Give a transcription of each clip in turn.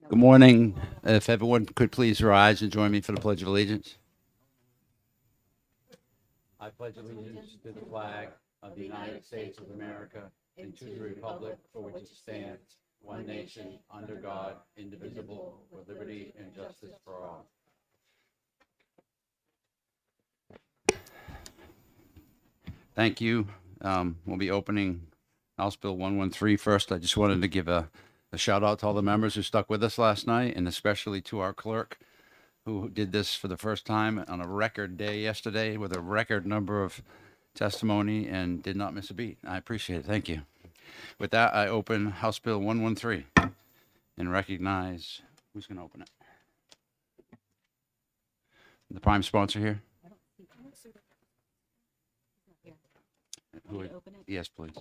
Good morning. If everyone could please rise and join me for the Pledge of Allegiance. I pledge allegiance to the flag of the United States of America and to the republic for which it stands, one nation, under God, indivisible, with liberty and justice for all. Thank you. We'll be opening House Bill 113 first. I just wanted to give a shout out to all the members who stuck with us last night, and especially to our clerk, who did this for the first time on a record day yesterday with a record number of testimony and did not miss a beat. I appreciate it. Thank you. With that, I open House Bill 113 and recognize, who's going to open it? The prime sponsor here? Yes, please.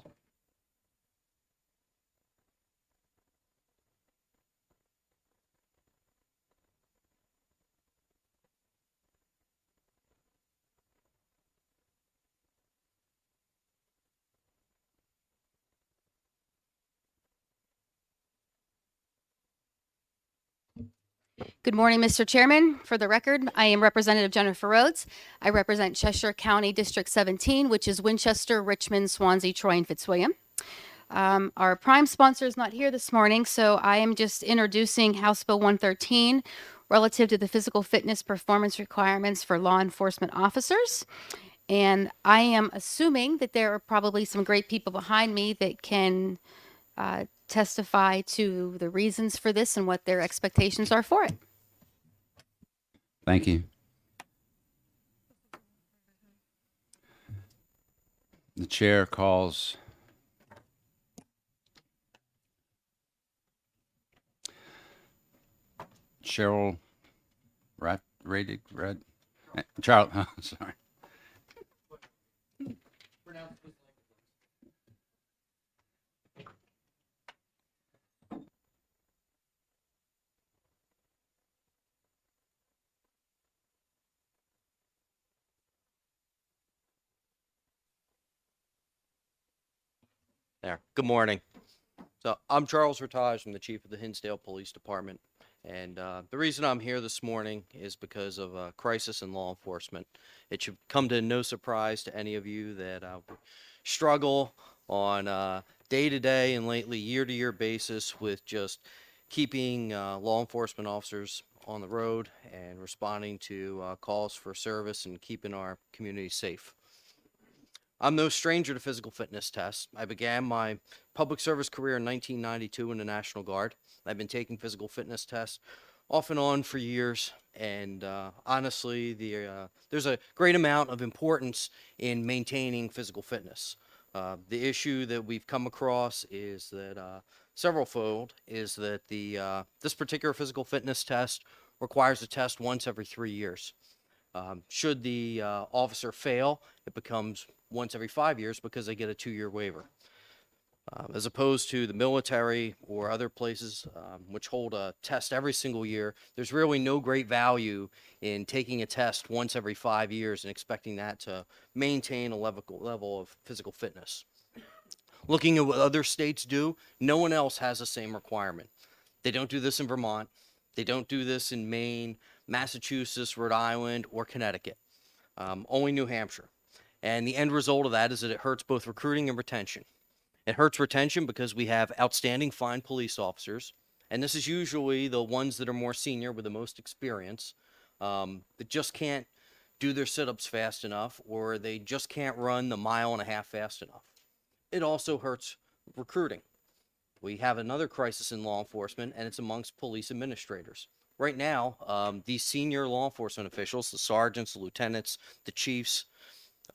Good morning, Mr. Chairman. For the record, I am Representative Jennifer Rhodes. I represent Cheshire County District 17, which is Winchester, Richmond, Swansea, Troy, and Fitzwilliam. Our prime sponsor is not here this morning, so I am just introducing House Bill 113 relative to the physical fitness performance requirements for law enforcement officers. And I am assuming that there are probably some great people behind me that can testify to the reasons for this and what their expectations are for it. Thank you. The chair calls Cheryl Charles, sorry. There. Good morning. So I'm Charles Rataj. I'm the chief of the Hinsdale Police Department. And the reason I'm here this morning is because of a crisis in law enforcement. It should come to no surprise to any of you that we struggle on a day-to-day and lately year-to-year basis with just keeping law enforcement officers on the road and responding to calls for service and keeping our community safe. I'm no stranger to physical fitness tests. I began my public service career in 1992 in the National Guard. I've been taking physical fitness tests off and on for years, and honestly, there's a great amount of importance in maintaining physical fitness. The issue that we've come across is that several-fold is that this particular physical fitness test requires a test once every 3 years. Should the officer fail, it becomes once every 5 years because they get a 2-year waiver. As opposed to the military or other places which hold a test every single year, there's really no great value in taking a test once every 5 years and expecting that to maintain a level of physical fitness. Looking at what other states do, no one else has the same requirement. They don't do this in Vermont. They don't do this in Maine, Massachusetts, Rhode Island, or Connecticut. Only New Hampshire. And the end result of that is that it hurts both recruiting and retention. It hurts retention because we have outstanding fine police officers, and this is usually the ones that are more senior with the most experience, that just can't do their sit-ups fast enough, or they just can't run the 1.5 miles fast enough. It also hurts recruiting. We have another crisis in law enforcement, and it's amongst police administrators. Right now, these senior law enforcement officials, the sergeants, the lieutenants, the chiefs,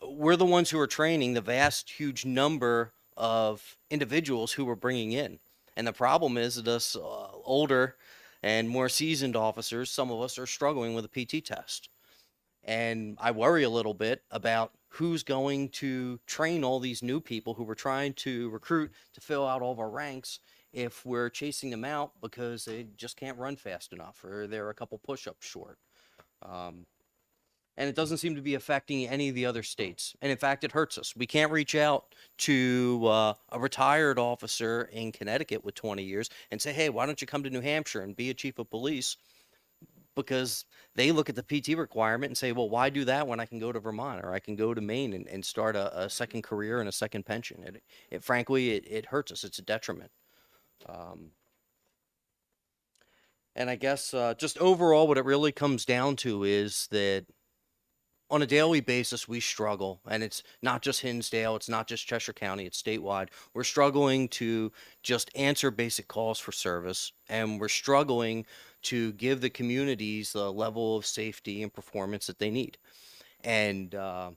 we're the ones who are training the vast, huge number of individuals who we're bringing in. And the problem is that us older and more seasoned officers, some of us are struggling with a PT test. And I worry a little bit about who's going to train all these new people who we're trying to recruit to fill out all of our ranks if we're chasing them out because they just can't run fast enough or they're a couple push-ups short. and it doesn't seem to be affecting any of the other states. And in fact, it hurts us. We can't reach out to a retired officer in Connecticut with 20 years and say, hey, why don't you come to New Hampshire and be a chief of police? Because they look at the PT requirement and say, well, why do that when I can go to Vermont or I can go to Maine and start a second career and a second pension? Frankly, it hurts us. It's a detriment. And I guess just overall, what it really comes down to is that on a daily basis, we struggle. And it's not just Hinsdale, it's not just Cheshire County, it's statewide. We're struggling to just answer basic calls for service. And we're struggling to give the communities the level of safety and performance that they need. And I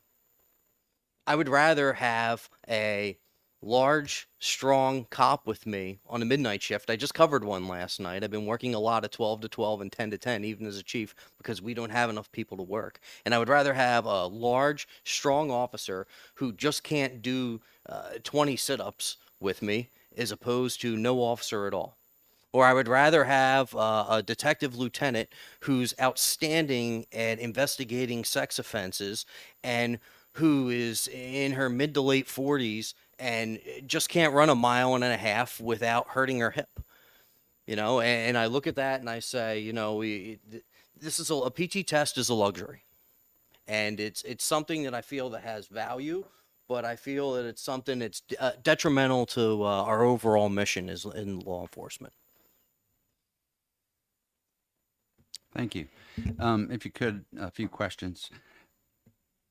would rather have a large, strong cop with me on a midnight shift. I just covered one last night. I've been working a lot of 12 to 12 and 10 to 10, even as a chief, because we don't have enough people to work. And I would rather have a large, strong officer who just can't do 20 sit-ups with me as opposed to no officer at all. Or I would rather have a detective lieutenant who's outstanding at investigating sex offenses and who is in her mid to late 40s and just can't run a mile and a half without hurting her hip. You know, and I look at that and I say, you know, this is a PT test is a luxury. And it's something that I feel that has value, but I feel that it's something that's detrimental to our overall mission is in law enforcement. Thank you. If you could, a few questions.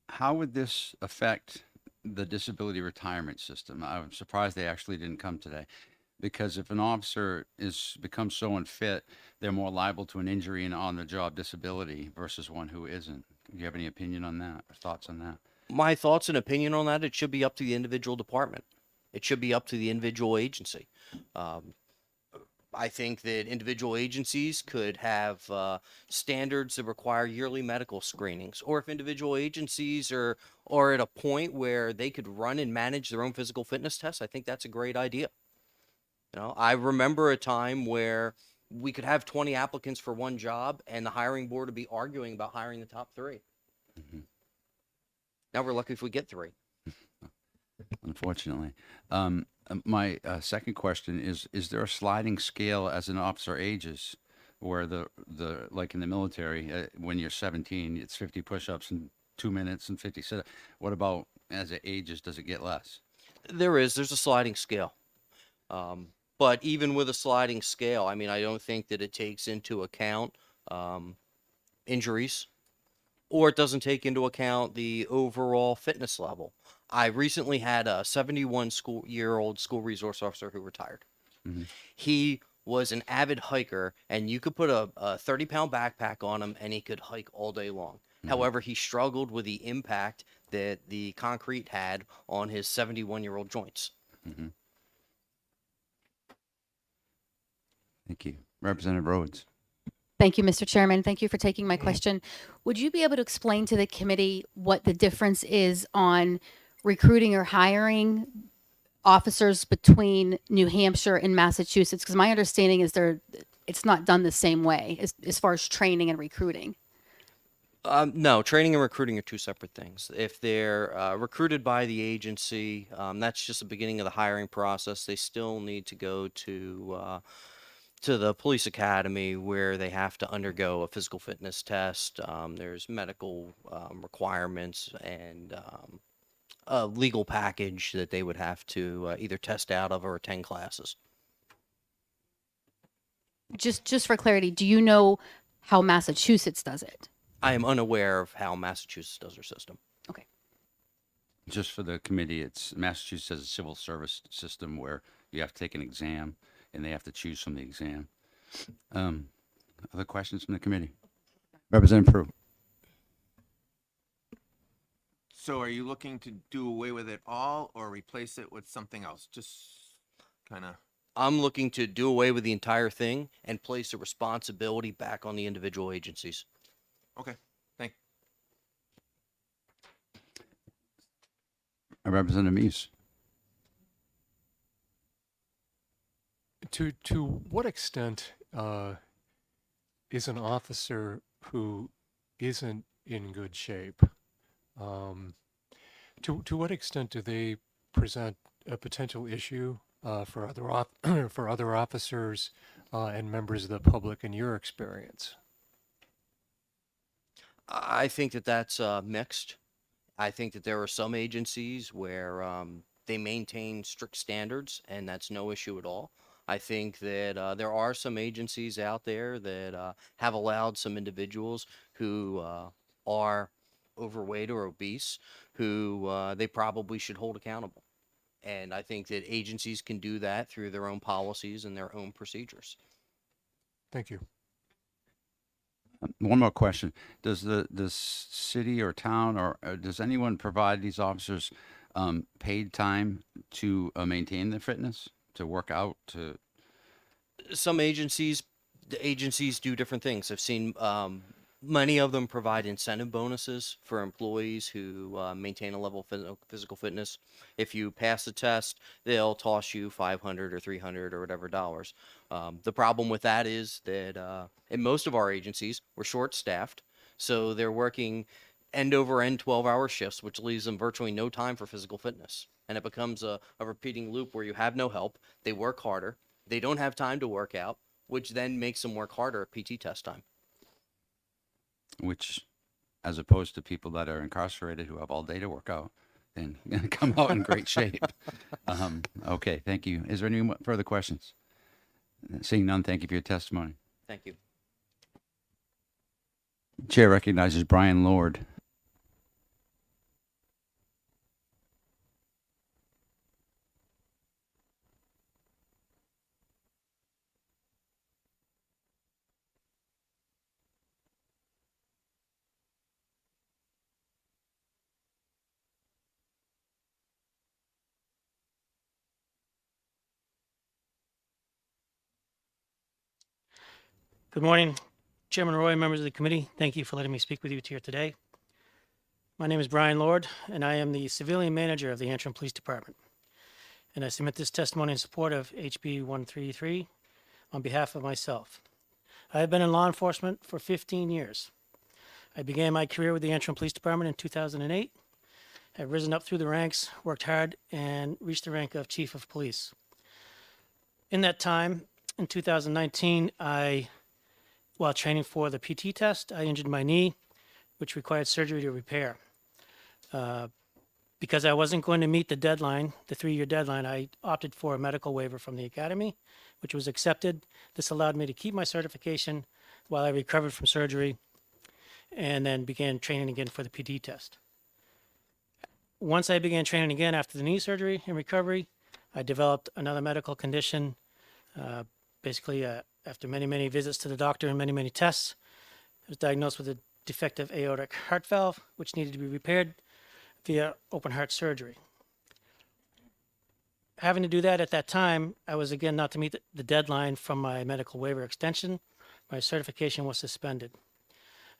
How would this affect the disability retirement system? I'm surprised they actually didn't come today, because if an officer becomes so unfit, they're more liable to an injury and on-the-job disability versus one who isn't. Do you have any opinion on that or thoughts on that? My thoughts and opinion on that, it should be up to the individual department. It should be up to the individual agency. I think that individual agencies could have standards that require yearly medical screenings, or if individual agencies are at a point where they could run and manage their own physical fitness tests, I think that's a great idea. You know, I remember a time where we could have 20 applicants for one job and the hiring board would be arguing about hiring the top 3. Mm-hmm. Now we're lucky if we get 3. Unfortunately. My second question is there a sliding scale as an officer ages where the like in the military, when you're 17, it's 50 push-ups in 2 minutes and 50 sit-ups. What about as it ages, does it get less? There's a sliding scale. But even with a sliding scale, I mean, I don't think that it takes into account injuries, or it doesn't take into account the overall fitness level. I recently had a 71-year-old school resource officer who retired. Mm-hmm. He was an avid hiker, and you could put a 30-pound backpack on him, and he could hike all day long. Mm-hmm. However, he struggled with the impact that the concrete had on his 71-year-old joints. Mm-hmm. Thank you. Representative Rhodes. Thank you, Mr. Chairman. Thank you for taking my question. Would you be able to explain to the committee what the difference is on recruiting or hiring officers between New Hampshire and Massachusetts? Because my understanding is it's not done the same way as far as training and recruiting. No, training and recruiting are 2 separate things. If they're recruited by the agency, that's just the beginning of the hiring process. They still need to go to the police academy where they have to undergo a physical fitness test. There's medical requirements and a legal package that they would have to either test out of or attend classes. Just for clarity, do you know how Massachusetts does it? I am unaware of how Massachusetts does their system. Okay. Just for the committee, it's Massachusetts has a civil service system where you have to take an exam and they have to choose from the exam. Other questions from the committee? Representative Prue. So are you looking to do away with it all or replace it with something else? Just kind of. I'm looking to do away with the entire thing and place the responsibility back on the individual agencies. Okay, thank you. Representative Muse. To what extent is an officer who isn't in good shape. To what extent do they present a potential issue for for other officers and members of the public in your experience? I think that that's mixed. I think that there are some agencies where they maintain strict standards, and that's no issue at all. I think that there are some agencies out there that have allowed some individuals who are overweight or obese who they probably should hold accountable. And I think that agencies can do that through their own policies and their own procedures. Thank you. One more question. Does the city or town or does anyone provide these officers paid time to maintain their fitness, to work out, to? Some agencies, the agencies do different things. I've seen many of them provide incentive bonuses for employees who maintain a level of physical fitness. If you pass the test, they'll toss you 500 or 300 or whatever dollars. The problem with that is that in most of our agencies, we're short-staffed, so they're working end over end 12-hour shifts, which leaves them virtually no time for physical fitness. And it becomes a repeating loop where you have no help. They work harder. They don't have time to work out, which then makes them work harder at PT test time. Which, as opposed to people that are incarcerated who have all day to work out and come out in great shape. Okay, thank you. Is there any further questions? Seeing none, thank you for your testimony. Thank you. Chair recognizes Brian Lord. Good morning, Chairman Roy, members of the committee. Thank you for letting me speak with you here today. My name is Brian Lord, and I am the civilian manager of the Antrim Police Department. And I submit this testimony in support of HB 133 on behalf of myself. I have been in law enforcement for 15 years. I began my career with the Antrim Police Department in 2008. Have risen up through the ranks, worked hard, and reached the rank of Chief of Police. In that time, in 2019, while training for the PT test, I injured my knee, which required surgery to repair. Because I wasn't going to meet the deadline, the 3-year deadline, I opted for a medical waiver from the academy, which was accepted. This allowed me to keep my certification while I recovered from surgery and then began training again for the PT test. Once I began training again after the knee surgery and recovery, I developed another medical condition. Basically, after many, many visits to the doctor and many, many tests, I was diagnosed with a defective aortic heart valve, which needed to be repaired via open heart surgery. Having to do that at that time, I was again not to meet the deadline from my medical waiver extension. My certification was suspended,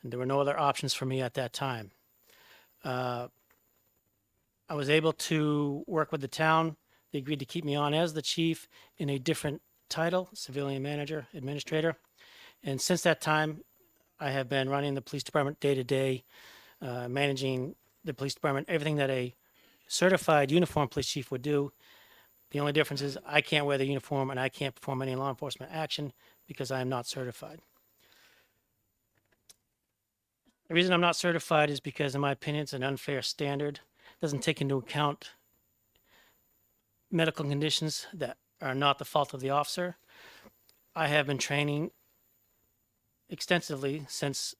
and there were no other options for me at that time. I was able to work with the town. They agreed to keep me on as the chief in a different title, civilian manager, administrator. And since that time, I have been running the police department day to day, managing the police department, everything that a certified uniformed police chief would do. The only difference is I can't wear the uniform and I can't perform any law enforcement action because I am not certified. The reason I'm not certified is because, in my opinion, it's an unfair standard. It doesn't take into account medical conditions that are not the fault of the officer. I have been training extensively since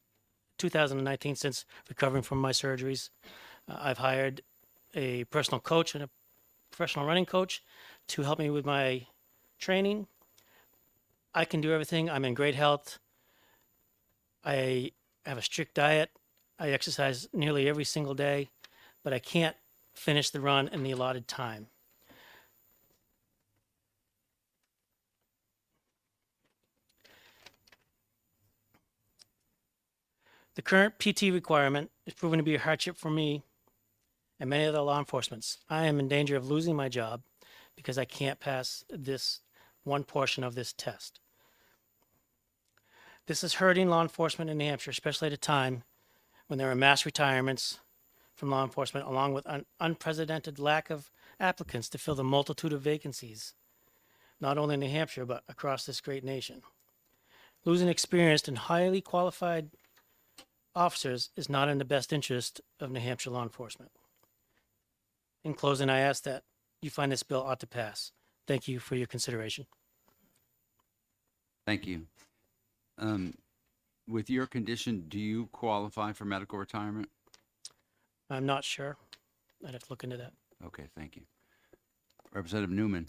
2019, since recovering from my surgeries. I've hired a personal coach and a professional running coach to help me with my training. I can do everything. I'm in great health. I have a strict diet. I exercise nearly every single day, but I can't finish the run in the allotted time. The current PT requirement is proven to be a hardship for me and many other law enforcement. I am in danger of losing my job because I can't pass this one portion of this test. This is hurting law enforcement in New Hampshire, especially at a time when there are mass retirements from law enforcement, along with an unprecedented lack of applicants to fill the multitude of vacancies, not only in New Hampshire, but across this great nation. Losing experienced and highly qualified officers is not in the best interest of New Hampshire law enforcement. In closing, I ask that you find this bill ought to pass. Thank you for your consideration. Thank you. With your condition, do you qualify for medical retirement? I'm not sure. I'd have to look into that. Okay, thank you. Representative Newman.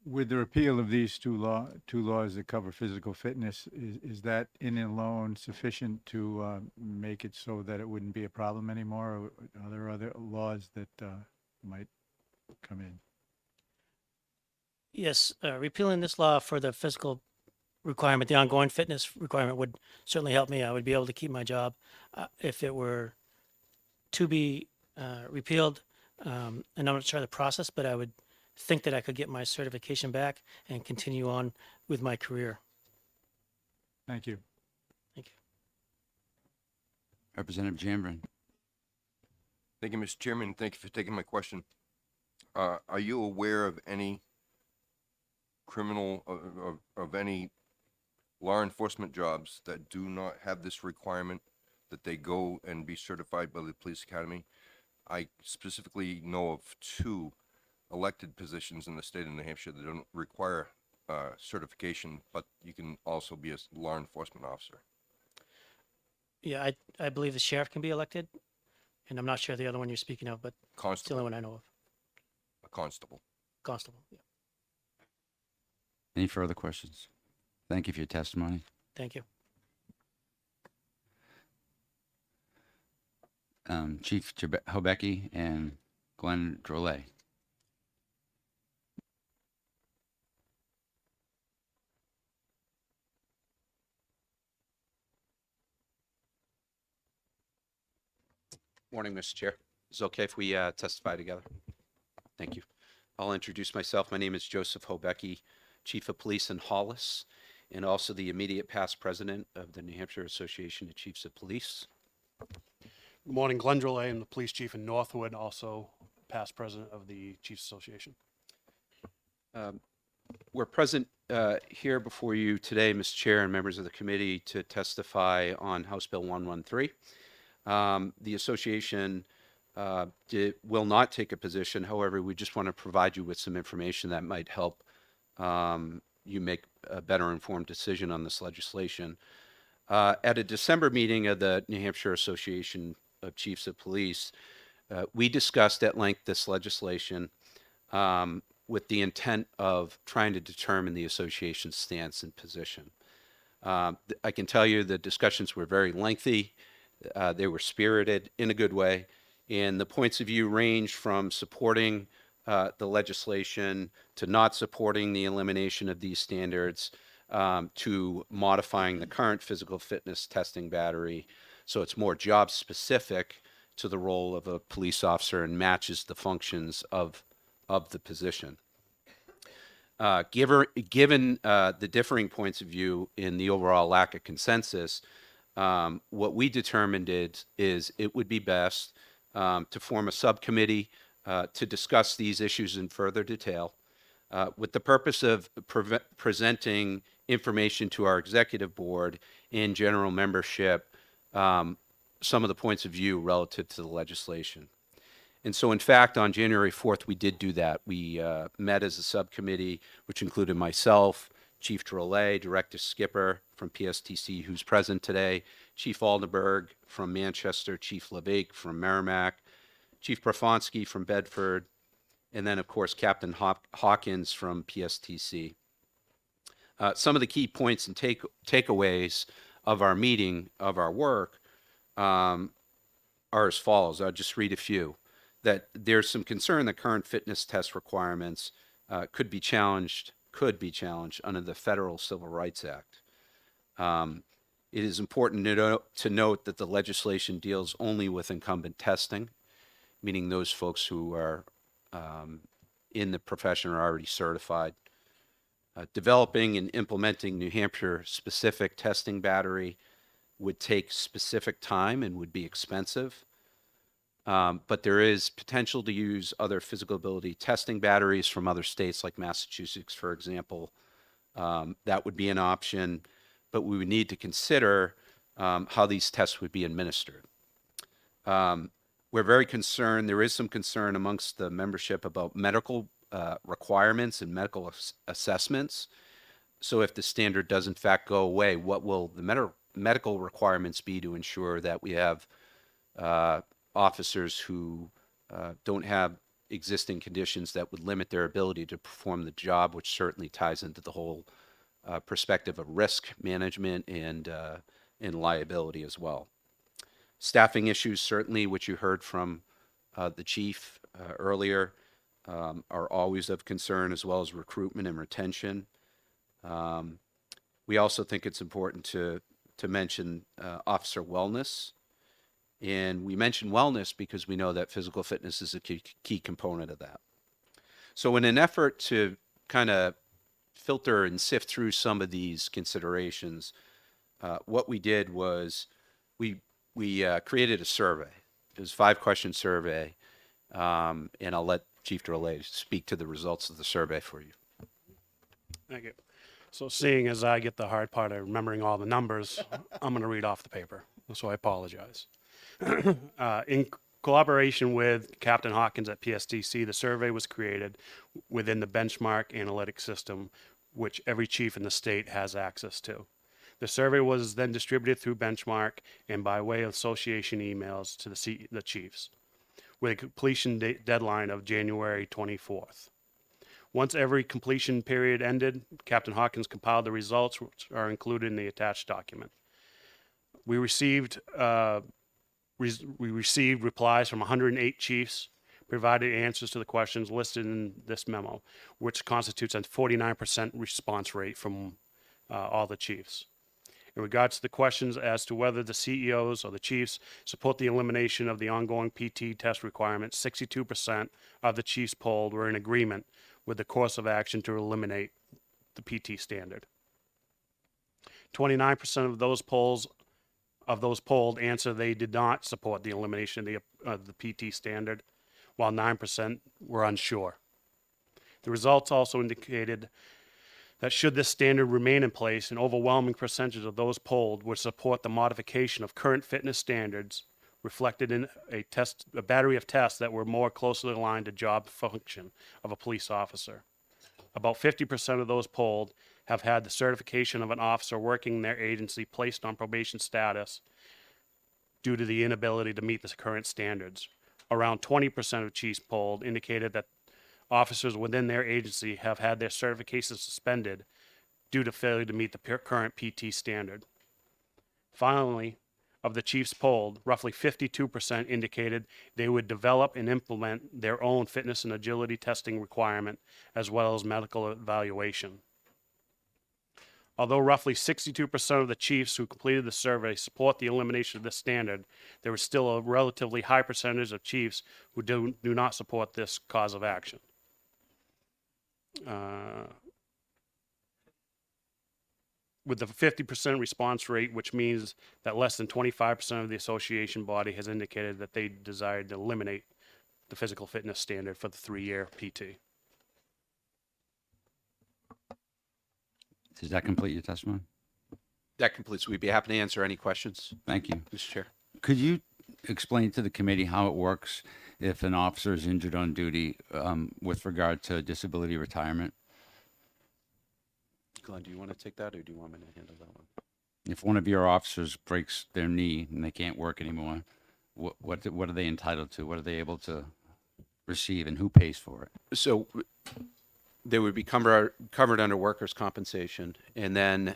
With the repeal of these two laws that cover physical fitness, is that in and alone sufficient to make it so that it wouldn't be a problem anymore? Or are there other laws that might come in? Yes, repealing this law for the physical requirement, the ongoing fitness requirement would certainly help me. I would be able to keep my job if it were to be repealed. And I'm not sure the process, but I would think that I could get my certification back and continue on with my career. Thank you. Thank you. Representative Jambrin. Thank you, Mr. Chairman. Thank you for taking my question. Are you aware of any criminal, of any law enforcement jobs that do not have this requirement that they go and be certified by the police academy? I specifically know of 2 elected positions in the state of New Hampshire that don't require certification, but you can also be a law enforcement officer. Yeah, I believe the sheriff can be elected, and I'm not sure the other one you're speaking of, but it's the Constable, only one I know of. a constable. Constable. Yeah. Any further questions? Thank you for your testimony. Thank you. Chief Hobecki and Glenn Drolet. Morning, Mr. Chair. Is it okay if we testify together? Thank you. I'll introduce myself. My name is Joseph Hobecki, Chief of Police in Hollis, and also the immediate past president of the New Hampshire Association of Chiefs of Police. Good morning, Glenn Drolet. I'm the police chief in Northwood, also past president of the Chiefs Association. We're present here before you today, Mr. Chair, and members of the committee to testify on House Bill 113. The association will not take a position. However, we just want to provide you with some information that might help you make a better informed decision on this legislation. At a December meeting of the New Hampshire Association of Chiefs of Police, we discussed at length this legislation with the intent of trying to determine the association's stance and position. I can tell you the discussions were very lengthy. They were spirited in a good way, and the points of view ranged from supporting the legislation to not supporting the elimination of these standards to modifying the current physical fitness testing battery so it's more job specific to the role of a police officer and matches the functions of the position. Given the differing points of view in the overall lack of consensus, what we determined is it would be best to form a subcommittee to discuss these issues in further detail with the purpose of presenting information to our executive board and general membership, some of the points of view relative to the legislation. And so, in fact, on January 4th, we did do that. We met as a subcommittee, which included myself, Chief Drolet, Director Skipper from PSTC, who's present today, Chief Aldenberg from Manchester, Chief LeVake from Merrimack, Chief Profonsky from Bedford, and then, of course, Captain Hawkins from PSTC. Some of the key points and takeaways of our meeting, of our work, are as follows. I'll just read a few. That there's some concern that current fitness test requirements could be challenged under the Federal Civil Rights Act. It is important to note that the legislation deals only with incumbent testing, meaning those folks who are in the profession are already certified. Developing and implementing New Hampshire specific testing battery would take specific time and would be expensive. But there is potential to use other physical ability testing batteries from other states like Massachusetts, for example. That would be an option, but we would need to consider how these tests would be administered. We're very concerned, there is some concern amongst the membership about medical requirements and medical assessments. So if the standard does in fact go away, what will the medical requirements be to ensure that we have officers who don't have existing conditions that would limit their ability to perform the job, which certainly ties into the whole perspective of risk management and liability as well. Staffing issues, certainly, which you heard from the chief earlier, are always of concern, as well as recruitment and retention. We also think it's important to mention officer wellness. And we mention wellness because we know that physical fitness is a key component of that. So in an effort to kind of filter and sift through some of these considerations, what we did was we created a survey. It was a 5-question survey, and I'll let Chief DeRelay speak to the results of the survey for you. Thank you. So seeing as I get the hard part of remembering all the numbers, I'm going to read off the paper, so I apologize. In collaboration with Captain Hawkins at PSTC, the survey was created within the benchmark analytic system, which every chief in the state has access to. The survey was then distributed through benchmark and by way of association emails to the chiefs, with a completion deadline of January 24th. Once every completion period ended, Captain Hawkins compiled the results, which are included in the attached document. We received replies from 108 chiefs, provided answers to the questions listed in this memo, which constitutes a 49% response rate from all the chiefs. In regards to the questions as to whether the CEOs or the chiefs support the elimination of the ongoing PT test requirement, 62% of the chiefs polled were in agreement with the course of action to eliminate the PT standard. 29% of those polled answer they did not support the elimination of the PT standard, while 9% were unsure. The results also indicated that should this standard remain in place, an overwhelming percentage of those polled would support the modification of current fitness standards reflected in a battery of tests that were more closely aligned to job function of a police officer. About 50% of those polled have had the certification of an officer working in their agency placed on probation status due to the inability to meet the current standards. Around 20% of chiefs polled indicated that officers within their agency have had their certifications suspended due to failure to meet the current PT standard. Finally, of the chiefs polled, roughly 52% indicated they would develop and implement their own fitness and agility testing requirement, as well as medical evaluation. Although roughly 62% of the chiefs who completed the survey support the elimination of this standard, there is still a relatively high percentage of chiefs who do not support this cause of action. With the 50% response rate, which means that less than 25% of the association body has indicated that they desired to eliminate the physical fitness standard for the 3-year PT. Does that complete your testimony? That completes. We'd be happy to answer any questions, Thank you. Mr. Chair. Could you explain to the committee how it works if an officer is injured on duty with regard to disability retirement? Glenn, do you want to take that, or do you want me to handle that one? If one of your officers breaks their knee and they can't work anymore, what are they entitled to? What are they able to receive, and who pays for it? So they would be covered under workers' compensation, and then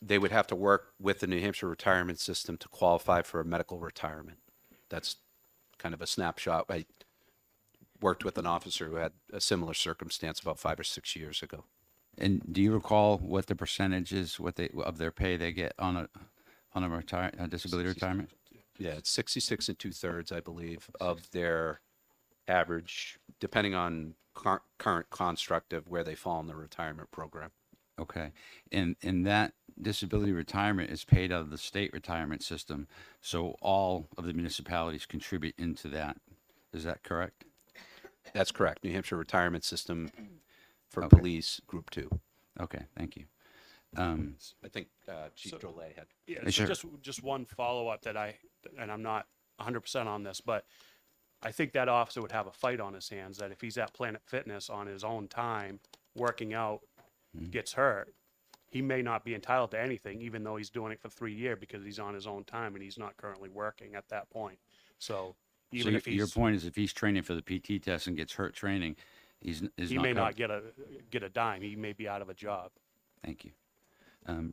they would have to work with the New Hampshire retirement system to qualify for a medical retirement. That's kind of a snapshot. I worked with an officer who had a similar circumstance about 5 or 6 years ago. And do you recall what the percentage is, of their pay they get on a disability retirement? Yeah, it's 66 2/3, I believe, of their average, depending on current construct of where they fall in the retirement program. Okay, and that disability retirement is paid out of the state retirement system, so all of the municipalities contribute into that. Is that correct? That's correct. New Hampshire Retirement System for Okay. Police, Group 2. Okay, thank you. I think Chief So- Drolet had. Yeah, Sure. just one follow-up and I'm not 100% on this, but I think that officer would have a fight on his hands that if he's at Planet Fitness on his own time, working out, gets hurt, he may not be entitled to anything, even though he's doing it for 3 years because he's on his own time and he's not currently working at that point. So So even if your he's, point is if he's training for the PT test and gets hurt training, is he not may not covered. get a dime. He may be out of a job. Thank you.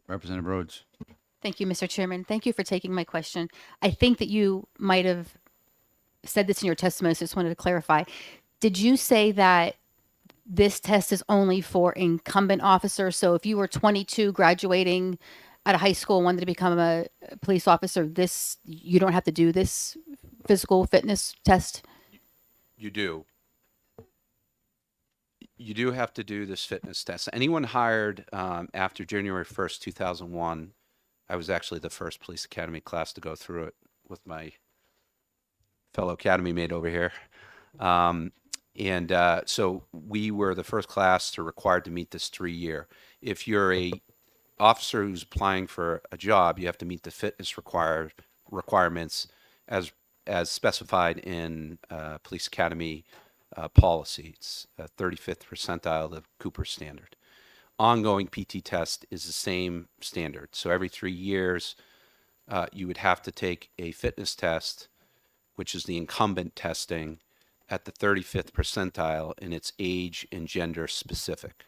Representative Rhodes. Thank you, Mr. Chairman. Thank you for taking my question. I think that you might have said this in your testimony, so I just wanted to clarify. Did you say that this test is only for incumbent officers? So if you were 22 graduating out of high school and wanted to become a police officer, you don't have to do this physical fitness test? You do. You do have to do this fitness test. Anyone hired after January 1st, 2001, I was actually the first police academy class to go through it with my fellow academy mate over here. So we were the first class to required to meet this 3-year. If you're a officer who's applying for a job, you have to meet the fitness requirements as specified in police academy policy. It's 35th percentile of the Cooper standard. Ongoing PT test is the same standard. So every 3 years, you would have to take a fitness test, which is the incumbent testing, at the 35th percentile, and it's age and gender specific,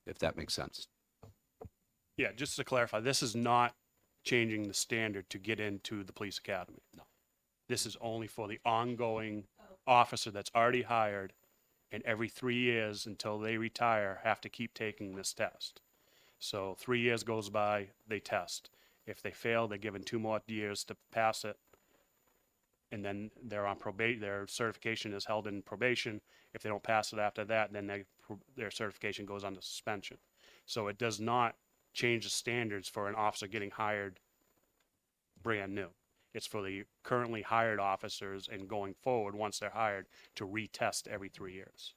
if that makes sense. Yeah, just to clarify, this is not changing the standard to get into the police academy. No. This is only for the ongoing officer that's already hired and every 3 years until they retire have to keep taking this test. So 3 years goes by, they test. If they fail, they're given 2 more years to pass it. And then they're on probation, their certification is held in probation. If they don't pass it after that, then their certification goes under suspension. So it does not change the standards for an officer getting hired brand new. It's for the currently hired officers and going forward, once they're hired, to retest every 3 years.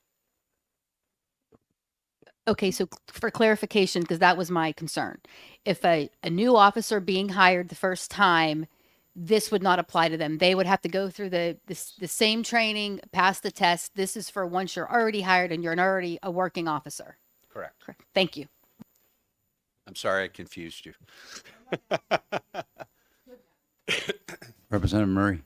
Okay, so for clarification, because that was my concern. If a new officer being hired the first time, this would not apply to them. They would have to go through the same training, pass the test. This is for once you're already hired and you're already a working officer. Correct. Correct. Thank you. I'm sorry I confused you. Representative Murray.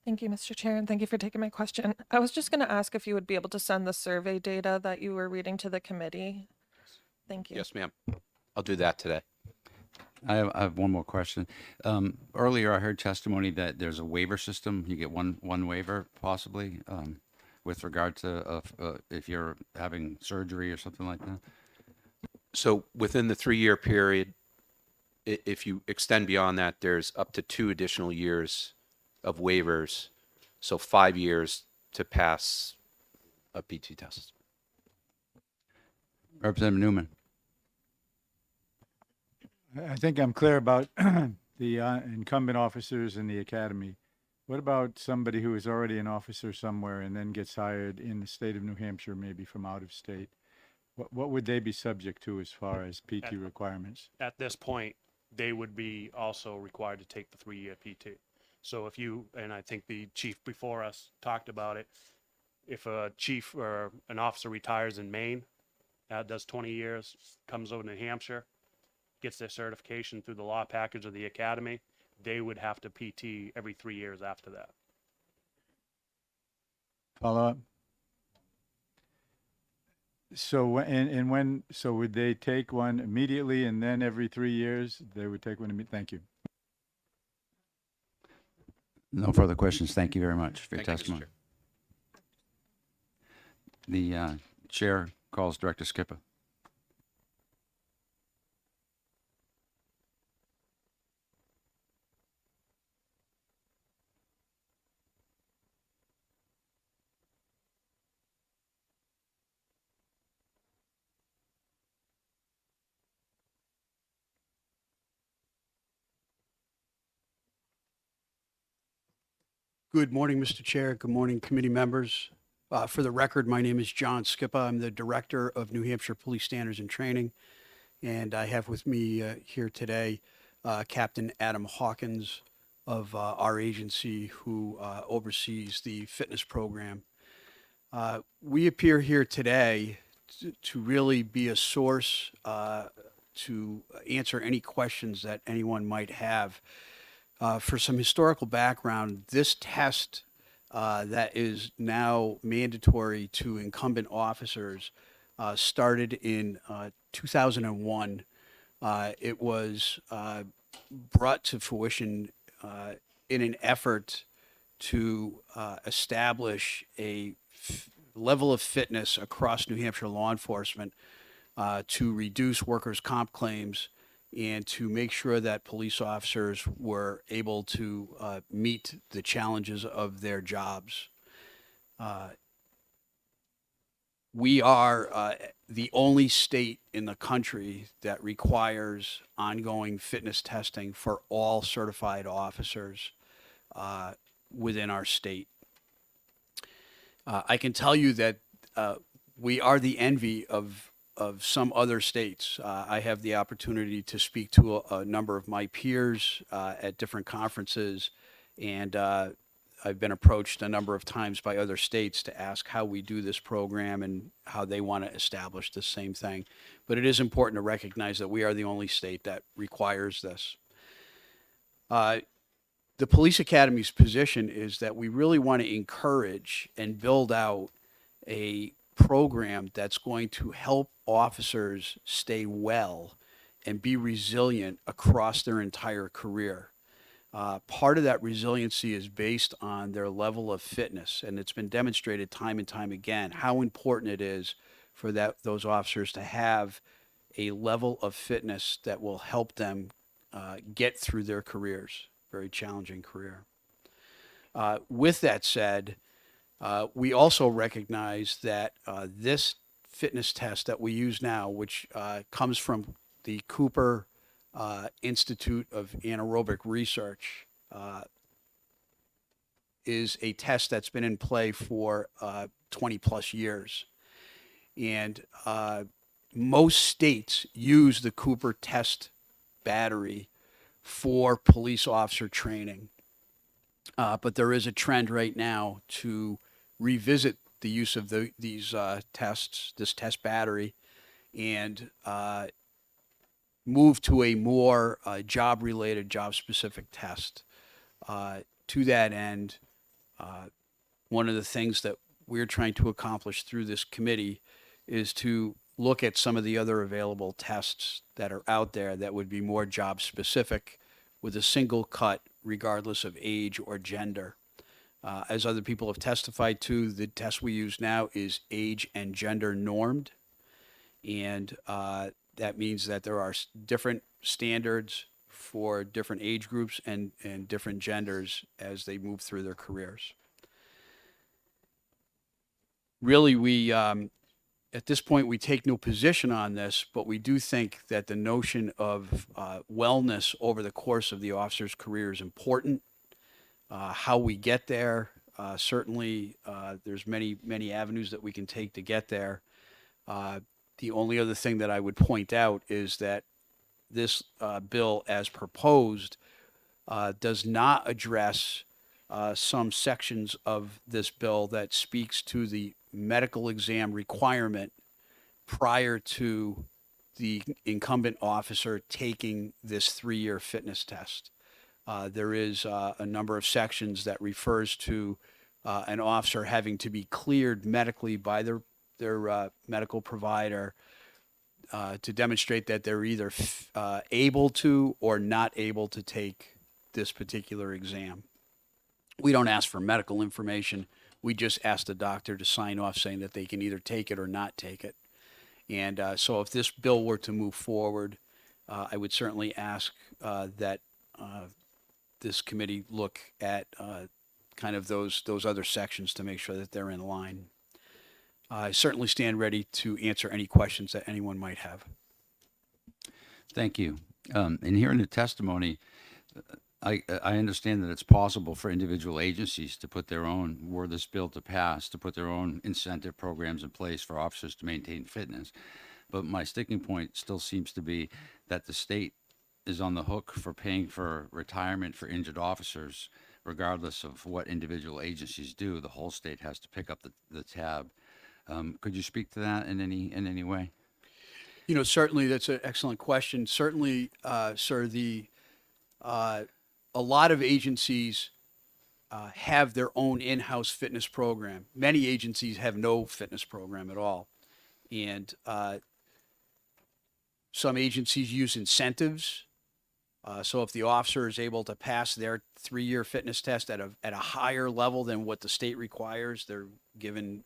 Thank you, Mr. Chair, and thank you for taking my question. I was just going to ask if you would be able to send the survey data that you were reading to the committee. Thank you. Yes, ma'am. I'll do that today. I have one more question. Earlier, I heard testimony that there's a waiver system. You get one waiver possibly with regard to if you're having surgery or something like that. So within the 3-year period, if you extend beyond that, there's up to 2 additional years of waivers. So 5 years to pass a PT test. Representative Newman. I think I'm clear about the incumbent officers in the academy. What about somebody who is already an officer somewhere and then gets hired in the state of New Hampshire, maybe from out of state? What would they be subject to as far as PT requirements? At this point, they would be also required to take the 3-year PT. So if you, and I think the chief before us talked about it, if a chief or an officer retires in Maine, does 20 years, comes over to New Hampshire, gets their certification through the law package of the academy, they would have to PT every 3 years after that. Follow up? So so would they take one immediately and then every 3 years they would take one Thank you. No further questions. Thank you very much for your Thank you, Mr. testimony. The chair calls Director Skippa. Good morning, Mr. Chair. Good morning, committee members. For the record, my name is John Skippa. I'm the Director of New Hampshire Police Standards and Training. And I have with me here today Captain Adam Hawkins of our agency who oversees the fitness program. We appear here today to really be a source to answer any questions that anyone might have. For some historical background, this test that is now mandatory to incumbent officers started in 2001. It was brought to fruition in an effort to establish a level of fitness across New Hampshire law enforcement to reduce workers' comp claims and to make sure that police officers were able to meet the challenges of their jobs. We are the only state in the country that requires ongoing fitness testing for all certified officers within our state. I can tell you that we are the envy of some other states. I have the opportunity to speak to a number of my peers at different conferences, and I've been approached a number of times by other states to ask how we do this program and how they want to establish the same thing. But it is important to recognize that we are the only state that requires this. The Police Academy's position is that we really want to encourage and build out a program that's going to help officers stay well and be resilient across their entire career. Part of that resiliency is based on their level of fitness, and it's been demonstrated time and time again how important it is for those officers to have a level of fitness that will help them get through their careers, very challenging career. With that said, we also recognize that this fitness test that we use now, which comes from the Cooper Institute of Anaerobic Research, is a test that's been in play for 20 plus years. And most states use the Cooper test battery for police officer training. But there is a trend right now to revisit the use of these tests, this test battery, and move to a more job-related, job-specific test. To that end, one of the things that we're trying to accomplish through this committee is to look at some of the other available tests that are out there that would be more job-specific with a single cut regardless of age or gender. As other people have testified to, the test we use now is age and gender normed. And that means that there are different standards for different age groups and different genders as they move through their careers. Really, we, at this point, we take no position on this, but we do think that the notion of wellness over the course of the officer's career is important. How we get there, certainly there's many avenues that we can take to get there. The only other thing that I would point out is that this bill as proposed does not address some sections of this bill that speaks to the medical exam requirement prior to the incumbent officer taking this 3-year fitness test. There is a number of sections that refers to an officer having to be cleared medically by their medical provider to demonstrate that they're either able to or not able to take this particular exam. We don't ask for medical information. We just ask the doctor to sign off saying that they can either take it or not take it. And so if this bill were to move forward, I would certainly ask that this committee look at kind of those other sections to make sure that they're in line. I certainly stand ready to answer any questions that anyone might have. Thank you. And here in the testimony, I understand that it's possible for individual agencies to put their own, were this bill to pass, to put their own incentive programs in place for officers to maintain fitness. But my sticking point still seems to be that the state is on the hook for paying for retirement for injured officers, regardless of what individual agencies do. The whole state has to pick up the tab. Could you speak to that in any way? You know, certainly that's an excellent question. Certainly, sir, a lot of agencies have their own in-house fitness program. Many agencies have no fitness program at all. And some agencies use incentives. So if the officer is able to pass their 3-year fitness test at a higher level than what the state requires, they're given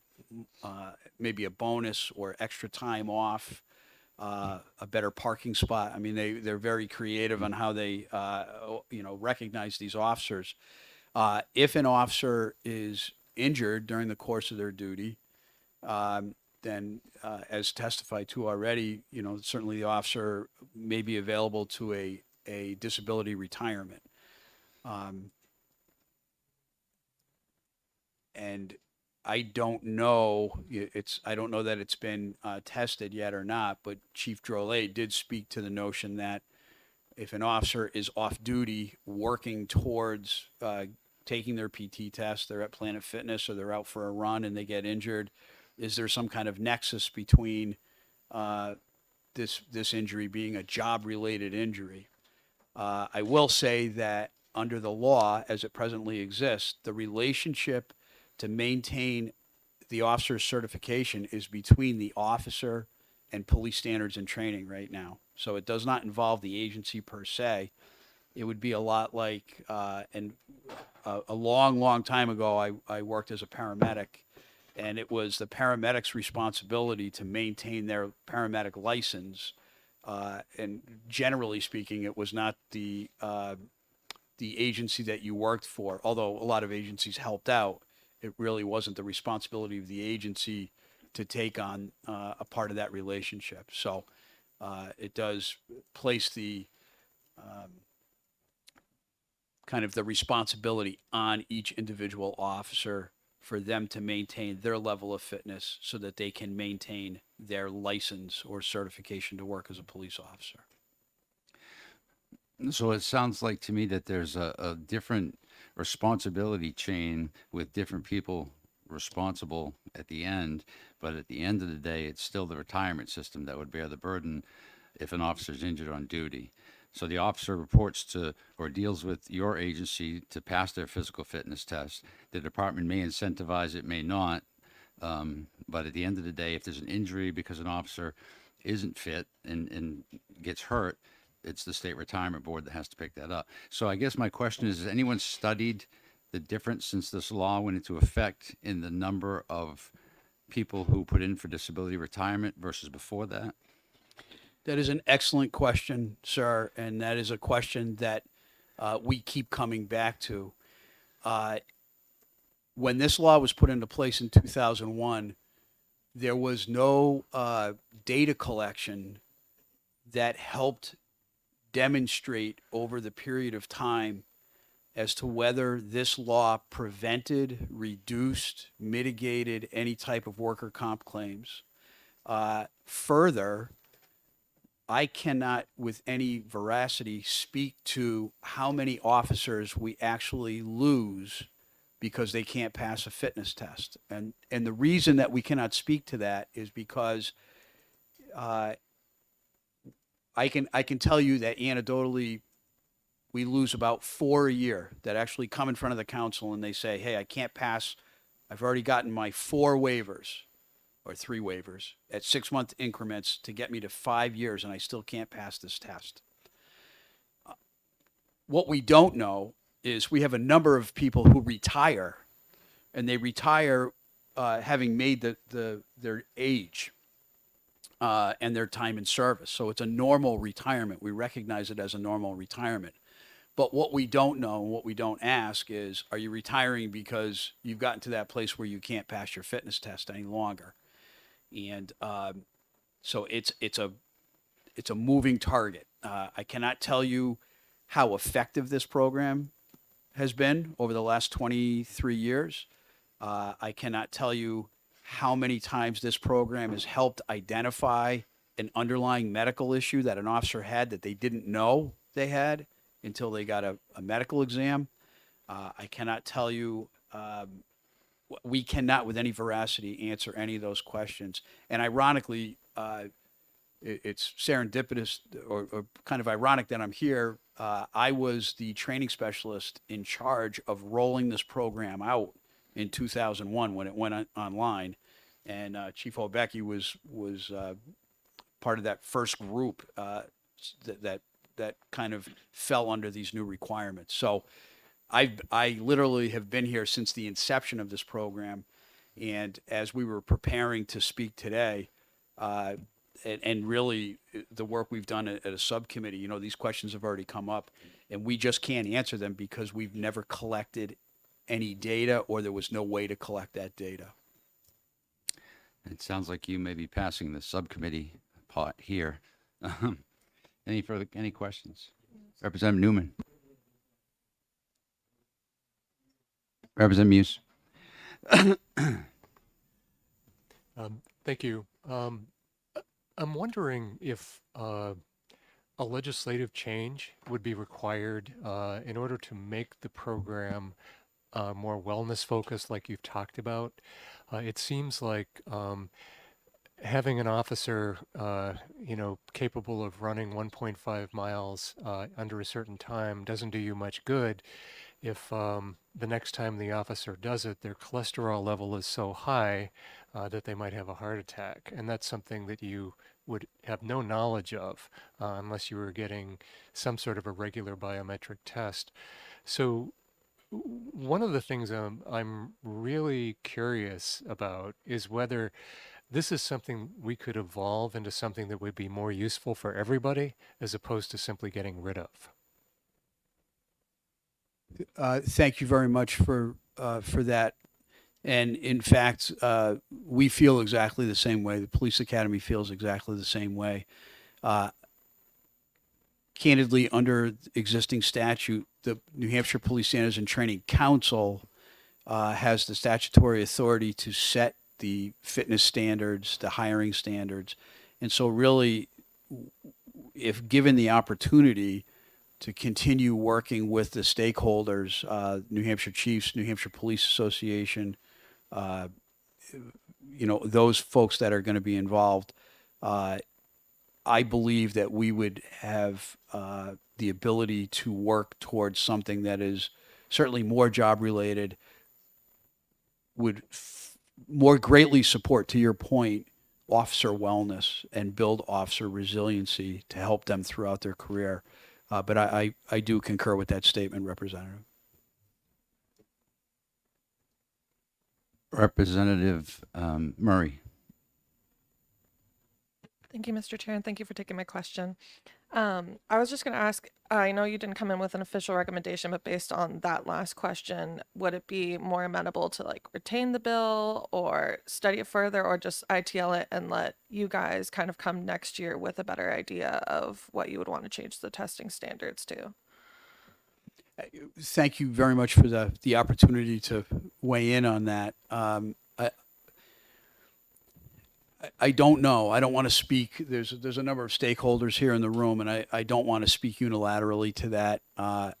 maybe a bonus or extra time off, a better parking spot. I mean, they're very creative on how they recognize these officers. If an officer is injured during the course of their duty, then as testified to already, certainly the officer may be available to a disability retirement. And I don't know, I don't know that it's been tested yet or not, but Chief Drolet did speak to the notion that if an officer is off duty working towards taking their PT test, they're at Planet Fitness or they're out for a run and they get injured, is there some kind of nexus between this injury being a job-related injury? I will say that under the law, as it presently exists, the relationship to maintain the officer's certification is between the officer and police standards and training right now. So it does not involve the agency per se. It would be a lot like, and a long time ago, I worked as a paramedic, and it was the paramedic's responsibility to maintain their paramedic license. And generally speaking, it was not the agency that you worked for, although a lot of agencies helped out. It really wasn't the responsibility of the agency to take on a part of that relationship. So it does place the kind of the responsibility on each individual officer for them to maintain their level of fitness so that they can maintain their license or certification to work as a police officer. So it sounds like to me that there's a different responsibility chain with different people responsible at the end, but at the end of the day, it's still the retirement system that would bear the burden if an officer is injured on duty. So the officer reports to or deals with your agency to pass their physical fitness test. The department may incentivize it, may not. But at the end of the day, if there's an injury because an officer isn't fit and gets hurt, it's the state retirement board that has to pick that up. So I guess my question is, has anyone studied the difference since this law went into effect in the number of people who put in for disability retirement versus before that? That is an excellent question, sir, and that is a question that we keep coming back to. When this law was put into place in 2001, there was no data collection that helped demonstrate over the period of time as to whether this law prevented, reduced, mitigated any type of worker comp claims. Further, I cannot with any veracity speak to how many officers we actually lose because they can't pass a fitness test. And the reason that we cannot speak to that is because I can tell you that anecdotally we lose about 4 a year that actually come in front of the council and they say, hey, I can't pass. I've already gotten my 4 waivers or 3 waivers at 6-month increments to get me to 5 years and I still can't pass this test. What we don't know is we have a number of people who retire and they retire having made their age and their time in service. So it's a normal retirement. We recognize it as a normal retirement. But what we don't know and what we don't ask is, are you retiring because you've gotten to that place where you can't pass your fitness test any longer? And so it's a moving target. I cannot tell you how effective this program has been over the last 23 years. I cannot tell you how many times this program has helped identify an underlying medical issue that an officer had that they didn't know they had until they got a medical exam. I cannot tell you, we cannot with any veracity answer any of those questions. And ironically, it's serendipitous or kind of ironic that I'm here. I was the training specialist in charge of rolling this program out in 2001 when it went online. And Chief Obecki was part of that first group that kind of fell under these new requirements. So I literally have been here since the inception of this program. And as we were preparing to speak today, and really the work we've done at a subcommittee, you know, these questions have already come up and we just can't answer them because we've never collected any data or there was no way to collect that data. It sounds like you may be passing the subcommittee part here. Any questions? Representative Newman. Representative Muse. Thank you. I'm wondering if a legislative change would be required in order to make the program more wellness focused, like you've talked about. It seems like having an officer, capable of running 1.5 miles under a certain time doesn't do you much good if the next time the officer does it, their cholesterol level is so high that they might have a heart attack. And that's something that you would have no knowledge of unless you were getting some sort of a regular biometric test. So one of the things I'm really curious about is whether this is something we could evolve into something that would be more useful for everybody as opposed to simply getting rid of. Thank you very much for that. And in fact, we feel exactly the same way. The Police Academy feels exactly the same way. Candidly, under existing statute, the New Hampshire Police Standards and Training Council has the statutory authority to set the fitness standards, the hiring standards. And so really, if given the opportunity to continue working with the stakeholders, New Hampshire Chiefs, New Hampshire Police Association, those folks that are going to be involved, I believe that we would have the ability to work towards something that is certainly more job related, would more greatly support, to your point, officer wellness and build officer resiliency to help them throughout their career. But I do concur with that statement, Representative. Representative Murray. Thank you, Mr. Chair, and thank you for taking my question. I was just going to ask, I know you didn't come in with an official recommendation, but based on that last question, would it be more amenable to retain the bill or study it further or just ITL it and let you guys kind of come next year with a better idea of what you would want to change the testing standards to? Thank you very much for the opportunity to weigh in on that. I don't know. I don't want to speak. There's a number of stakeholders here in the room, and I don't want to speak unilaterally to that. I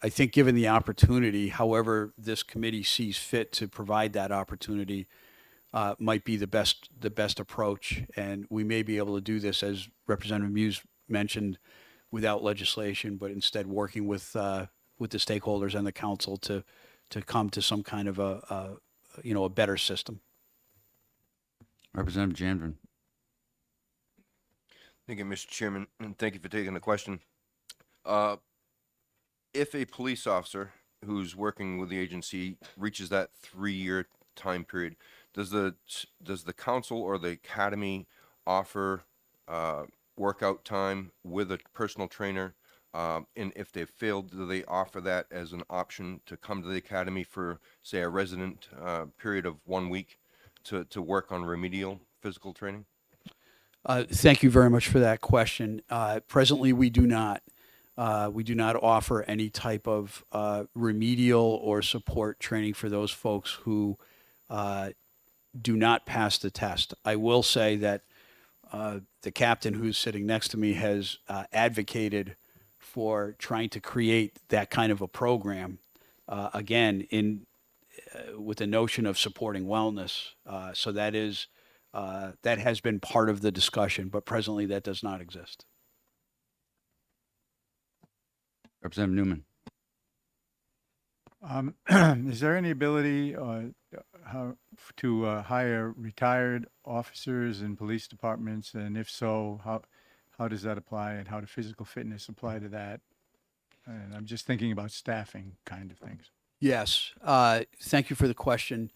think given the opportunity, however this committee sees fit to provide that opportunity, might be the best approach. And we may be able to do this, as Representative Muse mentioned, without legislation, but instead working with the stakeholders and the council to come to some kind of a better system. Representative Janvin. Thank you, Mr. Chairman, and thank you for taking the question. If a police officer who's working with the agency reaches that 3-year time period, does the council or the academy offer workout time with a personal trainer? And if they've failed, do they offer that as an option to come to the academy for, say, a resident period of 1 week to work on remedial physical training? Thank you very much for that question. Presently, we do not. We do not offer any type of remedial or support training for those folks who do not pass the test. I will say that the captain who's sitting next to me has advocated for trying to create that kind of a program, again, with the notion of supporting wellness. So that has been part of the discussion, but presently that does not exist. Representative Newman. Is there any ability to hire retired officers in police departments? And if so, how does that apply, and how does physical fitness apply to that? And I'm just thinking about staffing kind of things. Yes. Thank you for the question.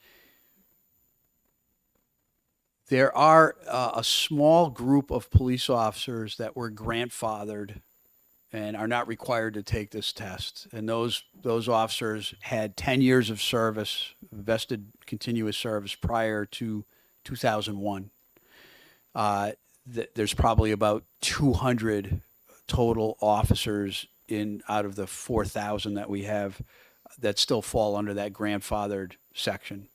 There are a small group of police officers that were grandfathered and are not required to take this test. And those officers had 10 years of service, vested continuous service prior to 2001. There's probably about 200 total officers out of the 4,000 that we have that still fall under that grandfathered section.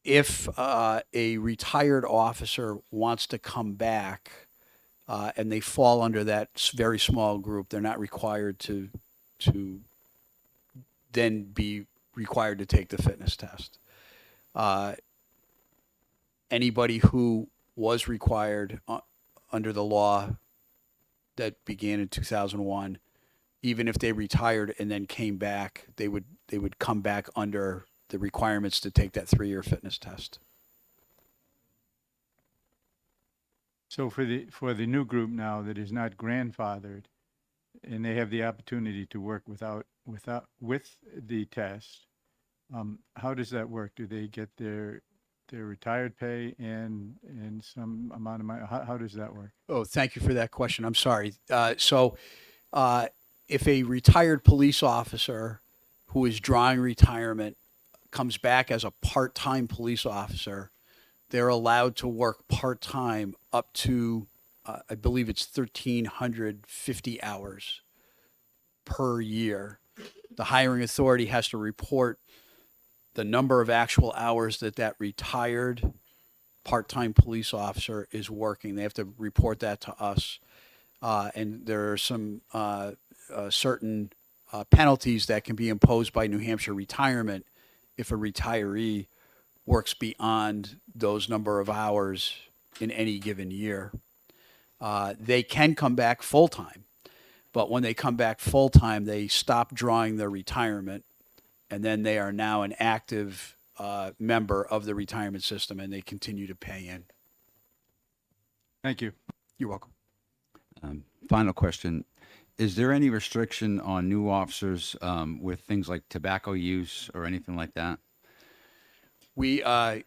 If a retired officer wants to come back, and they fall under that very small group, they're not required to then be required to take the fitness test. Anybody who was required under the law that began in 2001, even if they retired and then came back, they would come back under the requirements to take that 3-year fitness test. So for the new group now that is not grandfathered, and they have the opportunity to work with the test, how does that work? Do they get their retired pay and some amount of money? How does that work? Oh, thank you for that question. I'm sorry. So if a retired police officer who is drawing retirement comes back as a part-time police officer, they're allowed to work part-time up to, I believe it's 1,350 hours per year. The hiring authority has to report the number of actual hours that retired part-time police officer is working. They have to report that to us. And there are some certain penalties that can be imposed by New Hampshire retirement if a retiree works beyond those number of hours in any given year. They can come back full-time, but when they come back full-time, they stop drawing their retirement, and then they are now an active member of the retirement system, and they continue to pay in. Thank you. You're welcome. Final question. Is there any restriction on new officers with things like tobacco use or anything like that? We are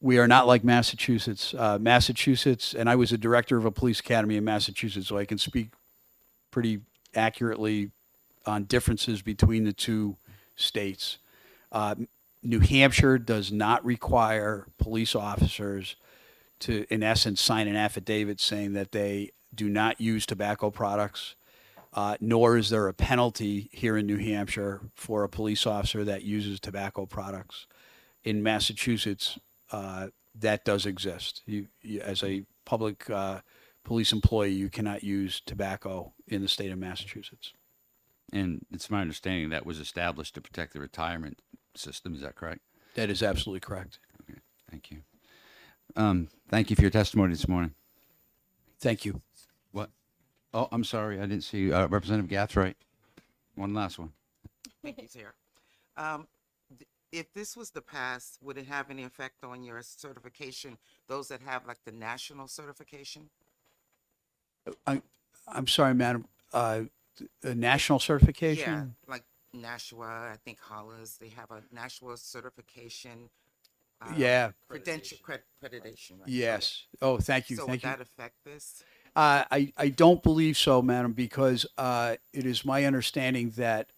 not like Massachusetts. Massachusetts, and I was a director of a police academy in Massachusetts, so I can speak pretty accurately on differences between the two states. New Hampshire does not require police officers to, in essence, sign an affidavit saying that they do not use tobacco products, nor is there a penalty here in New Hampshire for a police officer that uses tobacco products. In Massachusetts, that does exist. You, as a public police employee, you cannot use tobacco in the state of Massachusetts. And it's my understanding that was established to protect the retirement system. Is that correct? That is absolutely correct. Okay, thank you. Thank you for your testimony this morning. Thank you. What? Oh, I'm sorry. I didn't see Representative Gathright. One last one. He's here. If this was to pass, would it have any effect on your certification, those that have like the national certification? I'm sorry, madam. A national certification? Yeah, like Nashua, I think Hollis, they have a national certification. Yeah. Accreditation, right? Yes. Oh, thank you. So Thank would you. that affect this? I don't believe so, madam, because it is my understanding that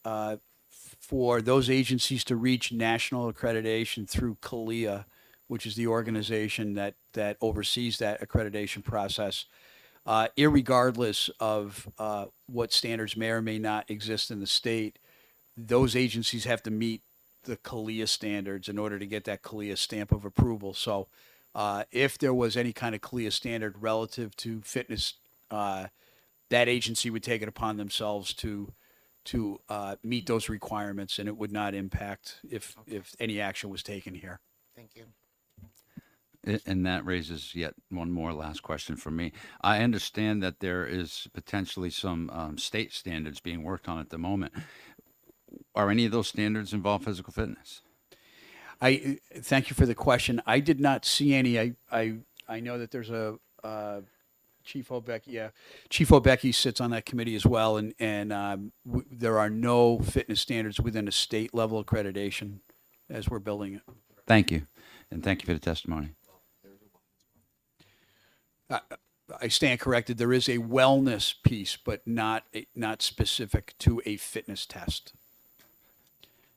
for those agencies to reach national accreditation through CALIA, which is the organization that oversees that accreditation process, irregardless of what standards may or may not exist in the state, those agencies have to meet the CALIA standards in order to get that CALIA stamp of approval. So if there was any kind of CALIA standard relative to fitness, that agency would take it upon themselves to meet those requirements, and it would not impact if any action was taken here. Thank you. And that raises yet one more last question for me. I understand that there is potentially some state standards being worked on at the moment. Are any of those standards involve physical fitness? I thank you for the question. I did not see any. I know that there's a Chief Obecki. Yeah, Chief Obecki sits on that committee as well, and there are no fitness standards within a state level accreditation as we're building it. Thank you, and thank you for the testimony. I stand corrected. There is a wellness piece, but not specific to a fitness test.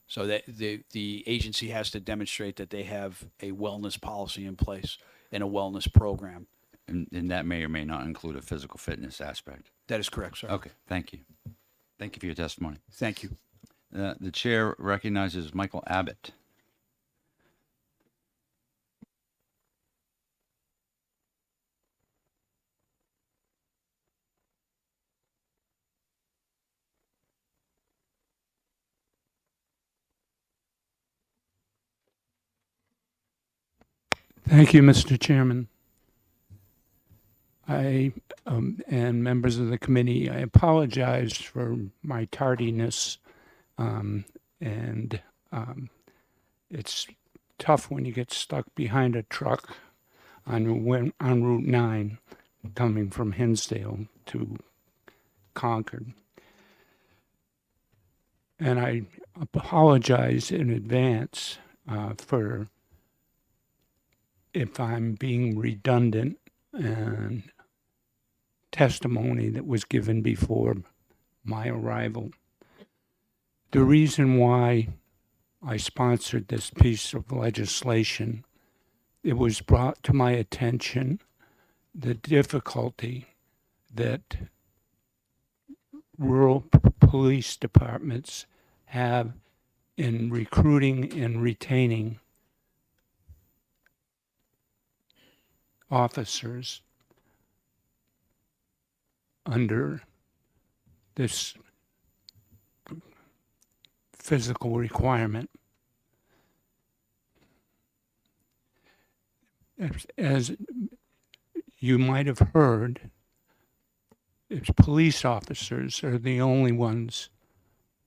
So that the agency has to demonstrate that they have a wellness policy in place and a wellness program. And that may or may not include a physical fitness aspect. That is correct, sir. Okay, thank you. Thank you for your testimony. Thank you. The chair recognizes Michael Abbott. Thank you, Mr. Chairman. I and members of the committee, I apologize for my tardiness, it's tough when you get stuck behind a truck on Route 9 coming from Hinsdale to Concord. And I apologize in advance for if I'm being redundant and testimony that was given before my arrival. The reason why I sponsored this piece of legislation, it was brought to my attention the difficulty that rural police departments have in recruiting and retaining officers under this physical requirement. As you might have heard, it's police officers are the only ones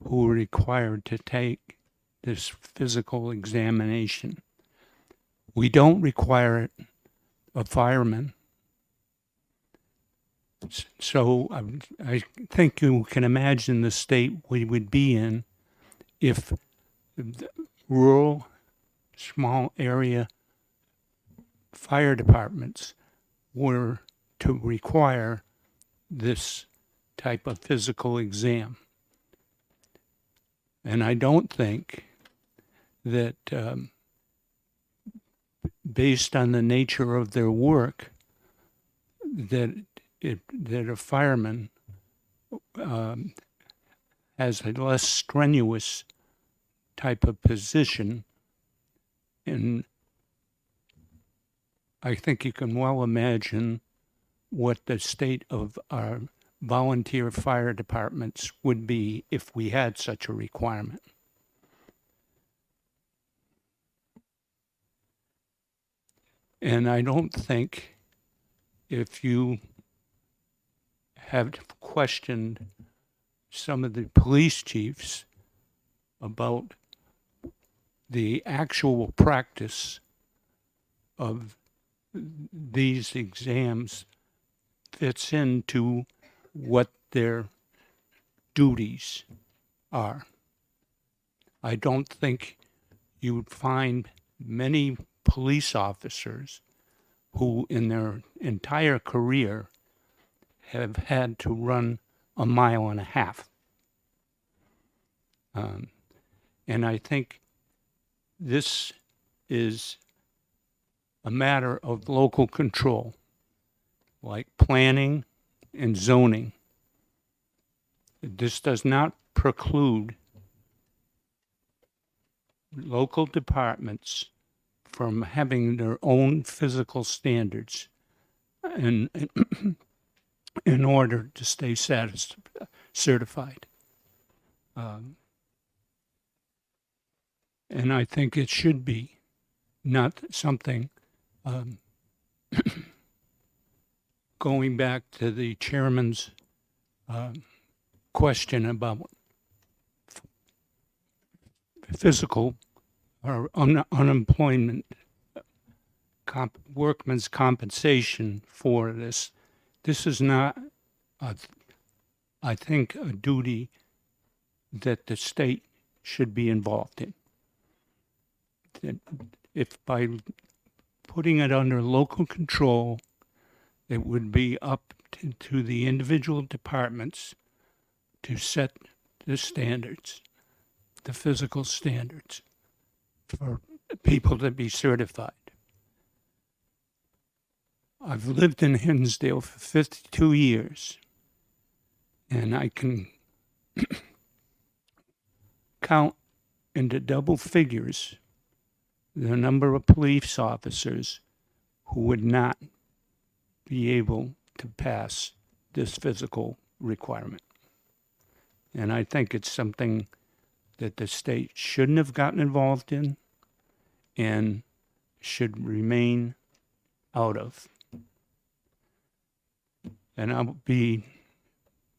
who are required to take this physical examination. We don't require it of firemen. So I think you can imagine the state we would be in if the rural, small area fire departments were to require this type of physical exam. And I don't think that based on the nature of their work, that a fireman has a less strenuous type of position. And I think you can well imagine what the state of our volunteer fire departments would be if we had such a requirement. And I don't think if you have questioned some of the police chiefs about the actual practice of these exams fits into what their duties are. I don't think you would find many police officers who in their entire career have had to run 1.5 miles. And I think this is a matter of local control, like planning and zoning. This does not preclude local departments from having their own physical standards and in order to stay certified. And I think it should be not something, going back to the chairman's question about physical or unemployment, workman's compensation for this. This is not, I think, a duty that the state should be involved in. If by putting it under local control, it would be up to the individual departments to set the standards, the physical standards for people to be certified. I've lived in Hinsdale for 52 years, and I can count into double figures the number of police officers who would not be able to pass this physical requirement. And I think it's something that the state shouldn't have gotten involved in and should remain out of. And I'll be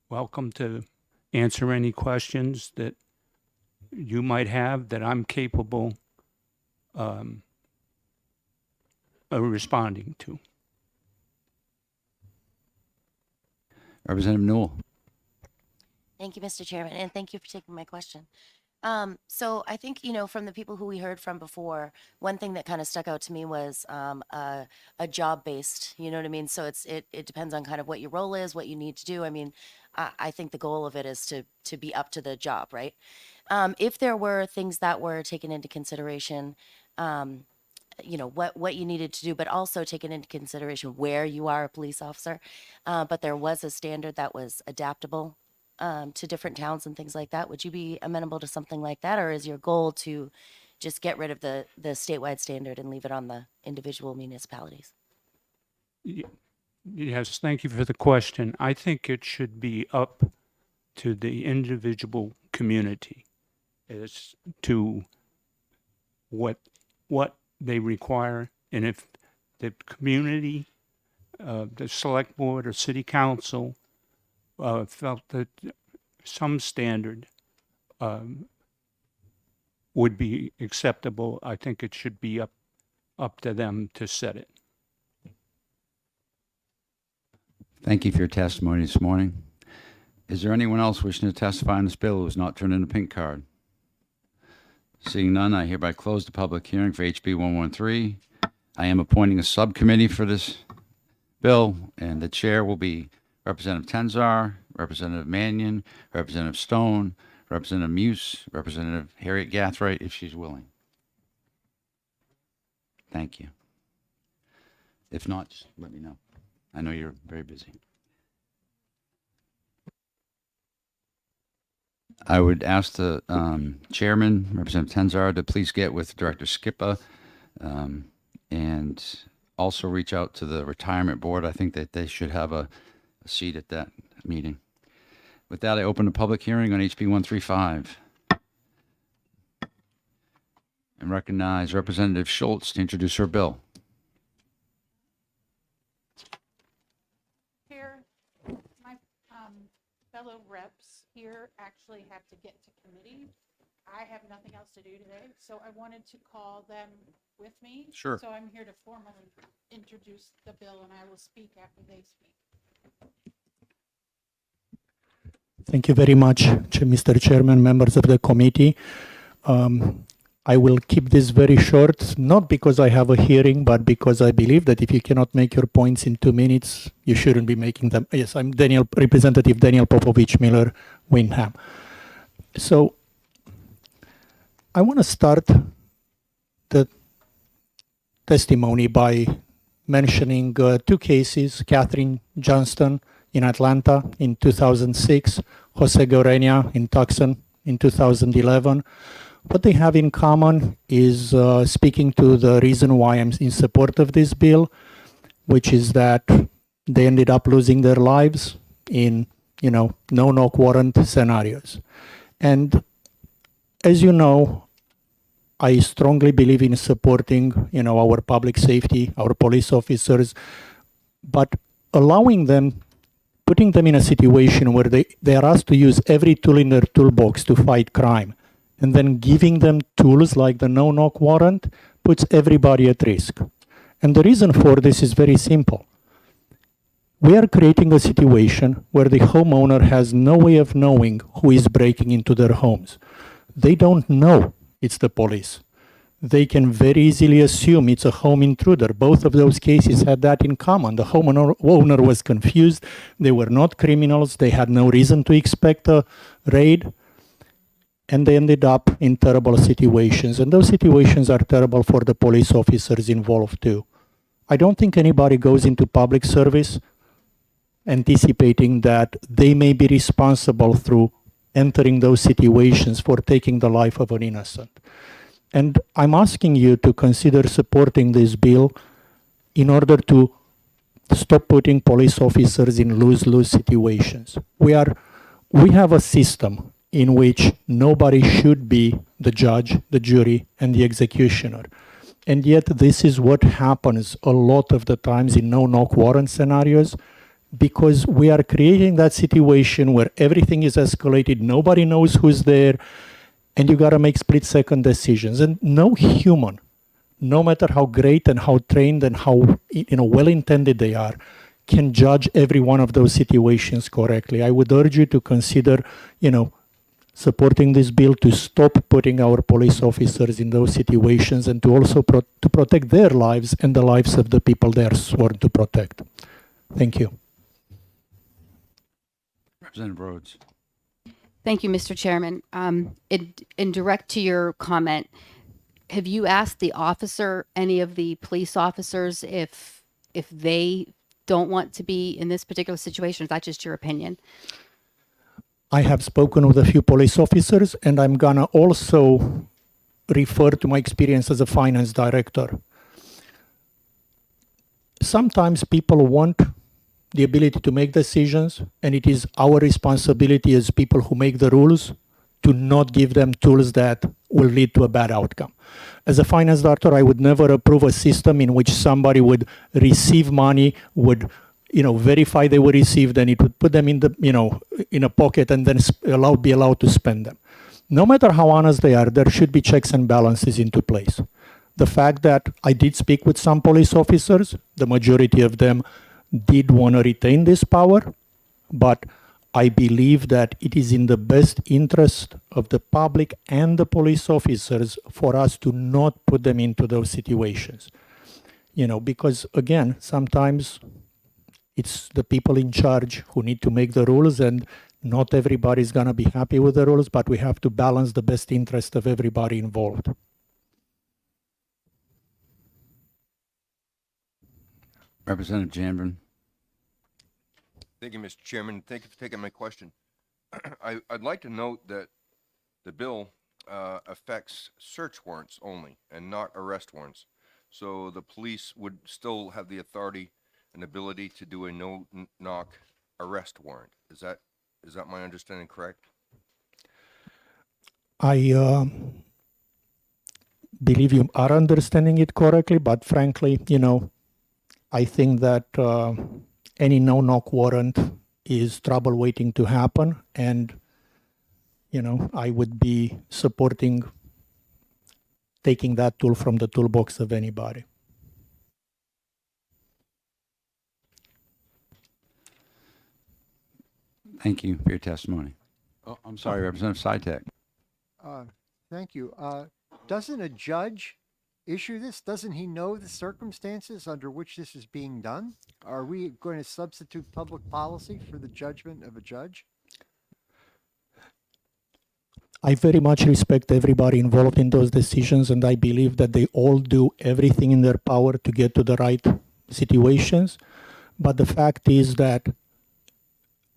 welcome to answer any questions that you might have that I'm capable of responding to. Representative Newell. Thank you, Mr. Chairman, and thank you for taking my question. So I think, from the people who we heard from before, one thing that kind of stuck out to me was a job-based, you know what I mean? So it depends on kind of what your role is, what you need to do. I mean, I think the goal of it is to be up to the job, right? If there were things that were taken into consideration, what you needed to do, but also taken into consideration where you are a police officer, but there was a standard that was adaptable to different towns and things like that. Would you be amenable to something like that, or is your goal to just get rid of the statewide standard and leave it on the individual municipalities? Yes, thank you for the question. I think it should be up to the individual community as to what they require, and if the community, the select board or city council felt that some standard would be acceptable, I think it should be up to them to set it. Thank you for your testimony this morning. Is there anyone else wishing to testify on this bill who has not turned in a pink card? Seeing none, I hereby close the public hearing for HB 113. I am appointing a subcommittee for this bill, and the chair will be Representative Tenzar, Representative Mannion, Representative Stone, Representative Muse, Representative Harriet Gathright, if she's willing. Thank you. If not, just let me know. I know you're very busy. I would ask the chairman, Representative Tenzar, to please get with Director Skippa and also reach out to the retirement board. I think that they should have a seat at that meeting. With that, I open the public hearing on HB 135 and recognize Representative Schultz to introduce her bill. Chair, my fellow reps here actually have to get to committee. I have nothing else to do today, so I wanted to call them with me. Sure. So I'm here to formally introduce the bill, and I will speak after they speak. Thank you very much, Mr. Chairman, members of the committee. I will keep this very short, not because I have a hearing, but because I believe that if you cannot make your points in 2 minutes, you shouldn't be making them. Yes, I'm Representative Daniel Popovich Miller, Windham. So I want to start the testimony by mentioning 2 cases, Catherine Johnston in Atlanta in 2006, Jose Gorenia in Tucson in 2011. What they have in common is speaking to the reason why I'm in support of this bill, which is that they ended up losing their lives in, no-knock warrant scenarios. And as you know, I strongly believe in supporting, our public safety, our police officers, but allowing them, putting them in a situation where they are asked to use every tool in their toolbox to fight crime, and then giving them tools like the no-knock warrant puts everybody at risk. And the reason for this is very simple. We are creating a situation where the homeowner has no way of knowing who is breaking into their homes. They don't know it's the police. They can very easily assume it's a home intruder. Both of those cases had that in common. The homeowner was confused. They were not criminals. They had no reason to expect a raid. And they ended up in terrible situations. And those situations are terrible for the police officers involved too. I don't think anybody goes into public service anticipating that they may be responsible through entering those situations for taking the life of an innocent. And I'm asking you to consider supporting this bill in order to stop putting police officers in lose-lose situations. We have a system in which nobody should be the judge, the jury, and the executioner. And yet this is what happens a lot of the times in no-knock warrant scenarios, because we are creating that situation where everything is escalated, nobody knows who's there, and you got to make split-second decisions. And no human, no matter how great and how trained and how well-intended they are, can judge every one of those situations correctly. I would urge you to consider, supporting this bill to stop putting our police officers in those situations, and to also to protect their lives and the lives of the people they are sworn to protect. Thank you. Representative Rhodes. Thank you, Mr. Chairman. In direct to your comment, have you asked the officer, any of the police officers, if they don't want to be in this particular situation? Is that just your opinion? I have spoken with a few police officers, and I'm gonna also refer to my experience as a finance director. Sometimes people want the ability to make decisions, and it is our responsibility as people who make the rules to not give them tools that will lead to a bad outcome. As a finance director, I would never approve a system in which somebody would receive money, would verify they were received, and it would put them in the in a pocket and then be allowed to spend them. No matter how honest they are, there should be checks and balances into place. The fact that I did speak with some police officers, the majority of them did want to retain this power, but I believe that it is in the best interest of the public and the police officers for us to not put them into those situations. Because again, sometimes it's the people in charge who need to make the rules, and not everybody's going to be happy with the rules, but we have to balance the best interest of everybody involved. Representative Janvin. Thank you, Mr. Chairman. Thank you for taking my question. I'd like to note that the bill affects search warrants only and not arrest warrants. So the police would still have the authority and ability to do a no-knock arrest warrant. Is that my understanding correct? I believe you are understanding it correctly, but frankly, I think that any no-knock warrant is trouble waiting to happen, and I would be supporting taking that tool from the toolbox of anybody. Thank you for your testimony. Oh, I'm sorry, Representative Sitek. Thank you. Doesn't a judge issue this? Doesn't he know the circumstances under which this is being done? Are we going to substitute public policy for the judgment of a judge? I very much respect everybody involved in those decisions, and I believe that they all do everything in their power to get to the right situations. But the fact is that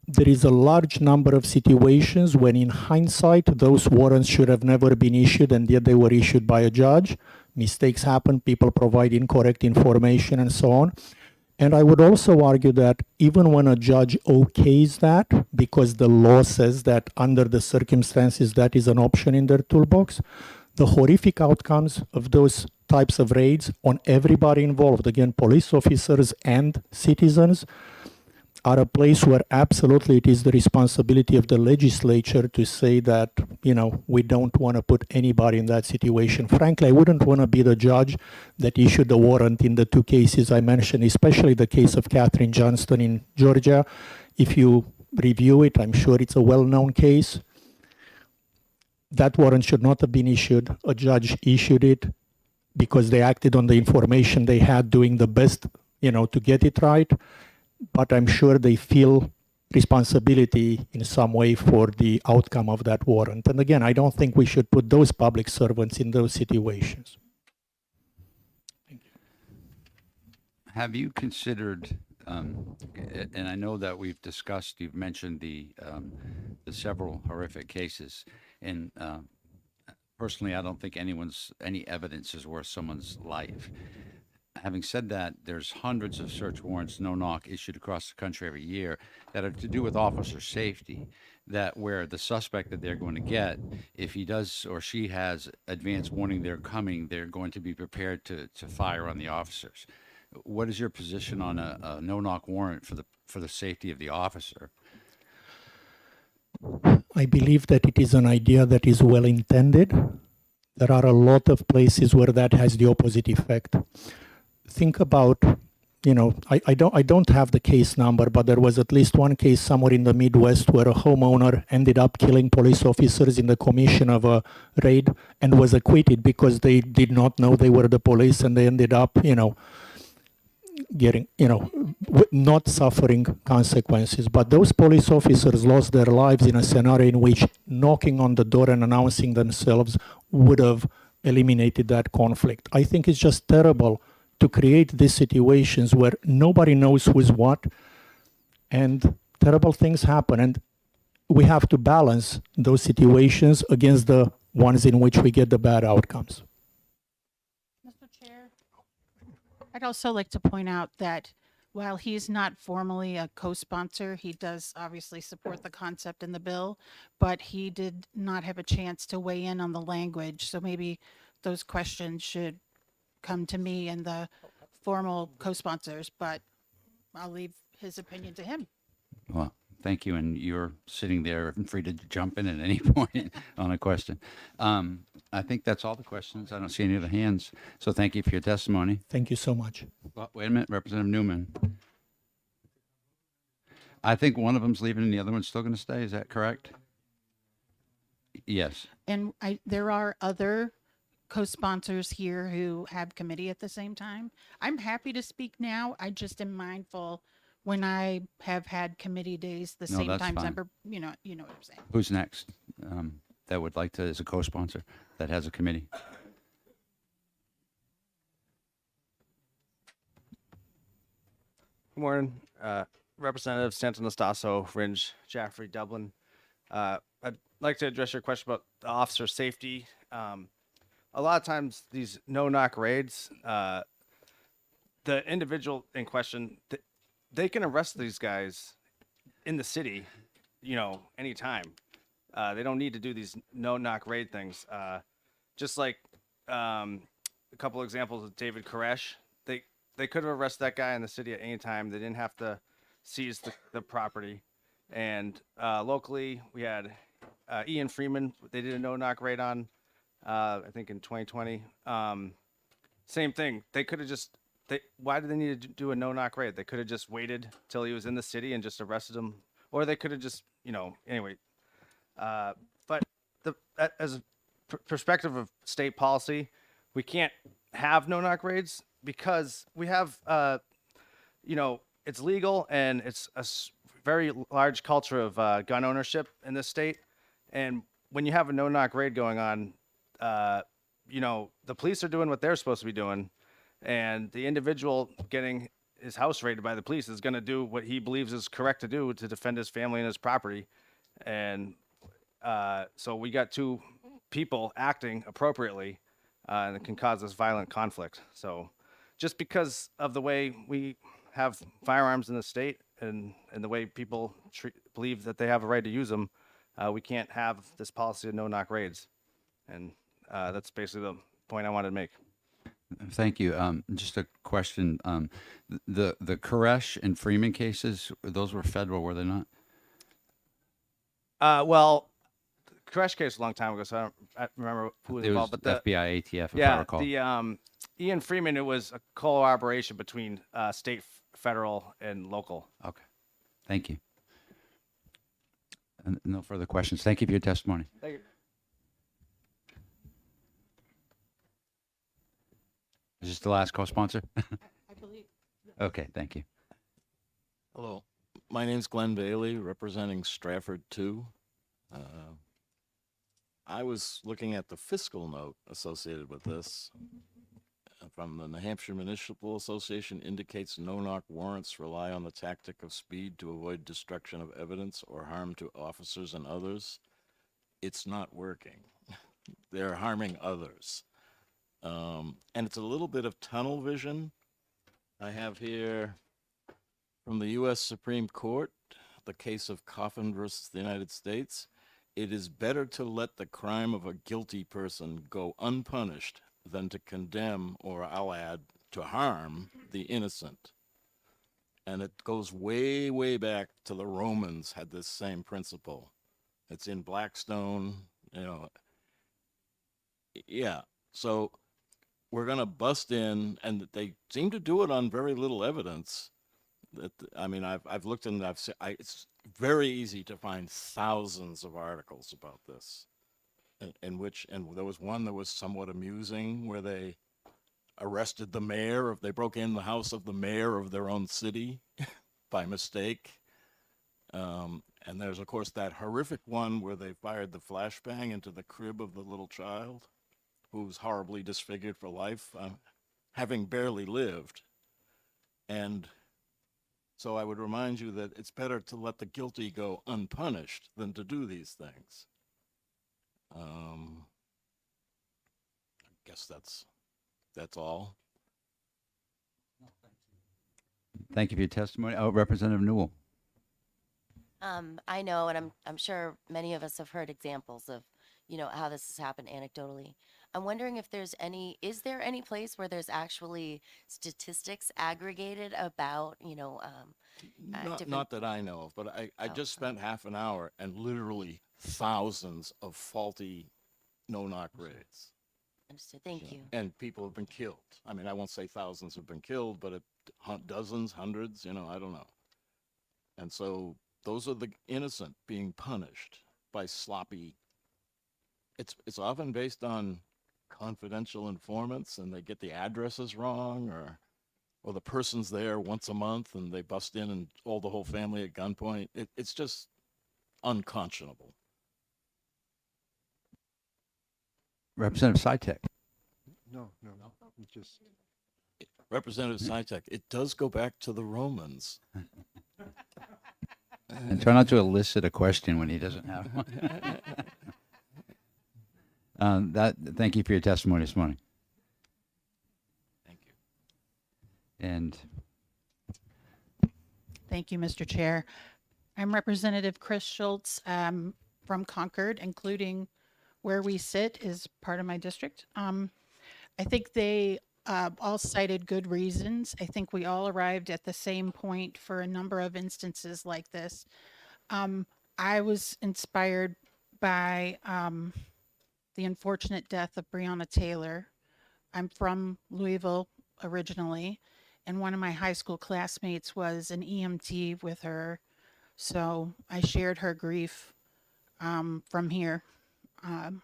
there is a large number of situations when in hindsight those warrants should have never been issued and yet they were issued by a judge. Mistakes happen, people provide incorrect information and so on. And I would also argue that even when a judge okays that, because the law says that under the circumstances that is an option in their toolbox, the horrific outcomes of those types of raids on everybody involved, again, police officers and citizens, are a place where absolutely it is the responsibility of the legislature to say that, you know, we don't want to put anybody in that situation. Frankly, I wouldn't want to be the judge that issued the warrant in the two cases I mentioned, especially the case of Catherine Johnston in Georgia. If you review it, I'm sure it's a well-known case. That warrant should not have been issued. A judge issued it because they acted on the information they had, doing the best, you know, to get it right. But I'm sure they feel responsibility in some way for the outcome of that warrant. And again, I don't think we should put those public servants in those situations. Have you considered, and I know that we've discussed, you've mentioned the several horrific cases, and personally, I don't think any evidence is worth someone's life. Having said that, there's hundreds of search warrants, no knock, issued across the country every year that are to do with officer safety, that where the suspect that they're going to get, if he does or she has advance warning they're coming, they're going to be prepared to fire on the officers. What is your position on a no-knock warrant for the safety of the officer? I believe that it is an idea that is well intended. There are a lot of places where that has the opposite effect. Think about, you know, I don't have the case number, but there was at least one case somewhere in the Midwest where a homeowner ended up killing police officers in the commission of a raid and was acquitted because they did not know they were the police, and they ended up, you know, getting, you know, not suffering consequences. But those police officers lost their lives in a scenario in which knocking on the door and announcing themselves would have eliminated that conflict. I think it's just terrible to create these situations where nobody knows who's what and terrible things happen. And we have to balance those situations against the ones in which we get the bad outcomes. Mr. Chair, I'd also like to point out that while he's not formally a co-sponsor, he does obviously support the concept in the bill, but he did not have a chance to weigh in on the language. So maybe those questions should come to me and the formal co-sponsors, but I'll leave his opinion to him. Well, thank you, and you're sitting there and free to jump in at any point on a question. I think that's all the questions. I don't see any other hands, so thank you for your testimony. Thank you so much. Well, wait a minute, Representative Newman. I think one of them's leaving and the other one's still going to stay. Is that correct? Yes. And there are other co-sponsors here who have committee at the same time. I'm happy to speak now. I just am mindful when I have had committee days the No, same that's times fine. I'm, you know what I'm saying. Who's next that would like to, as a co-sponsor, that has a committee? Good morning, Representative Santanastasso, Fringe, Jaffrey, Dublin. I'd like to address your question about the officer safety. A lot of times these no-knock raids, the individual in question, they can arrest these guys in the city, you know, anytime. They don't need to do these no-knock raid things. Just like a couple examples of David Koresh, they could have arrested that guy in the city at any time. They didn't have to seize the property. And locally, we had Ian Freeman. They did a no-knock raid on, I think in 2020. Same thing. They could have just, why did they need to do a no-knock raid? They could have just waited till he was in the city and just arrested him. Or they could have just, you know, anyway. But as a perspective of state policy, we can't have no-knock raids because we have, you know, it's legal and it's a very large culture of gun ownership in this state. And when you have a no-knock raid going on, you know, the police are doing what they're supposed to be doing, and the individual getting his house raided by the police is going to do what he believes is correct to do to defend his family and his property. And so we got two people acting appropriately, and it can cause this violent conflict. So just because of the way we have firearms in the state and the way people believe that they have a right to use them, we can't have this policy of no-knock raids. And that's basically the point I wanted to make. Thank you. Just a question. The Koresh and Freeman cases, those were federal, were they not? Well, the Koresh case was a long time ago, so I don't remember who was It was involved. But the FBI, ATF, if I recall. the Ian Freeman, it was a collaboration between state, federal, and local. Okay. Thank you. And no further questions. Thank you for your testimony. Thank you. Is this the last co-sponsor? I believe. Okay, thank you. Hello, my name's Glenn Bailey, representing Stratford 2. I was looking at the fiscal note associated with this from the New Hampshire Municipal Association indicates no-knock warrants rely on the tactic of speed to avoid destruction of evidence or harm to officers and others. It's not working. They're harming others. And it's a little bit of tunnel vision. I have here from the U.S. Supreme Court, the case of Coffin versus the United States. It is better to let the crime of a guilty person go unpunished than to condemn, or I'll add, to harm the innocent. And it goes way, way back to the Romans had this same principle. It's in Blackstone, you know. Yeah, so we're going to bust in, and they seem to do it on very little evidence. That, I mean, I've looked and it's very easy to find thousands of articles about this, and there was one that was somewhat amusing where they arrested the mayor they broke in the house of the mayor of their own city by mistake. And there's of course that horrific one where they fired the flashbang into the crib of the little child who was horribly disfigured for life, having barely lived. And so I would remind you that it's better to let the guilty go unpunished than to do these things. I guess that's all. Thank you for your testimony. Oh, Representative Newell. I know, and I'm sure many of us have heard examples of, you know, how this has happened anecdotally. I'm wondering if is there any place where there's actually statistics aggregated about, you know, Not that I know of, but I just spent half an hour and literally thousands of faulty no-knock raids. Understood. Thank you. And people have been killed. I mean, I won't say thousands have been killed, but dozens, hundreds, you know, I don't know. And so those are the innocent being punished by sloppy. It's often based on confidential informants, and they get the addresses wrong, or the person's there once a month and they bust in and hold the whole family at gunpoint. It's just unconscionable. Representative Sitek. No, just. Representative Sitek, it does go back to the Romans. And try not to elicit a question when he doesn't have one. Thank you for your testimony this morning. Thank you. And Thank you, Mr. Chair. I'm Representative Chris Schultz from Concord, including where we sit is part of my district. I think they all cited good reasons. I think we all arrived at the same point for a number of instances like this. I was inspired by the unfortunate death of Breonna Taylor. I'm from Louisville originally, and one of my high school classmates was an EMT with her. So I shared her grief from here. And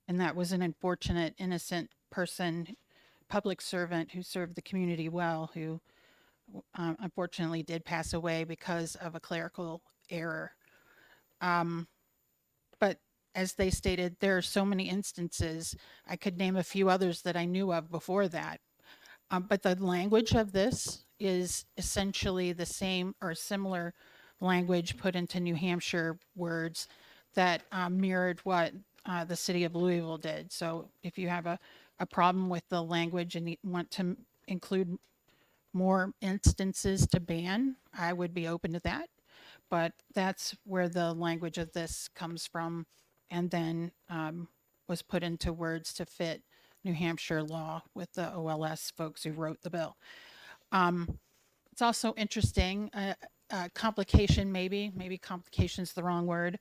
that was an unfortunate, innocent person, public servant who served the community well, who unfortunately did pass away because of a clerical error. But as they stated, there are so many instances. I could name a few others that I knew of before that. But the language of this is essentially the same or similar language put into New Hampshire words that mirrored what the city of Louisville did. So if you have a problem with the language and you want to include more instances to ban, I would be open to that. But that's where the language of this comes from, and then was put into words to fit New Hampshire law with the OLS folks who wrote the bill. It's also interesting, complication maybe complication's the wrong word,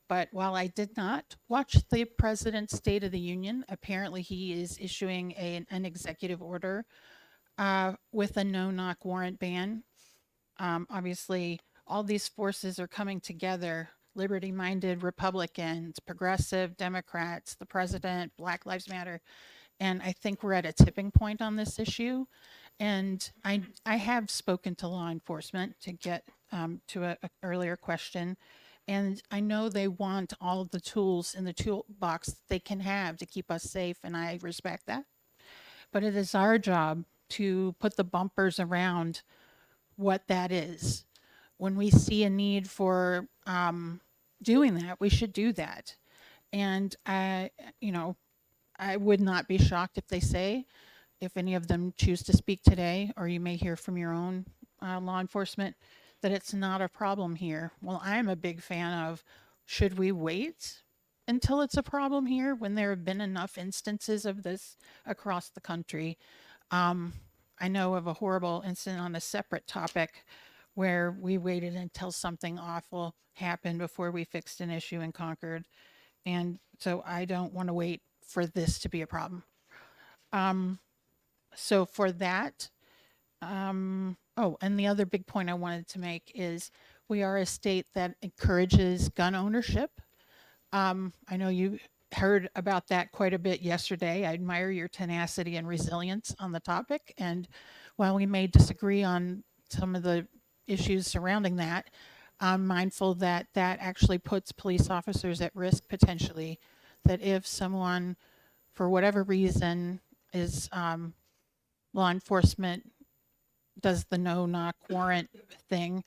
but while I did not watch the President's State of the Union, apparently he is issuing an executive order with a no-knock warrant ban. Obviously, all these forces are coming together, liberty-minded Republicans, progressive Democrats, the president, Black Lives Matter, and I think we're at a tipping point on this issue. And I have spoken to law enforcement to get to a earlier question, and I know they want all of the tools in the toolbox they can have to keep us safe, and I respect that. But it is our job to put the bumpers around what that is. When we see a need for doing that, we should do that. And I would not be shocked if they say, if any of them choose to speak today, or you may hear from your own law enforcement, that it's not a problem here. Well, I'm a big fan of, should we wait until it's a problem here when there have been enough instances of this across the country? I know of a horrible incident on a separate topic where we waited until something awful happened before we fixed an issue in Concord. And so I don't want to wait for this to be a problem. So for that, oh, and the other big point I wanted to make is we are a state that encourages gun ownership. I know you heard about that quite a bit yesterday. I admire your tenacity and resilience on the topic. And while we may disagree on some of the issues surrounding that, I'm mindful that that actually puts police officers at risk potentially, that if someone, for whatever reason, is law enforcement does the no-knock warrant thing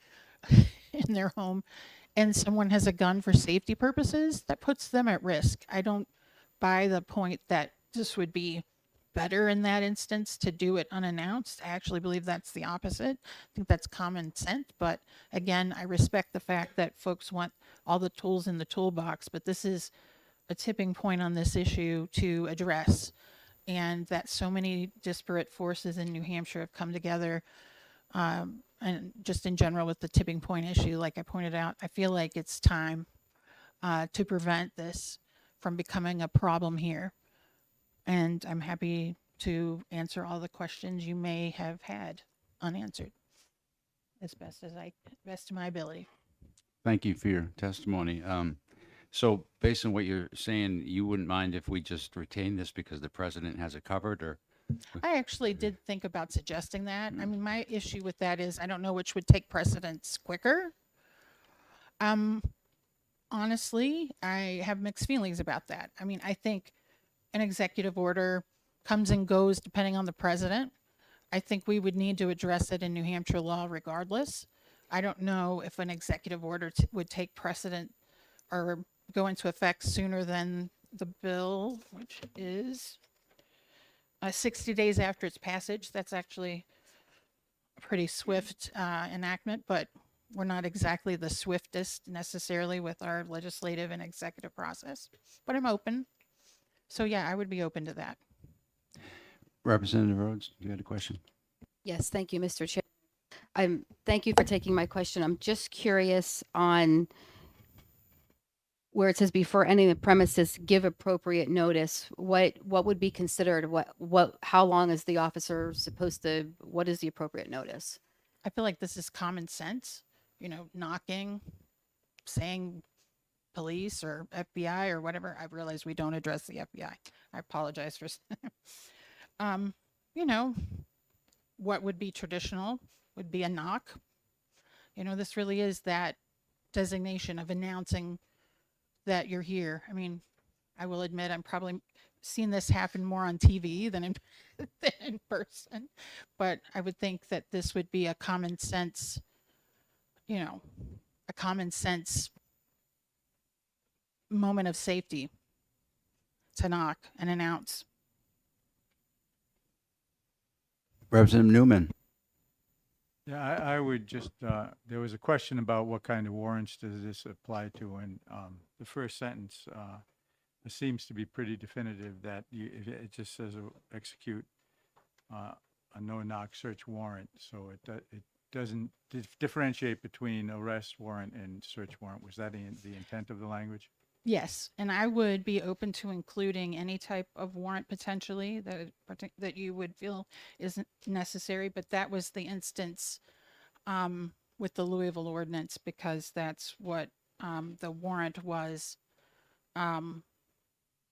in their home, and someone has a gun for safety purposes, that puts them at risk. I don't buy the point that this would be better in that instance to do it unannounced. I actually believe that's the opposite. I think that's common sense, but again, I respect the fact that folks want all the tools in the toolbox, but this is a tipping point on this issue to address, and that so many disparate forces in New Hampshire have come together. And just in general with the tipping point issue, like I pointed out, I feel like it's time to prevent this from becoming a problem here. And I'm happy to answer all the questions you may have had unanswered as best to my ability. Thank you for your testimony. So based on what you're saying, you wouldn't mind if we just retain this because the president has it covered, or? I actually did think about suggesting that. I mean, my issue with that is I don't know which would take precedence quicker. Honestly, I have mixed feelings about that. I mean, I think an executive order comes and goes depending on the president. I think we would need to address it in New Hampshire law regardless. I don't know if an executive order would take precedent or go into effect sooner than the bill, which is 60 days after its passage. That's actually a pretty swift enactment, but we're not exactly the swiftest necessarily with our legislative and executive process, but I'm open. So yeah, I would be open to that. Representative Rhodes, you had a question? Yes, thank you, Mr. Chair. Thank you for taking my question. I'm just curious on where it says before any of the premises give appropriate notice, what would be considered, how long is the officer supposed to, what is the appropriate notice? I feel like this is common sense, knocking, saying police or FBI or whatever. I realize we don't address the FBI. I apologize for, what would be traditional would be a knock. This really is that designation of announcing that you're here. I mean, I will admit I'm probably seen this happen more on TV than in, than in person. But I would think that this would be a common sense, a common sense moment of safety to knock and announce. Representative Newman. Yeah, I would just, there was a question about what kind of warrants does this apply to, and the first sentence it seems to be pretty definitive that it just says execute a no-knock search warrant, so it doesn't differentiate between arrest warrant and search warrant. Was that the intent of the language? Yes, and I would be open to including any type of warrant potentially that you would feel isn't necessary, but that was the instance with the Louisville ordinance, because that's what the warrant was in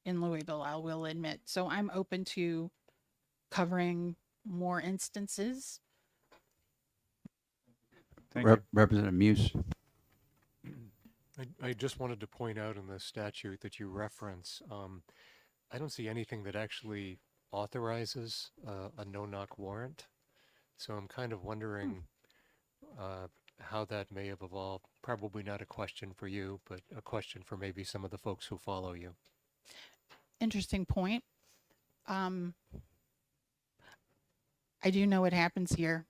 Louisville, I will admit. So I'm open to covering more instances. Thank you. Representative Muse. I just wanted to point out in the statute that you reference, I don't see anything that actually authorizes a no-knock warrant. So I'm kind of wondering how that may have evolved. Probably not a question for you, but a question for maybe some of the folks who follow you. Interesting point. I do know it happens here.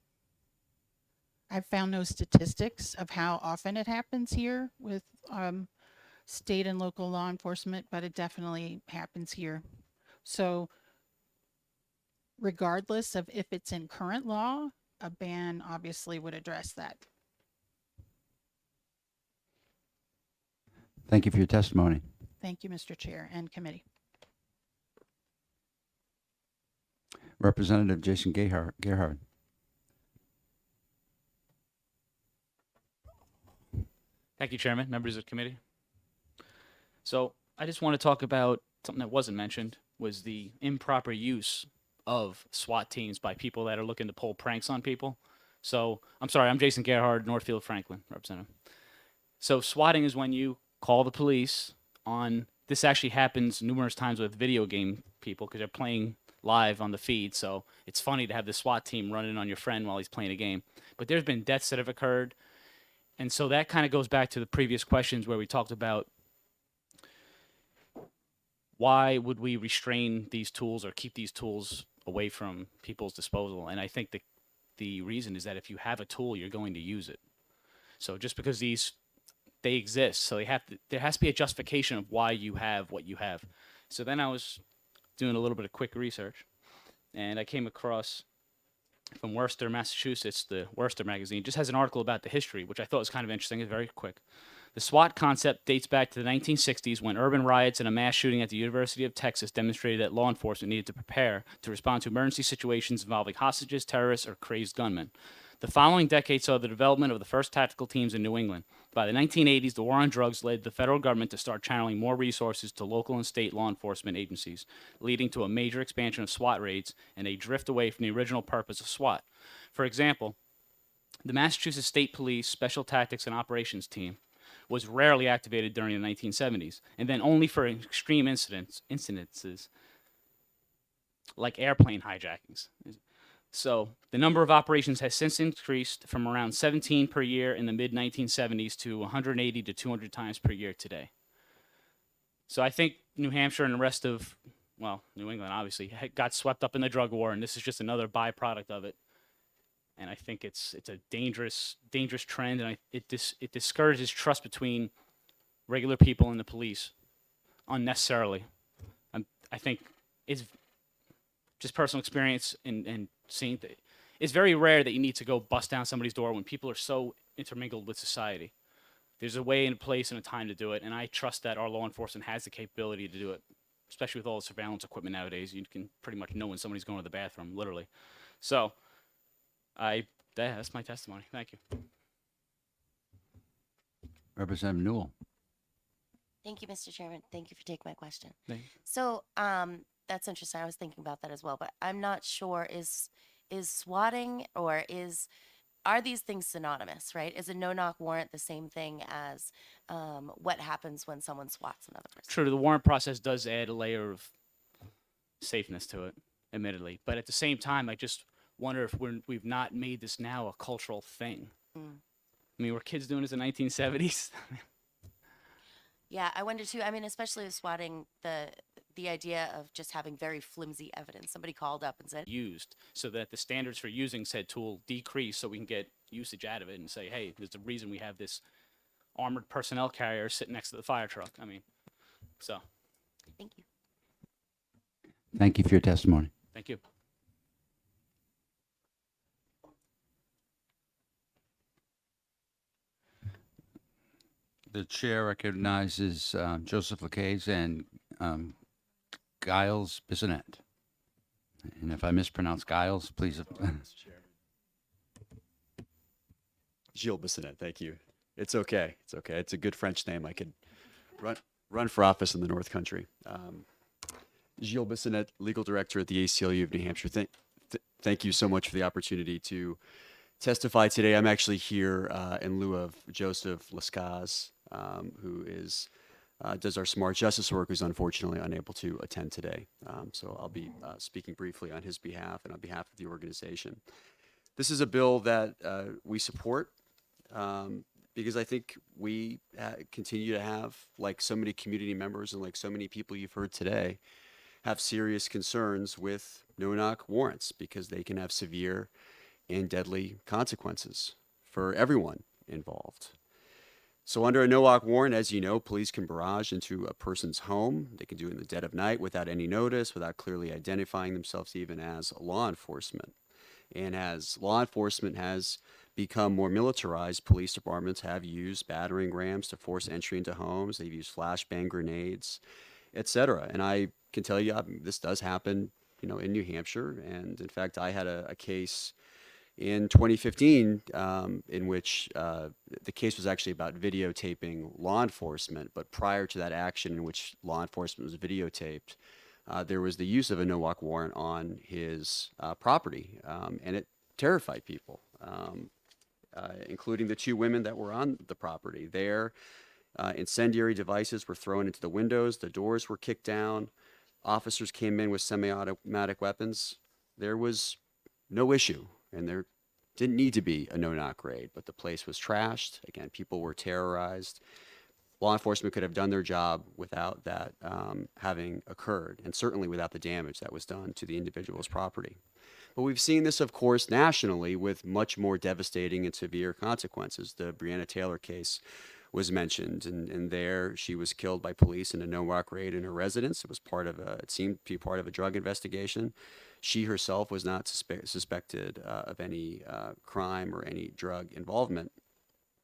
I've found no statistics of how often it happens here with state and local law enforcement, but it definitely happens here. So regardless of if it's in current law, a ban obviously would address that. Thank you for your testimony. Thank you, Mr. Chair and committee. Representative Jason Gerhard. Thank you, Chairman, members of the committee. So I just want to talk about something that wasn't mentioned, was the improper use of SWAT teams by people that are looking to pull pranks on people. So I'm sorry, I'm Jason Gerhard, Northfield Franklin, Representative. So swatting is when you call the police on, this actually happens numerous times with video game people because they're playing live on the feed. So it's funny to have the SWAT team running on your friend while he's playing a game. But there's been deaths that have occurred. And so that kind of goes back to the previous questions where we talked about why would we restrain these tools or keep these tools away from people's disposal. And I think the reason is that if you have a tool, you're going to use it. So just because they exist, so there has to be a justification of why you have what you have. So then I was doing a little bit of quick research, and I came across from Worcester, Massachusetts, the Worcester magazine just has an article about the history, which I thought was kind of interesting. It's very quick. The SWAT concept dates back to the 1960s when urban riots and a mass shooting at the University of Texas demonstrated that law enforcement needed to prepare to respond to emergency situations involving hostages, terrorists, or crazed gunmen. The following decade saw the development of the first tactical teams in New England. By the 1980s, the war on drugs led the federal government to start channeling more resources to local and state law enforcement agencies, leading to a major expansion of SWAT raids and a drift away from the original purpose of SWAT. For example, the Massachusetts State Police Special Tactics and Operations Team was rarely activated during the 1970s, and then only for extreme incidences like airplane hijackings. So the number of operations has since increased from around 17 per year in the mid-1970s to 180 to 200 times per year today. So I think New Hampshire and the rest of, well, New England obviously got swept up in the drug war, and this is just another byproduct of it. And I think it's a dangerous trend, and it discourages trust between regular people and the police unnecessarily. I think it's just personal experience and seeing that it's very rare that you need to go bust down somebody's door when people are so intermingled with society. There's a way and a place and a time to do it, and I trust that our law enforcement has the capability to do it, especially with all the surveillance equipment nowadays. You can pretty much know when somebody's going to the bathroom, literally. So that's my testimony. Thank you. Representative Newell. Thank you, Mr. Chairman. Thank you for taking my question. Thank you. So that's interesting. I was thinking about that as well, but I'm not sure is swatting or are these things synonymous, right? Is a no-knock warrant the same thing as what happens when someone swats another person? True, the warrant process does add a layer of safeness to it, admittedly. But at the same time, I just wonder if we've not made this now a cultural thing. I mean, were kids doing this in the 1970s? Yeah, I wonder too. I mean, especially with swatting, the idea of just having very flimsy evidence. Somebody called up and said, Used so that the standards for using said tool decrease so we can get usage out of it and say, hey, there's a reason we have this armored personnel carrier sitting next to the fire truck. I mean, so. Thank you. Thank you for your testimony. Thank you. The chair recognizes Joseph Lacaze and Giles Bissonette. And if I mispronounce Giles, please. Gilles Bissonette, thank you. It's okay. It's okay. It's a good French name. I could run for office in the North Country. Gilles Bissonette, legal director at the ACLU of New Hampshire. Thank you so much for the opportunity to testify today. I'm actually here in lieu of Joseph Lacaze, who does our smart justice work, who's unfortunately unable to attend today. So I'll be speaking briefly on his behalf and on behalf of the organization. This is a bill that we support because I think we continue to have, like so many community members and like so many people you've heard today, have serious concerns with no-knock warrants because they can have severe and deadly consequences for everyone involved. So under a no-knock warrant, as you know, police can barrage into a person's home. They can do it in the dead of night without any notice, without clearly identifying themselves even as law enforcement. And as law enforcement has become more militarized, police departments have used battering rams to force entry into homes. They've used flashbang grenades, etc. And I can tell you, this does happen, in New Hampshire. And in fact, I had a case in 2015 in which the case was actually about videotaping law enforcement. But prior to that action in which law enforcement was videotaped, there was the use of a no-knock warrant on his property, and it terrified people, including the two women that were on the property. Their incendiary devices were thrown into the windows, the doors were kicked down, officers came in with semi-automatic weapons. There was no issue, and there didn't need to be a no-knock raid, but the place was trashed. Again, people were terrorized. Law enforcement could have done their job without that having occurred, and certainly without the damage that was done to the individual's property. But we've seen this, of course, nationally with much more devastating and severe consequences. The Breonna Taylor case was mentioned, and there she was killed by police in a no-knock raid in her residence. It seemed to be part of a drug investigation. She herself was not suspected of any crime or any drug involvement.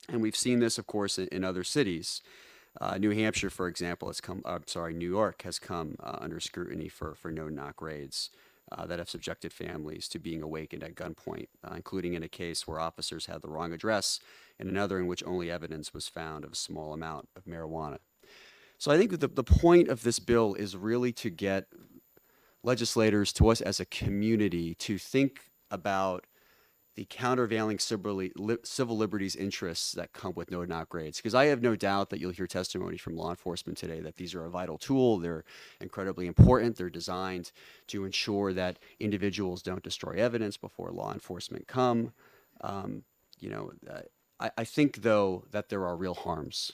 And we've seen this, of course, in other cities. New Hampshire, for example, New York has come under scrutiny for no-knock raids that have subjected families to being awakened at gunpoint, including in a case where officers had the wrong address, and another in which only evidence was found of a small amount of marijuana. So I think that the point of this bill is really to get legislators, to us as a community, to think about the countervailing civil liberties interests that come with no-knock raids. Because I have no doubt that you'll hear testimony from law enforcement today that these are a vital tool. They're incredibly important. They're designed to ensure that individuals don't destroy evidence before law enforcement come. I think, though, that there are real harms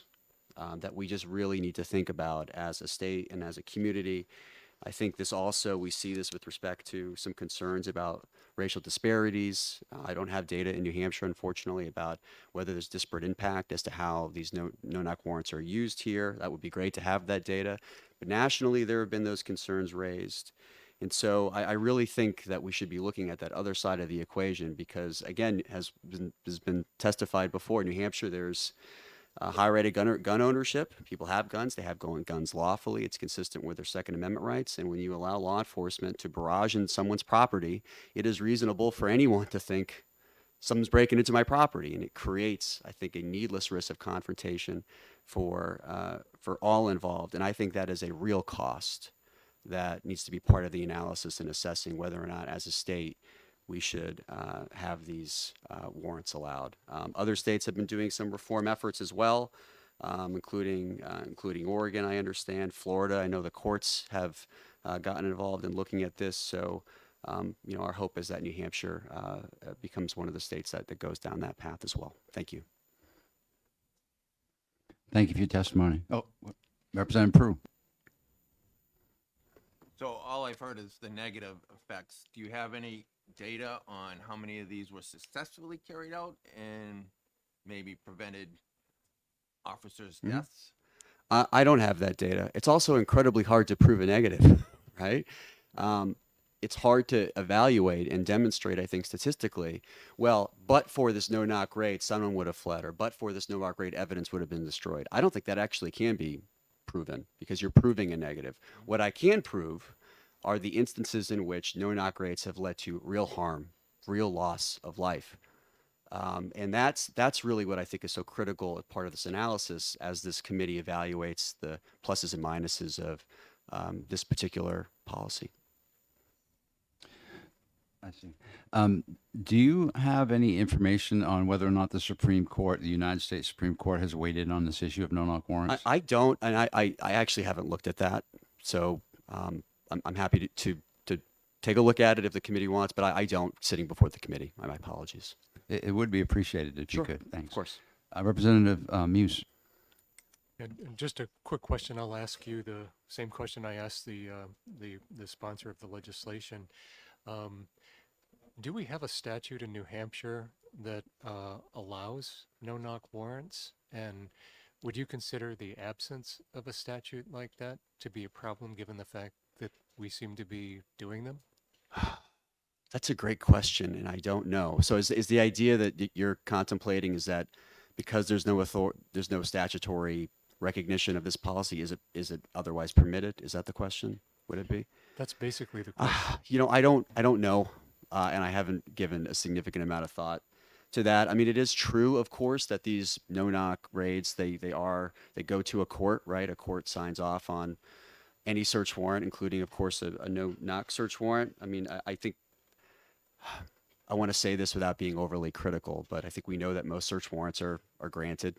that we just really need to think about as a state and as a community. I think we see this with respect to some concerns about racial disparities. I don't have data in New Hampshire, unfortunately, about whether there's disparate impact as to how these no-knock warrants are used here. That would be great to have that data. But nationally, there have been those concerns raised. And so I really think that we should be looking at that other side of the equation because, again, has been testified before, in New Hampshire, there's high rate of gun ownership. People have guns. They have guns lawfully. It's consistent with their Second Amendment rights. And when you allow law enforcement to barrage in someone's property, it is reasonable for anyone to think someone's breaking into my property. And it creates, I think, a needless risk of confrontation for all involved. And I think that is a real cost that needs to be part of the analysis in assessing whether or not, as a state, we should have these warrants allowed. Other states have been doing some reform efforts as well, including Oregon, I understand. Florida, I know the courts have gotten involved in looking at this. So, you know, our hope is that New Hampshire becomes one of the states that goes down that path as well. Thank you. Thank you for your testimony. Oh, Representative Prue. So all I've heard is the negative effects. Do you have any data on how many of these were successfully carried out and maybe prevented officers' deaths? I don't have that data. It's also incredibly hard to prove a negative, right? It's hard to evaluate and demonstrate, I think, statistically, well, but for this no-knock raid, someone would have fled, or but for this no-knock raid, evidence would have been destroyed. I don't think that actually can be proven because you're proving a negative. What I can prove are the instances in which no-knock raids have led to real harm, real loss of life. And that's really what I think is so critical as part of this analysis as this committee evaluates the pluses and minuses of this particular policy. I see. Do you have any information on whether or not the Supreme Court, the United States Supreme Court, has weighed in on this issue of no-knock warrants? I don't, and I actually haven't looked at that. So I'm happy to take a look at it if the committee wants, but I don't, sitting before the committee. My apologies. It would be appreciated if you could. Thanks. Of course. Representative Muse. And just a quick question, I'll ask you the same question I asked the sponsor of the legislation. Do we have a statute in New Hampshire that allows no-knock warrants? And would you consider the absence of a statute like that to be a problem, given the fact that we seem to be doing them? That's a great question, and I don't know. So is the idea that you're contemplating is that because there's no statutory recognition of this policy, is it otherwise permitted? Is that the question? Would it be? That's basically the question. You know, I don't know, and I haven't given a significant amount of thought to that. I mean, it is true, of course, that these no-knock raids they go to a court, right? A court signs off on any search warrant, including, of course, a no-knock search warrant. I mean, I think I want to say this without being overly critical, but I think we know that most search warrants are granted.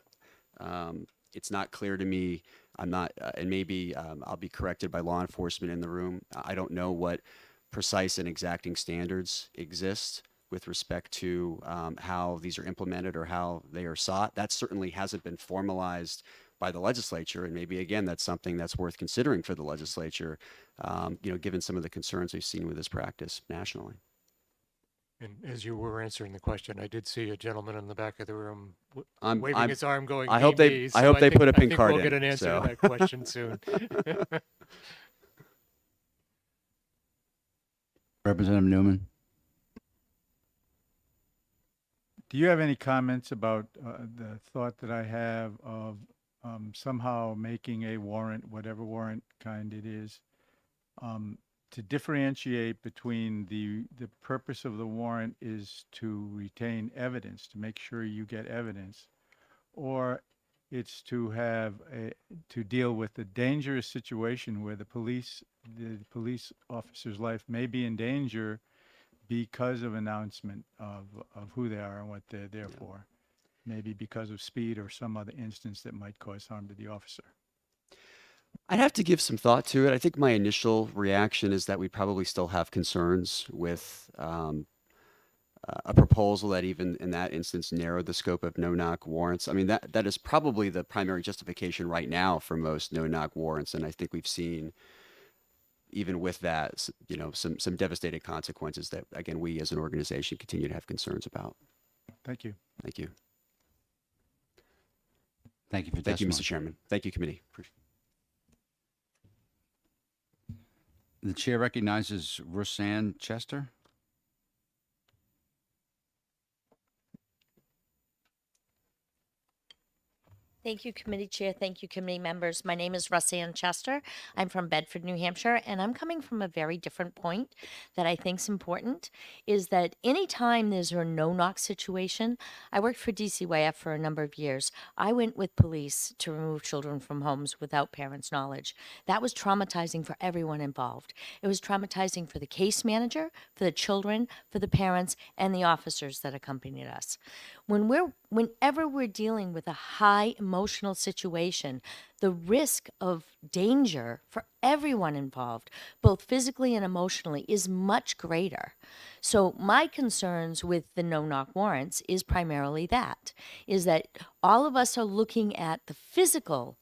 It's not clear to me. I'm not, and maybe I'll be corrected by law enforcement in the room. I don't know what precise and exacting standards exist with respect to how these are implemented or how they are sought. That certainly hasn't been formalized by the legislature, and maybe again that's something that's worth considering for the legislature. You know, given some of the concerns we've seen with this practice nationally. And as you were answering the question, I did see a gentleman in the back of the room waving his arm, going. I hope they put a pink card in. We'll get an answer to that question soon. Representative Newman. Do you have any comments about the thought that I have of somehow making a warrant, whatever warrant kind it is, to differentiate between the purpose of the warrant is to retain evidence, to make sure you get evidence, or it's to deal with the dangerous situation where the police officer's life may be in danger because of announcement of who they are and what they're there for, maybe because of speed or some other instance that might cause harm to the officer. I'd have to give some thought to it. I think my initial reaction is that we probably still have concerns with a proposal that even in that instance narrowed the scope of no-knock warrants. I mean, that is probably the primary justification right now for most no-knock warrants, and I think we've seen, even with that, you know, some devastating consequences that, again, we as an organization continue to have concerns about. Thank you. Thank you. Thank you for Thank you, testimony. Mr. Chairman. Thank you, committee. The chair recognizes Roseanne Chester. Thank you, committee chair. Thank you, committee members. My name is Roseanne Chester. I'm from Bedford, New Hampshire, and I'm coming from a very different point that I think is important, is that anytime there's a no-knock situation, I worked for DCYF for a number of years. I went with police to remove children from homes without parents' knowledge. That was traumatizing for everyone involved. It was traumatizing for the case manager, for the children, for the parents, and the officers that accompanied us. Whenever we're dealing with a high emotional situation, the risk of danger for everyone involved, both physically and emotionally, is much greater. So my concerns with the no-knock warrants is primarily is that all of us are looking at the physical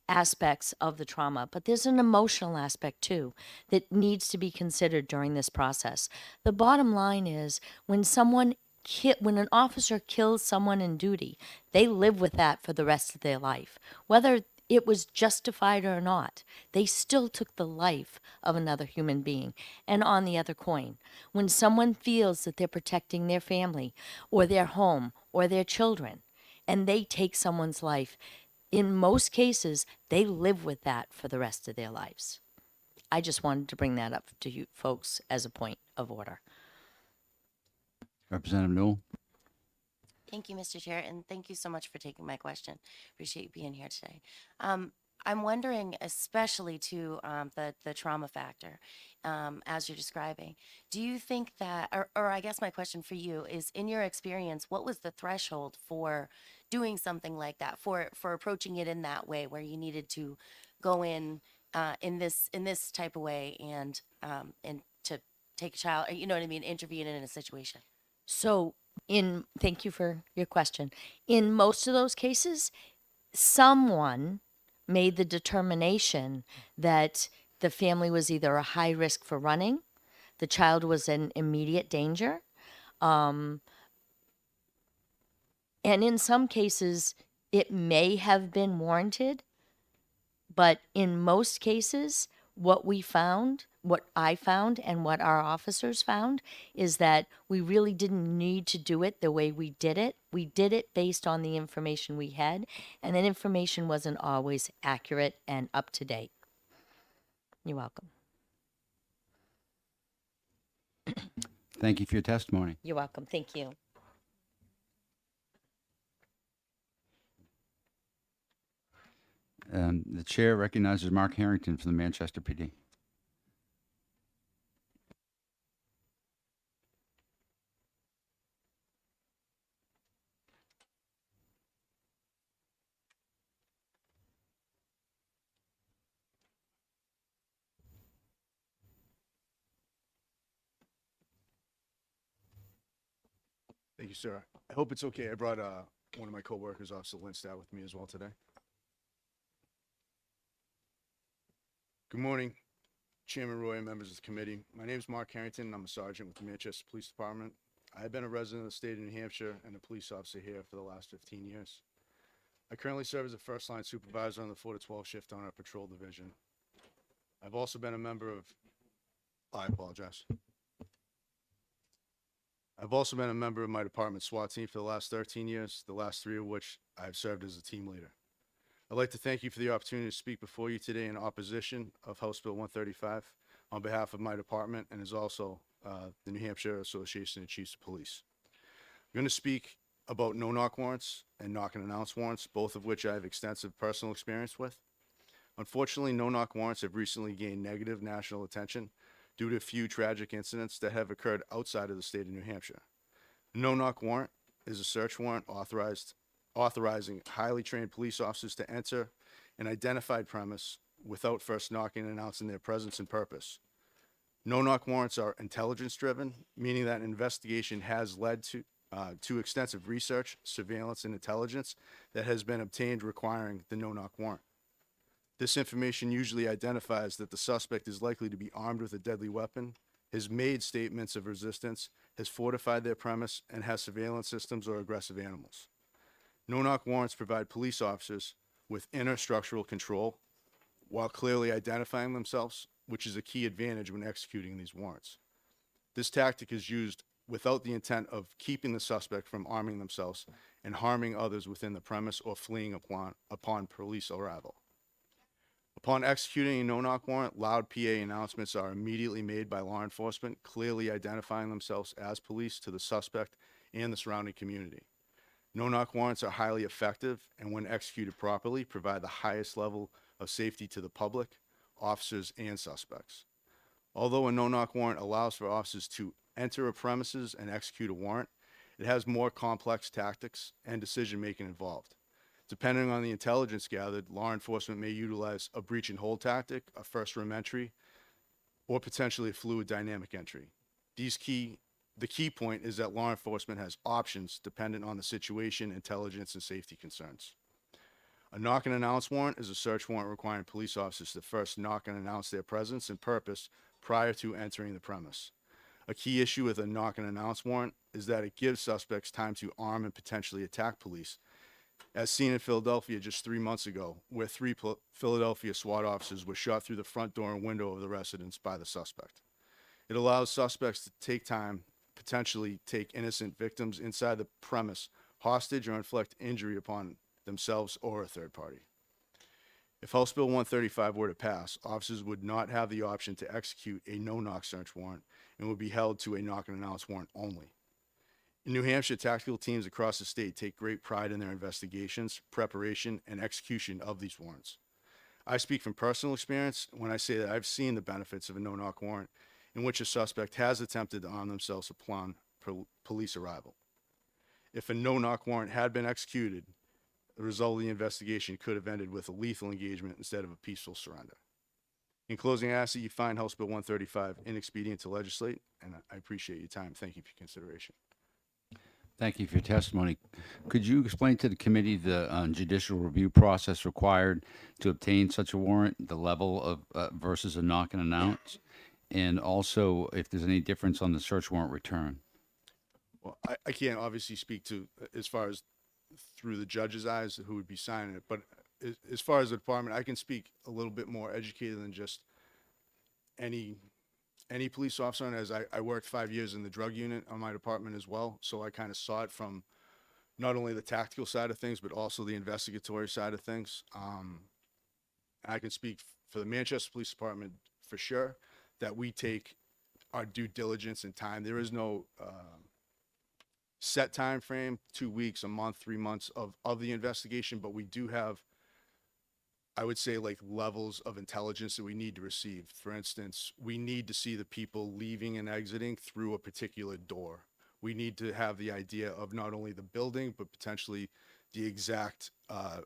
aspects of the trauma, but there's an emotional aspect too that needs to be considered during this process. The bottom line is when an officer kills someone in duty, they live with that for the rest of their life. Whether it was justified or not, they still took the life of another human being. And on the other coin, when someone feels that they're protecting their family or their home or their children, and they take someone's life, in most cases, they live with that for the rest of their lives. I just wanted to bring that up to you folks as a point of order. Representative Newell. Thank you, Mr. Chair, and thank you so much for taking my question. Appreciate you being here today. I'm wondering, especially to the trauma factor, as you're describing, do you think that, or I guess my question for you is, in your experience, what was the threshold for doing something like that, for approaching it in that way, where you needed to go in this type of way and to take a child, you know what I mean, intervene in a situation? So, thank you for your question. In most of those cases, someone made the determination that the family was either a high risk for running, the child was in immediate danger, and in some cases, it may have been warranted, but in most cases, what I found, and what our officers found is that we really didn't need to do it the way we did it. We did it based on the information we had, and that information wasn't always accurate and up to date. You're welcome. Thank you for your testimony. You're welcome. Thank you. The chair recognizes Mark Harrington from the Manchester PD. Thank you, sir. I hope it's okay. I brought one of my coworkers, Officer Lindstad, with me as well today. Good morning, Chairman Roy and members of the committee. My name is Mark Harrington, and I'm a sergeant with the Manchester Police Department. I have been a resident of the state of New Hampshire and a police officer here for the last 15 years. I currently serve as a first-line supervisor on the 4 to 12 shift on our patrol division. I've also been a member of, I apologize. I've also been a member of my department's SWAT team for the last 13 years, the last 3 of which I've served as a team leader. I'd like to thank you for the opportunity to speak before you today in opposition of House Bill 135 on behalf of my department and is also the New Hampshire Association of Chiefs of Police. I'm going to speak about no-knock warrants and knock-and-announce warrants, both of which I have extensive personal experience with. Unfortunately, no-knock warrants have recently gained negative national attention due to a few tragic incidents that have occurred outside of the state of New Hampshire. A no-knock warrant is a search warrant authorizing highly trained police officers to enter an identified premise without first knocking and announcing their presence and purpose. No-knock warrants are intelligence-driven, meaning that an investigation has led to extensive research, surveillance, and intelligence that has been obtained requiring the no-knock warrant. This information usually identifies that the suspect is likely to be armed with a deadly weapon, has made statements of resistance, has fortified their premise, and has surveillance systems or aggressive animals. No-knock warrants provide police officers with inner structural control while clearly identifying themselves, which is a key advantage when executing these warrants. This tactic is used without the intent of keeping the suspect from arming themselves and harming others within the premise or fleeing upon police arrival. Upon executing a no-knock warrant, loud PA announcements are immediately made by law enforcement, clearly identifying themselves as police to the suspect and the surrounding community. No-knock warrants are highly effective and, when executed properly, provide the highest level of safety to the public, officers, and suspects. Although a no-knock warrant allows for officers to enter a premises and execute a warrant, It has more complex tactics and decision-making involved. Depending on the intelligence gathered, law enforcement may utilize a breach and hold tactic, a first room entry, or potentially a fluid dynamic entry. The key point is that law enforcement has options dependent on the situation, intelligence, and safety concerns. A knock and announce warrant is a search warrant requiring police officers to first knock and announce their presence and purpose prior to entering the premise. A key issue with a knock and announce warrant is that it gives suspects time to arm and potentially attack police, as seen in Philadelphia just 3 months ago, where 3 Philadelphia SWAT officers were shot through the front door and window of the residence by the suspect. It allows suspects to take time, potentially take innocent victims inside the premise hostage or inflict injury upon themselves or a third party. If House Bill 135 were to pass, officers would not have the option to execute a no-knock search warrant and would be held to a knock and announce warrant only. In New Hampshire, tactical teams across the state take great pride in their investigations, preparation, and execution of these warrants. I speak from personal experience when I say that I've seen the benefits of a no-knock warrant in which a suspect has attempted to arm themselves upon police arrival. If a no-knock warrant had been executed, the result of the investigation could have ended with a lethal engagement instead of a peaceful surrender. In closing, I ask that you find House Bill 135 inexpedient to legislate, and I appreciate your time. Thank you for your consideration. Thank you for your testimony. Could you explain to the committee the judicial review process required to obtain such a warrant, the level of versus a knock and announce, and also if there's any difference on the search warrant return? Well, I can't obviously speak to as far as through the judge's eyes who would be signing it, but as far as the department, I can speak a little bit more educated than just any police officer. And as I worked 5 years in the drug unit on my department as well, so I kind of saw it from not only the tactical side of things, but also the investigatory side of things. I can speak for the Manchester Police Department for sure that we take our due diligence and time. There is no set time frame, 2 weeks, a month, 3 months of the investigation, but we do have, I would say, like levels of intelligence that we need to receive. For instance, we need to see the people leaving and exiting through a particular door. We need to have the idea of not only the building, but potentially the exact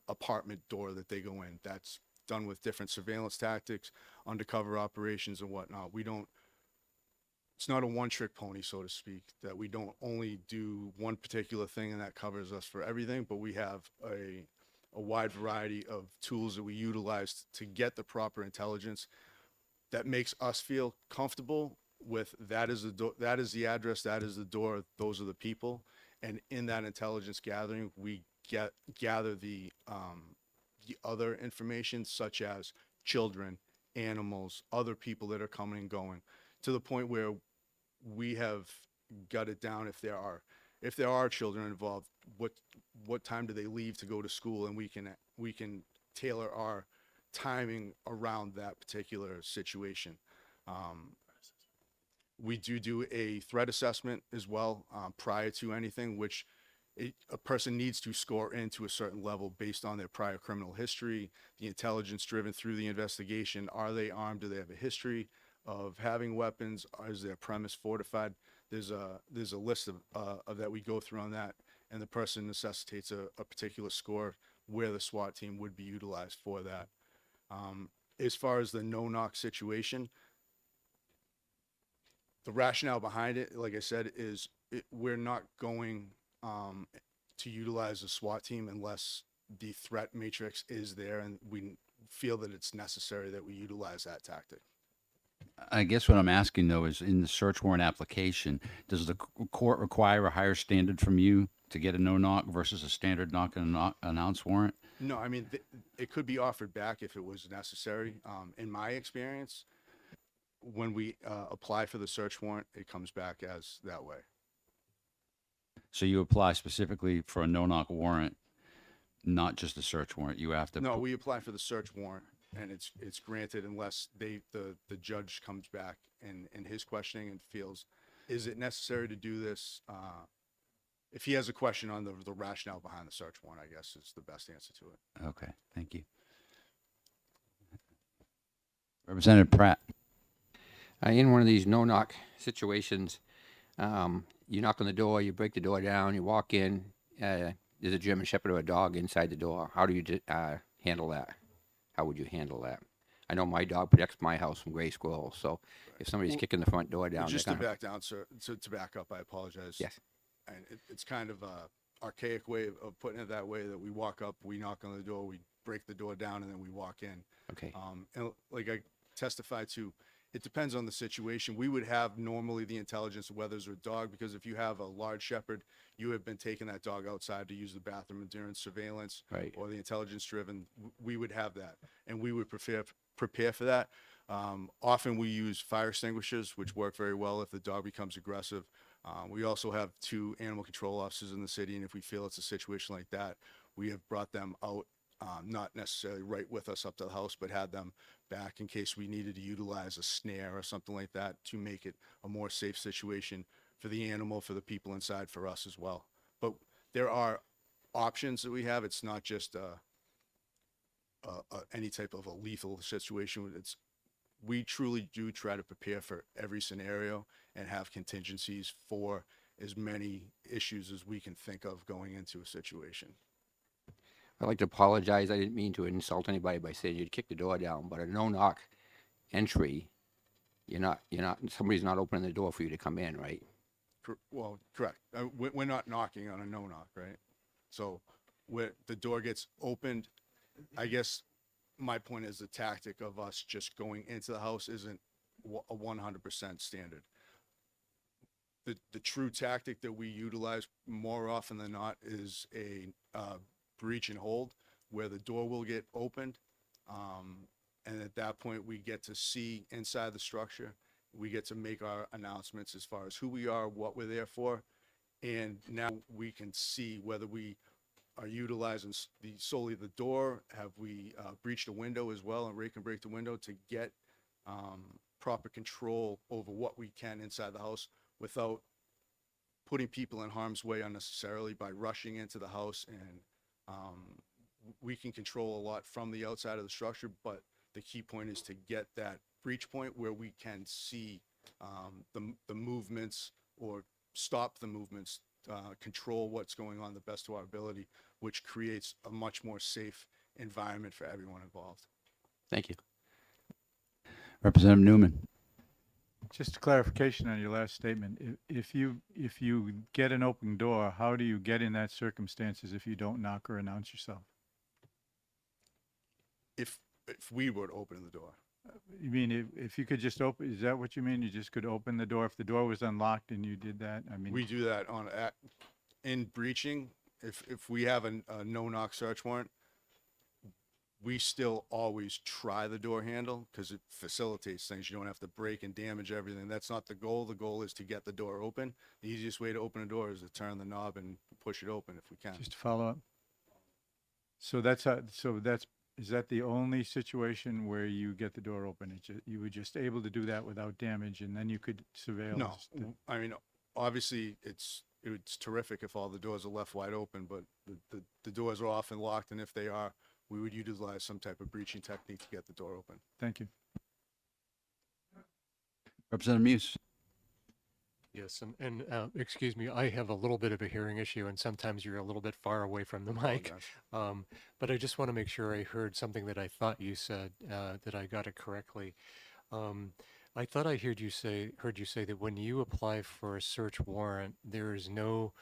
apartment door that they go in. That's done with different surveillance tactics, undercover operations and whatnot. It's not a one-trick pony, so to speak, that we don't only do one particular thing and that covers us for everything, but we have a wide variety of tools that we utilize to get the proper intelligence that makes us feel comfortable with that is the address, that is the door, those are the people. And in that intelligence gathering, we gather the other information such as children, animals, other people that are coming and going, to the point where we have got it down. If there are children involved, what time do they leave to go to school, and we can tailor our timing around that particular situation. We do a threat assessment as well prior to anything, which a person needs to score into a certain level based on their prior criminal history, the intelligence driven through the investigation. Are they armed? Do they have a history of having weapons? Is their premise fortified? There's a list of that we go through on that, and the person necessitates a particular score where the SWAT team would be utilized for that. As far as the no-knock situation, the rationale behind it, like I said, is we're not going to utilize a SWAT team unless the threat matrix is there, and we feel that it's necessary that we utilize that tactic. I guess what I'm asking, though, is in the search warrant application, does the court require a higher standard from you to get a no-knock versus a standard knock and announce warrant? No, I mean, it could be offered back if it was necessary. In my experience, when we apply for the search warrant, it comes back as that way. So you apply specifically for a no-knock warrant, not just a search warrant. You have to. No, we apply for the search warrant, and it's granted unless the judge comes back in his questioning and feels, is it necessary to do this? If he has a question on the rationale behind the search warrant, I guess is the best answer to it. Okay, thank you. Representative Pratt. In one of these no-knock situations, you knock on the door, you break the door down, you walk in, there's a German Shepherd or a dog inside the door. How do you handle that? How would you handle that? I know my dog protects my house from gray squirrels, so if somebody's Well, kicking the front door down, Just they're to gonna, back down, sir, to back up, I apologize. Yes. And it's kind of a archaic way of putting it that way, that we walk up, we knock on the door, we break the door down, and then we walk in. Okay. And like I testified to, it depends on the situation. We would have normally the intelligence of whether it's a dog, because if you have a large shepherd, you have been taking that dog outside to use the bathroom during surveillance, Right. or the intelligence driven, we would have that. And we would prepare for that. Often we use fire extinguishers, which work very well if the dog becomes aggressive. We also have 2 animal control officers in the city, and if we feel it's a situation like that, we have brought them out, not necessarily right with us up to the house, but had them back in case we needed to utilize a snare or something like that to make it a more safe situation for the animal, for the people inside, for us as well. But there are options that we have. It's not just any type of a lethal situation. We truly do try to prepare for every scenario and have contingencies for as many issues as we can think of going into a situation. I'd like to apologize. I didn't mean to insult anybody by saying you'd kick the door down, but a no-knock entry, somebody's not opening the door for you to come in, right? Well, correct. We're not knocking on a no-knock, right? So the door gets opened, I guess my point is the tactic of us just going into the house isn't a 100% standard. The true tactic that we utilize more often than not is a breach and hold, where the door will get opened, and at that point we get to see inside the structure. We get to make our announcements as far as who we are, what we're there for, and now we can see whether we are utilizing solely the door. Have we breached a window as well and rake and break the window to get proper control over what we can inside the house without putting people in harm's way unnecessarily by rushing into the house. And we can control a lot from the outside of the structure, but the key point is to get that breach point where we can see the movements, or stop the movements, control what's going on the best of our ability, which creates a much more safe environment for everyone involved. Thank you. Representative Newman. Just a clarification on your last statement. If you get an open door, how do you get in that circumstances if you don't knock or announce yourself? If we were to open the door. You mean if you could just open, is that what you mean? You just could open the door if the door was unlocked and you did that? I mean, We do that in breaching. If we have a no-knock search warrant, we still always try the door handle because it facilitates things. You don't have to break and damage everything. That's not the goal. The goal is to get the door open. The easiest way to open a door is to turn the knob and push it open if we can. just to follow up. So is that the only situation where you get the door open? You were just able to do that without damage, and then you could surveil? No, I mean, obviously it's terrific if all the doors are left wide open, but the doors are often locked, and if they are, we would utilize some type of breaching technique to get the door open. Thank you. Representative Muse. Yes, and excuse me, I have a little bit of a hearing issue, and sometimes you're a little bit far away from the mic. But I just want to make sure I heard something that I thought you said, that I got it correctly. I thought I heard you say that when you apply for a search warrant, there is no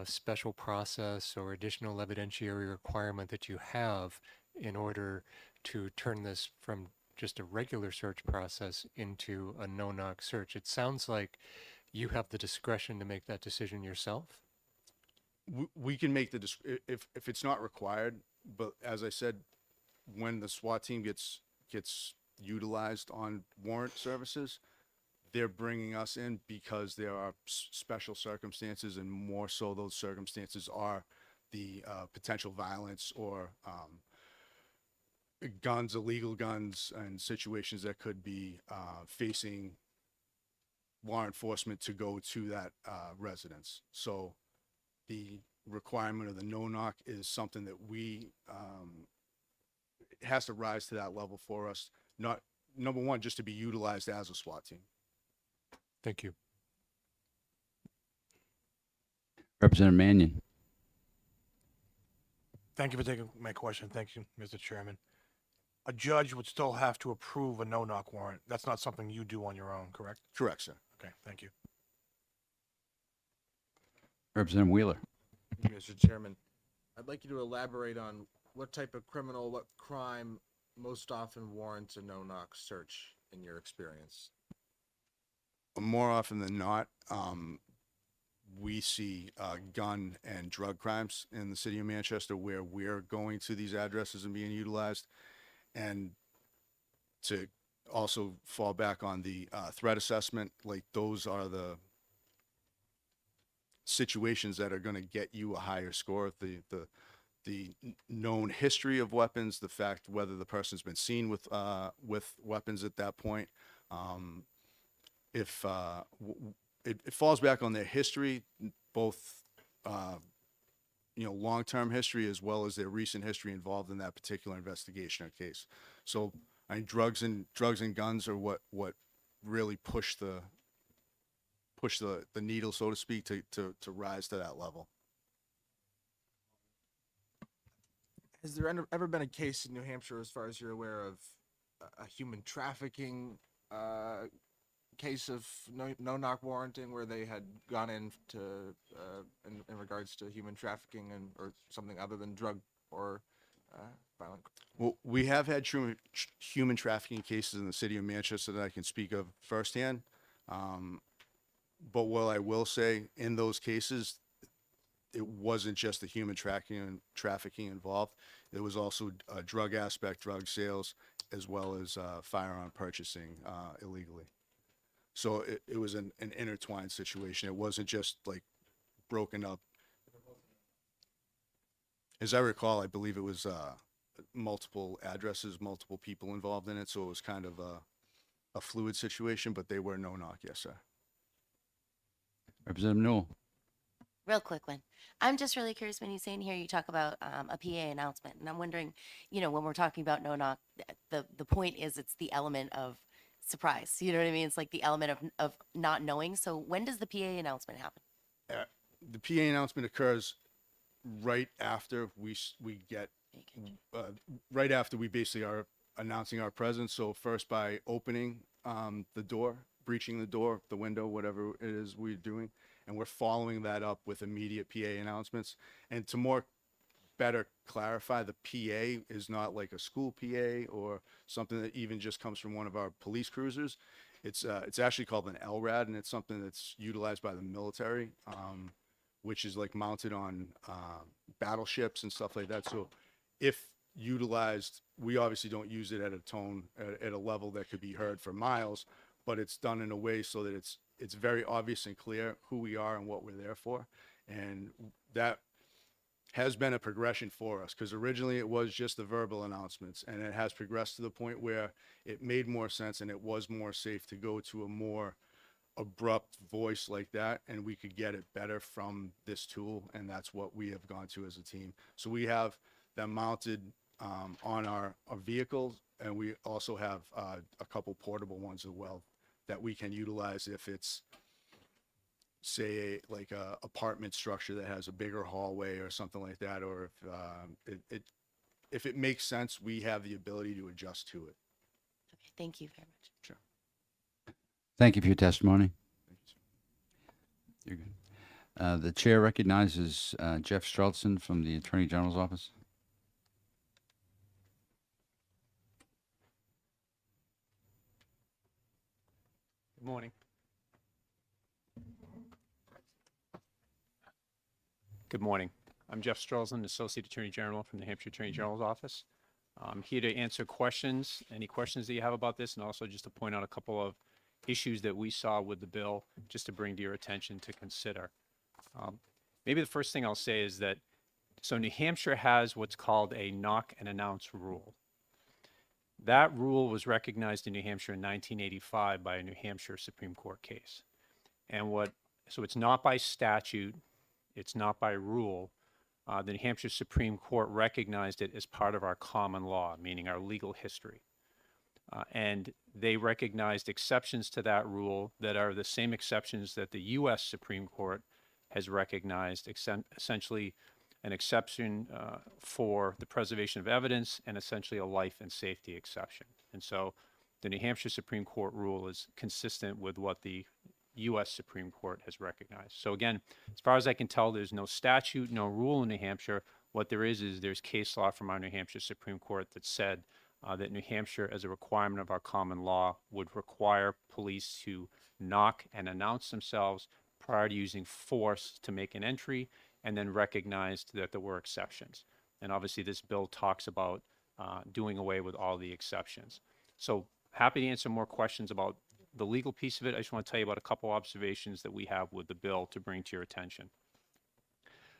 special process or additional evidentiary requirement that you have in order to turn this from just a regular search process into a no-knock search. It sounds like you have the discretion to make that decision yourself. We can make if it's not required, but as I said, when the SWAT team gets utilized on warrant services, they're bringing us in because there are special circumstances, and more so those circumstances are the potential violence or guns, illegal guns, and situations that could be facing law enforcement to go to that residence. So the requirement of the no-knock is something that it has to rise to that level for us, not, number one, just to be utilized as a SWAT team. Thank you. Representative Mannion. Thank you for taking my question. Thank you, Mr. Chairman. A judge would still have to approve a no-knock warrant. That's not something you do on your own, correct? Correct, sir. Okay, thank you. Representative Wheeler. Mr. Chairman, I'd like you to elaborate on what type of criminal, what crime most often warrants a no-knock search in your experience. More often than not, we see gun and drug crimes in the city of Manchester where we're going to these addresses and being utilized. And to also fall back on the threat assessment, like those are the situations that are going to get you a higher score. The known history of weapons, the fact whether the person's been seen with weapons at that point. It falls back on their history, both long-term history as well as their recent history involved in that particular investigation or case. So I mean, drugs and guns are what really push the needle, so to speak, to rise to that level. Has there ever been a case in New Hampshire, as far as you're aware of, a human trafficking case of no-knock warranting where they had gone in regards to human trafficking or something other than drug or violent? Well, we have had human trafficking cases in the city of Manchester that I can speak of firsthand. But what I will say, in those cases, it wasn't just the human trafficking involved. There was also a drug aspect, drug sales, as well as firearm purchasing illegally. So it was an intertwined situation. It wasn't just like broken up. As I recall, I believe it was multiple addresses, multiple people involved in it. So it was kind of a fluid situation, but they were no-knock, yes, sir. Representative Newell. Real quick one. I'm just really curious when you say in here, you talk about a PA announcement, and I'm wondering, when we're talking about no knock, the point is it's the element of surprise. You know what I mean? It's like the element of not knowing. So when does the PA announcement happen? The PA announcement occurs right after we get, right after we basically are announcing our presence. So first by opening the door, breaching the door, the window, whatever it is we're doing. And we're following that up with immediate PA announcements. And to better clarify, the PA is not like a school PA or something that even just comes from one of our police cruisers. It's actually called an LRAD, and it's something that's utilized by the military, which is like mounted on battleships and stuff like that. So if utilized, we obviously don't use it at a tone, at a level that could be heard for miles, but it's done in a way so that it's very obvious and clear who we are and what we're there for. And that has been a progression for us, because originally it was just the verbal announcements, and it has progressed to the point where it made more sense and it was more safe to go to a more abrupt voice like that, and we could get it better from this tool, and that's what we have gone to as a team. So we have them mounted on our vehicles, and we also have a couple portable ones as well that we can utilize if it's, say, like a apartment structure that has a bigger hallway or something like that, or if it makes sense, we have the ability to adjust to it. Okay, thank you very much. Sure. Thank you for your testimony. You're good. The chair recognizes Jeff Streltson from the Attorney General's office. Good morning. Good morning. I'm Jeff Streltson, Associate Attorney General from the Hampshire Attorney General's office. I'm here to answer questions, any questions that you have about this, and also just to point out a couple of issues that we saw with the bill, just to bring to your attention to consider. Maybe the first thing I'll say is that, so New Hampshire has what's called a knock and announce rule. That rule was recognized in New Hampshire in 1985 by a New Hampshire Supreme Court case. And so it's not by statute, it's not by rule. The New Hampshire Supreme Court recognized it as part of our common law, meaning our legal history. And they recognized exceptions to that rule that are the same exceptions that the U.S. Supreme Court has recognized essentially an exception for the preservation of evidence and essentially a life and safety exception. And so the New Hampshire Supreme Court rule is consistent with what the U.S. Supreme Court has recognized. So again, as far as I can tell, there's no statute, no rule in New Hampshire. What there is there's case law from our New Hampshire Supreme Court that said that New Hampshire, as a requirement of our common law, would require police to knock and announce themselves prior to using force to make an entry, and then recognized that there were exceptions. And obviously this bill talks about doing away with all the exceptions. So happy to answer more questions about the legal piece of it. I just want to tell you about a couple observations that we have with the bill to bring to your attention.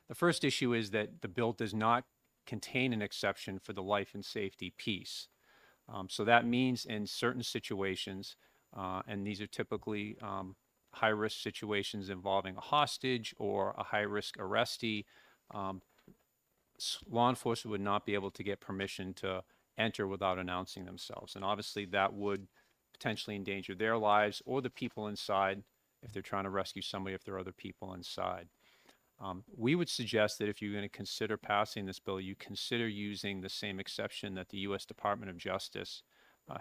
The first issue is that the bill does not contain an exception for the life and safety piece. So that means in certain situations, and these are typically high-risk situations involving a hostage or a high-risk arrestee, law enforcement would not be able to get permission to enter without announcing themselves. And obviously that would potentially endanger their lives or the people inside if they're trying to rescue somebody, if there are other people inside. We would suggest that if you're going to consider passing this bill, you consider using the same exception that the U.S. Department of Justice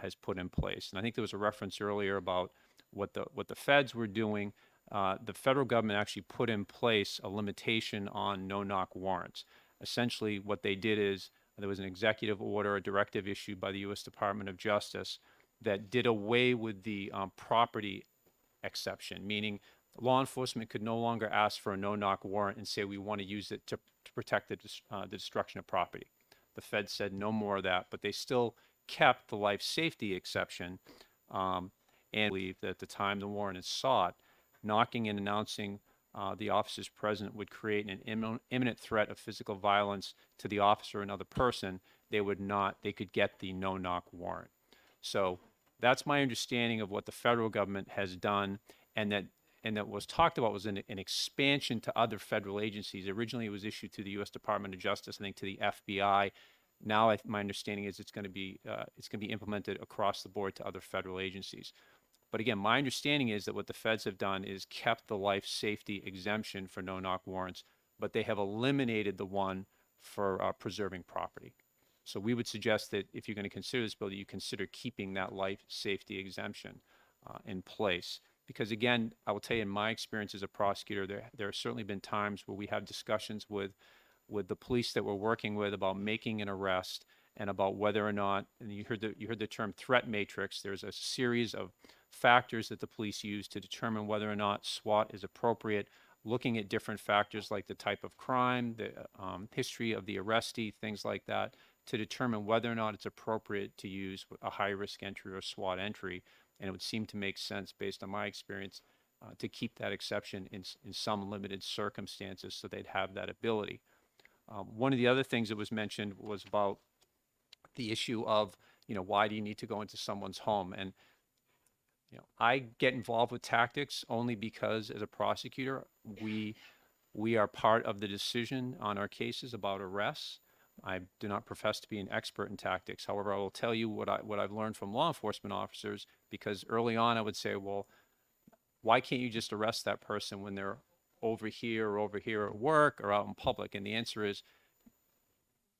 has put in place. And I think there was a reference earlier about what the feds were doing. The federal government actually put in place a limitation on no-knock warrants. Essentially, what they did is there was an executive order, a directive issued by the U.S. Department of Justice that did away with the property exception, meaning law enforcement could no longer ask for a no-knock warrant and say we want to use it to protect the destruction of property. The Fed said no more of that, but they still kept the life safety exception, and believe that at the time the warrant is sought, knocking and announcing the officers present would create an imminent threat of physical violence to the officer or another person. They could get the no-knock warrant. So that's my understanding of what the federal government has done, and that was talked about was an expansion to other federal agencies. Originally, it was issued to the U.S. Department of Justice, I think to the FBI. Now, my understanding is it's going to be implemented across the board to other federal agencies. But again, my understanding is that what the feds have done is kept the life safety exemption for no-knock warrants, but they have eliminated the one for preserving property. So we would suggest that if you're going to consider this bill, that you consider keeping that life safety exemption in place. Because again, I will tell you in my experience as a prosecutor, there have certainly been times where we have discussions with the police that we're working with about making an arrest and about whether or not, and you heard the term threat matrix. There's a series of factors that the police use to determine whether or not SWAT is appropriate, looking at different factors like the type of crime, the history of the arrestee, things like that, to determine whether or not it's appropriate to use a high-risk entry or SWAT entry. And it would seem to make sense, based on my experience, to keep that exception in some limited circumstances so they'd have that ability. One of the other things that was mentioned was about the issue of, why do you need to go into someone's home? And, I get involved with tactics only because as a prosecutor, we are part of the decision on our cases about arrests. I do not profess to be an expert in tactics. However, I will tell you what I've learned from law enforcement officers, because early on I would say, well, why can't you just arrest that person when they're over here at work or out in public? And the answer is,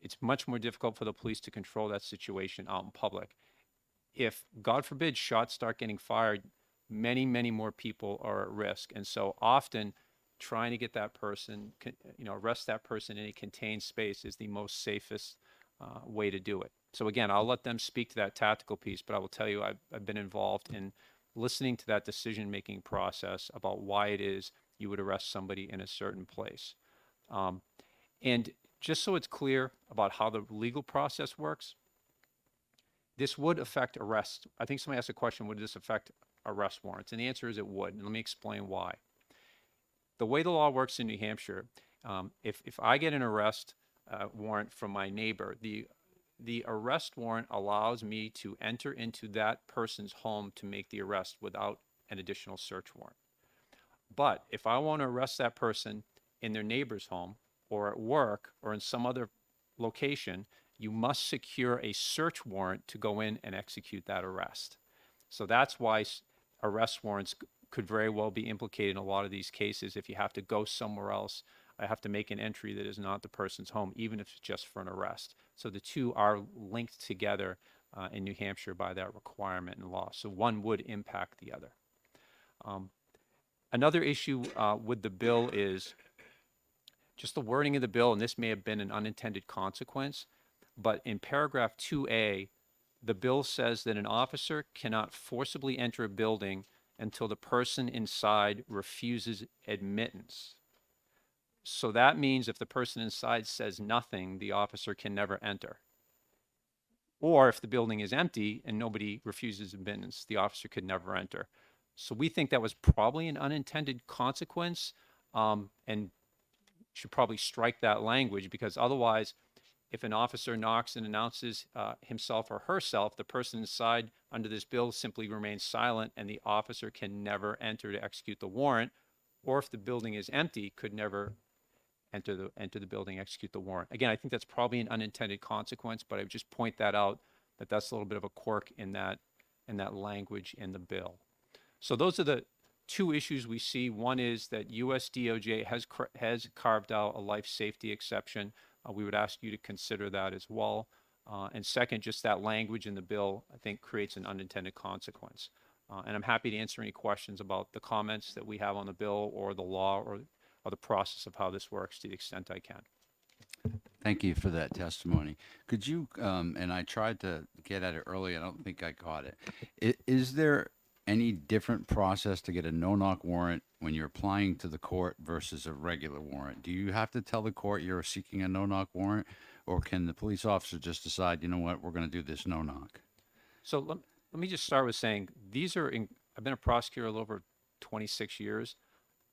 it's much more difficult for the police to control that situation out in public. If, God forbid, shots start getting fired, many, many more people are at risk. And so often trying to get that person, arrest that person in a contained space is the most safest way to do it. So again, I'll let them speak to that tactical piece, but I will tell you I've been involved in listening to that decision-making process about why it is you would arrest somebody in a certain place. And just so it's clear about how the legal process works, this would affect arrests. I think somebody asked a question, would this affect arrest warrants? And the answer is it would, and let me explain why. The way the law works in New Hampshire, if I get an arrest warrant from my neighbor, the arrest warrant allows me to enter into that person's home to make the arrest without an additional search warrant. But if I want to arrest that person in their neighbor's home or at work or in some other location, you must secure a search warrant to go in and execute that arrest. So that's why arrest warrants could very well be implicated in a lot of these cases. If you have to go somewhere else, I have to make an entry that is not the person's home, even if it's just for an arrest. So the two are linked together in New Hampshire by that requirement in law. So one would impact the other. Another issue with the bill is just the wording of the bill, and this may have been an unintended consequence, but in paragraph 2A, the bill says that an officer cannot forcibly enter a building until the person inside refuses admittance. So that means if the person inside says nothing, the officer can never enter. Or if the building is empty and nobody refuses admittance, the officer could never enter. So we think that was probably an unintended consequence, and should probably strike that language, because otherwise, if an officer knocks and announces himself or herself, the person inside under this bill simply remains silent and the officer can never enter to execute the warrant. Or if the building is empty, could never enter the building, execute the warrant. Again, I think that's probably an unintended consequence, but I would just point that out, that that's a little bit of a quirk in that language in the bill. So those are the two issues we see. One is that US DOJ has carved out a life safety exception. We would ask you to consider that as well. And second, just that language in the bill, I think, creates an unintended consequence. And I'm happy to answer any questions about the comments that we have on the bill or the law or the process of how this works to the extent I can. Thank you for that testimony. Could you, and I tried to get at it earlier, I don't think I got it. Is there any different process to get a no-knock warrant when you're applying to the court versus a regular warrant? Do you have to tell the court you're seeking a no-knock warrant, or can the police officer just decide, you know what, we're going to do this no-knock? So let me just start with saying I've been a prosecutor a little over 26 years.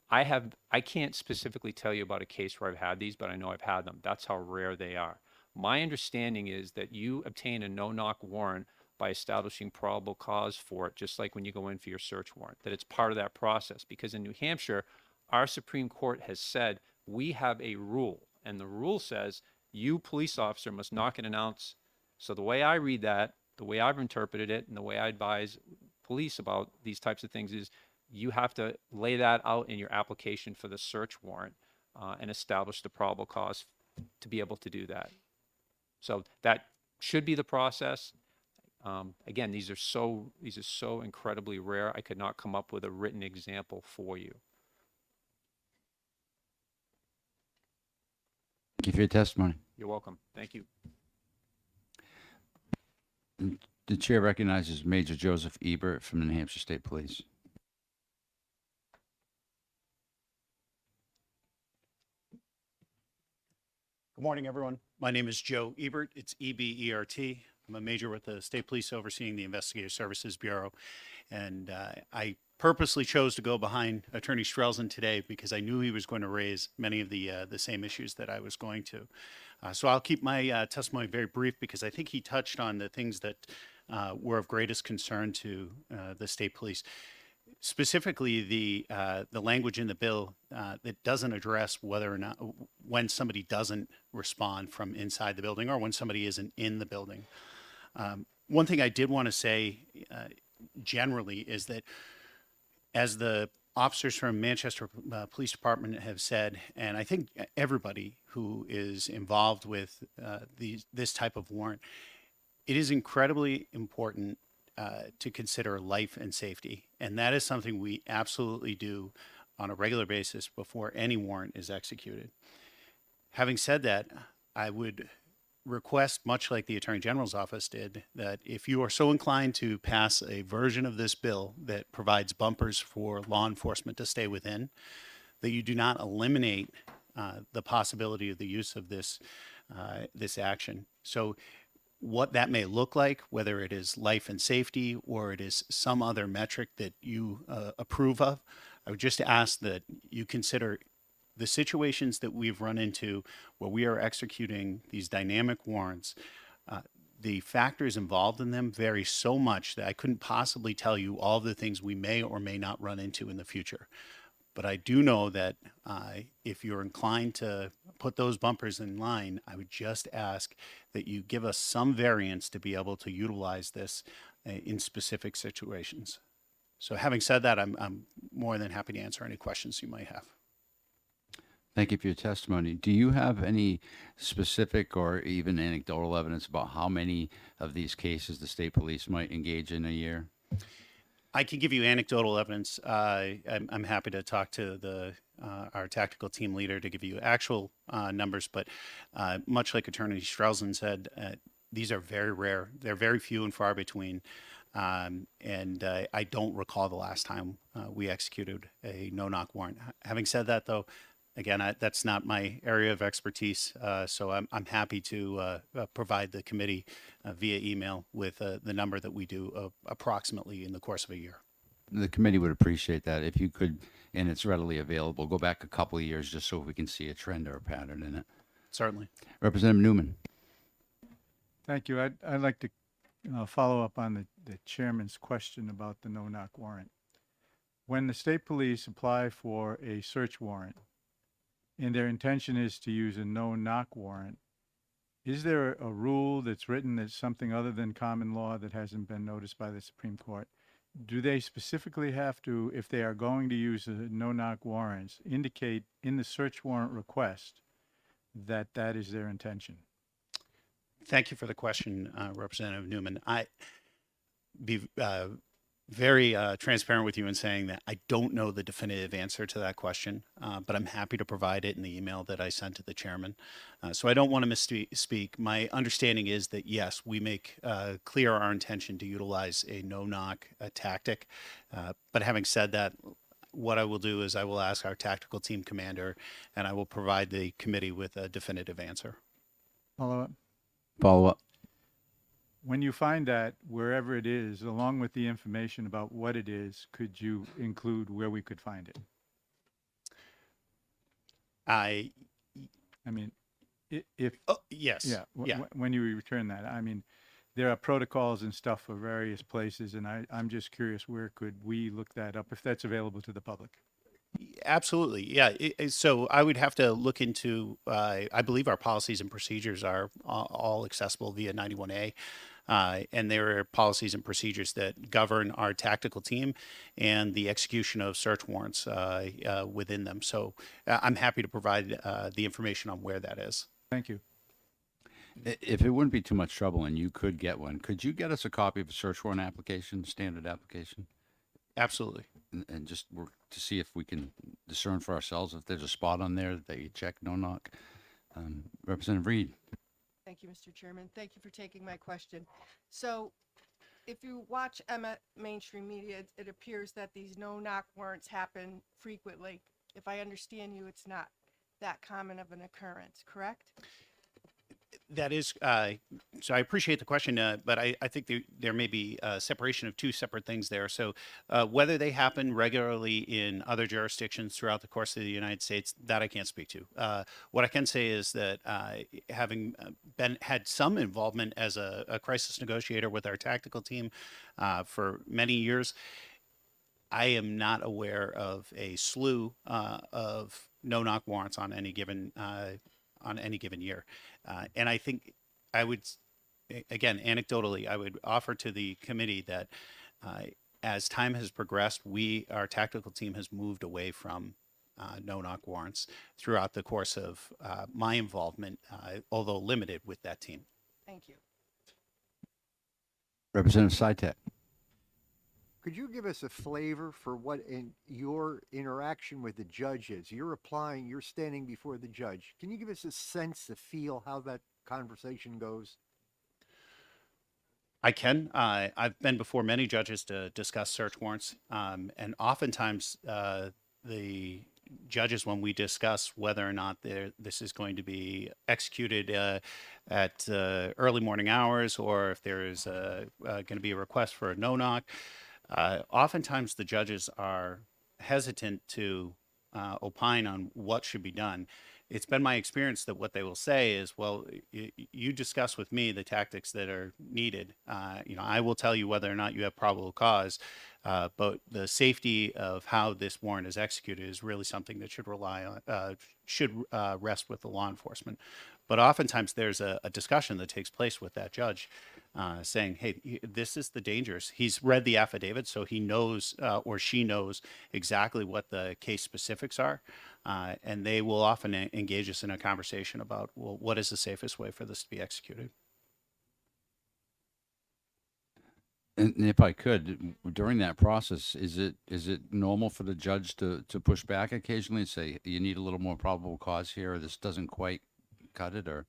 I can't specifically tell you about a case where I've had these, but I know I've had them. That's how rare they are. My understanding is that you obtain a no-knock warrant by establishing probable cause for it, just like when you go in for your search warrant, that it's part of that process. Because in New Hampshire, our Supreme Court has said we have a rule, and the rule says you, police officer, must knock and announce. So the way I read that, the way I've interpreted it, and the way I advise police about these types of things is you have to lay that out in your application for the search warrant and establish the probable cause to be able to do that. So that should be the process. Again, these are so incredibly rare. I could not come up with a written example for you. Thank you for your testimony. You're welcome. Thank you. The chair recognizes Major Joseph Ebert from the New Hampshire State Police. Good morning, everyone. My name is Joe Ebert. It's E-B-E-R-T. I'm a major with the State Police overseeing the Investigative Services Bureau. And I purposely chose to go behind Attorney Strelzin today because I knew he was going to raise many of the same issues that I was going to. So I'll keep my testimony very brief because I think he touched on the things that were of greatest concern to the State Police. Specifically, the language in the bill that doesn't address whether or not when somebody doesn't respond from inside the building or when somebody isn't in the building. One thing I did want to say generally is that as the officers from Manchester Police Department have said, and I think everybody who is involved with this type of warrant, it is incredibly important to consider life and safety. And that is something we absolutely do on a regular basis before any warrant is executed. Having said that, I would request, much like the Attorney General's office did, that if you are so inclined to pass a version of this bill that provides bumpers for law enforcement to stay within, that you do not eliminate the possibility of the use of this action. So what that may look like, whether it is life and safety or it is some other metric that you approve of, I would just ask that you consider the situations that we've run into where we are executing these dynamic warrants. The factors involved in them vary so much that I couldn't possibly tell you all the things we may or may not run into in the future. But I do know that if you're inclined to put those bumpers in line, I would just ask that you give us some variance to be able to utilize this in specific situations. So having said that, I'm more than happy to answer any questions you might have. Thank you for your testimony. Do you have any specific or even anecdotal evidence about how many of these cases the state police might engage in a year? I can give you anecdotal evidence. I'm happy to talk to our tactical team leader to give you actual numbers, but much like Attorney Strelzin said, these are very rare. They're very few and far between. And I don't recall the last time we executed a no-knock warrant. Having said that, though, again, that's not my area of expertise, so I'm happy to provide the committee via email with the number that we do approximately in the course of a year. The committee would appreciate that if you could, and it's readily available, go back a couple of years just so we can see a trend or a pattern in it. Certainly. Representative Newman. Thank you. I'd like to follow up on the chairman's question about the no-knock warrant. When the state police apply for a search warrant and their intention is to use a no-knock warrant, is there a rule that's written that's something other than common law that hasn't been noticed by the Supreme Court? Do they specifically have to, if they are going to use a no-knock warrants, indicate in the search warrant request that that is their intention? Thank you for the question, Representative Newman. I be very transparent with you in saying that I don't know the definitive answer to that question, but I'm happy to provide it in the email that I sent to the chairman. So I don't want to misspeak. My understanding is that, yes, we make clear our intention to utilize a no-knock tactic. But having said that, what I will do is I will ask our tactical team commander, and I will provide the committee with a definitive answer. Follow up. Follow up. When you find that, wherever it is, along with the information about what it is, could you include where we could find it? I mean, if yes, yeah, yeah. When you return that, I mean, there are protocols and stuff for various places, and I'm just curious, where could we look that up if that's available to the public? Absolutely. Yeah. So I would have to look into, I believe our policies and procedures are all accessible via 91A. And there are policies and procedures that govern our tactical team and the execution of search warrants within them. So I'm happy to provide the information on where that is. Thank you. If it wouldn't be too much trouble and you could get one, could you get us a copy of a search warrant application, standard application? Absolutely. And just work to see if we can discern for ourselves if there's a spot on there that you check no knock. Representative Reed. Thank you, Mr. Chairman. Thank you for taking my question. So if you watch mainstream media, it appears that these no-knock warrants happen frequently. If I understand you, it's not that common of an occurrence, correct? That is, so I appreciate the question, but I think there may be a separation of two separate things there. So whether they happen regularly in other jurisdictions throughout the course of the United States, that I can't speak to. What I can say is that having had some involvement as a crisis negotiator with our tactical team for many years, I am not aware of a slew of no-knock warrants on any given year. And I think I would, again, anecdotally, I would offer to the committee that as time has progressed, our tactical team has moved away from no-knock warrants throughout the course of my involvement, although limited with that team. Thank you. Representative Sytek. Could you give us a flavor for what in your interaction with the judge is? You're standing before the judge. Can you give us a sense, a feel how that conversation goes? I can. I've been before many judges to discuss search warrants, and oftentimes the judges, when we discuss whether or not this is going to be executed at early morning hours, or if there is going to be a request for a no-knock, oftentimes the judges are hesitant to opine on what should be done. It's been my experience that what they will say is, well, you discuss with me the tactics that are needed. I will tell you whether or not you have probable cause, but the safety of how this warrant is executed is really something that should rest with the law enforcement. But oftentimes there's a discussion that takes place with that judge saying, hey, this is the dangers. He's read the affidavit, so he knows or she knows exactly what the case specifics are. And they will often engage us in a conversation about, well, what is the safest way for this to be executed? And if I could, during that process, is it normal for the judge to push back occasionally and say, you need a little more probable cause here, or this doesn't quite cut it, or?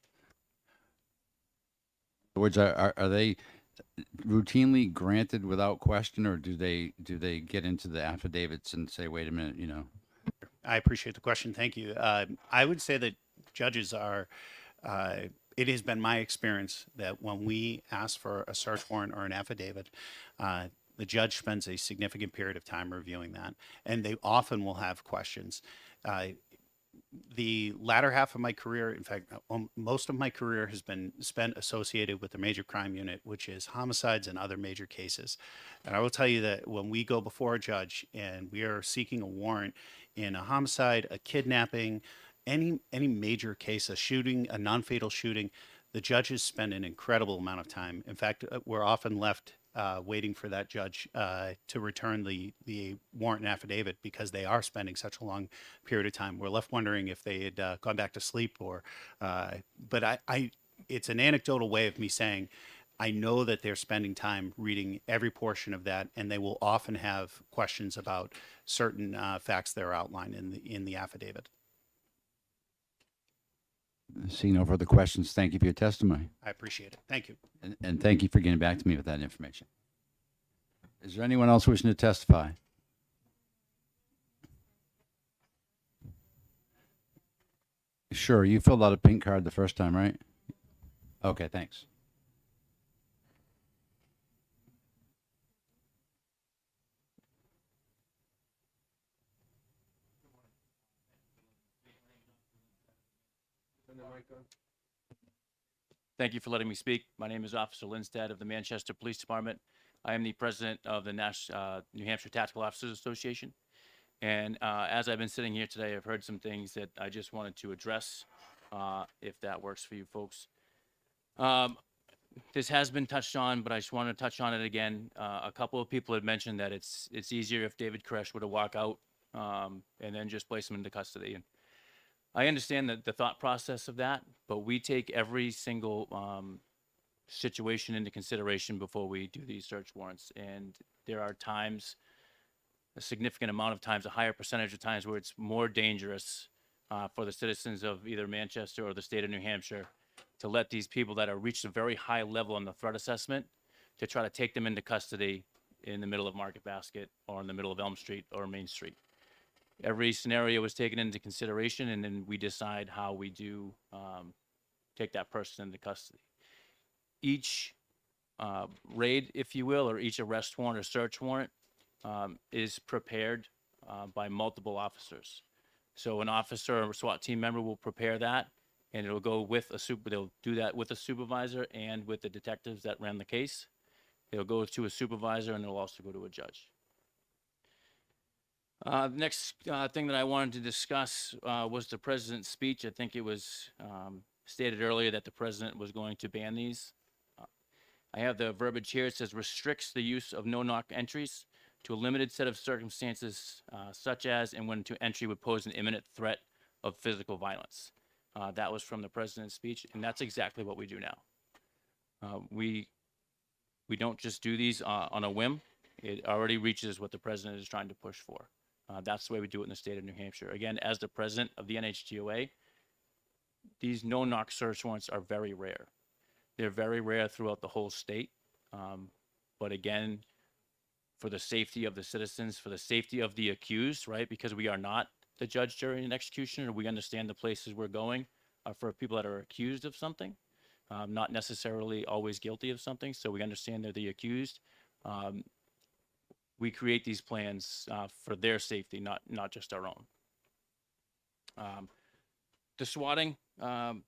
In other words, are they routinely granted without question, or do they get into the affidavits and say, wait a minute, you know? I appreciate the question. Thank you. I would say that judges are, it has been my experience that when we ask for a search warrant or an affidavit, the judge spends a significant period of time reviewing that, and they often will have questions. The latter half of my career, in fact, most of my career has been spent associated with the major crime unit, which is homicides and other major cases. And I will tell you that when we go before a judge and we are seeking a warrant in a homicide, a kidnapping, any major case, a shooting, a non-fatal shooting, the judges spend an incredible amount of time. In fact, we're often left waiting for that judge to return the warrant and affidavit because they are spending such a long period of time. We're left wondering if they had gone back to sleep or, but it's an anecdotal way of me saying, I know that they're spending time reading every portion of that, and they will often have questions about certain facts that are outlined in the affidavit. Seeing no further questions, thank you for your testimony. I appreciate it. Thank you. And thank you for getting back to me with that information. Is there anyone else wishing to testify? Sure, you filled out a pink card the first time, right? Okay, thanks. Thank you for letting me speak. My name is Officer Lindstedt of the Manchester Police Department. I am the president of the New Hampshire Tactical Officers Association. And as I've been sitting here today, I've heard some things that I just wanted to address, if that works for you folks. This has been touched on, but I just want to touch on it again. A couple of people had mentioned that it's easier if David Koresh were to walk out and then just place him into custody. And I understand the thought process of that, but we take every single situation into consideration before we do these search warrants. And there are times, a significant amount of times, a higher percentage of times where it's more dangerous for the citizens of either Manchester or the state of New Hampshire to let these people that have reached a very high level on the threat assessment to try to take them into custody in the middle of Market Basket or in the middle of Elm Street or Main Street. Every scenario is taken into consideration, and then we decide how we do take that person into custody. Each raid, if you will, or each arrest warrant or search warrant is prepared by multiple officers. So an officer or a SWAT team member will prepare that, and it'll go with they'll do that with a supervisor and with the detectives that ran the case. It'll go to a supervisor, and it'll also go to a judge. The next thing that I wanted to discuss was the president's speech. I think it was stated earlier that the president was going to ban these. I have the verbiage here. It says restricts the use of no-knock entries to a limited set of circumstances, such as and when to entry would pose an imminent threat of physical violence. That was from the president's speech, and that's exactly what we do now. We don't just do these on a whim. It already reaches what the president is trying to push for. That's the way we do it in the state of New Hampshire. Again, as the president of the NHTOA, these no-knock search warrants are very rare. They're very rare throughout the whole state. But again, for the safety of the citizens, for the safety of the accused, right? Because we are not the judge, jury, and executioner. We understand the places we're going for people that are accused of something, not necessarily always guilty of something. So we understand they're the accused. We create these plans for their safety, not just our own. The swatting, the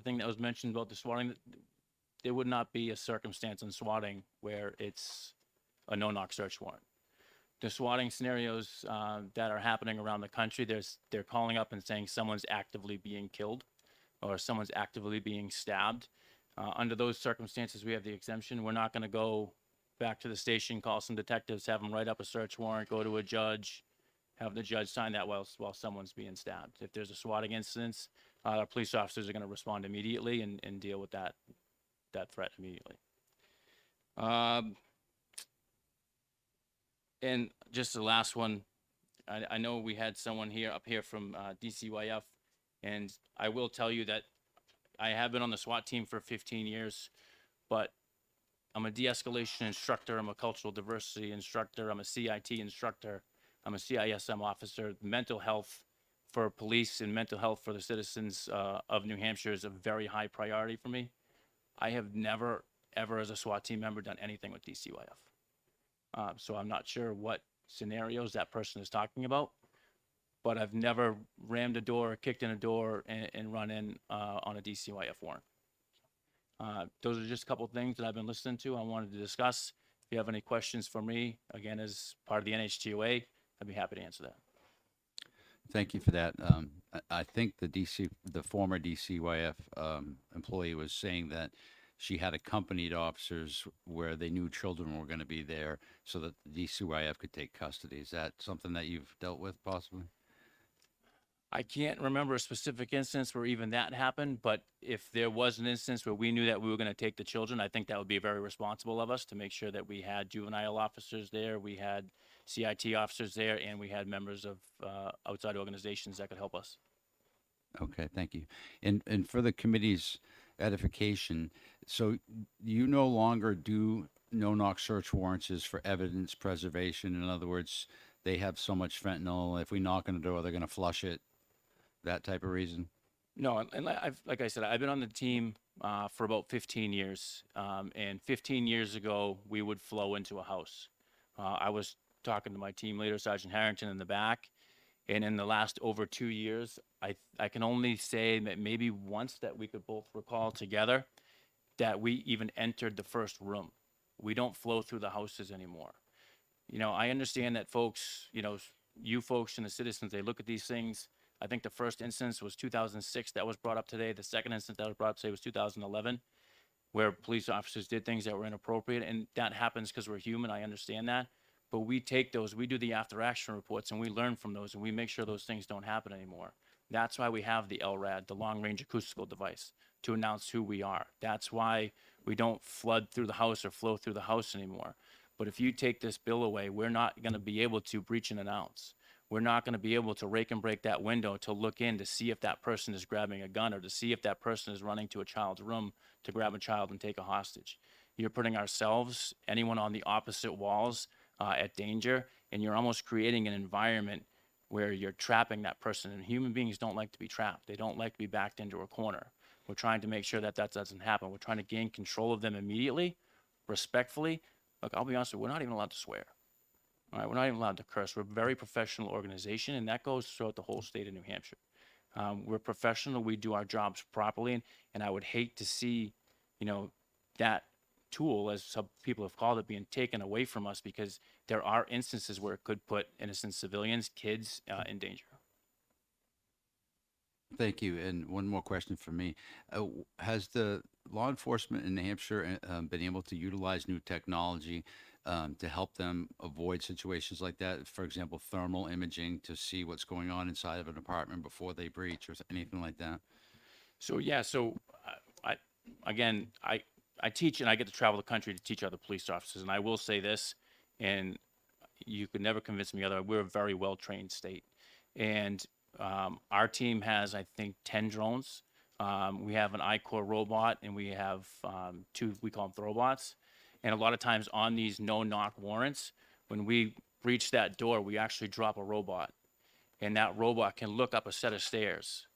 thing that was mentioned about the swatting, there would not be a circumstance in swatting where it's a no-knock search warrant. The swatting scenarios that are happening around the country, they're calling up and saying someone's actively being killed or someone's actively being stabbed. Under those circumstances, we have the exemption. We're not going to go back to the station, call some detectives, have them write up a search warrant, go to a judge, have the judge sign that while someone's being stabbed. If there's a swatting incident, our police officers are going to respond immediately and deal with that threat immediately. And just the last one, I know we had someone up here from DCYF, and I will tell you that I have been on the SWAT team for 15 years, but I'm a de-escalation instructor, I'm a cultural diversity instructor, I'm a CIT instructor, I'm a CISM officer. Mental health for police and mental health for the citizens of New Hampshire is a very high priority for me. I have never, ever as a SWAT team member done anything with DCYF. So I'm not sure what scenarios that person is talking about, but I've never rammed a door, kicked in a door, and run in on a DCYF warrant. Those are just a couple of things that I've been listening to. I wanted to discuss. If you have any questions for me, again, as part of the NHTOA, I'd be happy to answer that. Thank you for that. I think the former DCYF employee was saying that she had accompanied officers where they knew children were going to be there so that the DCYF could take custody. Is that something that you've dealt with possibly? I can't remember a specific instance where even that happened, but if there was an instance where we knew that we were going to take the children, I think that would be very responsible of us to make sure that we had juvenile officers there, we had CIT officers there, and we had members of outside organizations that could help us. Okay, thank you. And for the committee's edification, so you no longer do no-knock search warrants for evidence preservation. In other words, they have so much fentanyl, if we knock on the door, they're going to flush it, that type of reason? No, and like I said, I've been on the team for about 15 years. And 15 years ago, we would flow into a house. I was talking to my team leader, Sergeant Harrington, in the back. And in the last over 2 years, I can only say that maybe once that we could both recall together that we even entered the first room. We don't flow through the houses anymore. You know, I understand that folks, you folks and the citizens, they look at these things. I think the first instance was 2006 that was brought up today. The second instance that was brought up today was 2011, where police officers did things that were inappropriate. And that happens because we're human. I understand that. But we take those, we do the after action reports, and we learn from those, and we make sure those things don't happen anymore. That's why we have the LRAD, the long range acoustical device, to announce who we are. That's why we don't flood through the house or flow through the house anymore. But if you take this bill away, we're not going to be able to breach and announce. We're not going to be able to rake and break that window to look in to see if that person is grabbing a gun or to see if that person is running to a child's room to grab a child and take a hostage. You're putting ourselves, anyone on the opposite walls, at danger, and you're almost creating an environment where you're trapping that person. And human beings don't like to be trapped. They don't like to be backed into a corner. We're trying to make sure that that doesn't happen. We're trying to gain control of them immediately, respectfully. Look, I'll be honest with you, we're not even allowed to swear. All right, we're not even allowed to curse. We're a very professional organization, and that goes throughout the whole state of New Hampshire. We're professional. We do our jobs properly, and I would hate to see, that tool, as some people have called it, being taken away from us because there are instances where it could put innocent civilians, kids, in danger. Thank you. And one more question for me. Has the law enforcement in New Hampshire been able to utilize new technology to help them avoid situations like that? For example, thermal imaging to see what's going on inside of an apartment before they breach or anything like that? So, yeah, I teach and I get to travel the country to teach other police officers. And I will say this, and you could never convince me otherwise, we're a very well-trained state. And our team has, I think, 10 drones. We have an I-Core robot, and we have 2, we call them Throwbots. And a lot of times on these no-knock warrants, when we breach that door, we actually drop a robot. And that robot can look up a set of stairs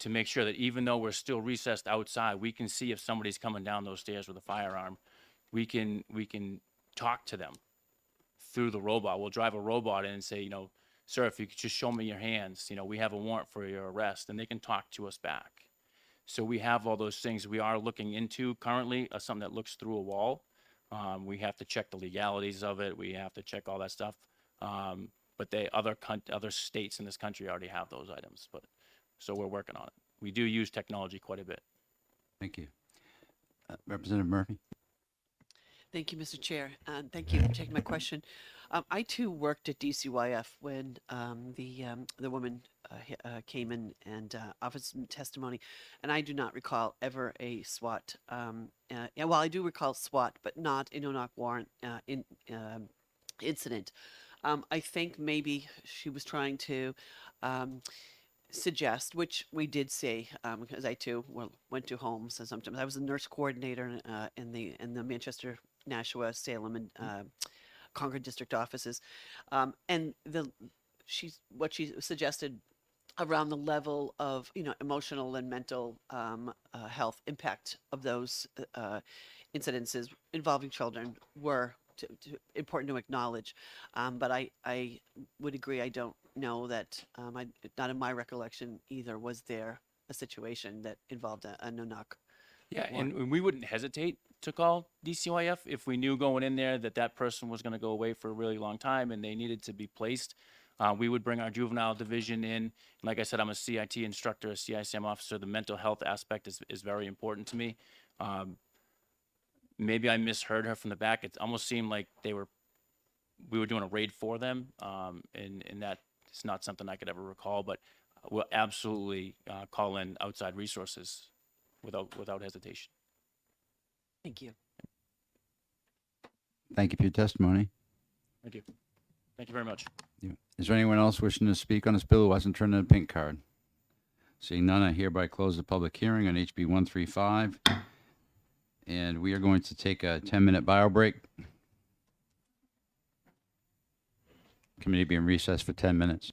to make sure that even though we're still recessed outside, we can see if somebody's coming down those stairs with a firearm. We can talk to them through the robot. We'll drive a robot in and say, sir, if you could just show me your hands, we have a warrant for your arrest, and they can talk to us back. So we have all those things. We are looking into currently something that looks through a wall. We have to check the legalities of it. We have to check all that stuff. But other states in this country already have those items. So we're working on it. We do use technology quite a bit. Thank you. Representative Murphy. Thank you, Mr. Chair, and thank you for taking my question. I too worked at DCYF when the woman came in and offered some testimony, and I do not recall ever a SWAT. Yeah, well, I do recall SWAT, but not a no-knock warrant incident. I think maybe she was trying to suggest, which we did see, because I too went to homes, and sometimes I was a nurse coordinator in the Manchester, Nashua, Salem, and Concord district offices, and what she suggested around the level of emotional and mental health impact of those incidences involving children were important to acknowledge, but I would agree. I don't know that. Not in my recollection either was there a situation that involved a no-knock. Yeah, and we wouldn't hesitate to call DCYF if we knew going in there that that person was going to go away for a really long time and they needed to be placed. We would bring our juvenile division in. And like I said, I'm a CIT instructor, a CICM officer. The mental health aspect is very important to me. Maybe I misheard her from the back. It almost seemed like we were doing a raid for them, and that is not something I could ever recall. But we'll absolutely call in outside resources without hesitation. Thank you. Thank you for your testimony. Thank you. Thank you very much. Is there anyone else wishing to speak on this bill who hasn't turned in a pink card? Seeing none, I hereby close the public hearing on HB 135. And we are going to take a 10-minute bio break. Committee being recessed for 10 minutes.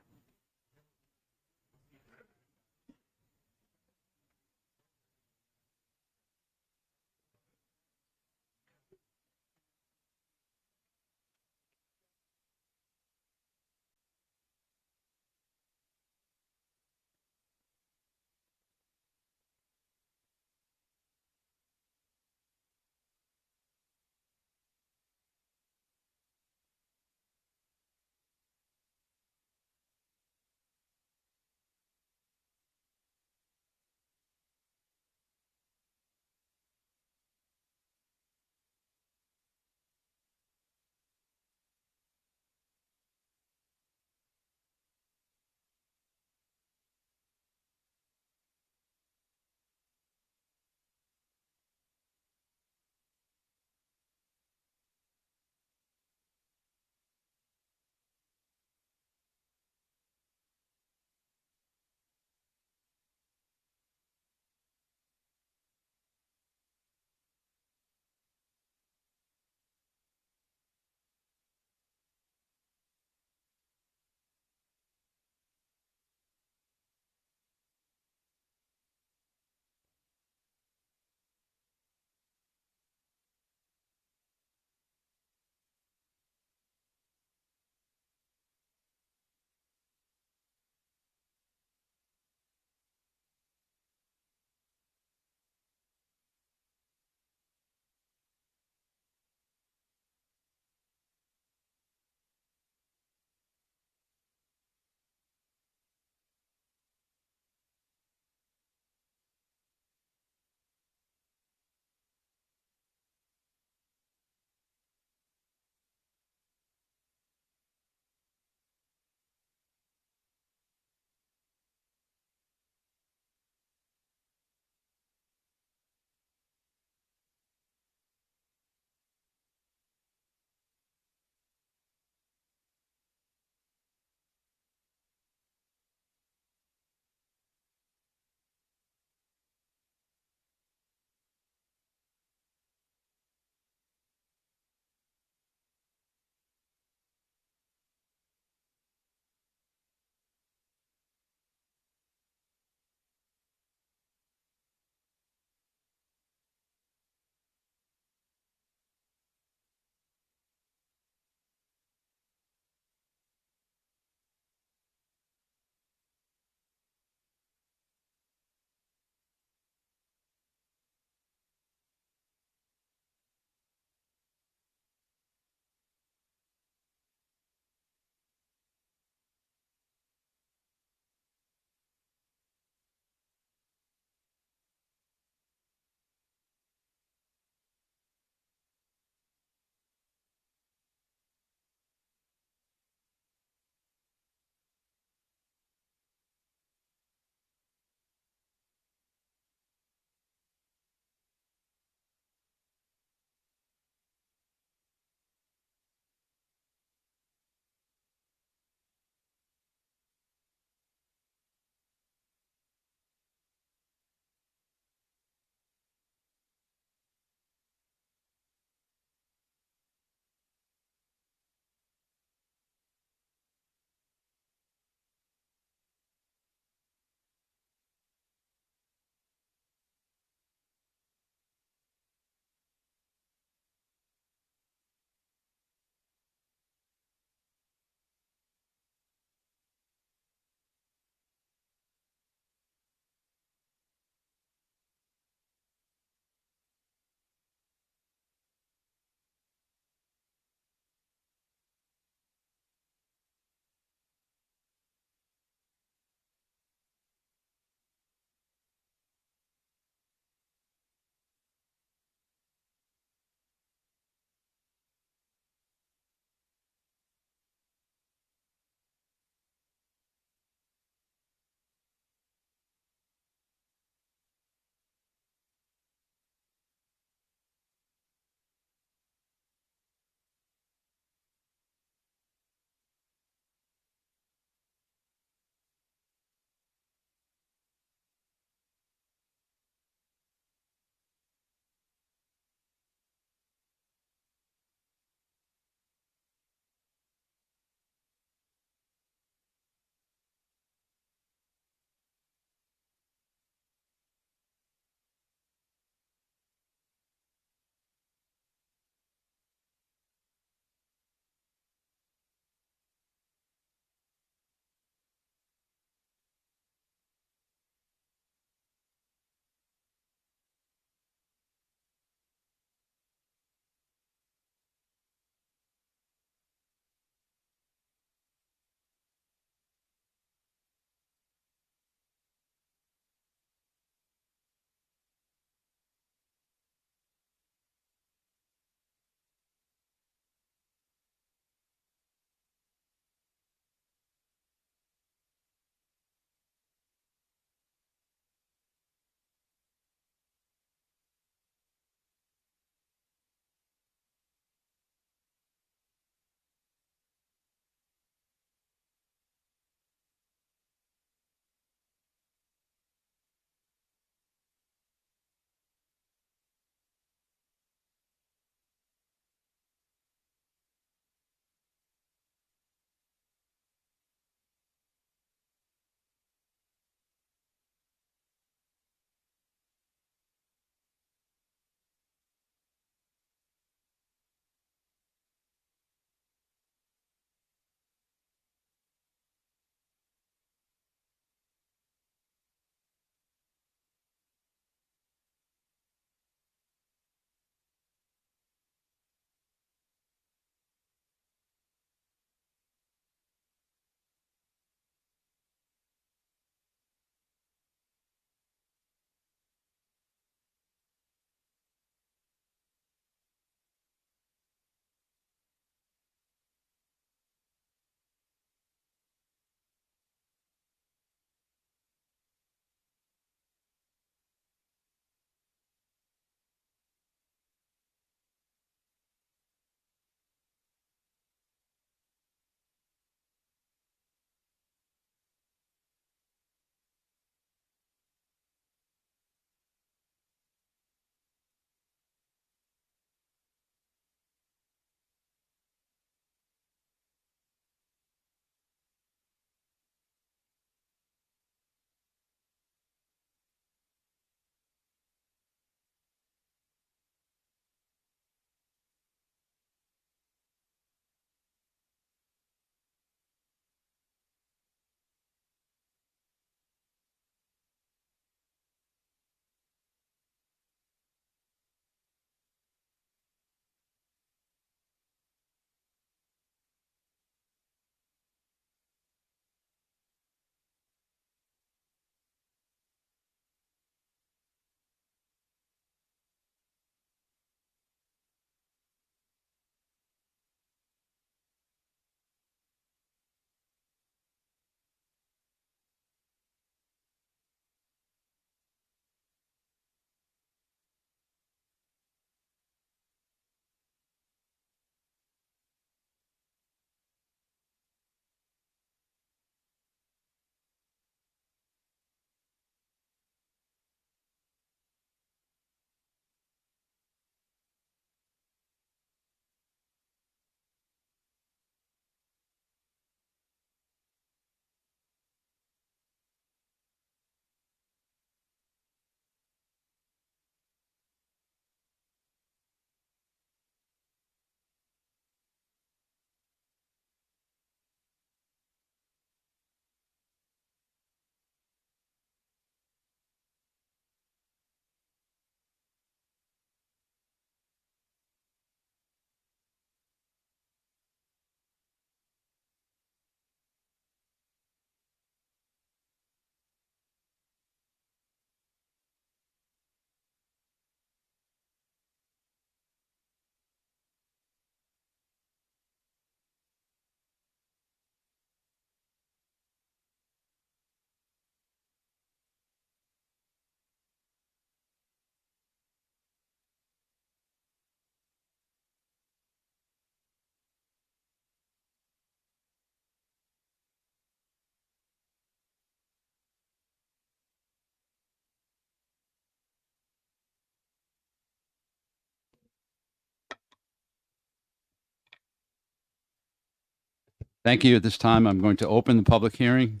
Thank you. At this time, I'm going to open the public hearing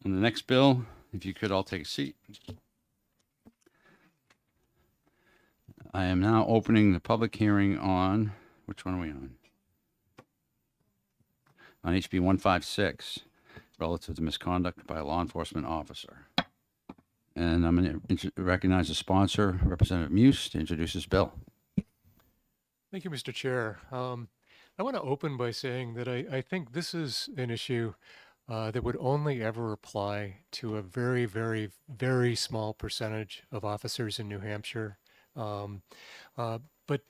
on the next bill. If you could all take a seat. I am now opening the public hearing on, which one are we on? On HB 156, relative to misconduct by a law enforcement officer. And I'm going to recognize the sponsor, Representative Muse, to introduce this bill. Thank you, Mr. Chair. I want to open by saying that I think this is an issue that would only ever apply to a very, very, very small percentage of officers in New Hampshire. But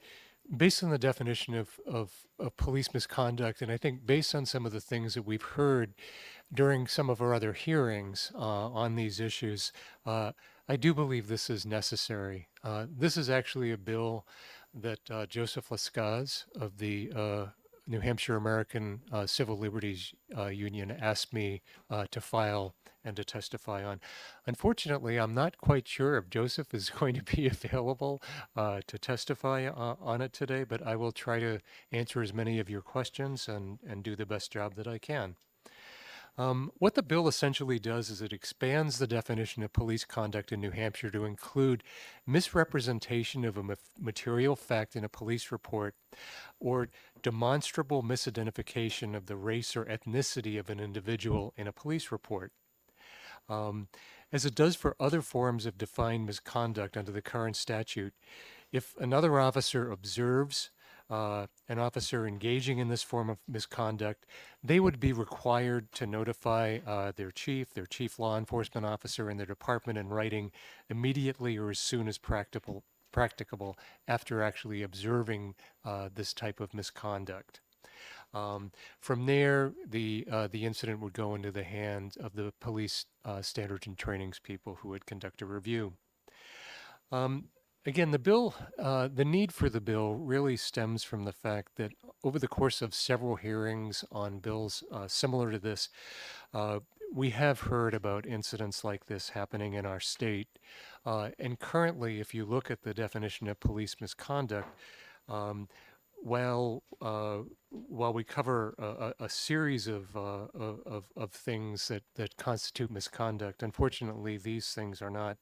based on the definition of police misconduct, and I think based on some of the things that we've heard during some of our other hearings on these issues, I do believe this is necessary. This is actually a bill that Joseph Lescaz of the New Hampshire American Civil Liberties Union asked me to file and to testify on. Unfortunately, I'm not quite sure if Joseph is going to be available to testify on it today, but I will try to answer as many of your questions and do the best job that I can. What the bill essentially does is it expands the definition of police conduct in New Hampshire to include misrepresentation of a material fact in a police report or demonstrable misidentification of the race or ethnicity of an individual in a police report. As it does for other forms of defined misconduct under the current statute, if another officer observes an officer engaging in this form of misconduct, they would be required to notify their chief law enforcement officer, and their department in writing immediately or as soon as practicable after actually observing this type of misconduct. From there, the incident would go into the hands of the police standards and trainings people who would conduct a review. Again, the need for the bill really stems from the fact that over the course of several hearings on bills similar to this, we have heard about incidents like this happening in our state. And currently, if you look at the definition of police misconduct, while we cover a series of things that constitute misconduct, unfortunately, these things are not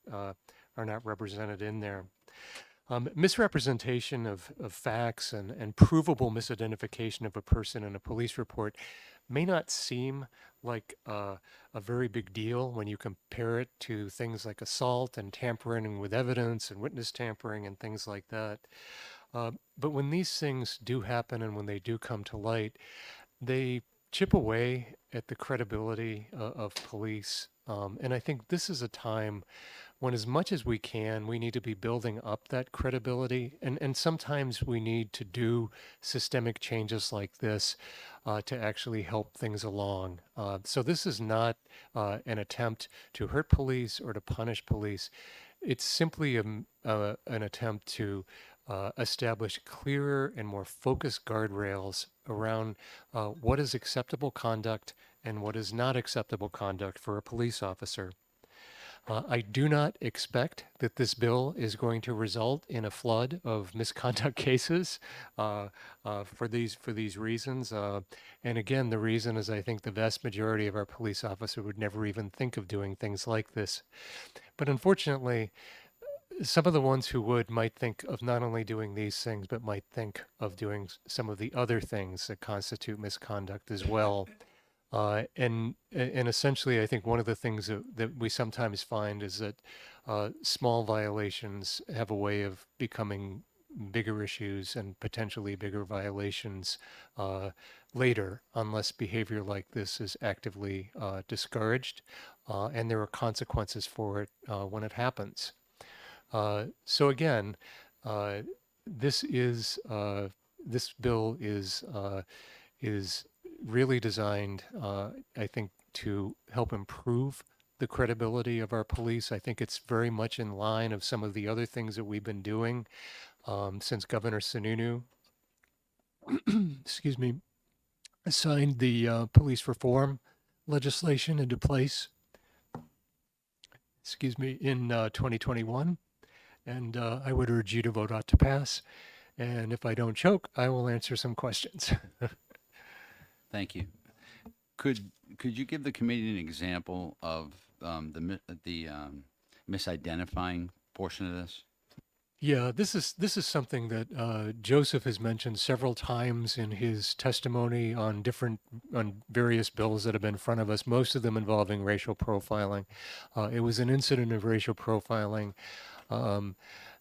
represented in there. Misrepresentation of facts and provable misidentification of a person in a police report may not seem like a very big deal when you compare it to things like assault and tampering with evidence and witness tampering and things like that. But when these things do happen and when they do come to light, they chip away at the credibility of police. And I think this is a time when, as much as we can, we need to be building up that credibility. And sometimes we need to do systemic changes like this to actually help things along. So this is not an attempt to hurt police or to punish police. It's simply an attempt to establish clearer and more focused guardrails around what is acceptable conduct and what is not acceptable conduct for a police officer. I do not expect that this bill is going to result in a flood of misconduct cases for these reasons. And again, the reason is I think the vast majority of our police officers would never even think of doing things like this. But unfortunately, some of the ones who would might think of not only doing these things, but might think of doing some of the other things that constitute misconduct as well. And essentially, I think one of the things that we sometimes find is that small violations have a way of becoming bigger issues and potentially bigger violations later, unless behavior like this is actively discouraged, and there are consequences for it when it happens. So again, this bill is really designed, I think, to help improve the credibility of our police. I think it's very much in line of some of the other things that we've been doing since Governor Sununu, excuse me, signed the police reform legislation into place, excuse me, in 2021. And I would urge you to vote ought to pass. And if I don't choke, I will answer some questions. Thank you. Could you give the committee an example of the misidentifying portion of this? Yeah, this is something that Joseph has mentioned several times in his testimony on various bills that have been in front of us, most of them involving racial profiling. It was an incident of racial profiling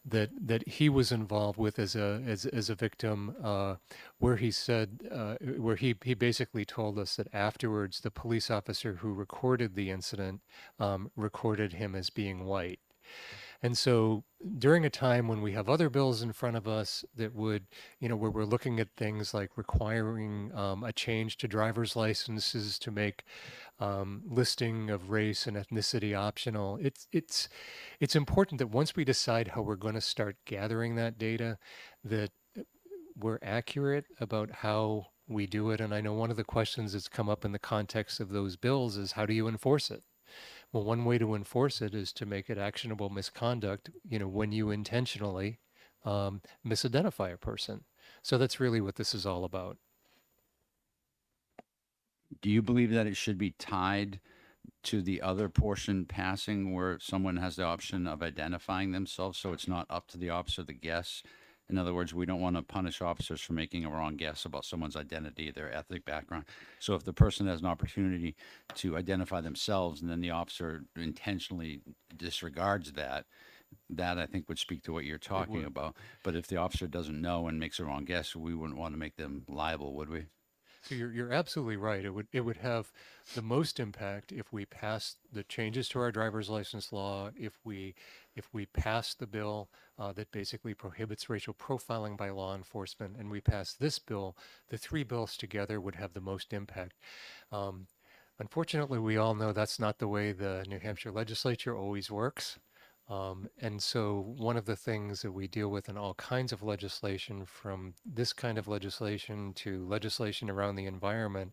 that he was involved with as a victim, where he said where he basically told us that afterwards the police officer who recorded the incident recorded him as being white. And so during a time when we have other bills in front of us that would, where we're looking at things like requiring a change to driver's licenses to make listing of race and ethnicity optional, it's important that once we decide how we're going to start gathering that data, that we're accurate about how we do it. And I know one of the questions that's come up in the context of those bills is, how do you enforce it? Well, one way to enforce it is to make it actionable misconduct, when you intentionally misidentify a person. So that's really what this is all about. Do you believe that it should be tied to the other portion passing where someone has the option of identifying themselves, so it's not up to the officer to guess? In other words, we don't want to punish officers for making a wrong guess about someone's identity, their ethnic background. So if the person has an opportunity to identify themselves and then the officer intentionally disregards that I think would speak to what you're talking about. But if the officer doesn't know and makes a wrong guess, we wouldn't want to make them liable, would we? So you're absolutely right. It would have the most impact if we pass the changes to our driver's license law, if we pass the bill that basically prohibits racial profiling by law enforcement, and we pass this bill. The three bills together would have the most impact. Unfortunately, we all know that's not the way the New Hampshire legislature always works. And so one of the things that we deal with in all kinds of legislation, from this kind of legislation to legislation around the environment,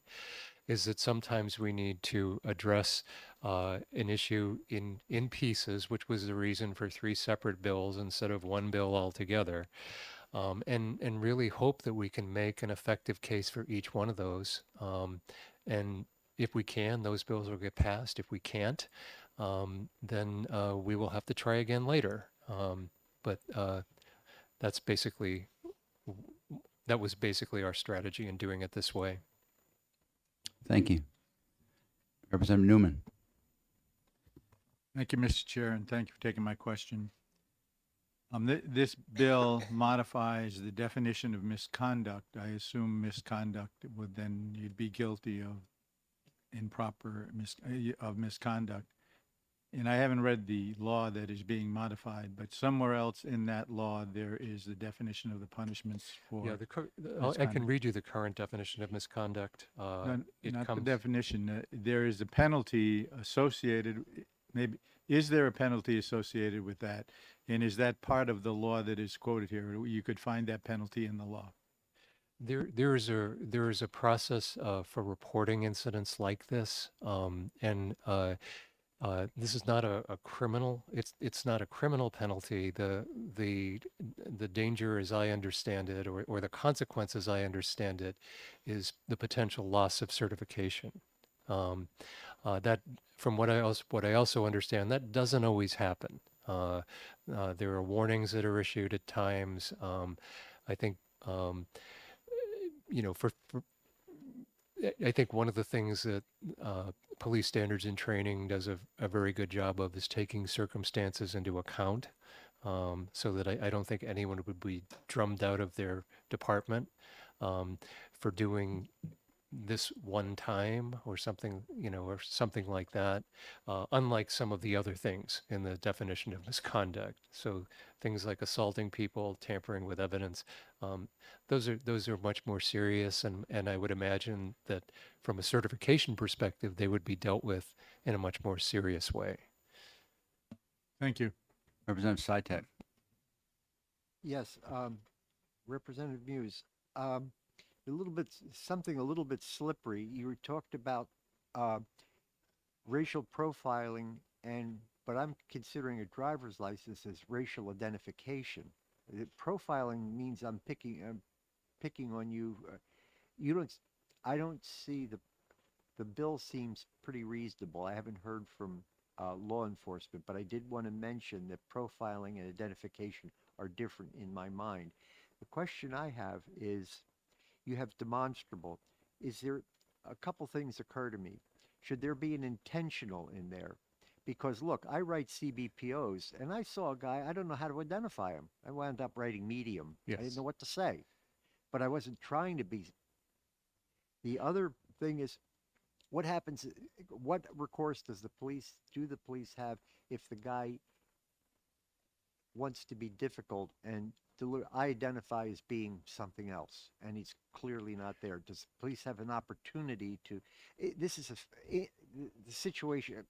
is that sometimes we need to address an issue in pieces, which was the reason for three separate bills instead of one bill altogether, and really hope that we can make an effective case for each one of those. And if we can, those bills will get passed. If we can't, then we will have to try again later. But that was basically our strategy in doing it this way. Thank you. Representative Newman. Thank you, Mr. Chair, and thank you for taking my question. This bill modifies the definition of misconduct. I assume misconduct would then, you'd be guilty of improper misconduct. And I haven't read the law that is being modified, but somewhere else in that law, there is the definition of the punishments for. Yeah, I can read you the current definition of misconduct. Not the definition. There is a penalty associated. Maybe is there a penalty associated with that? And is that part of the law that is quoted here? You could find that penalty in the law. There is a process for reporting incidents like this, and this is not a criminal. It's not a criminal penalty. The danger, as I understand it, or the consequence, as I understand it, is the potential loss of certification. That, from what I also understand, that doesn't always happen. There are warnings that are issued at times. I think I think one of the things that police standards and training does a very good job of is taking circumstances into account, so that I don't think anyone would be drummed out of their department for doing this one time or something, or something like that, unlike some of the other things in the definition of misconduct. So things like assaulting people, tampering with evidence, those are much more serious, and I would imagine that from a certification perspective, they would be dealt with in a much more serious way. Thank you. Representative Sitek. Yes, Representative Muse. Something a little bit slippery. You talked about racial profiling, but I'm considering a driver's license as racial identification. Profiling means I'm picking on you. I don't see the bill seems pretty reasonable. I haven't heard from law enforcement, but I did want to mention that profiling and identification are different in my mind. The question I have is, you have demonstrable. Is there, a couple things occur to me. Should there be an intentional in there? Because look, I write CBPOs, and I saw a guy, I don't know how to identify him. I wound up writing medium. I didn't Yes. know what to say, but I wasn't trying to be. The other thing is, what happens, what recourse do the police have if the guy wants to be difficult and I identify as being something else, and he's clearly not there? Does the police have an opportunity to, this is the situation,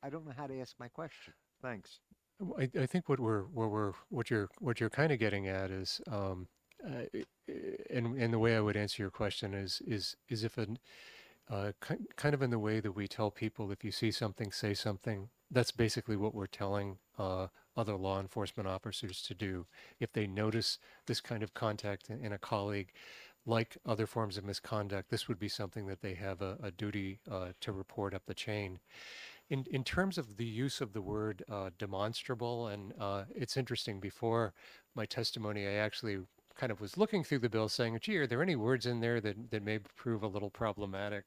I don't know how to ask my question. Thanks. I think what you're kind of getting at is, and the way I would answer your question is if kind of in the way that we tell people, if you see something, say something. That's basically what we're telling other law enforcement officers to do. If they notice this kind of contact in a colleague, like other forms of misconduct, this would be something that they have a duty to report up the chain. In terms of the use of the word demonstrable, and it's interesting, before my testimony, I actually kind of was looking through the bill saying, gee, are there any words in there that may prove a little problematic?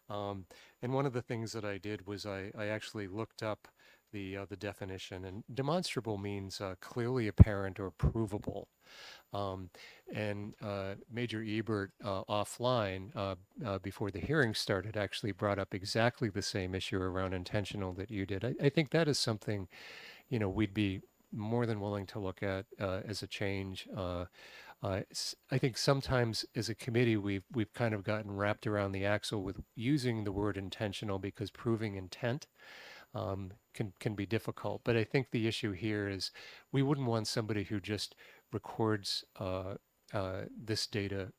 And one of the things that I did was I actually looked up the definition, and demonstrable means clearly apparent or provable. And Major Ebert offline before the hearing started actually brought up exactly the same issue around intentional that you did. I think that is something, we'd be more than willing to look at as a change. I think sometimes as a committee we've kind of gotten wrapped around the axle with using the word intentional, because proving intent can be difficult. But I think the issue here is we wouldn't want somebody who just records this data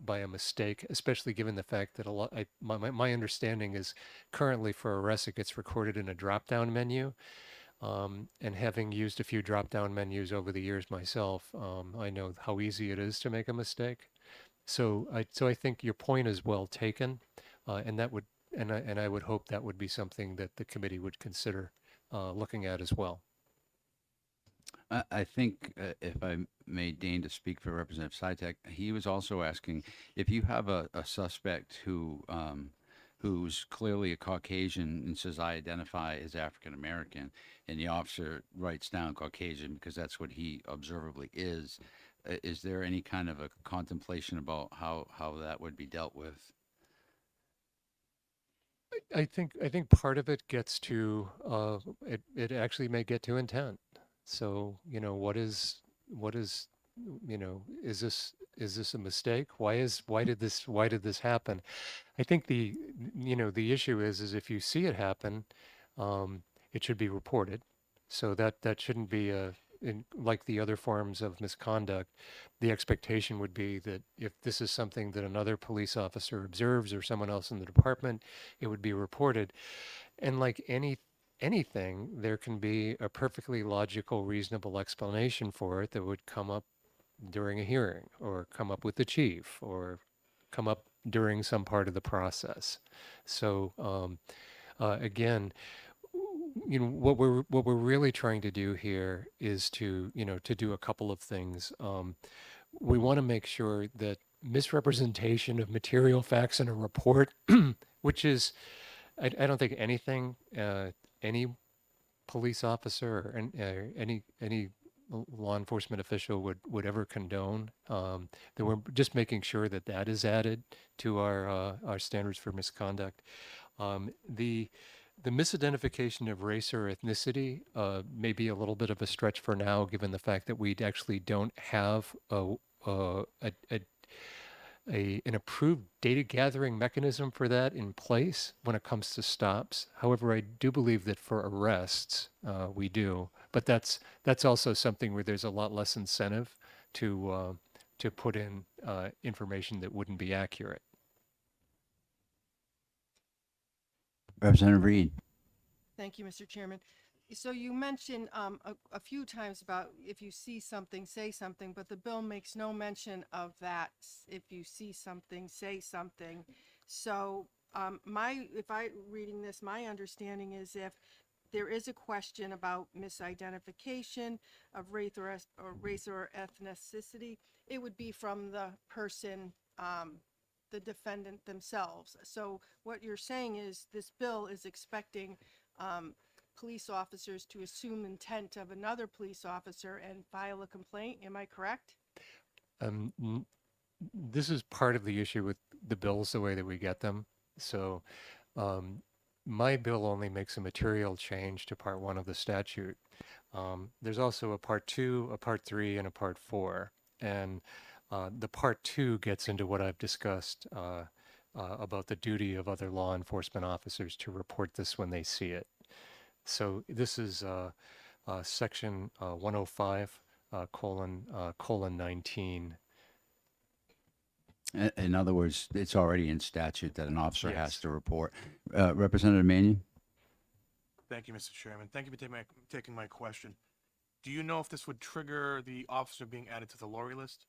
by a mistake, especially given the fact that my understanding is currently for arrests it gets recorded in a drop-down menu. And having used a few drop-down menus over the years myself, I know how easy it is to make a mistake. So I think your point is well taken, and that would, and I would hope that would be something that the committee would consider looking at as well. I think if I may deign to speak for Representative Sitek, he was also asking if you have a suspect who's clearly a Caucasian and says, I identify as African American, and the officer writes down Caucasian because that's what he observably is there any kind of a contemplation about how that would be dealt with? I think part of it gets to it actually may get to intent. So what is is this a mistake? Why did this happen? I think the issue is if you see it happen, it should be reported. So that shouldn't be like the other forms of misconduct. The expectation would be that if this is something that another police officer observes or someone else in the department, it would be reported. And like anything, there can be a perfectly logical, reasonable explanation for it that would come up during a hearing, or come up with the chief, or come up during some part of the process. So again, what we're really trying to do here is to do a couple of things. We want to make sure that misrepresentation of material facts in a report, which is, I don't think anything any police officer or any law enforcement official would ever condone. That we're just making sure that is added to our standards for misconduct. The misidentification of race or ethnicity may be a little bit of a stretch for now, given the fact that we actually don't have an approved data gathering mechanism for that in place when it comes to stops. However, I do believe that for arrests we do, but that's also something where there's a lot less incentive to put in information that wouldn't be accurate. Representative Reed. Thank you, Mr. Chairman. So you mentioned a few times about if you see something, say something, but the bill makes no mention of that. If you see something, say something. So if I reading this, my understanding is if there is a question about misidentification of race or ethnicity, it would be from the person, the defendant themselves. So what you're saying is this bill is expecting police officers to assume intent of another police officer and file a complaint. Am I correct? This is part of the issue with the bills, the way that we get them. So my bill only makes a material change to Part 1 of the statute. There's also a Part 2, a Part 3, and a Part 4. And the Part 2 gets into what I've discussed about the duty of other law enforcement officers to report this when they see it. So this is Section 105 colon 19. In other words, it's already in statute that an officer has Yes. to report. Representative Mannion? Thank you, Mr. Chairman. Thank you for taking my question. Do you know if this would trigger the officer being added to the lorry list?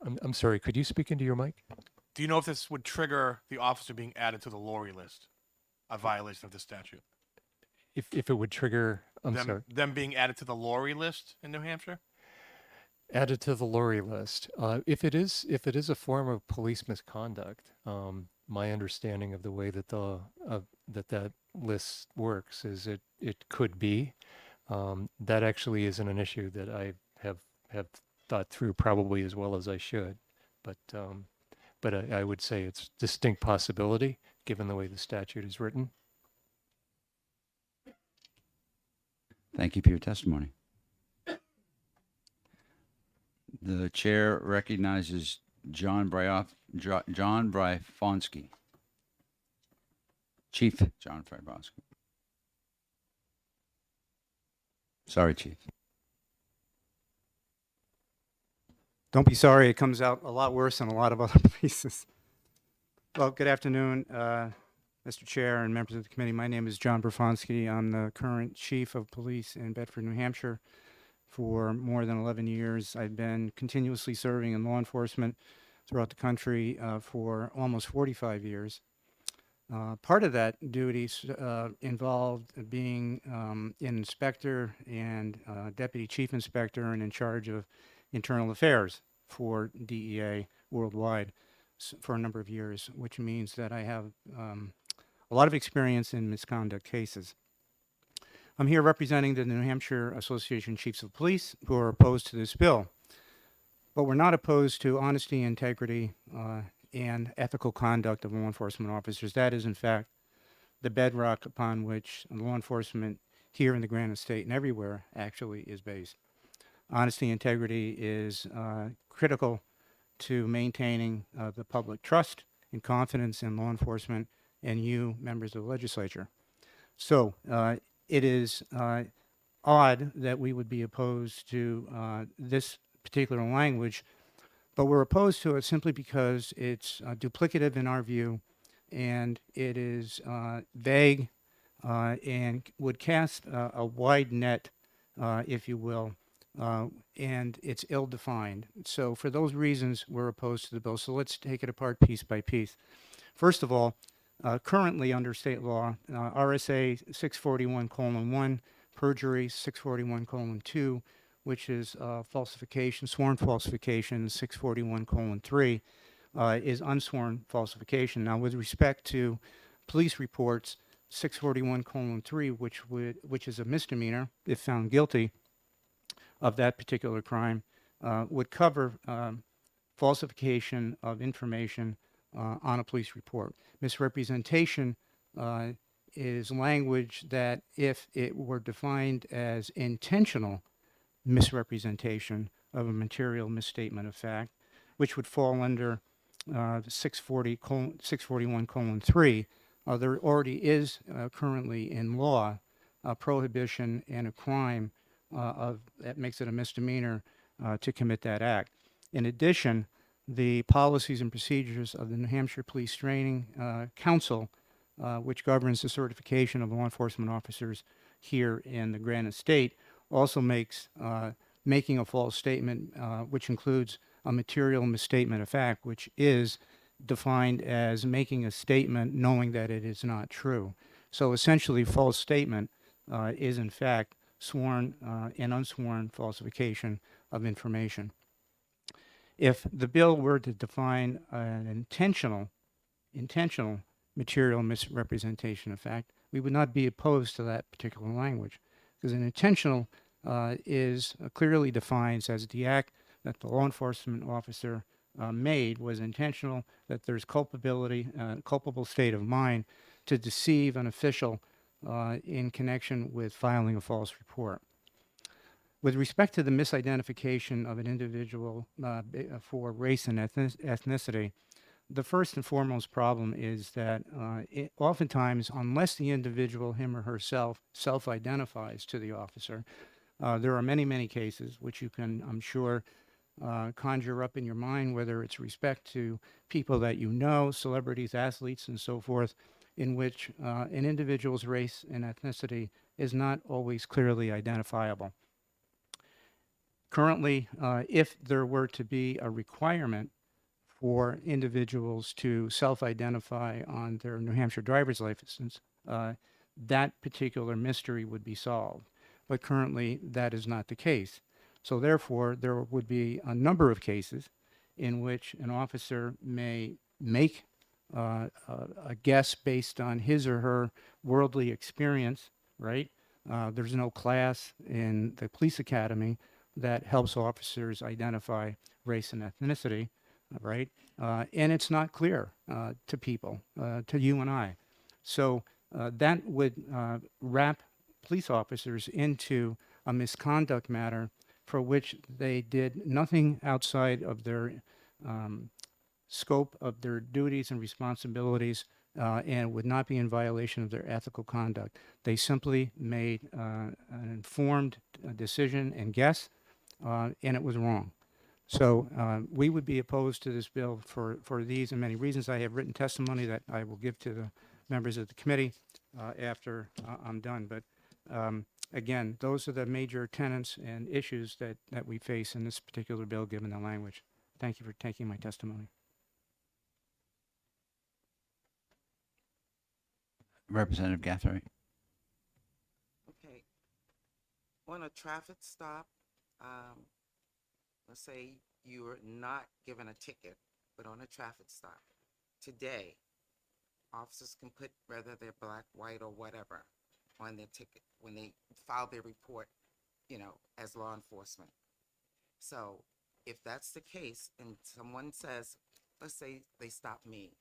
I'm sorry, could you speak into your mic? Do you know if this would trigger the officer being added to the lorry list, a violation of the statute? If it would trigger, sorry. Them being added to the lorry list in New Hampshire? Added to the lorry list. If it is a form of police misconduct, my understanding of the way that that list works is it could be. That actually isn't an issue that I have thought through probably as well as I should, but I would say it's distinct possibility given the way the statute is written. Thank you for your testimony. The chair recognizes John Bryfonski. Chief John Bryfonski. Sorry, Chief. Don't be sorry, it comes out a lot worse in a lot of other places. Well, good afternoon, Mr. Chair and members of the committee. My name is John Bryfonski. I'm the current Chief of Police in Bedford, New Hampshire. For more than 11 years, I've been continuously serving in law enforcement throughout the country for almost 45 years. Part of that duty involved being an inspector and deputy chief inspector and in charge of internal affairs for DEA worldwide for a number of years, which means that I have a lot of experience in misconduct cases. I'm here representing the New Hampshire Association of Chiefs of Police who are opposed to this bill. But we're not opposed to honesty, integrity, and ethical conduct of law enforcement officers. That is, in fact, the bedrock upon which law enforcement here in the Granite State and everywhere actually is based. Honesty, integrity is critical to maintaining the public trust and confidence in law enforcement and you, members of the legislature. So it is odd that we would be opposed to this particular language, but we're opposed to it simply because it's duplicative in our view, and it is vague and would cast a wide net, if you will, and it's ill-defined. So for those reasons, we're opposed to the bill. So let's take it apart piece by piece. First of all, currently under state law, RSA 641:1, perjury 641:2, which is falsification, sworn falsification, 641:3 is unsworn falsification. Now, with respect to police reports, 641:3, which is a misdemeanor if found guilty of that particular crime, would cover falsification of information on a police report. Misrepresentation is language that, if it were defined as intentional misrepresentation of a material misstatement of fact, which would fall under 641:3, there already is currently in law a prohibition and a crime that makes it a misdemeanor to commit that act. In addition, the policies and procedures of the New Hampshire Police Training Council, which governs the certification of law enforcement officers here in the Granite State, also makes making a false statement, which includes a material misstatement of fact, which is defined as making a statement knowing that it is not true. So essentially, false statement is in fact sworn and unsworn falsification of information. If the bill were to define an intentional material misrepresentation of fact, we would not be opposed to that particular language, because an intentional is clearly defined as the act that the law enforcement officer made was intentional, that there's culpability, culpable state of mind to deceive an official in connection with filing a false report. With respect to the misidentification of an individual for race and ethnicity, the first and foremost problem is that oftentimes, unless the individual, him or herself, self-identifies to the officer, there are many, many cases which you can, I'm sure, conjure up in your mind, whether it's respect to people that you know, celebrities, athletes, and so forth, in which an individual's race and ethnicity is not always clearly identifiable. Currently, if there were to be a requirement for individuals to self-identify on their New Hampshire driver's license, that particular mystery would be solved. But currently, that is not the case. So therefore, there would be a number of cases in which an officer may make a guess based on his or her worldly experience, right? There's no class in the police academy that helps officers identify race and ethnicity, right? And it's not clear to people, to you and I. So that would wrap police officers into a misconduct matter for which they did nothing outside of their scope of their duties and responsibilities, and would not be in violation of their ethical conduct. They simply made an informed decision and guess, and it was wrong. So we would be opposed to this bill for these and many reasons. I have written testimony that I will give to the members of the committee after I'm done. But again, those are the major tenets and issues that we face in this particular bill, given the language. Thank you for taking my testimony. Representative Gathright. Okay. On a traffic stop, let's say you were not given a ticket, but on a traffic stop, today, officers can put whether they're black, white, or whatever on their ticket when they file their report, you know, as law enforcement. So if that's the case and someone says, let's say they stop me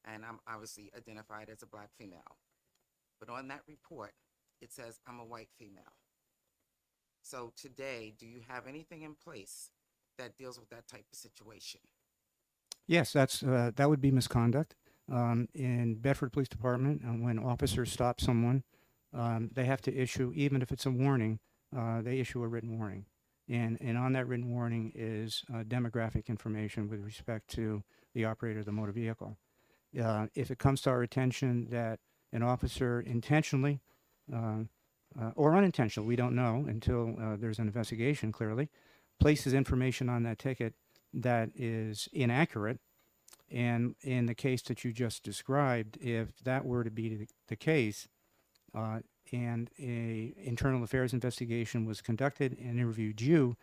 and I'm obviously identified as a black female, but on that report, it says I'm a white female. So today, do you have anything in place that deals with that type of situation? Yes, that would be misconduct. In Bedford Police Department, when officers stop someone, they have to issue, even if it's a warning, they issue a written warning. And on that written warning is demographic information with respect to the operator of the motor vehicle. If it comes to our attention that an officer intentionally or unintentionally, we don't know until there's an investigation clearly, places information on that ticket that is inaccurate, and in the case that you just described, if that were to be the case, and a internal affairs investigation was conducted and interviewed you,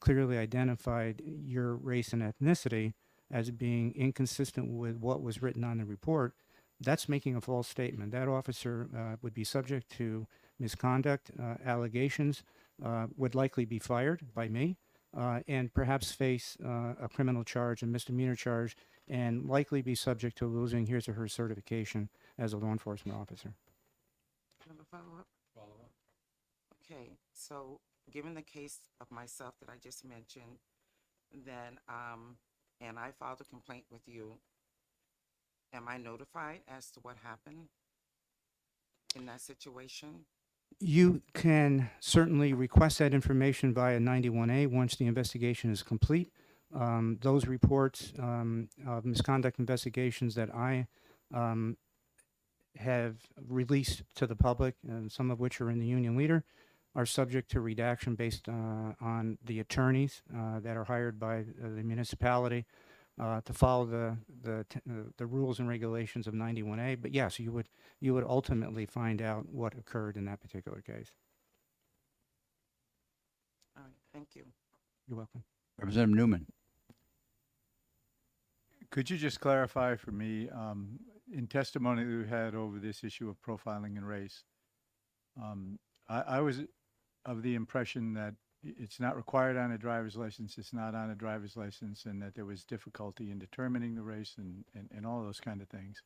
clearly identified your race and ethnicity as being inconsistent with what was written on the report, that's making a false statement. That officer would be subject to misconduct allegations, would likely be fired by me, and perhaps face a criminal charge, a misdemeanor charge, and likely be subject to losing his or her certification as a law enforcement officer. Have a follow-up? Follow-up. Okay, so given the case of myself that I just mentioned, then, and I filed a complaint with you, am I notified as to what happened in that situation? You can certainly request that information via 91A once the investigation is complete. Those reports of misconduct investigations that I have released to the public, and some of which are in the Union Leader, are subject to redaction based on the attorneys that are hired by the municipality to follow the rules and regulations of 91A. But yes, you would ultimately find out what occurred in that particular case. All right, thank you. You're welcome. Representative Newman. Could you just clarify for me, in testimony that we had over this issue of profiling and race, I was of the impression that it's not required on a driver's license, it's not on a driver's license, and that there was difficulty in determining the race and all those kind of things.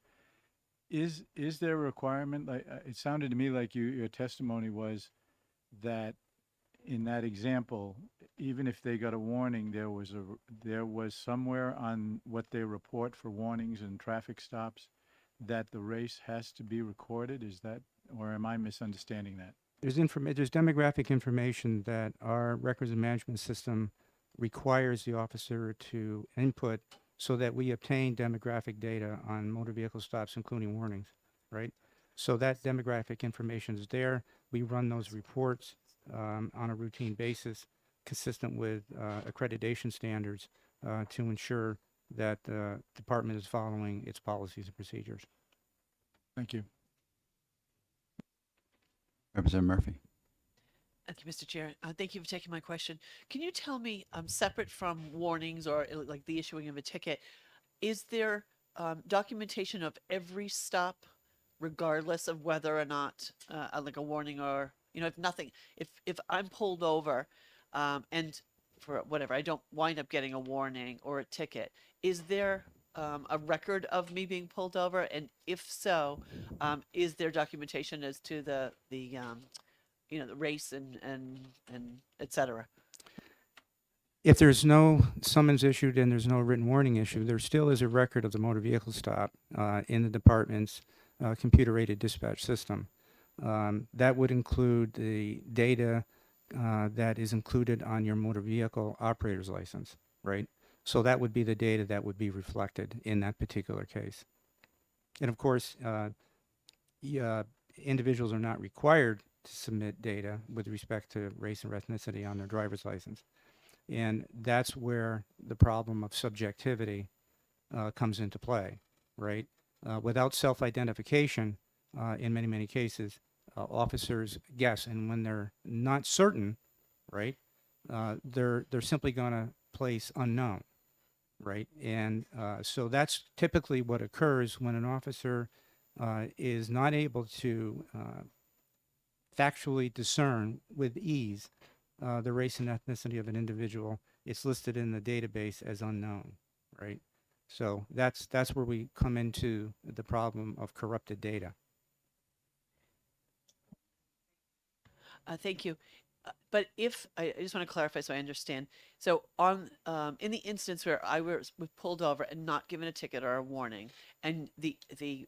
Is there a requirement? Like it sounded to me like your testimony was that in that example, even if they got a warning, there was somewhere on what they report for warnings and traffic stops that the race has to be recorded. Is that, or am I misunderstanding that? There's demographic information that our records and management system requires the officer to input so that we obtain demographic data on motor vehicle stops, including warnings, right? So that demographic information is there. We run those reports on a routine basis, consistent with accreditation standards to ensure that the department is following its policies and procedures. Thank you. Representative Murphy. Thank you, Mr. Chair. Thank you for taking my question. Can you tell me, separate from warnings or like the issuing of a ticket, is there documentation of every stop, regardless of whether or not like a warning or, you know, if I'm pulled over and for whatever, I don't wind up getting a warning or a ticket, is there a record of me being pulled over? And if so, is there documentation as to the you know, the race and et cetera? If there's no summons issued and there's no written warning issued, there still is a record of the motor vehicle stop in the department's computer-aided dispatch system. That would include the data that is included on your motor vehicle operator's license, right? So that would be the data that would be reflected in that particular case. And of course, individuals are not required to submit data with respect to race and ethnicity on their driver's license. And that's where the problem of subjectivity comes into play, right? Without self-identification, in many cases, officers guess, and when they're not certain, right, they're simply going to place unknown, right? And so that's typically what occurs when an officer is not able to factually discern with ease the race and ethnicity of an individual. It's listed in the database as unknown, right? So that's where we come into the problem of corrupted data. Thank you. But if I just want to clarify so I understand. So on in the instance where I was pulled over and not given a ticket or a warning, and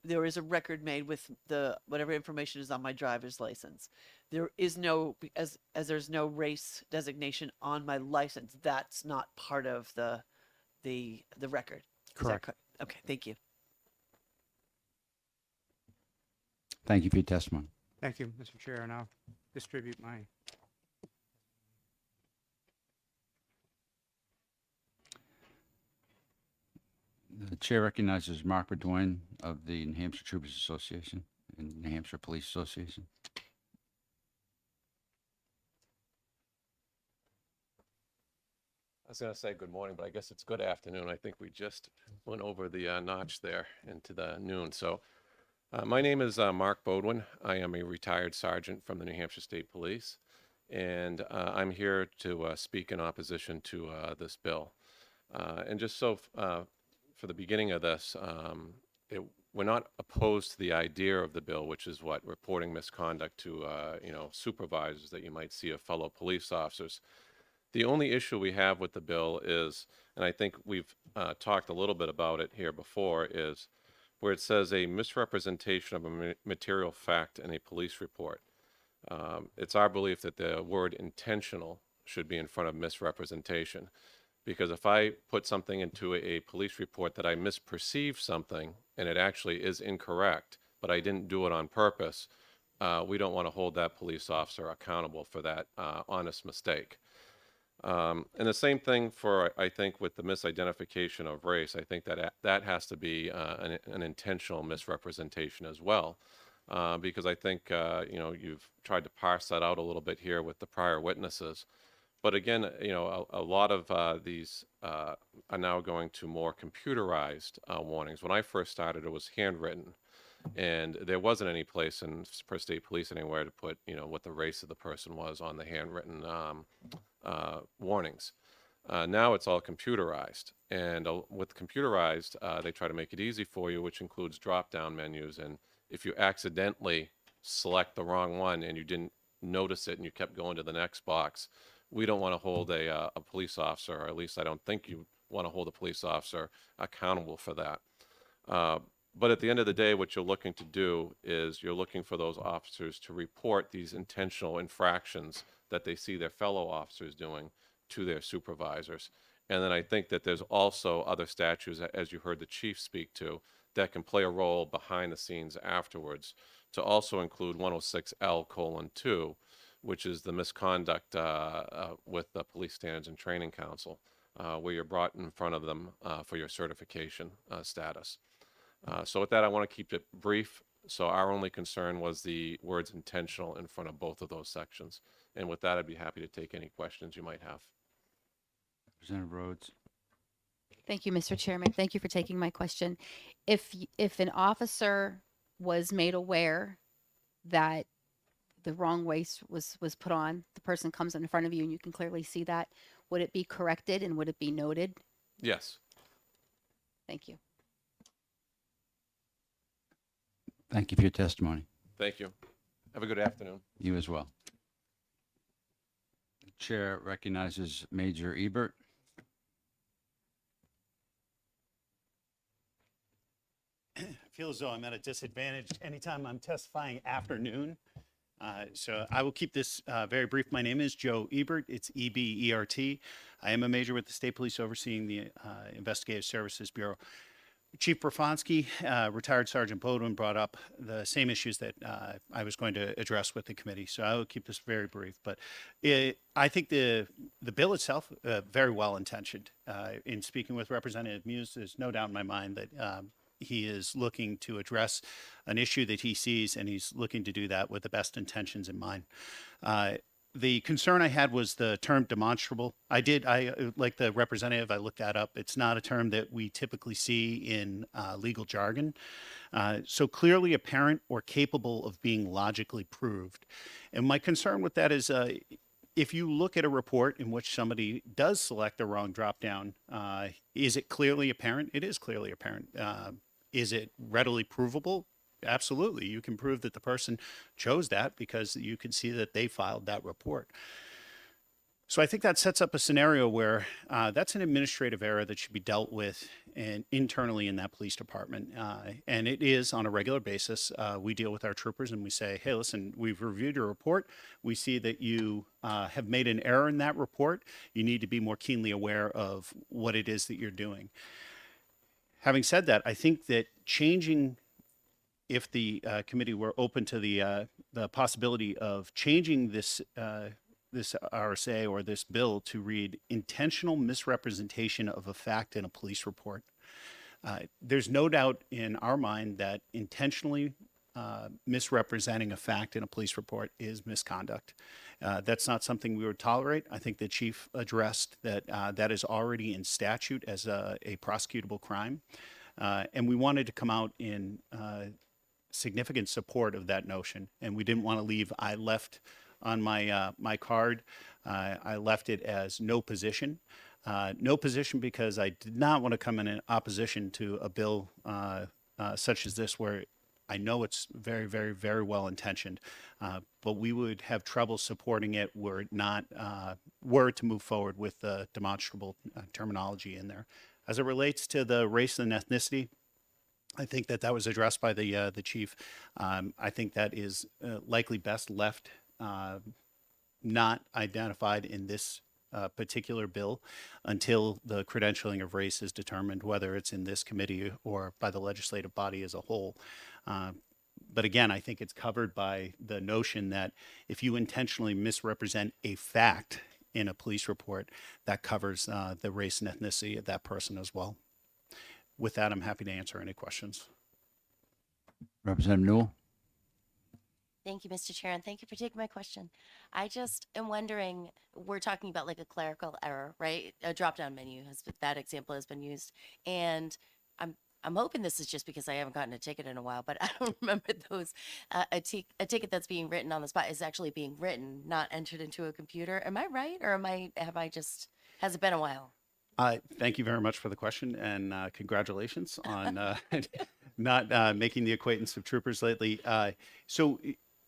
there is a record made with the whatever information is on my driver's license, there is no as there's no race designation on my license. That's not part of the record. Correct. Okay. Thank you. Thank you for your testimony. Thank you, Mr. Chair, and I'll distribute my. The chair recognizes Mark Bedoin of the New Hampshire Troopers Association and New Hampshire Police Association. I was going to say good morning, but I guess it's good afternoon. I think we just went over the notch there into the noon. So my name is Mark Bodwin. I am a retired sergeant from the New Hampshire State Police, and I'm here to speak in opposition to this bill. And just so for the beginning of this, we're not opposed to the idea of the bill, which is what reporting misconduct to supervisors that you might see of fellow police officers. The only issue we have with the bill is, and I think we've talked a little bit about it here before, is where it says a misrepresentation of a material fact in a police report. It's our belief that the word intentional should be in front of misrepresentation. Because if I put something into a police report that I misperceive something and it actually is incorrect, but I didn't do it on purpose, we don't want to hold that police officer accountable for that honest mistake. And the same thing for, I think, with the misidentification of race. I think that that has to be an intentional misrepresentation as well, because I think you've tried to parse that out a little bit here with the prior witnesses. But again, a lot of these are now going to more computerized warnings. When I first started, it was handwritten, and there wasn't any place per state police anywhere to put, what the race of the person was on the handwritten warnings. Now it's all computerized, and with computerized, they try to make it easy for you, which includes drop-down menus. And if you accidentally select the wrong one and you didn't notice it and you kept going to the next box, we don't want to hold a police officer, or at least I don't think you want to hold a police officer accountable for that. But at the end of the day, what you're looking to do is you're looking for those officers to report these intentional infractions that they see their fellow officers doing to their supervisors. And then I think that there's also other statutes, as you heard the chief speak to, that can play a role behind the scenes afterwards, to also include 106L:2, which is the misconduct with the Police Standards and Training Council, where you're brought in front of them for your certification status. So with that, I want to keep it brief. So our only concern was the words intentional in front of both of those sections. And with that, I'd be happy to take any questions you might have. Representative Rhodes. Thank you, Mr. Chairman. Thank you for taking my question. If an officer was made aware that the wrong waste was put on, the person comes in front of you and you can clearly see that, would it be corrected and would it be noted? Yes. Thank you. Thank you for your testimony. Thank you. Have a good afternoon. You as well. The chair recognizes Major Ebert. I feel as though I'm at a disadvantage anytime I'm testifying afternoon. So I will keep this very brief. My name is Joe Ebert. It's E-B-E-R-T. I am a major with the State Police overseeing the Investigative Services Bureau. Chief Brofonsky, retired Sergeant Bowden, brought up the same issues that I was going to address with the committee. So I will keep this very brief. But I think the bill itself, very well intentioned. In speaking with Representative Muse, there's no doubt in my mind that he is looking to address an issue that he sees, and he's looking to do that with the best intentions in mind. The concern I had was the term demonstrable. I like the representative, I looked that up. It's not a term that we typically see in legal jargon. So clearly apparent or capable of being logically proved. And my concern with that is if you look at a report in which somebody does select the wrong dropdown, is it clearly apparent? It is clearly apparent. Is it readily provable? Absolutely. You can prove that the person chose that because you can see that they filed that report. So I think that sets up a scenario where that's an administrative error that should be dealt with and internally in that police department. And it is on a regular basis. We deal with our troopers and we say, hey, listen, we've reviewed your report. We see that you have made an error in that report. You need to be more keenly aware of what it is that you're doing. Having said that, I think that changing, if the committee were open to the possibility of changing this this RSA or this bill to read intentional misrepresentation of a fact in a police report. There's no doubt in our mind that intentionally misrepresenting a fact in a police report is misconduct. That's not something we would tolerate. I think the chief addressed that that is already in statute as a prosecutable crime. And we wanted to come out in significant support of that notion. And we didn't want to leave, I left on my my card, I left it as no position. No position because I did not want to come in opposition to a bill such as this, where I know it's very, very, very well intentioned, but we would have trouble supporting it were it not were to move forward with the demonstrable terminology in there. As it relates to the race and ethnicity, I think that that was addressed by the chief. I think that is likely best left not identified in this particular bill until the credentialing of race is determined, whether it's in this committee or by the legislative body as a whole. But again, I think it's covered by the notion that if you intentionally misrepresent a fact in a police report that covers the race and ethnicity of that person as well. With that, I'm happy to answer any questions. Representative Newell. Thank you, Mr. Chair, and thank you for taking my question. I just am wondering, we're talking about like a clerical error, right? A drop-down menu, that example has been used. And I'm hoping this is just because I haven't gotten a ticket in a while, but I don't remember those. A ticket that's being written on the spot is actually being written, not entered into a computer. Am I right? Or has it been a while? Thank you very much for the question, and congratulations on not making the acquaintance of troopers lately.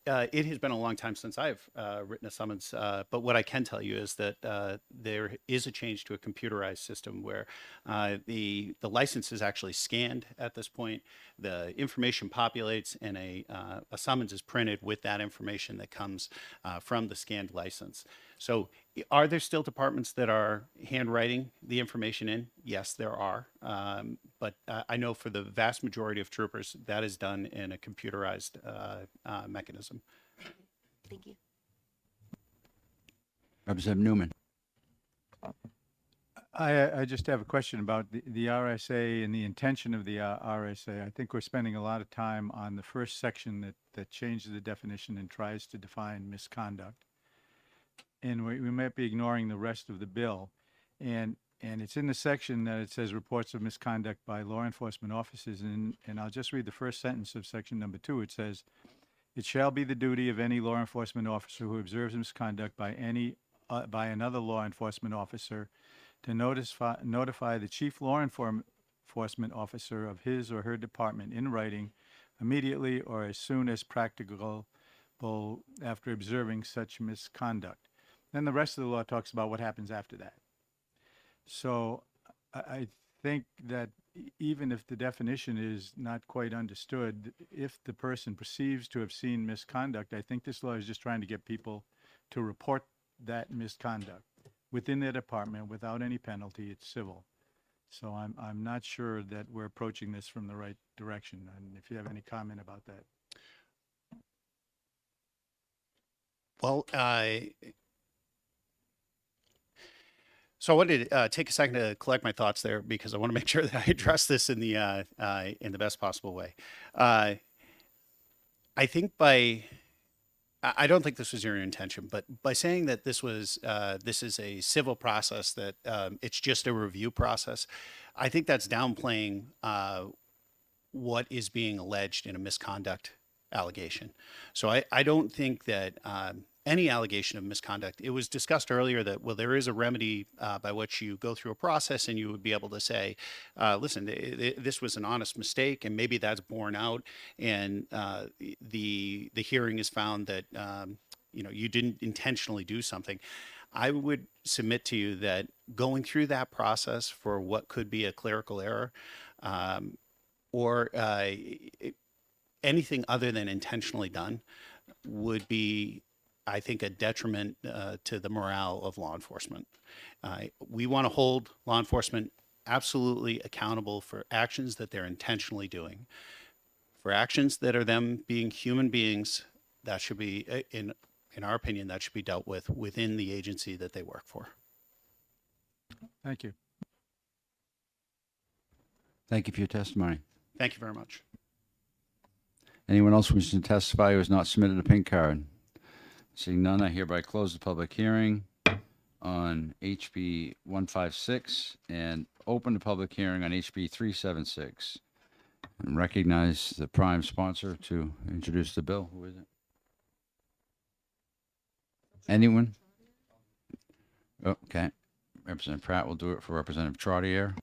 It has been a long time since I've written a summons, but what I can tell you is that there is a change to a computerized system where the license is actually scanned at this point. The information populates, and a summons is printed with that information that comes from the scanned license. So are there still departments that are handwriting the information in? Yes, there are. But I know for the vast majority of troopers, that is done in a computerized mechanism. Thank you. Representative Newman. I just have a question about the RSA and the intention of the RSA. I think we're spending a lot of time on the first section that changes the definition and tries to define misconduct. And we might be ignoring the rest of the bill. And it's in the section that it says reports of misconduct by law enforcement officers. And I'll just read the first sentence of section number 2. It says, it shall be the duty of any law enforcement officer who observes misconduct by another law enforcement officer to notify the chief law enforcement officer of his or her department in writing immediately or as soon as practicable after observing such misconduct. Then the rest of the law talks about what happens after that. So I think that even if the definition is not quite understood, if the person perceives to have seen misconduct, I think this law is just trying to get people to report that misconduct within their department without any penalty. It's civil. So I'm not sure that we're approaching this from the right direction. And if you have any comment about that. Well, so I wanted to take a second to collect my thoughts there because I want to make sure that I address this in the best possible way. I think I don't think this was your intention, but by saying that this is a civil process, that it's just a review process, I think that's downplaying what is being alleged in a misconduct allegation. So I don't think that any allegation of misconduct, it was discussed earlier that, well, there is a remedy by which you go through a process and you would be able to say, listen, this was an honest mistake, and maybe that's borne out, and the hearing has found that you didn't intentionally do something. I would submit to you that going through that process for what could be a clerical error or anything other than intentionally done would be, I think, a detriment to the morale of law enforcement. We want to hold law enforcement absolutely accountable for actions that they're intentionally doing. For actions that are them being human beings, that should be, in our opinion, that should be dealt with within the agency that they work for. Thank you. Thank you for your testimony. Thank you very much. Anyone else wishing to testify who has not submitted a pink card? Seeing none, I hereby close the public hearing on HB 156 and open the public hearing on HB 376. And recognize the prime sponsor to introduce the bill. Who is it? Anyone? Okay. Representative Pratt will do it for Representative Trottier.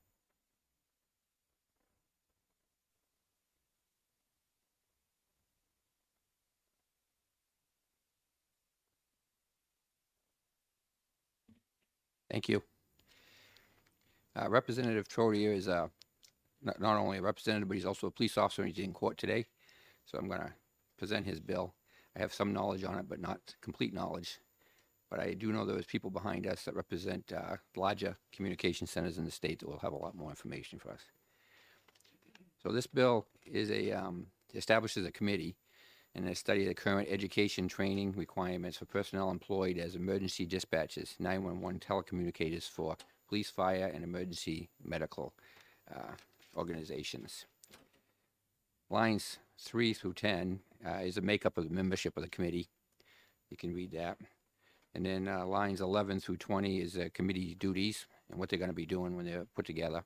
Thank you. Representative Trottier is not only a representative, but he's also a police officer, and he's in court today. So I'm going to present his bill. I have some knowledge on it, but not complete knowledge. But I do know there's people behind us that represent larger communication centers in the state that will have a lot more information for us. So this bill is establishes a committee and they study the current education training requirements for personnel employed as emergency dispatchers, 911 telecommunicators for police, fire, and emergency medical organizations. Lines 3 through 10 is the makeup of the membership of the committee. You can read that. And then lines 11 through 20 is committee duties and what they're going to be doing when they're put together.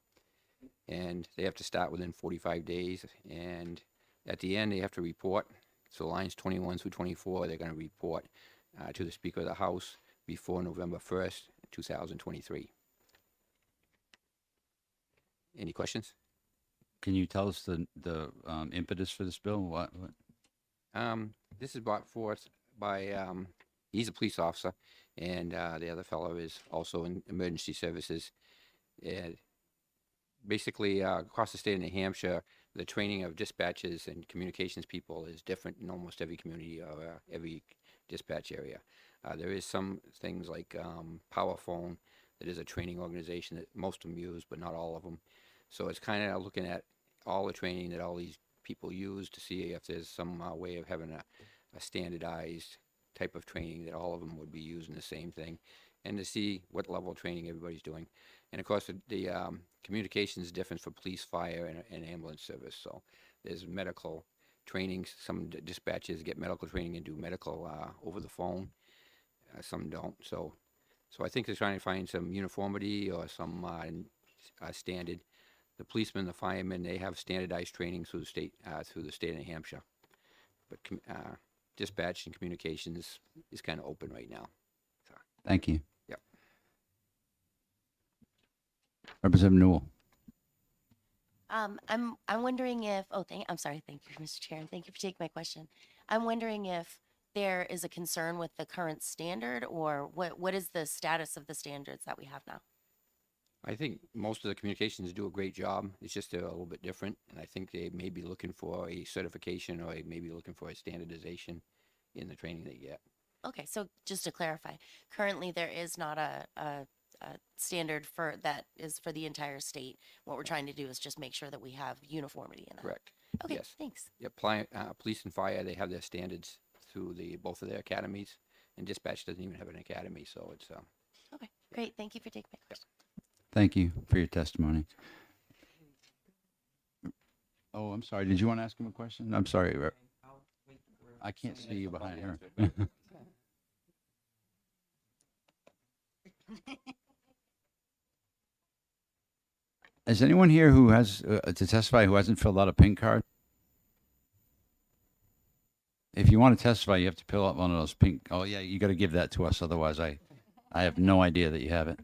And they have to start within 45 days. And at the end, they have to report. So lines 21 through 24, they're going to report to the Speaker of the House before November 1st, 2023. Any questions? Can you tell us the impetus for this bill? What? This is brought forth by, he's a police officer, and the other fellow is also in emergency services. Basically, across the state of New Hampshire, the training of dispatchers and communications people is different in almost every community or every dispatch area. There is some things like PowerPhone that is a training organization that most of them use, but not all of them. So it's kind of looking at all the training that all these people use to see if there's some way of having a standardized type of training that all of them would be using the same thing, and to see what level of training everybody's doing. And of course, the communication is different for police, fire, and ambulance service. So there's medical training. Some dispatchers get medical training and do medical over the phone. Some don't. So I think they're trying to find some uniformity or some standard. The policemen, the firemen, they have standardized training through the state of New Hampshire. But dispatch and communications is kind of open right now. So. Thank you. Yep. Representative Newell. I'm wondering if, I'm sorry, thank you, Mr. Chair, and thank you for taking my question. I'm wondering if there is a concern with the current standard, or what is the status of the standards that we have now? I think most of the communications do a great job. It's just a little bit different, and I think they may be looking for a certification, or they may be looking for a standardization in the training they get. Okay, so just to clarify, currently there is not a standard for that is for the entire state. What we're trying to do is just make sure that we have uniformity in that. Correct. Okay, Yes. thanks. Yep. Police and fire, they have their standards through both of their academies, and dispatch doesn't even have an academy, so it's Okay, great. Thank you for taking my question. Thank you for your testimony. Oh, I'm sorry. Did you want to ask him a question? I'm sorry. I can't see you behind her. Is anyone here who has to testify who hasn't filled out a pink card? If you want to testify, you have to fill out one of those pink. Oh yeah, you got to give that to us. Otherwise, I have no idea that you have it.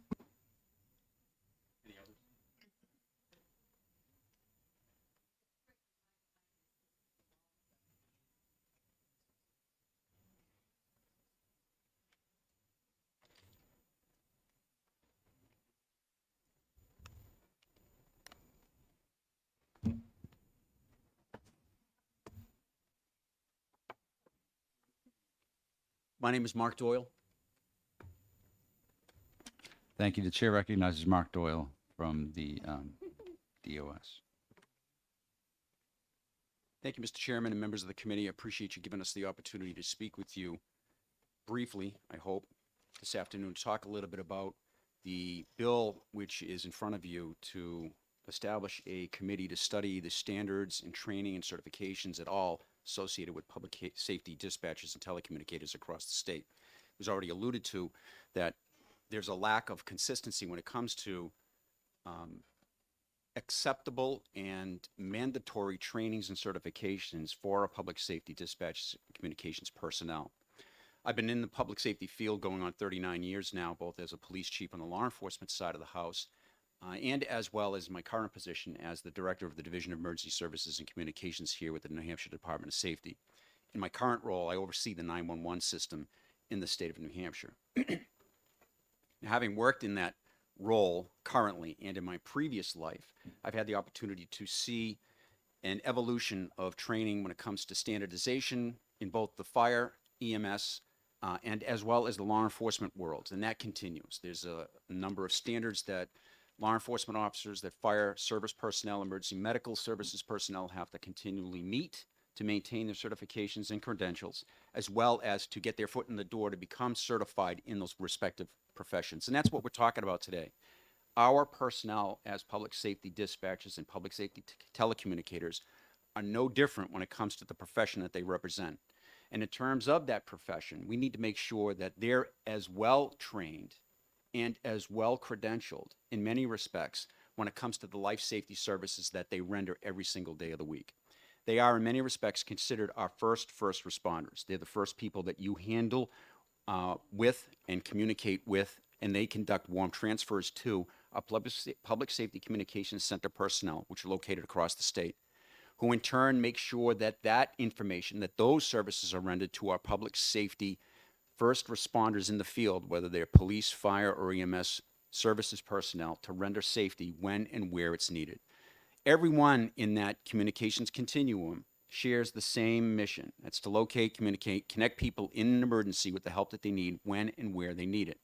My name is Mark Doyle. Thank you. The chair recognizes Mark Doyle from the DOS. Thank you, Mr. Chairman and members of the committee. I appreciate you giving us the opportunity to speak with you briefly, I hope, this afternoon, to talk a little bit about the bill which is in front of you to establish a committee to study the standards and training and certifications at all associated with public safety dispatchers and telecommunicators across the state. It was already alluded to that there's a lack of consistency when it comes to acceptable and mandatory trainings and certifications for our public safety dispatch communications personnel. I've been in the public safety field going on 39 years now, both as a police chief on the law enforcement side of the house, and as well as my current position as the director of the Division of Emergency Services and Communications here with the New Hampshire Department of Safety. In my current role, I oversee the 911 system in the state of New Hampshire. Now, having worked in that role currently and in my previous life, I've had the opportunity to see an evolution of training when it comes to standardization in both the fire, EMS, and as well as the law enforcement world, and that continues. There's a number of standards that law enforcement officers, that fire service personnel, emergency medical services personnel have to continually meet to maintain their certifications and credentials, as well as to get their foot in the door to become certified in those respective professions. And that's what we're talking about today. Our personnel as public safety dispatchers and public safety telecommunicators are no different when it comes to the profession that they represent. And in terms of that profession, we need to make sure that they're as well trained and as well credentialed in many respects when it comes to the life safety services that they render every single day of the week. They are in many respects considered our first responders. They're the first people that you handle with and communicate with, and they conduct warm transfers to our public safety communications center personnel, which are located across the state, who in turn make sure that that information, that those services are rendered to our public safety first responders in the field, whether they're police, fire, or EMS services personnel, to render safety when and where it's needed. Everyone in that communications continuum shares the same mission. That's to locate, communicate, connect people in an emergency with the help that they need when and where they need it.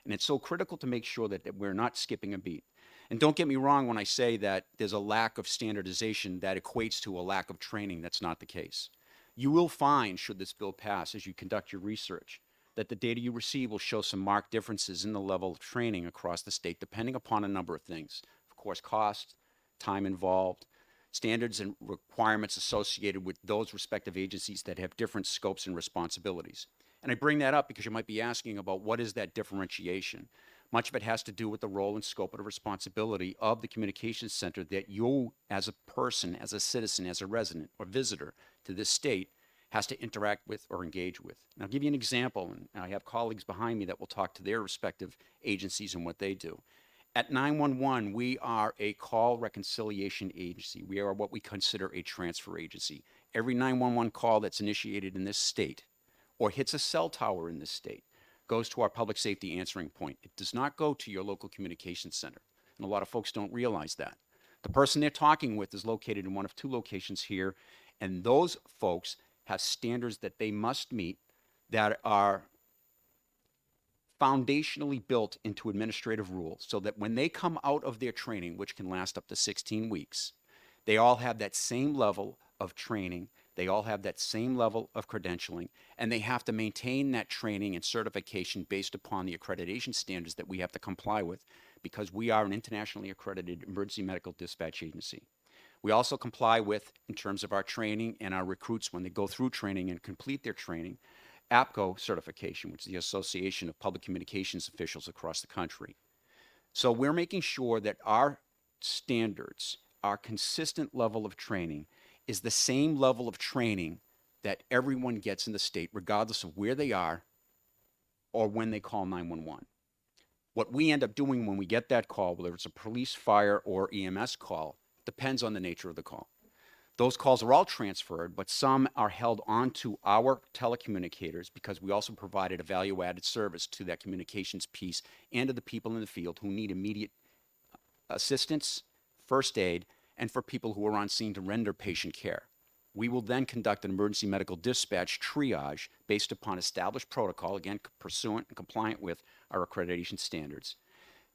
And it's so critical to make sure that we're not skipping a beat. And don't get me wrong when I say that there's a lack of standardization that equates to a lack of training. That's not the case. You will find, should this bill pass, as you conduct your research, that the data you receive will show some marked differences in the level of training across the state, depending upon a number of things. Of course, cost, time involved, standards and requirements associated with those respective agencies that have different scopes and responsibilities. And I bring that up because you might be asking about what is that differentiation. Much of it has to do with the role and scope and responsibility of the communications center that you, as a person, as a citizen, as a resident or visitor to this state, has to interact with or engage with. And I'll give you an example, and I have colleagues behind me that will talk to their respective agencies and what they do. At 911, we are a call reconciliation agency. We are what we consider a transfer agency. Every 911 call that's initiated in this state or hits a cell tower in this state goes to our public safety answering point. It does not go to your local communications center. And a lot of folks don't realize that. The person they're talking with is located in one of two locations here, and those folks have standards that they must meet that are foundationally built into administrative rules so that when they come out of their training, which can last up to 16 weeks, they all have that same level of training, they all have that same level of credentialing, and they have to maintain that training and certification based upon the accreditation standards that we have to comply with because we are an internationally accredited emergency medical dispatch agency. We also comply with, in terms of our training and our recruits when they go through training and complete their training, APCO certification, which is the Association of Public Communications Officials across the country. So we're making sure that our standards, our consistent level of training, is the same level of training that everyone gets in the state, regardless of where they are or when they call 911. What we end up doing when we get that call, whether it's a police, fire, or EMS call, depends on the nature of the call. Those calls are all transferred, but some are held onto our telecommunicators because we also provided a value-added service to that communications piece and to the people in the field who need immediate assistance, first aid, and for people who are on scene to render patient care. We will then conduct an emergency medical dispatch triage based upon established protocol, again, pursuant and compliant with our accreditation standards,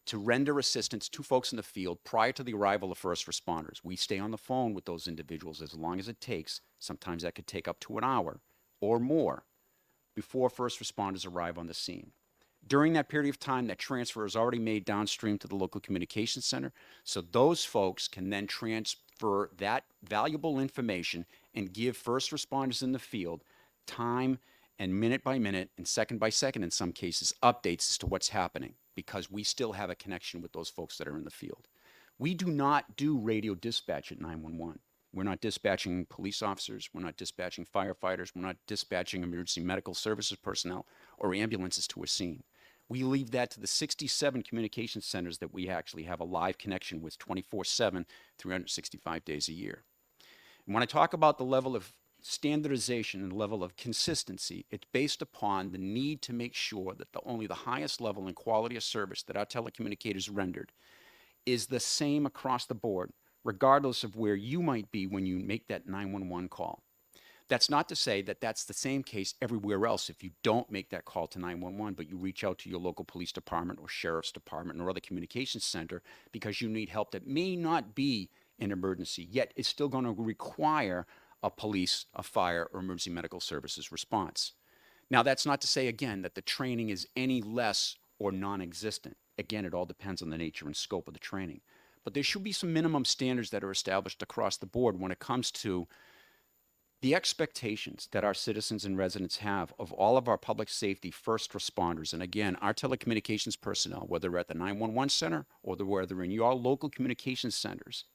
to render assistance to folks in the field prior to the arrival of first responders. We stay on the phone with those individuals as long as it takes. Sometimes that could take up to an hour or more before first responders arrive on the scene. During that period of time, that transfer is already made downstream to the local communications center, so those folks can then transfer that valuable information and give first responders in the field time and minute by minute and second by second, in some cases, updates as to what's happening, because we still have a connection with those folks that are in the field. We do not do radio dispatch at 911. We're not dispatching police officers. We're not dispatching firefighters. We're not dispatching emergency medical services personnel or ambulances to a scene. We leave that to the 67 communication centers that we actually have a live connection with 24/7, 365 days a year. And when I talk about the level of standardization and level of consistency, it's based upon the need to make sure that only the highest level and quality of service that our telecommunicators rendered is the same across the board, regardless of where you might be when you make that 911 call. That's not to say that that's the same case everywhere else if you don't make that call to 911, but you reach out to your local police department or sheriff's department or other communications center because you need help that may not be an emergency, yet it's still going to require a police, a fire, or emergency medical services response. Now, that's not to say, again, that the training is any less or non-existent. Again, it all depends on the nature and scope of the training. But there should be some minimum standards that are established across the board when it comes to the expectations that our citizens and residents have of all of our public safety first responders. And again, our telecommunications personnel, whether at the 911 center or whether in your local communications centers,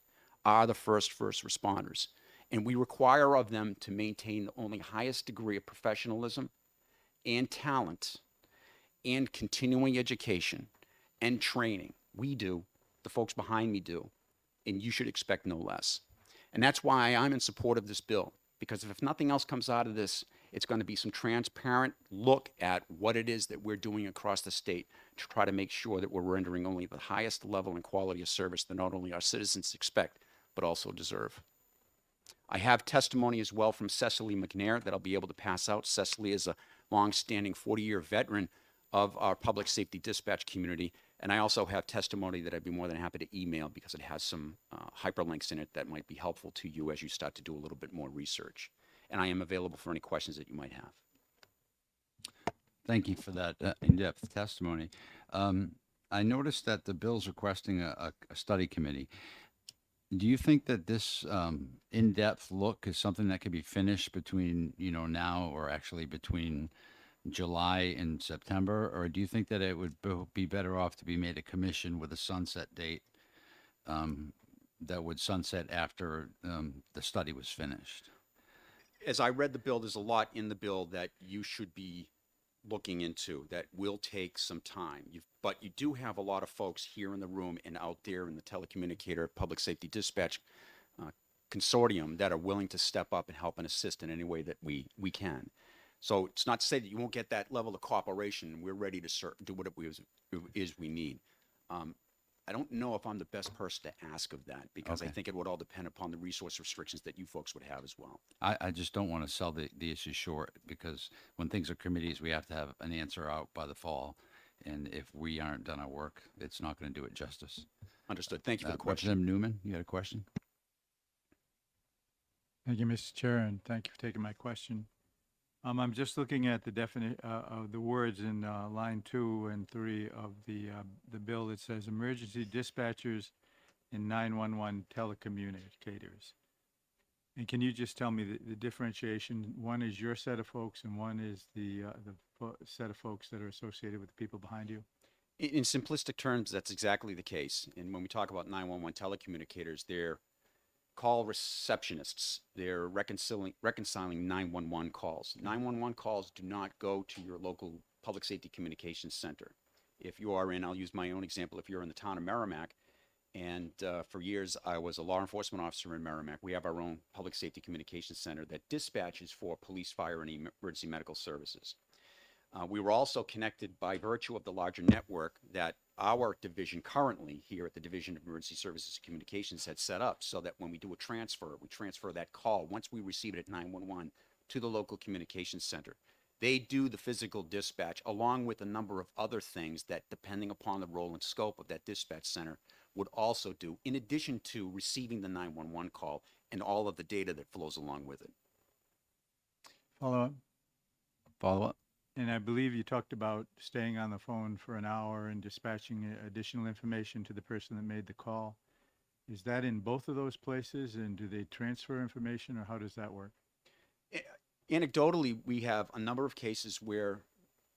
are the first responders. And we require of them to maintain the only highest degree of professionalism and talent and continuing education and training. We do, the folks behind me do, and you should expect no less. And that's why I'm in support of this bill, because if nothing else comes out of this, it's going to be some transparent look at what it is that we're doing across the state to try to make sure that we're rendering only the highest level and quality of service that not only our citizens expect, but also deserve. I have testimony as well from Cecily McNair that I'll be able to pass out. Cecily is a long-standing 40-year veteran of our public safety dispatch community. And I also have testimony that I'd be more than happy to email because it has some hyperlinks in it that might be helpful to you as you start to do a little bit more research. And I am available for any questions that you might have. Thank you for that in-depth testimony. I noticed that the bill's requesting a study committee. Do you think that this in-depth look is something that could be finished between, now or actually between July and September? Or do you think that it would be better off to be made a commission with a sunset date that would sunset after the study was finished? As I read the bill, there's a lot in the bill that you should be looking into that will take some time. But you do have a lot of folks here in the room and out there in the telecommunicator public safety dispatch consortium that are willing to step up and help and assist in any way that we can. So it's not to say that you won't get that level of cooperation. We're ready to do what it is we need. I don't know if I'm the best person to ask of that because I think it would all depend upon the resource restrictions that you folks would have as well. I just don't want to sell the issue short because when things are committees, we have to have an answer out by the fall. And if we aren't done our work, it's not going to do it justice. Understood. Thank you for the question. Representative Newman, you had a question? Thank you, Mr. Chair, and thank you for taking my question. I'm just looking at the definition of the words in line 2 and 3 of the bill. It says emergency dispatchers and 911 telecommunicators. And can you just tell me the differentiation? One is your set of folks, and one is the set of folks that are associated with the people behind you. In simplistic terms, that's exactly the case. And when we talk about 911 telecommunicators, they're call receptionists. They're reconciling 911 calls. 911 calls do not go to your local public safety communications center. If you are in, I'll use my own example, if you're in the town of Merrimack, and for years I was a law enforcement officer in Merrimack, we have our own public safety communications center that dispatches for police, fire, and emergency medical services. We were also connected by virtue of the larger network that our division currently here at the Division of Emergency Services and Communications had set up so that when we do a transfer, we transfer that call once we receive it at 911 to the local communications center. They do the physical dispatch along with a number of other things that, depending upon the role and scope of that dispatch center, would also do, in addition to receiving the 911 call and all of the data that flows along with it. Follow up. Follow up. And I believe you talked about staying on the phone for an hour and dispatching additional information to the person that made the call. Is that in both of those places, and do they transfer information, or how does that work? Anecdotally, we have a number of cases where,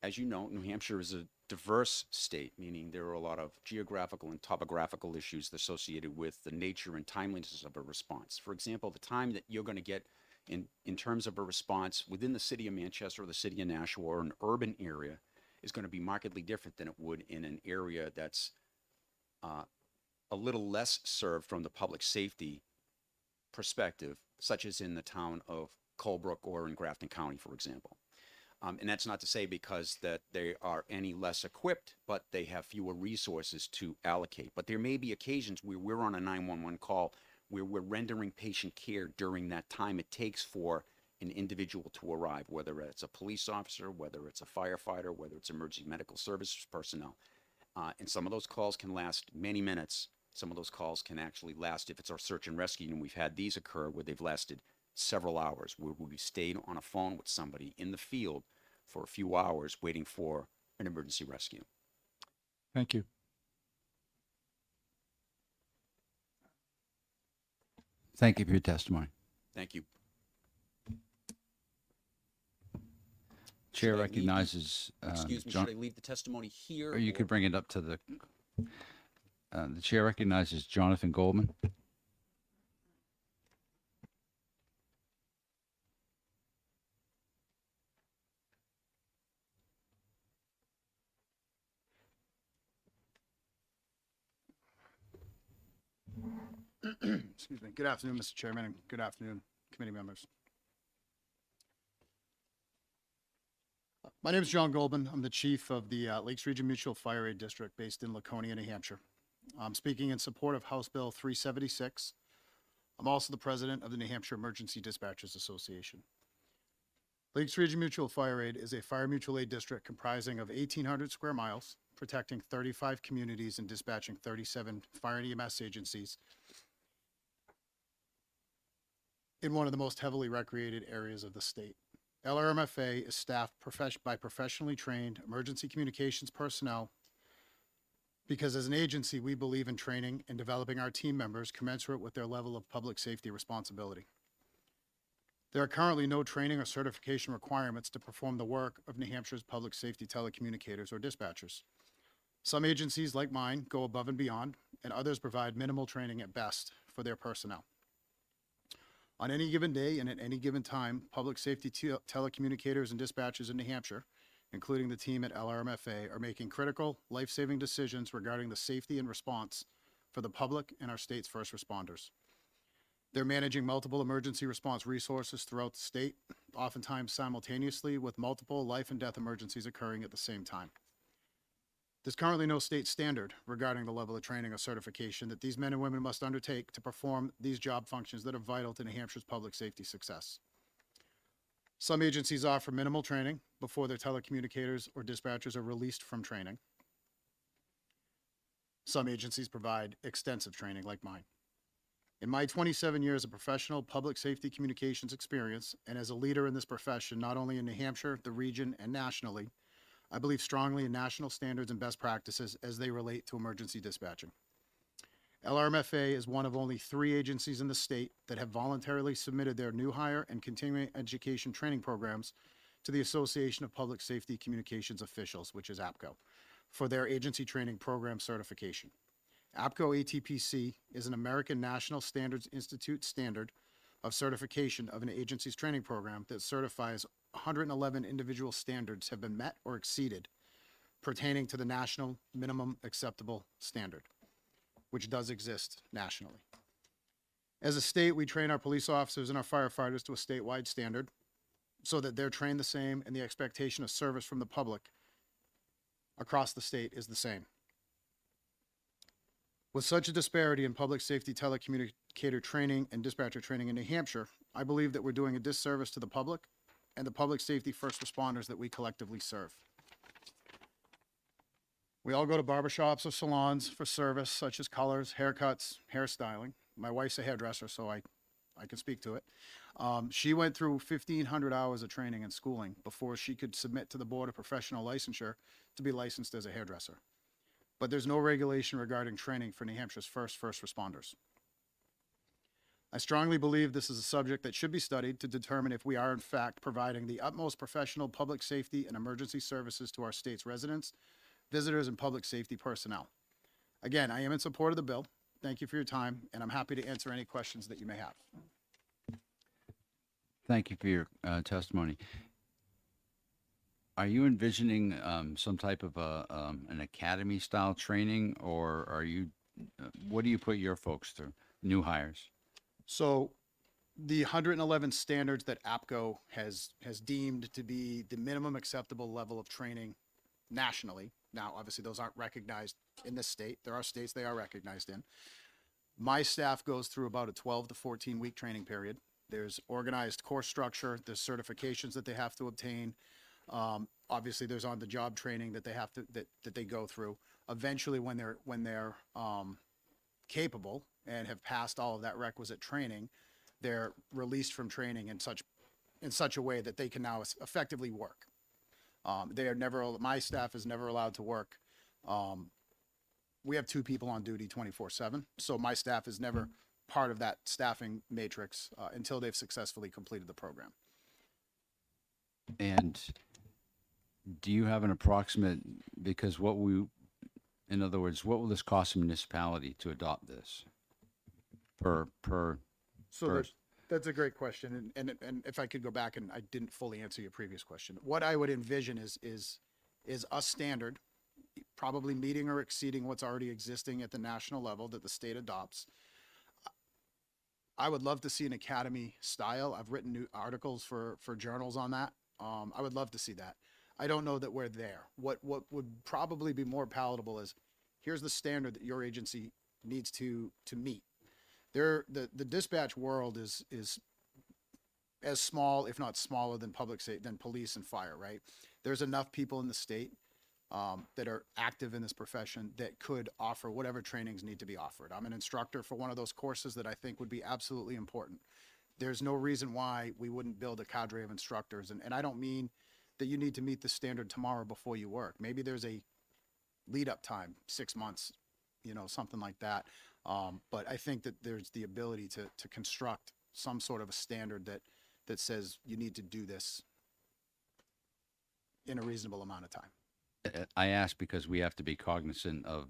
as you know, New Hampshire is a diverse state, meaning there are a lot of geographical and topographical issues associated with the nature and timeliness of a response. For example, the time that you're going to get in terms of a response within the city of Manchester or the city of Nashua or an urban area is going to be markedly different than it would in an area that's a little less served from the public safety perspective, such as in the town of Colebrook or in Grafton County, for example. And that's not to say because that they are any less equipped, but they have fewer resources to allocate. But there may be occasions where we're on a 911 call where we're rendering patient care during that time it takes for an individual to arrive, whether it's a police officer, whether it's a firefighter, whether it's emergency medical services personnel. And some of those calls can last many minutes. Some of those calls can actually last, if it's our search and rescue, and we've had these occur where they've lasted several hours where we stayed on a phone with somebody in the field for a few hours waiting for an emergency rescue. Thank you. Thank you for your testimony. Thank you. Chair Should I leave- recognizes, Excuse me, John, should I leave the testimony here? or you could bring it up to the chair recognizes Jonathan Goldman. Excuse me. Good afternoon, Mr. Chairman, and good afternoon, committee members. My name is John Goldman. I'm the chief of the Lakes Region Mutual Fire Aid District based in Laconia, New Hampshire. I'm speaking in support of House Bill 376. I'm also the president of the New Hampshire Emergency Dispatchers Association. Lakes Region Mutual Fire Aid is a fire mutual aid district comprising of 1,800 square miles, protecting 35 communities and dispatching 37 fire and EMS agencies in one of the most heavily recreated areas of the state. LRMFA is staffed by professionally trained emergency communications personnel because as an agency, we believe in training and developing our team members commensurate with their level of public safety responsibility. There are currently no training or certification requirements to perform the work of New Hampshire's public safety telecommunicators or dispatchers. Some agencies, like mine, go above and beyond, and others provide minimal training at best for their personnel. On any given day and at any given time, public safety telecommunicators and dispatchers in New Hampshire, including the team at LRMFA, are making critical, life-saving decisions regarding the safety and response for the public and our state's first responders. They're managing multiple emergency response resources throughout the state, oftentimes simultaneously with multiple life and death emergencies occurring at the same time. There's currently no state standard regarding the level of training or certification that these men and women must undertake to perform these job functions that are vital to New Hampshire's public safety success. Some agencies offer minimal training before their telecommunicators or dispatchers are released from training. Some agencies provide extensive training like mine. In my 27 years of professional public safety communications experience and as a leader in this profession, not only in New Hampshire, the region, and nationally, I believe strongly in national standards and best practices as they relate to emergency dispatching. LRMFA is one of only 3 agencies in the state that have voluntarily submitted their new hire and continuing education training programs to the Association of Public Safety Communications Officials, which is APCO, for their agency training program certification. APCO ATPC is an American National Standards Institute standard of certification of an agency's training program that certifies 111 individual standards have been met or exceeded pertaining to the national minimum acceptable standard, which does exist nationally. As a state, we train our police officers and our firefighters to a statewide standard so that they're trained the same and the expectation of service from the public across the state is the same. With such a disparity in public safety telecommunicator training and dispatcher training in New Hampshire, I believe that we're doing a disservice to the public and the public safety first responders that we collectively serve. We all go to barbershops or salons for service, such as colors, haircuts, hairstyling. My wife's a hairdresser, so I can speak to it. She went through 1,500 hours of training and schooling before she could submit to the Board of Professional Licensure to be licensed as a hairdresser. But there's no regulation regarding training for New Hampshire's first responders. I strongly believe this is a subject that should be studied to determine if we are in fact providing the utmost professional public safety and emergency services to our state's residents, visitors, and public safety personnel. Again, I am in support of the bill. Thank you for your time, and I'm happy to answer any questions that you may have. Thank you for your testimony. Are you envisioning some type of an academy-style training, or are you? What do you put your folks through? New hires. So the 111 standards that APCO has deemed to be the minimum acceptable level of training nationally. Now, obviously, those aren't recognized in this state. There are states they are recognized in. My staff goes through about a 12 to 14 week training period. There's organized course structure. There's certifications that they have to obtain. Obviously, there's on-the-job training that they have to that they go through. Eventually, when they're capable and have passed all of that requisite training, they're released from training in such a way that they can now effectively work. They are never, my staff is never allowed to work. We have 2 people on duty 24/7. So my staff is never part of that staffing matrix until they've successfully completed the program. And do you have an approximate, because in other words, what will this cost a municipality to adopt this per So person? that's a great question. And if I could go back, and I didn't fully answer your previous question, what I would envision is a standard, probably meeting or exceeding what's already existing at the national level that the state adopts. I would love to see an academy style. I've written new articles for journals on that. I would love to see that. I don't know that we're there. What would probably be more palatable is, here's the standard that your agency needs to meet. The dispatch world is as small, if not smaller, than than police and fire, right? There's enough people in the state that are active in this profession that could offer whatever trainings need to be offered. I'm an instructor for one of those courses that I think would be absolutely important. There's no reason why we wouldn't build a cadre of instructors. And I don't mean that you need to meet the standard tomorrow before you work. Maybe there's a lead up time, 6 months, something like that. But I think that there's the ability to construct some sort of a standard that says you need to do this in a reasonable amount of time. I ask because we have to be cognizant of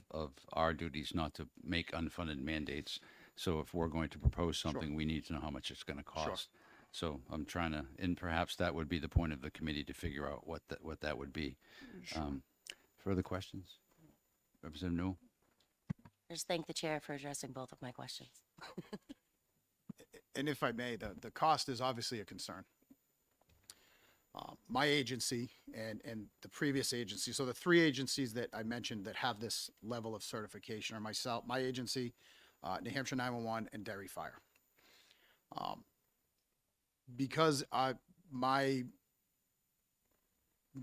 our duties not to make unfunded mandates. So if we're going to propose something, we need to know how much it's going to cost. So I'm trying to, and perhaps that would be the point of the committee to figure out what that would be. Further questions? Representative Newell? I just thank the chair for addressing both of my questions. And if I may, the cost is obviously a concern. My agency and the previous agency, so the 3 agencies that I mentioned that have this level of certification are my agency, New Hampshire 911, and Derry Fire. Because my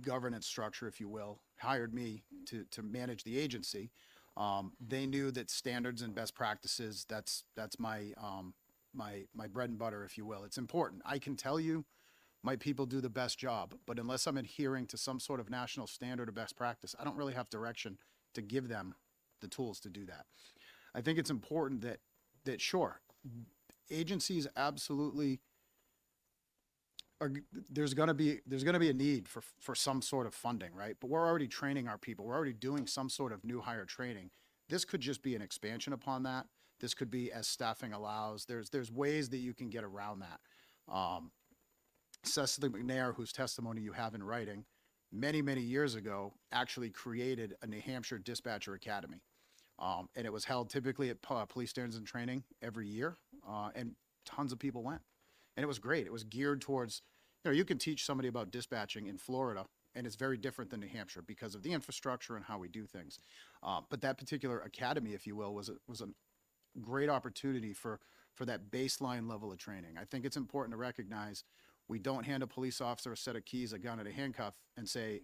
governance structure, if you will, hired me to manage the agency, they knew that standards and best practices, that's my bread and butter, if you will. It's important. I can tell you my people do the best job, but unless I'm adhering to some sort of national standard or best practice, I don't really have direction to give them the tools to do that. I think it's important that sure, agencies absolutely there's going to be a need for some sort of funding, right? But we're already training our people. We're already doing some sort of new hire training. This could just be an expansion upon that. This could be as staffing allows. There's ways that you can get around that. Cecily McNair, whose testimony you have in writing, many years ago actually created a New Hampshire Dispatcher Academy. And it was held typically at Police Standards and Training every year, and tons of people went. And it was great. It was geared towards, you can teach somebody about dispatching in Florida, and it's very different than New Hampshire because of the infrastructure and how we do things. But that particular academy, if you will, was a great opportunity for that baseline level of training. I think it's important to recognize we don't hand a police officer a set of keys, a gun, and a handcuff and say,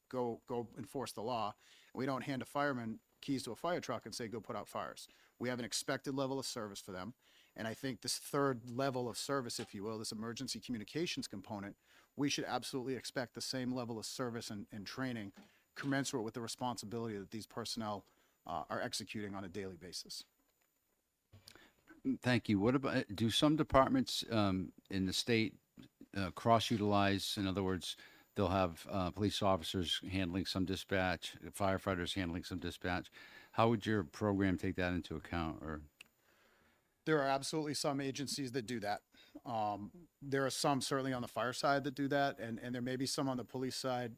go enforce the law. We don't hand a fireman keys to a fire truck and say, go put out fires. We have an expected level of service for them. And I think this 3rd level of service, if you will, this emergency communications component, we should absolutely expect the same level of service and training commensurate with the responsibility that these personnel are executing on a daily basis. Thank you. What about, do some departments in the state cross-utilize? In other words, they'll have police officers handling some dispatch, firefighters handling some dispatch. How would your program take that into account? Or there are absolutely some agencies that do that. There are some certainly on the fire side that do that, and there may be some on the police side.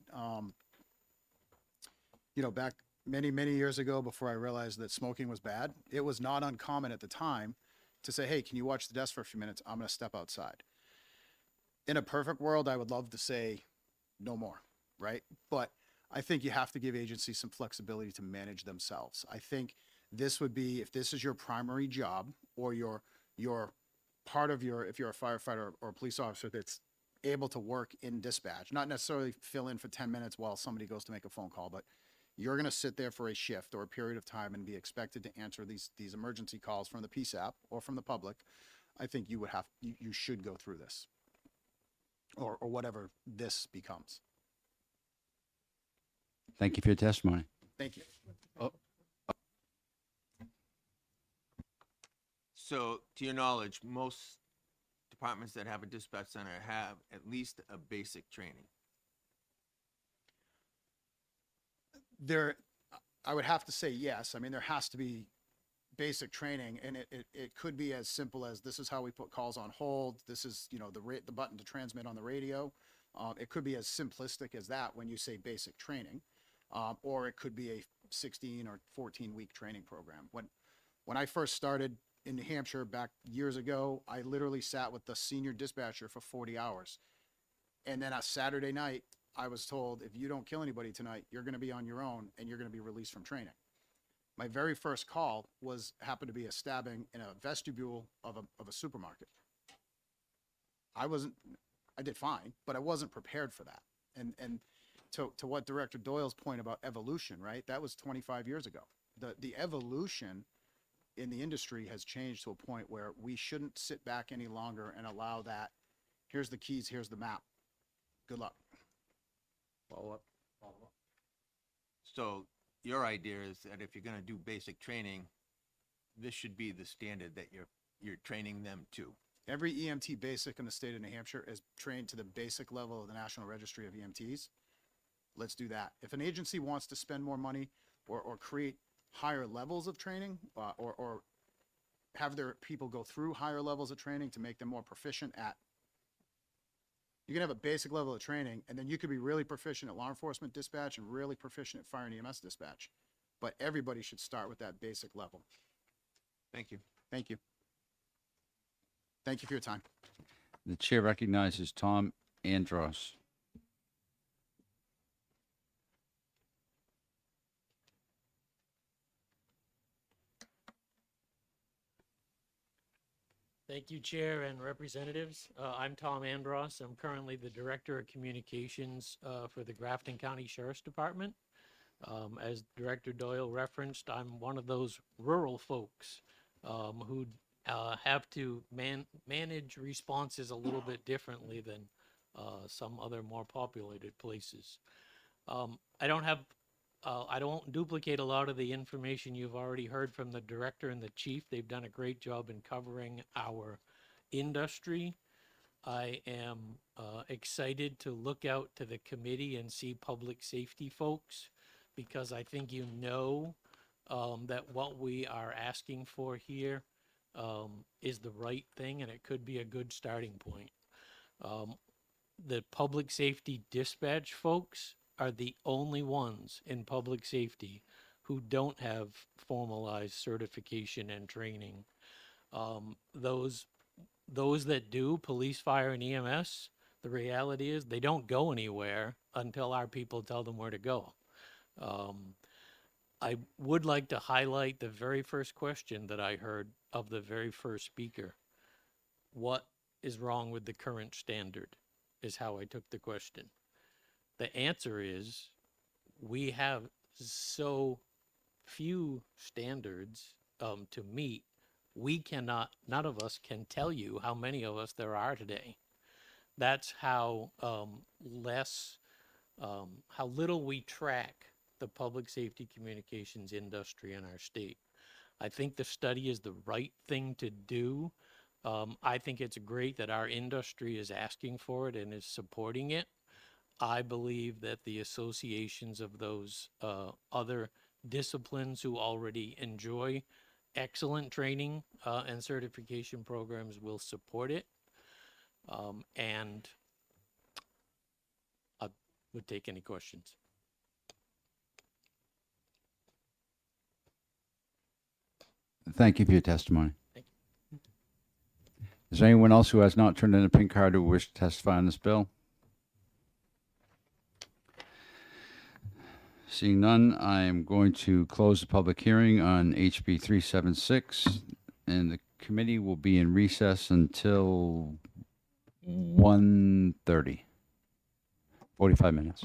Back many years ago, before I realized that smoking was bad, it was not uncommon at the time to say, hey, can you watch the desk for a few minutes? I'm going to step outside. In a perfect world, I would love to say no more, right? But I think you have to give agencies some flexibility to manage themselves. I think this would be, if this is your primary job, or your part of if you're a firefighter or a police officer that's able to work in dispatch, not necessarily fill in for 10 minutes while somebody goes to make a phone call, but you're going to sit there for a shift or a period of time and be expected to answer these emergency calls from the PSAP or from the public. I think you would have, you should go through this. Or whatever this becomes. Thank you for your testimony. Thank you. So, to your knowledge, most departments that have a dispatch center have at least a basic training. There, I would have to say yes. I mean, there has to be basic training, and it could be as simple as this is how we put calls on hold. This is, you know, the button to transmit on the radio. It could be as simplistic as that when you say basic training, or it could be a 16 or 14-week training program. When I first started in New Hampshire back years ago, I literally sat with the senior dispatcher for 40 hours. And then a Saturday night, I was told, if you don't kill anybody tonight, you're going to be on your own and you're going to be released from training. My very first call happened to be a stabbing in a vestibule of a supermarket. I did fine, but I wasn't prepared for that. And to what Director Doyle's point about evolution, right? That was 25 years ago. The evolution in the industry has changed to a point where we shouldn't sit back any longer and allow that. Here's the keys, here's the map. Good luck. Follow up. So your idea is that if you're going to do basic training, this should be the standard that you're training them to. Every EMT basic in the state of New Hampshire is trained to the basic level of the National Registry of EMTs. Let's do that. If an agency wants to spend more money or create higher levels of training, or have their people go through higher levels of training to make them more proficient at, you can have a basic level of training, and then you could be really proficient at law enforcement dispatch and really proficient at fire and EMS dispatch. But everybody should start with that basic level. Thank you. Thank you. Thank you for your time. The chair recognizes Tom Andros. Thank you, Chair and Representatives. I'm Tom Andros. I'm currently the Director of Communications for the Grafton County Sheriff's Department. As Director Doyle referenced, I'm one of those rural folks who have to manage responses a little bit differently than some other more populated places. I don't duplicate a lot of the information you've already heard from the director and the chief. They've done a great job in covering our industry. I am excited to look out to the committee and see public safety folks, because I think you know that what we are asking for here is the right thing, and it could be a good starting point. The public safety dispatch folks are the only ones in public safety who don't have formalized certification and training. Those that do, police, fire, and EMS, the reality is they don't go anywhere until our people tell them where to go. I would like to highlight the very first question that I heard of the very first speaker. What is wrong with the current standard, is how I took the question. The answer is we have so few standards to meet. We cannot, none of us can tell you how many of us there are today. That's how how little we track the public safety communications industry in our state. I think the study is the right thing to do. I think it's great that our industry is asking for it and is supporting it. I believe that the associations of those other disciplines who already enjoy excellent training and certification programs will support it. And I would take any questions. Thank you for your testimony. Thank you. Is there anyone else who has not turned in a pink card who wish to testify on this bill? Seeing none, I am going to close the public hearing on HB 376, and the committee will be in recess until 1:30, 45 minutes.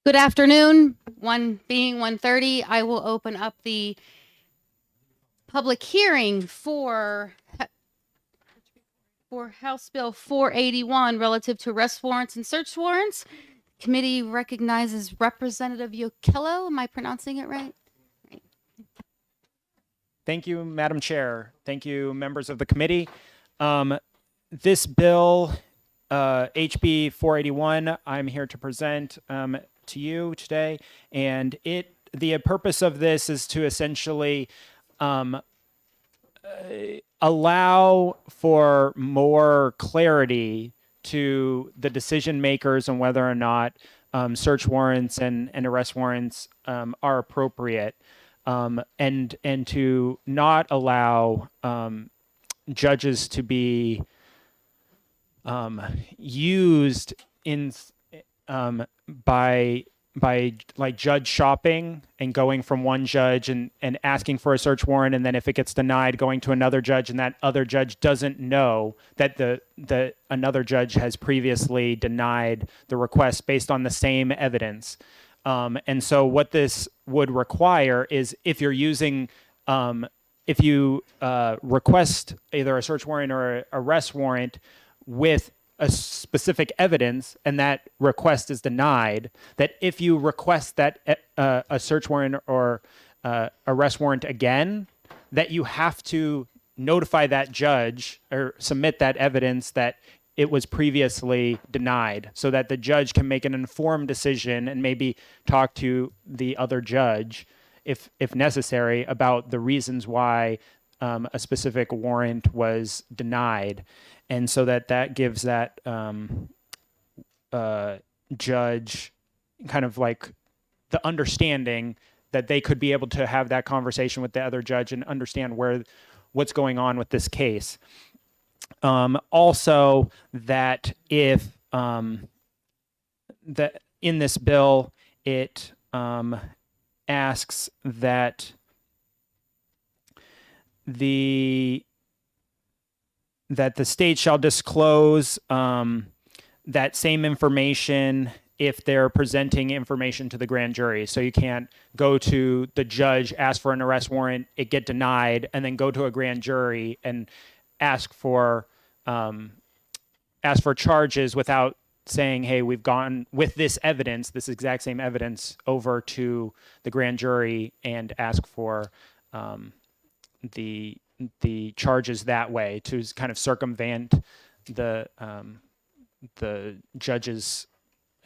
Good afternoon. Being 1:30, I will open up the public hearing for House Bill 481 relative to arrest warrants and search warrants. Committee recognizes Representative Yokello. Am I pronouncing it right? Thank you, Madam Chair. Thank you, members of the committee. This bill, HB 481, I'm here to present to you today, and the purpose of this is to essentially allow for more clarity to the decision makers on whether or not search warrants and arrest warrants are appropriate, and to not allow judges to be used in by like judge shopping and going from one judge and asking for a search warrant, and then if it gets denied, going to another judge, and that other judge doesn't know that the another judge has previously denied the request based on the same evidence. And so what this would require is if you're using if you request either a search warrant or an arrest warrant with a specific evidence and that request is denied, that if you request that a search warrant or arrest warrant again, that you have to notify that judge or submit that evidence that it was previously denied, so that the judge can make an informed decision and maybe talk to the other judge if necessary about the reasons why a specific warrant was denied. And so that gives that judge kind of like the understanding that they could be able to have that conversation with the other judge and understand what's going on with this case. Also, that if that in this bill it asks that the state shall disclose that same information if they're presenting information to the grand jury. So you can't go to the judge, ask for an arrest warrant, it get denied, and then go to a grand jury and ask for charges without saying, hey, we've gone with this evidence, this exact same evidence, over to the grand jury and ask for the charges that way, to kind of circumvent the judge's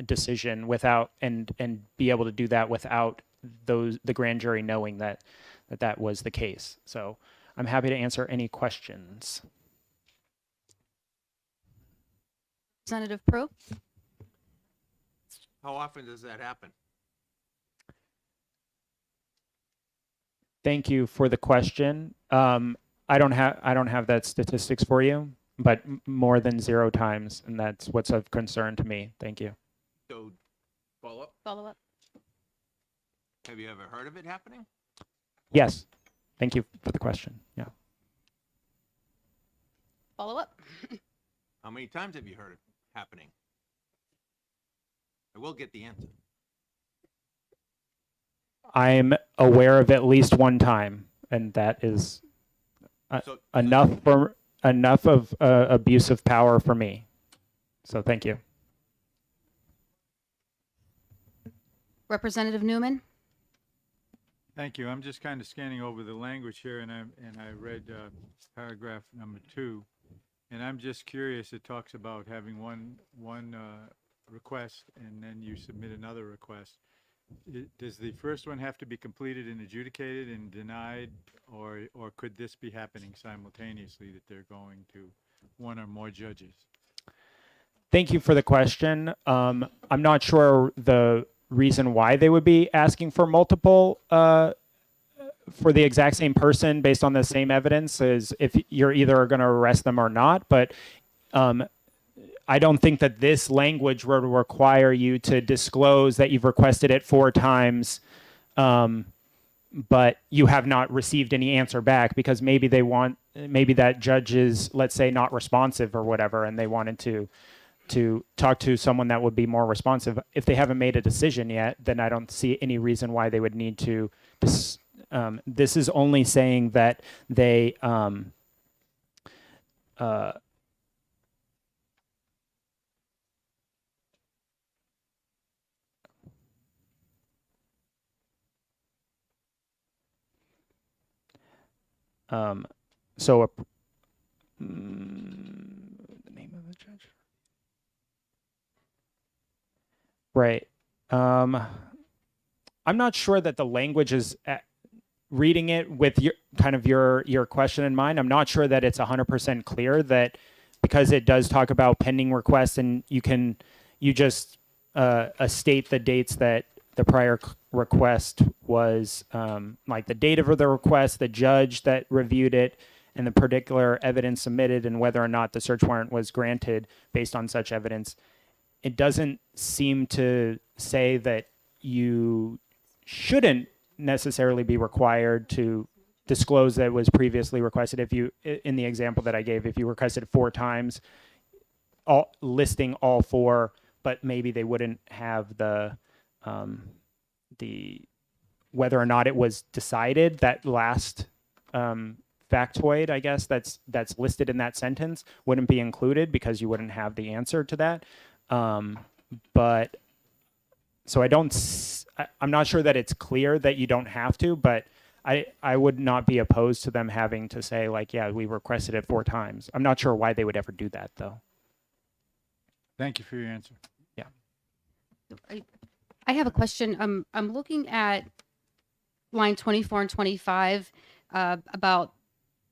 decision without and be able to do that without the grand jury knowing that was the case. So I'm happy to answer any questions. Representative Pro. How often does that happen? Thank you for the question. I don't have that statistics for you, but more than 0 times, and that's what's of concern to me. Thank you. So, follow up? Follow up. Have you ever heard of it happening? Yes. Thank you for the question. Yeah. Follow up. How many times have you heard it happening? I will get the answer. I'm aware of at least one time, and that is enough of abuse of power for me. So thank you. Representative Newman. Thank you. I'm just kind of scanning over the language here, and I read paragraph number 2, and I'm just curious. It talks about having one request, and then you submit another request. Does the first one have to be completed and adjudicated and denied, or could this be happening simultaneously, that they're going to one or more judges? Thank you for the question. I'm not sure the reason why they would be asking for multiple for the exact same person based on the same evidence, is if you're either going to arrest them or not. But I don't think that this language would require you to disclose that you've requested it 4 times, but you have not received any answer back, because maybe that judge is, let's say, not responsive or whatever, and they wanted to to talk to someone that would be more responsive. If they haven't made a decision yet, then I don't see any reason why they would need to. This is only saying that they so the name of the judge. Right. I'm not sure that the language is reading it with your kind of your question in mind. I'm not sure that it's 100% clear that, because it does talk about pending requests, and you just state the dates that the prior request was, like the date of the request, the judge that reviewed it, and the particular evidence submitted, and whether or not the search warrant was granted based on such evidence. It doesn't seem to say that you shouldn't necessarily be required to disclose that it was previously requested. If you, in the example that I gave, if you requested 4 times, listing all 4, but maybe they wouldn't have the whether or not it was decided, that last factoid, I guess, that's listed in that sentence wouldn't be included because you wouldn't have the answer to that. But so I'm not sure that it's clear that you don't have to, but I would not be opposed to them having to say, like, yeah, we requested it 4 times. I'm not sure why they would ever do that, though. Thank you for your answer. Yeah. I have a question. I'm looking at line 24 and 25 about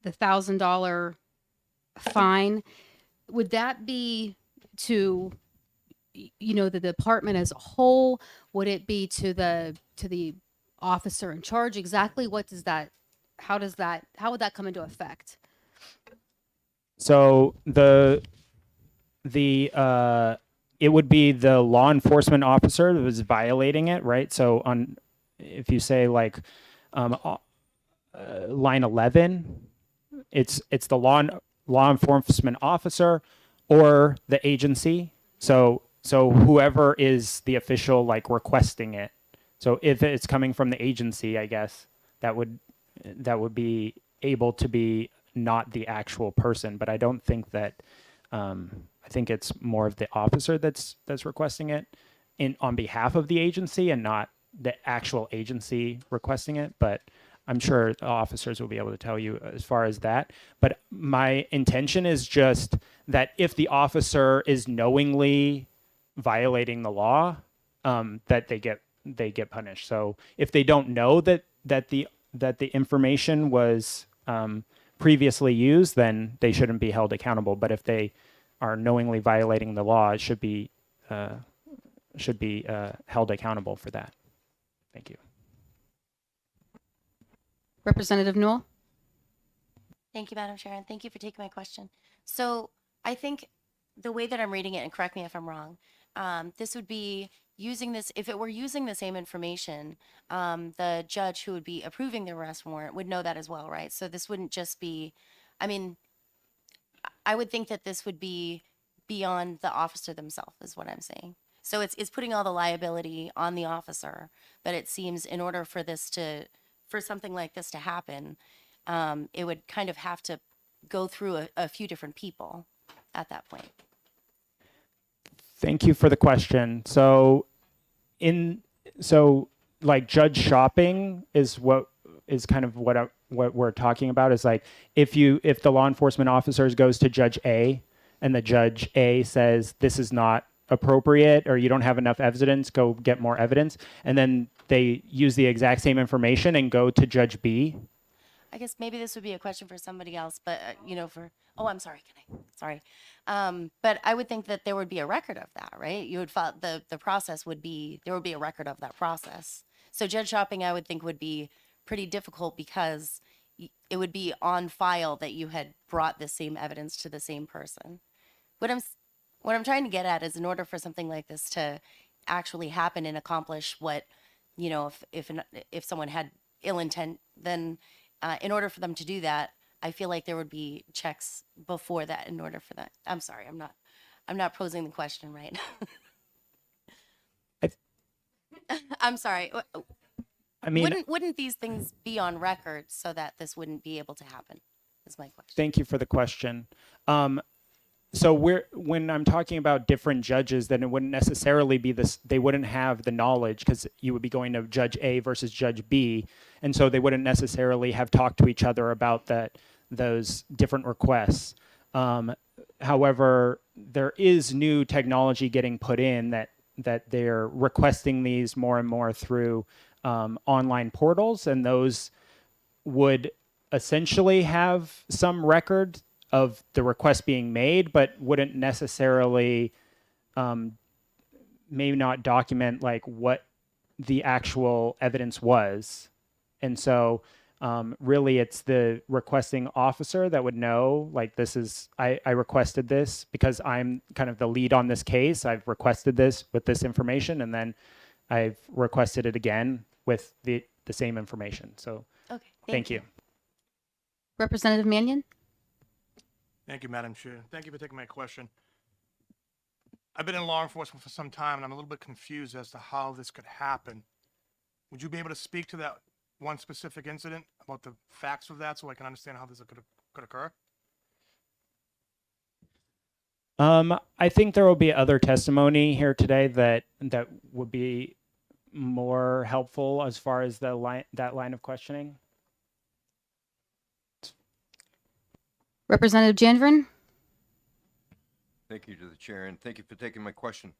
the $1,000 fine. Would that be to, the department as a whole? Would it be to the officer in charge? Exactly what does that, how would that come into effect? So it would be the law enforcement officer that was violating it, right? So if you say like line 11, it's the law enforcement officer or the agency. So whoever is the official, like, requesting it. So if it's coming from the agency, I guess that would be able to be not the actual person. But I don't think that. I think it's more of the officer that's requesting it on behalf of the agency, and not the actual agency requesting it. But I'm sure the officers will be able to tell you as far as that. But my intention is just that if the officer is knowingly violating the law, that they get punished. So if they don't know that the information was previously used, then they shouldn't be held accountable. But if they are knowingly violating the law, it should be held accountable for that. Thank you. Representative Newell? Thank you, Madam Chair, and thank you for taking my question. So I think the way that I'm reading it, and correct me if I'm wrong, this would be using this, if it were using the same information, the judge who would be approving the arrest warrant would know that as well, right? So this wouldn't just be, I mean, I would think that this would be beyond the officer themselves, is what I'm saying. So it's putting all the liability on the officer, but it seems in order for something like this to happen, it would kind of have to go through a few different people at that point. Thank you for the question. So like judge shopping is what is kind of what we're talking about, is like if the law enforcement officers goes to Judge A and the Judge A says this is not appropriate or you don't have enough evidence, go get more evidence, and then they use the exact same information and go to Judge B. I guess maybe this would be a question for somebody else, but I'm sorry, sorry. But I would think that there would be a record of that, right? You would file, the process would be, there would be a record of that process. So judge shopping, I would think, would be pretty difficult because it would be on file that you had brought the same evidence to the same person. What I'm trying to get at is, in order for something like this to actually happen and accomplish what, if someone had ill intent, then in order for them to do that, I feel like there would be checks before that in order for that. I'm sorry, I'm not posing the question right. I- I'm sorry. I mean, Wouldn't these things be on record so that this wouldn't be able to happen? Is my question. thank you for the question. So when I'm talking about different judges, then it wouldn't necessarily be this. They wouldn't have the knowledge because you would be going to Judge A versus Judge B, and so they wouldn't necessarily have talked to each other about those different requests. However, there is new technology getting put in that they're requesting these more and more through online portals, and those would essentially have some record of the request being made, but wouldn't necessarily may not document like what the actual evidence was. And so really it's the requesting officer that would know, like, this is, I requested this because I'm kind of the lead on this case. I've requested this with this information, and then I've requested it again with the same information. So Okay. thank you. Representative Mannion? Thank you, Madam Chair. Thank you for taking my question. I've been in law enforcement for some time, and I'm a little bit confused as to how this could happen. Would you be able to speak to that one specific incident, about the facts of that, so I can understand how this could occur? I think there will be other testimony here today that would be more helpful as far as that line of questioning. Representative Jandrin? Thank you to the chair, and thank you for taking my question.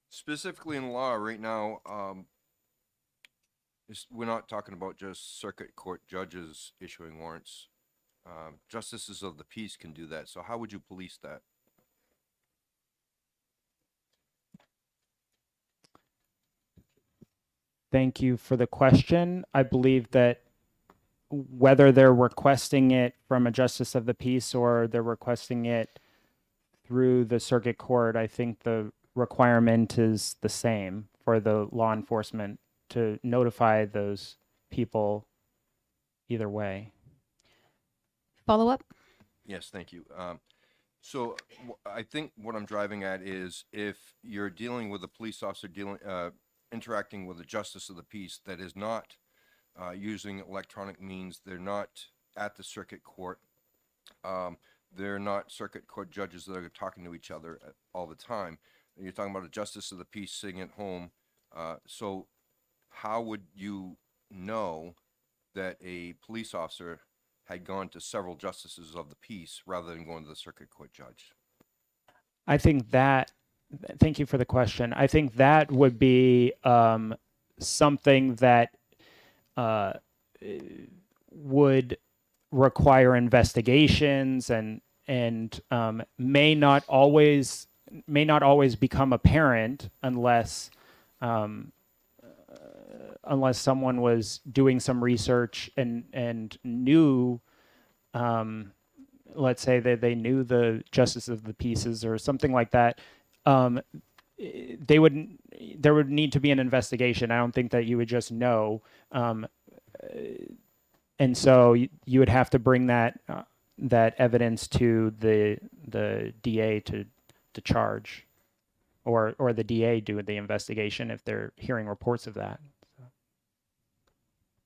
Specifically in law right now, we're not talking about just circuit court judges issuing warrants. Justices of the peace can do that. So how would you police that? Thank you for the question. I believe that whether they're requesting it from a justice of the peace or they're requesting it through the circuit court, I think the requirement is the same for the law enforcement to notify those people either way. Follow up? Yes, thank you. So I think what I'm driving at is if you're dealing with a police officer interacting with a justice of the peace that is not using electronic means, they're not at the circuit court, they're not circuit court judges that are talking to each other all the time. You're talking about a justice of the peace sitting at home. So how would you know that a police officer had gone to several justices of the peace rather than going to the circuit court judge? I think that, thank you for the question. I think that would be something that would require investigations and may not always become apparent unless someone was doing some research and knew, let's say that they knew the justice of the peace or something like that. There would need to be an investigation. I don't think that you would just know. And so you would have to bring that evidence to the DA to charge, or the DA do the investigation if they're hearing reports of that.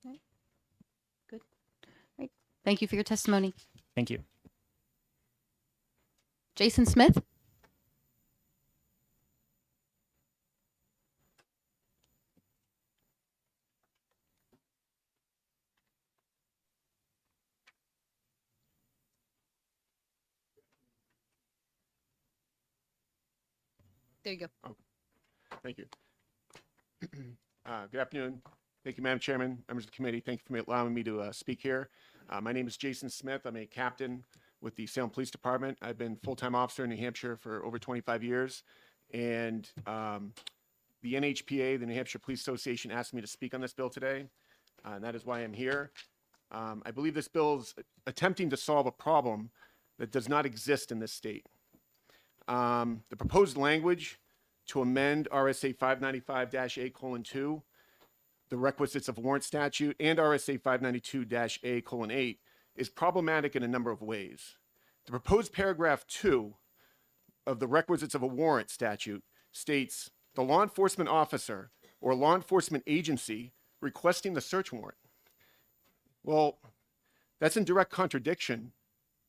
Okay. Good. Right. Thank you for your testimony. Thank you. Jason Smith? There you go. Oh, thank you. Good afternoon. Thank you, Madam Chairman, members of the committee. Thank you for allowing me to speak here. My name is Jason Smith. I'm a captain with the Salem Police Department. I've been full-time officer in New Hampshire for over 25 years. And the NHPA, the New Hampshire Police Association, asked me to speak on this bill today. And that is why I'm here. I believe this bill is attempting to solve a problem that does not exist in this state. The proposed language to amend RSA 595-A:2, the requisites of warrant statute, and RSA 592-A:8 is problematic in a number of ways. The proposed paragraph 2 of the requisites of a warrant statute states the law enforcement officer or law enforcement agency requesting the search warrant. Well, that's in direct contradiction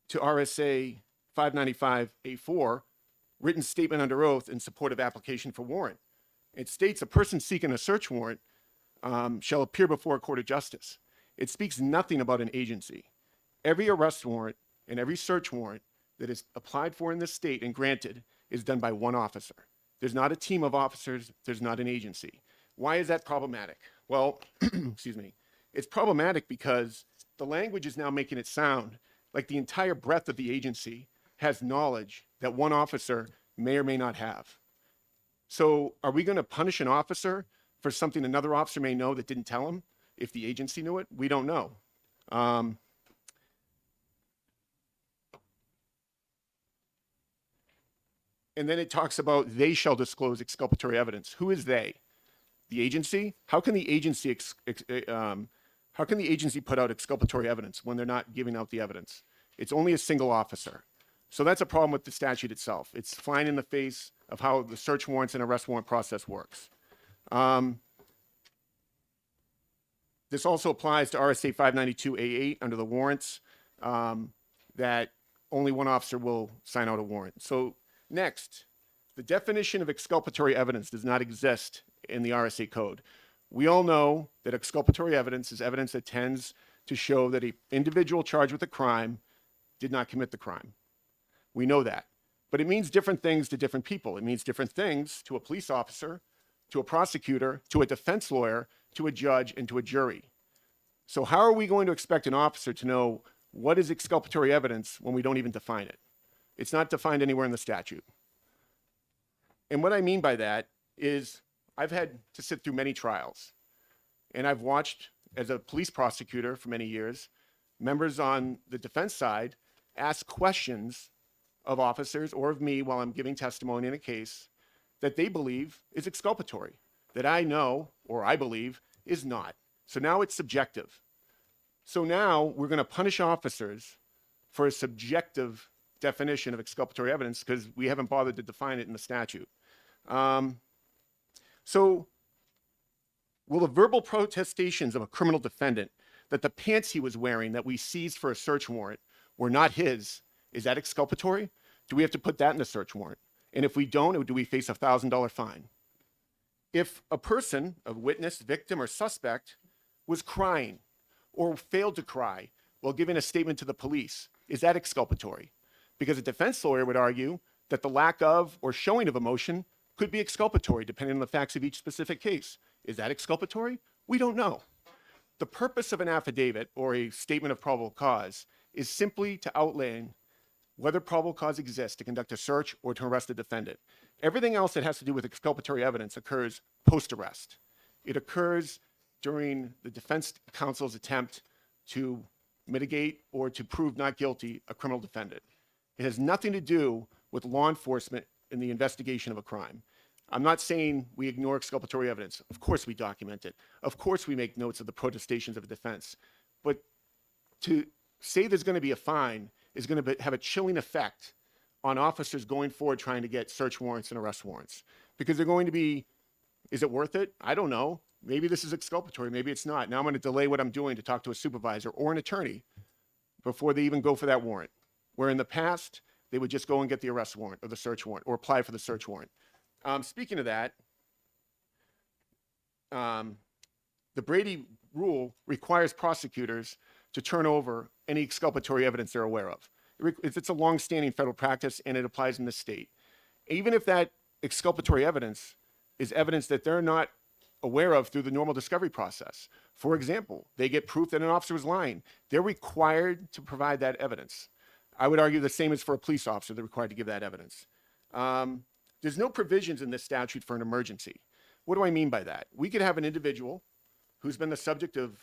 to RSA 595A4, written statement under oath in support of application for warrant. It states a person seeking a search warrant shall appear before a court of justice. It speaks nothing about an agency. Every arrest warrant and every search warrant that is applied for in this state and granted is done by one officer. There's not a team of officers. There's not an agency. Why is that problematic? Well, excuse me. It's problematic because the language is now making it sound like the entire breadth of the agency has knowledge that one officer may or may not have. So are we going to punish an officer for something another officer may know that didn't tell him if the agency knew it? We don't know. And then it talks about they shall disclose exculpatory evidence. Who is they? The agency? How can the agency put out exculpatory evidence when they're not giving out the evidence? It's only a single officer. So that's a problem with the statute itself. It's flying in the face of how the search warrants and arrest warrant process works. This also applies to RSA 592A8 under the warrants, that only one officer will sign out a warrant. So next, the definition of exculpatory evidence does not exist in the RSA code. We all know that exculpatory evidence is evidence that tends to show that an individual charged with a crime did not commit the crime. We know that. But it means different things to different people. It means different things to a police officer, to a prosecutor, to a defense lawyer, to a judge, and to a jury. So how are we going to expect an officer to know what is exculpatory evidence when we don't even define it? It's not defined anywhere in the statute. And what I mean by that is I've had to sit through many trials, and I've watched, as a police prosecutor for many years, members on the defense side ask questions of officers or of me while I'm giving testimony in a case that they believe is exculpatory, that I know or I believe is not. So now it's subjective. So now we're going to punish officers for a subjective definition of exculpatory evidence because we haven't bothered to define it in the statute. So will the verbal protestations of a criminal defendant that the pants he was wearing that we seized for a search warrant were not his, is that exculpatory? Do we have to put that in the search warrant? And if we don't, do we face a $1,000 fine? If a person, a witness, victim, or suspect was crying or failed to cry while giving a statement to the police, is that exculpatory? Because a defense lawyer would argue that the lack of or showing of emotion could be exculpatory depending on the facts of each specific case. Is that exculpatory? We don't know. The purpose of an affidavit or a statement of probable cause is simply to outline whether probable cause exists to conduct a search or to arrest a defendant. Everything else that has to do with exculpatory evidence occurs post-arrest. It occurs during the defense counsel's attempt to mitigate or to prove not guilty a criminal defendant. It has nothing to do with law enforcement in the investigation of a crime. I'm not saying we ignore exculpatory evidence. Of course we document it. Of course we make notes of the protestations of a defense. But to say there's going to be a fine is going to have a chilling effect on officers going forward trying to get search warrants and arrest warrants. Because they're going to be, is it worth it? I don't know. Maybe this is exculpatory, maybe it's not. Now I'm going to delay what I'm doing to talk to a supervisor or an attorney before they even go for that warrant. Where in the past, they would just go and get the arrest warrant or the search warrant or apply for the search warrant. Speaking of that, the Brady rule requires prosecutors to turn over any exculpatory evidence they're aware of. It's a long-standing federal practice, and it applies in this state. Even if that exculpatory evidence is evidence that they're not aware of through the normal discovery process. For example, they get proof that an officer was lying. They're required to provide that evidence. I would argue the same is for a police officer. They're required to give that evidence. There's no provisions in this statute for an emergency. What do I mean by that? We could have an individual who's been the subject of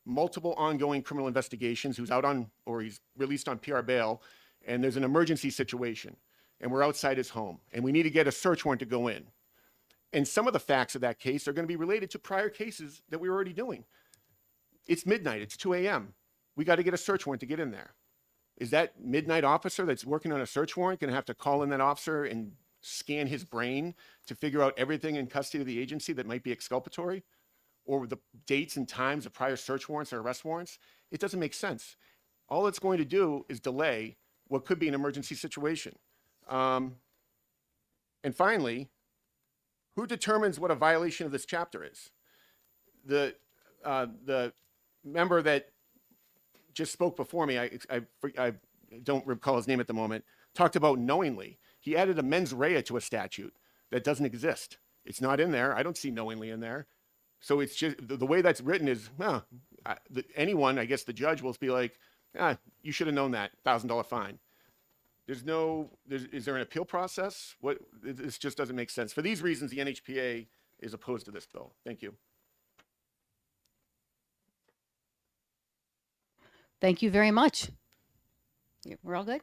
multiple ongoing criminal investigations, who's out on, or he's released on PR bail, and there's an emergency situation, and we're outside his home, and we need to get a search warrant to go in. And some of the facts of that case are going to be related to prior cases that we were already doing. It's midnight, it's 2 a.m. We got to get a search warrant to get in there. Is that midnight officer that's working on a search warrant going to have to call in that officer and scan his brain to figure out everything in custody of the agency that might be exculpatory? Or the dates and times of prior search warrants or arrest warrants? It doesn't make sense. All it's going to do is delay what could be an emergency situation. And finally, who determines what a violation of this chapter is? The member that just spoke before me, I don't recall his name at the moment, talked about knowingly. He added a mens rea to a statute that doesn't exist. It's not in there. I don't see knowingly in there. So it's just the way that's written is, anyone, I guess the judge will be like, you should have known that, $1,000 fine. Is there an appeal process? This just doesn't make sense. For these reasons, the NHPA is opposed to this bill. Thank you. Thank you very much. We're all good?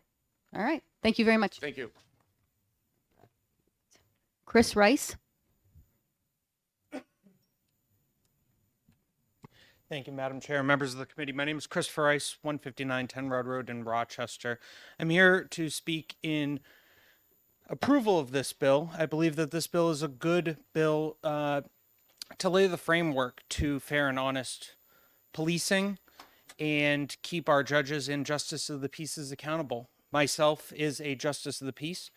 All right. Thank you very much. Thank you. Chris Rice. Thank you, Madam Chair, members of the committee. My name is Christopher Rice, 159 10 Rod Road in Rochester. I'm here to speak in approval of this bill. I believe that this bill is a good bill to lay the framework to fair and honest policing and keep our judges and justice of the peace accountable. Myself is a justice of the peace,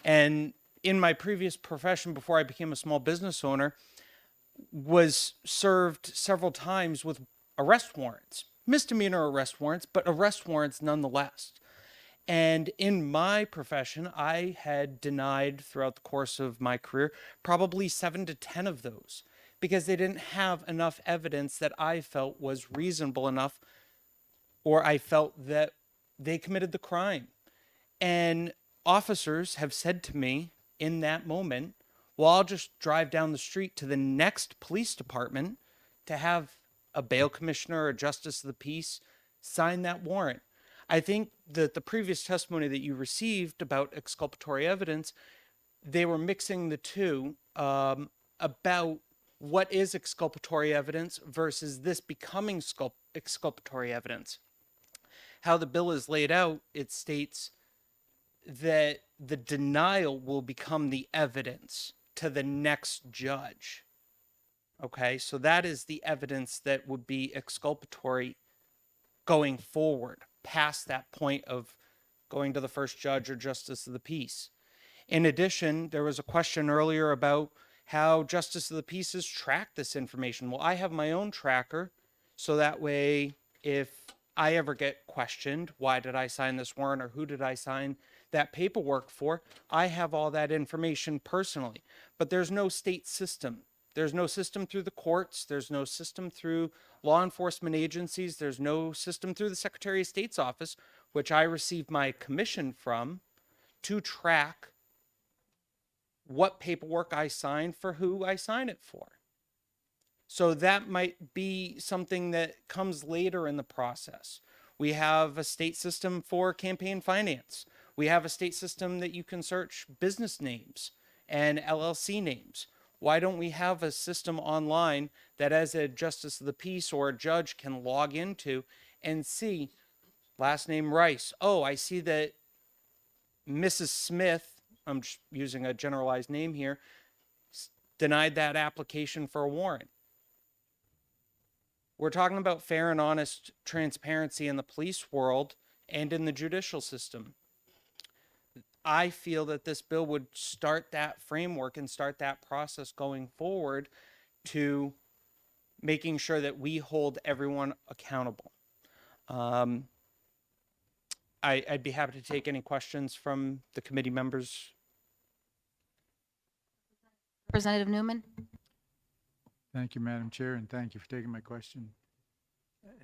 and in my previous profession before I became a small business owner, was served several times with arrest warrants, misdemeanor arrest warrants, but arrest warrants nonetheless. And in my profession, I had denied throughout the course of my career probably 7 to 10 of those because they didn't have enough evidence that I felt was reasonable enough, or I felt that they committed the crime. And officers have said to me in that moment, well, I'll just drive down the street to the next police department to have a bail commissioner or justice of the peace sign that warrant. I think that the previous testimony that you received about exculpatory evidence, they were mixing the two about what is exculpatory evidence versus this becoming exculpatory evidence. How the bill is laid out, it states that the denial will become the evidence to the next judge. Okay, so that is the evidence that would be exculpatory going forward, past that point of going to the first judge or justice of the peace. In addition, there was a question earlier about how justice of the peaces track this information. Well, I have my own tracker, so that way if I ever get questioned, why did I sign this warrant or who did I sign that paperwork for, I have all that information personally. But there's no state system. There's no system through the courts. There's no system through law enforcement agencies. There's no system through the Secretary of State's office, which I receive my commission from, to track what paperwork I sign for who I sign it for. So that might be something that comes later in the process. We have a state system for campaign finance. We have a state system that you can search business names and LLC names. Why don't we have a system online that as a justice of the peace or a judge can log into and see last name Rice? Oh, I see that Mrs. Smith, I'm just using a generalized name here, denied that application for a warrant. We're talking about fair and honest transparency in the police world and in the judicial system. I feel that this bill would start that framework and start that process going forward to making sure that we hold everyone accountable. I'd be happy to take any questions from the committee members. Representative Newman. Thank you, Madam Chair, and thank you for taking my question.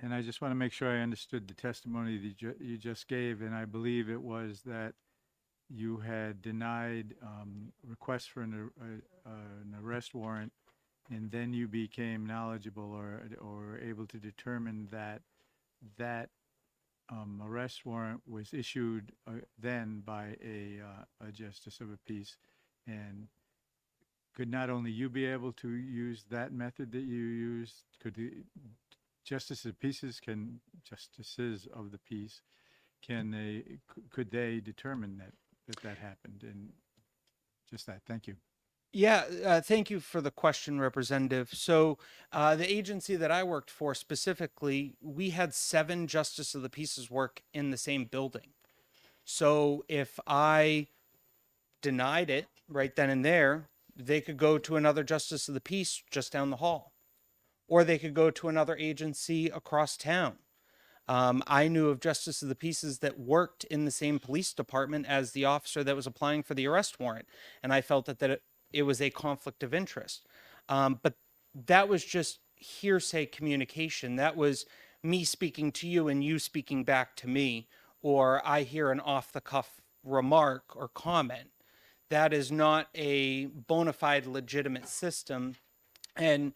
And I just want to make sure I understood the testimony that you just gave, and I believe it was that you had denied requests for an arrest warrant, and then you became knowledgeable or able to determine that that arrest warrant was issued then by a justice of the peace, and could not only you be able to use that method that you used, could the justices of the peace could they determine that happened? And just that, thank you. Yeah, thank you for the question, Representative. So, the agency that I worked for specifically, we had 7 justice of the peace's work in the same building. So, if I denied it right then and there, they could go to another justice of the peace just down the hall, or they could go to another agency across town. I knew of justice of the peaces that worked in the same police department as the officer that was applying for the arrest warrant, and I felt that it was a conflict of interest. But that was just hearsay communication. That was me speaking to you and you speaking back to me, or I hear an off-the-cuff remark or comment. That is not a bona fide legitimate system. And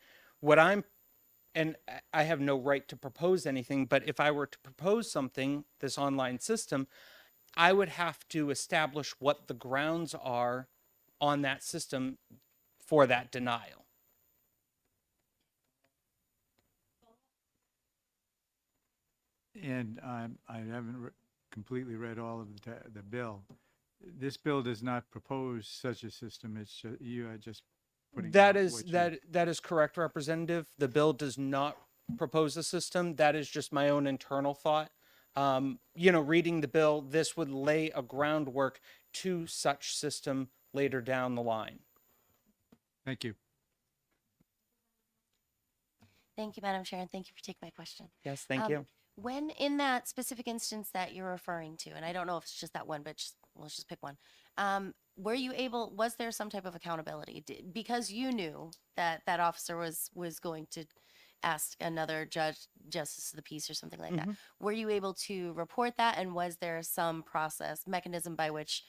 and I have no right to propose anything, but if I were to propose something, this online system, I would have to establish what the grounds are on that system for that denial. And I haven't completely read all of the bill. This bill does not propose such a system. It's you are just putting That out is what you- that is correct, Representative. The bill does not propose a system. That is just my own internal thought. Reading the bill, this would lay a groundwork to such system later down the line. Thank you. Thank you, Madam Chair, and thank you for taking my question. Yes, thank you. When in that specific instance that you're referring to, and I don't know if it's just that one, but let's just pick one. Was there some type of accountability? Because you knew that that officer was going to ask another justice of the peace or something like that. Were you able to report that? And was there some mechanism by which,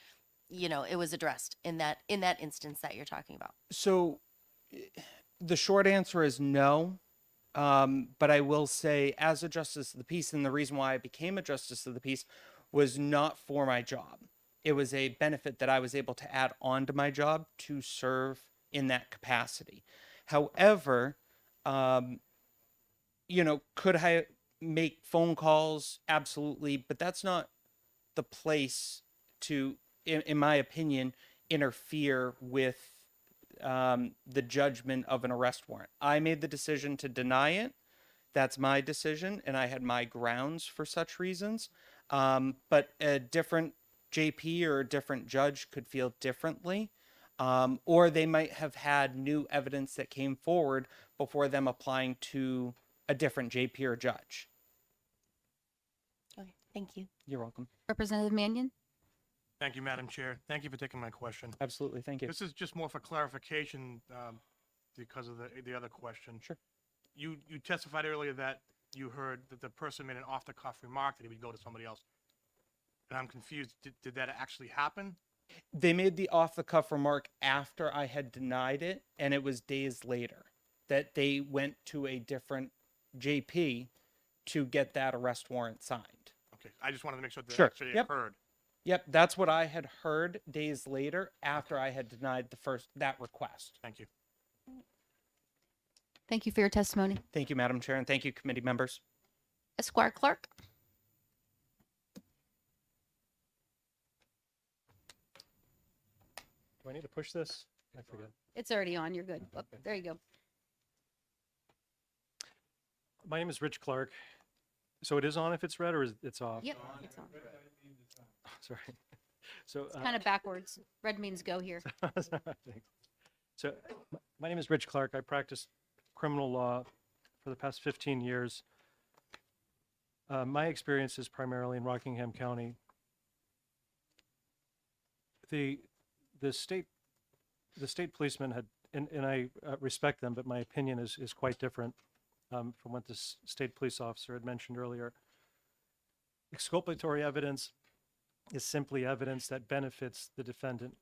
it was addressed in that instance that you're talking about? So the short answer is no. But I will say, as a justice of the peace, and the reason why I became a justice of the peace was not for my job. It was a benefit that I was able to add on to my job to serve in that capacity. However, could I make phone calls? Absolutely. But that's not the place to, in my opinion, interfere with the judgment of an arrest warrant. I made the decision to deny it. That's my decision, and I had my grounds for such reasons. But a different JP or a different judge could feel differently, or they might have had new evidence that came forward before them applying to a different JP or judge. Okay, thank you. You're welcome. Representative Mannion? Thank you, Madam Chair. Thank you for taking my question. Absolutely, thank you. This is just more for clarification because of the other question. Sure. You testified earlier that you heard that the person made an off-the-cuff remark that he would go to somebody else. And I'm confused. Did that actually happen? They made the off-the-cuff remark after I had denied it, and it was days later that they went to a different JP to get that arrest warrant signed. Okay, I just wanted to make sure that Sure. actually Yep. occurred. Yep, that's what I had heard days later after I had denied that request. Thank you. Thank you for your testimony. Thank you, Madam Chair, and thank you, committee members. Esquire Clerk? Do I need to push this? I forget. It's already on. You're good. Oh, there you go. My name is Rich Clark. So it is on if it's red, or is it's off? Yep, it's on. Sorry. So It's kind of backwards. Red means go here. Thanks. So my name is Rich Clark. I practiced criminal law for the past 15 years. My experience is primarily in Rockingham County. The state policemen had, and I respect them, but my opinion is quite different from what this state police officer had mentioned earlier. Exculpatory evidence is simply evidence that benefits the defendant.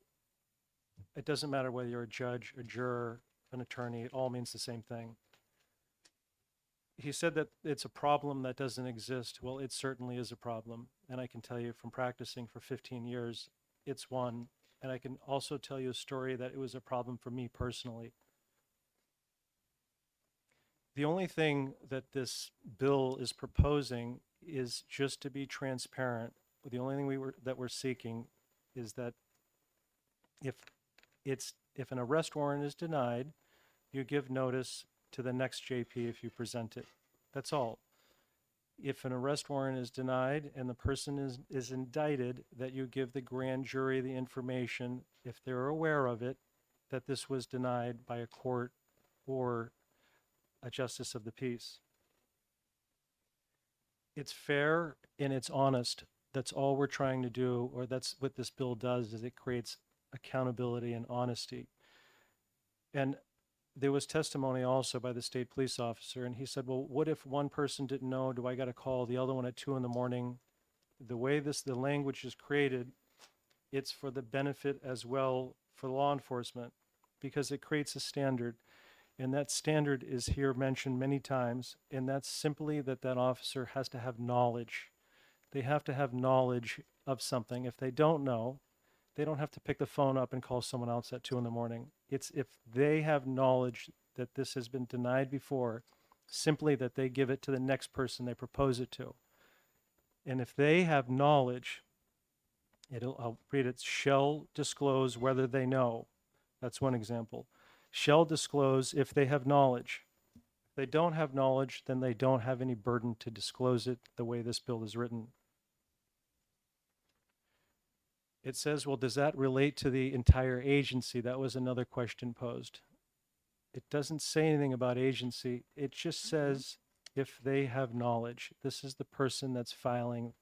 It doesn't matter whether you're a judge, a juror, an attorney, it all means the same thing. He said that it's a problem that doesn't exist. Well, it certainly is a problem. And I can tell you from practicing for 15 years, it's one. And I can also tell you a story that it was a problem for me personally. The only thing that this bill is proposing is just to be transparent. The only thing that we're seeking is that if an arrest warrant is denied, you give notice to the next JP if you present it. That's all. If an arrest warrant is denied and the person is indicted, that you give the grand jury the information, if they're aware of it, that this was denied by a court or a justice of the peace. It's fair and it's honest. That's all we're trying to do, or that's what this bill does, is it creates accountability and honesty. And there was testimony also by the state police officer, and he said, well, what if one person didn't know? Do I got to call the other one at 2 a.m? The way the language is created, it's for the benefit as well for law enforcement, because it creates a standard. And that standard is here mentioned many times, and that's simply that officer has to have knowledge. They have to have knowledge of something. If they don't know, they don't have to pick the phone up and call someone else at 2 a.m. It's if they have knowledge that this has been denied before, simply that they give it to the next person they propose it to. And if they have knowledge, I'll read it, shall disclose whether they know. That's one example. Shall disclose if they have knowledge. If they don't have knowledge, then they don't have any burden to disclose it the way this bill is written. It says, well, does that relate to the entire agency? That was another question posed. It doesn't say anything about agency. It just says if they have knowledge. This is the person that's filing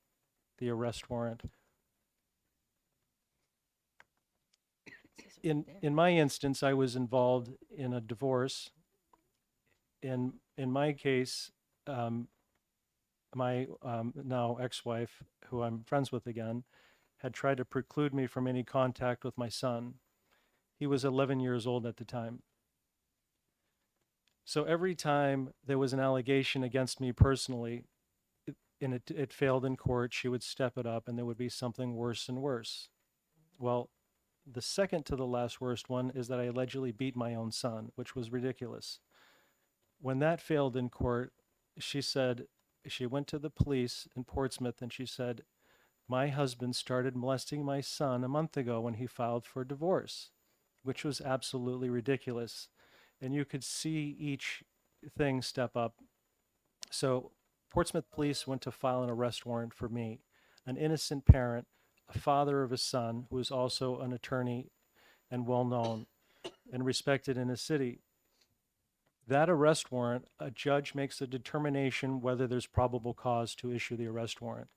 the arrest warrant. In my instance, I was involved in a divorce. In my case, my now ex-wife, who I'm friends with again, had tried to preclude me from any contact with my son. He was 11 years old at the time. So every time there was an allegation against me personally, and it failed in court, she would step it up and there would be something worse and worse. Well, the second to the last worst one is that I allegedly beat my own son, which was ridiculous. When that failed in court, she went to the police in Portsmouth and she said, my husband started molesting my son a month ago when he filed for divorce, which was absolutely ridiculous. And you could see each thing step up. So Portsmouth police went to file an arrest warrant for me, an innocent parent, a father of a son who is also an attorney and well-known and respected in his city. That arrest warrant, a judge makes a determination whether there's probable cause to issue the arrest warrant.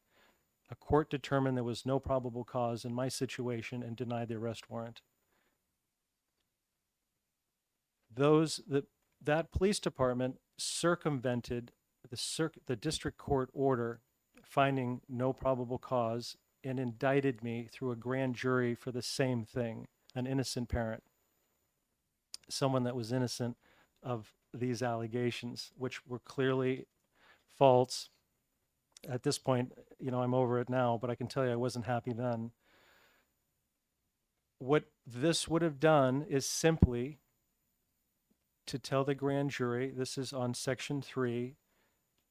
A court determined there was no probable cause in my situation and denied the arrest warrant. That police department circumvented the district court order finding no probable cause and indicted me through a grand jury for the same thing, an innocent parent, someone that was innocent of these allegations, which were clearly false. At this point, I'm over it now, but I can tell you I wasn't happy then. What this would have done is simply to tell the grand jury, this is on section 3,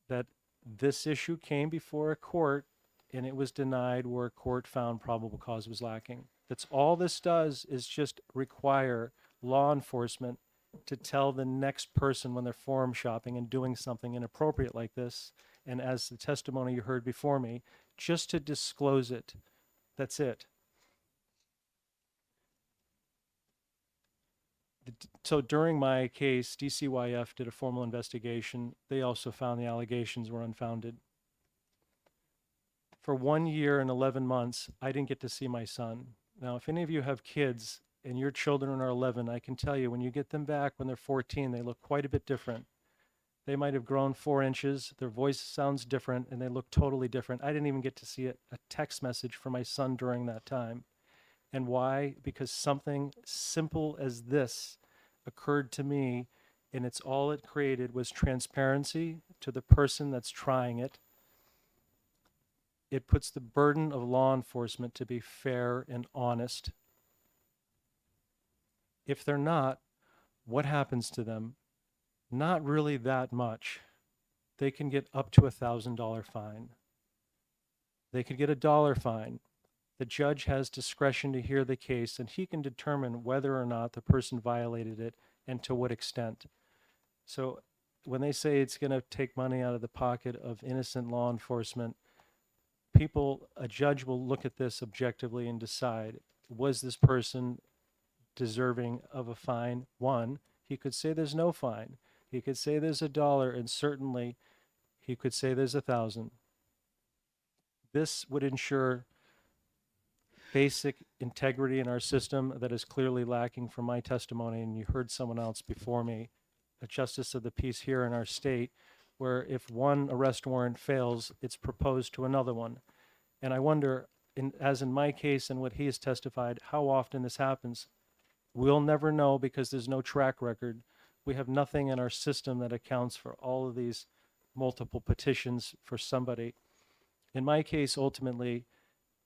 that this issue came before a court and it was denied where a court found probable cause was lacking. That's all this does, is just require law enforcement to tell the next person when they're forum shopping and doing something inappropriate like this, and as the testimony you heard before me, just to disclose it. That's it. So during my case, DCYF did a formal investigation. They also found the allegations were unfounded. For 1 year and 11 months, I didn't get to see my son. Now, if any of you have kids and your children are 11, I can tell you when you get them back when they're 14, they look quite a bit different. They might have grown 4 inches, their voice sounds different, and they look totally different. I didn't even get to see a text message from my son during that time. And why? Because something simple as this occurred to me, and it's all it created was transparency to the person that's trying it. It puts the burden of law enforcement to be fair and honest. If they're not, what happens to them? Not really that much. They can get up to $1,000 fine. They could get a dollar fine. The judge has discretion to hear the case, and he can determine whether or not the person violated it and to what extent. So when they say it's going to take money out of the pocket of innocent law enforcement, a judge will look at this objectively and decide, was this person deserving of a fine? One, he could say there's no fine. He could say there's $1, and certainly he could say there's 1,000. This would ensure basic integrity in our system that is clearly lacking from my testimony, and you heard someone else before me, a justice of the peace here in our state, where if one arrest warrant fails, it's proposed to another one. And I wonder, as in my case and what he has testified, how often this happens. We'll never know because there's no track record. We have nothing in our system that accounts for all of these multiple petitions for somebody. In my case, ultimately,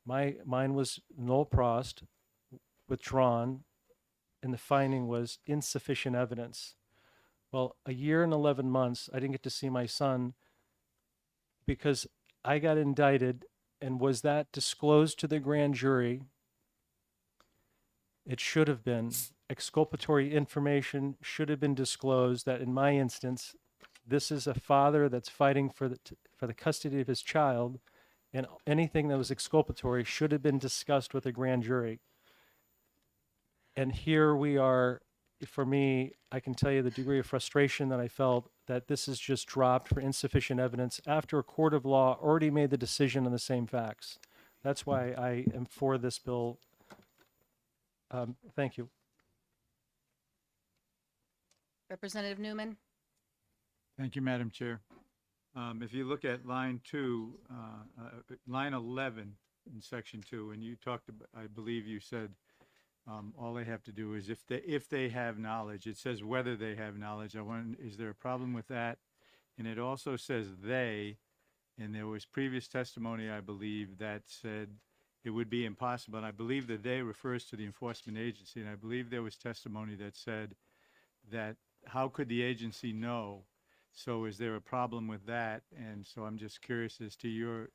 mine was nol prost, withdrawn, and the finding was insufficient evidence. Well, a year and 11 months, I didn't get to see my son because I got indicted. And was that disclosed to the grand jury? It should have been. Exculpatory information should have been disclosed. That in my instance, this is a father that's fighting for the custody of his child, and anything that was exculpatory should have been discussed with a grand jury. And here we are. For me, I can tell you the degree of frustration that I felt that this is just dropped for insufficient evidence after a court of law already made the decision on the same facts. That's why I am for this bill. Thank you. Representative Newman. Thank you, Madam Chair. If you look at line 2, line 11 in section 2, and you talked about, I believe you said, all they have to do is if they have knowledge. It says whether they have knowledge. I wonder, is there a problem with that? And it also says they, and there was previous testimony, I believe, that said it would be impossible. And I believe that they refers to the enforcement agency. And I believe there was testimony that said that how could the agency know? So is there a problem with that? And so I'm just curious as to your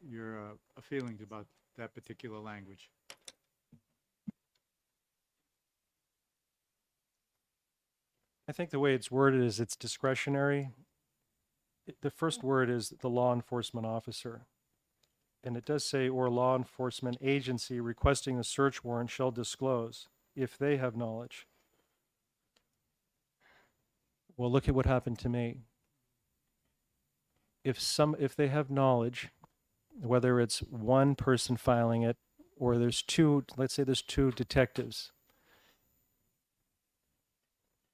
feelings about that particular language. I think the way it's worded is it's discretionary. The first word is the law enforcement officer. And it does say, or law enforcement agency requesting a search warrant shall disclose if they have knowledge. Well, look at what happened to me. If they have knowledge, whether it's one person filing it or there's two, let's say there's 2 detectives,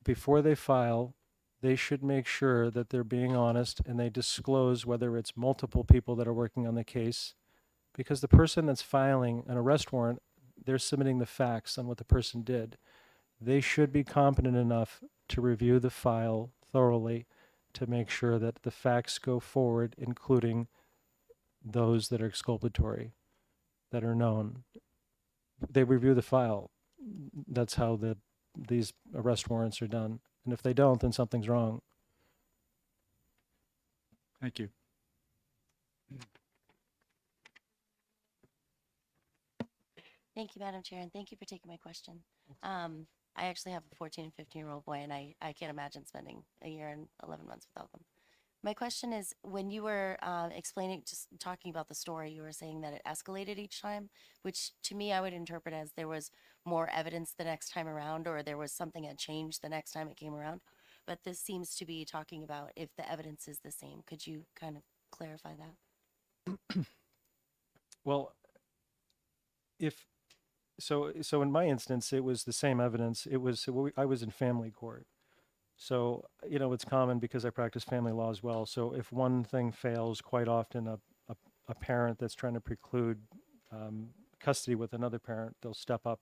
before they file, they should make sure that they're being honest and they disclose whether it's multiple people that are working on the case, because the person that's filing an arrest warrant, they're submitting the facts on what the person did. They should be competent enough to review the file thoroughly to make sure that the facts go forward, including those that are exculpatory, that are known. They review the file. That's how these arrest warrants are done. And if they don't, then something's wrong. Thank you. Thank you, Madam Chair, and thank you for taking my question. I actually have a 14 and 15-year-old boy, and I can't imagine spending a year and 11 months without them. My question is, when you were just talking about the story, you were saying that it escalated each time, which to me I would interpret as there was more evidence the next time around, or there was something that changed the next time it came around. But this seems to be talking about if the evidence is the same. Could you kind of clarify that? Well, so in my instance, it was the same evidence. I was in family court. So, it's common because I practice family law as well. So if one thing fails, quite often a parent that's trying to preclude custody with another parent, they'll step up.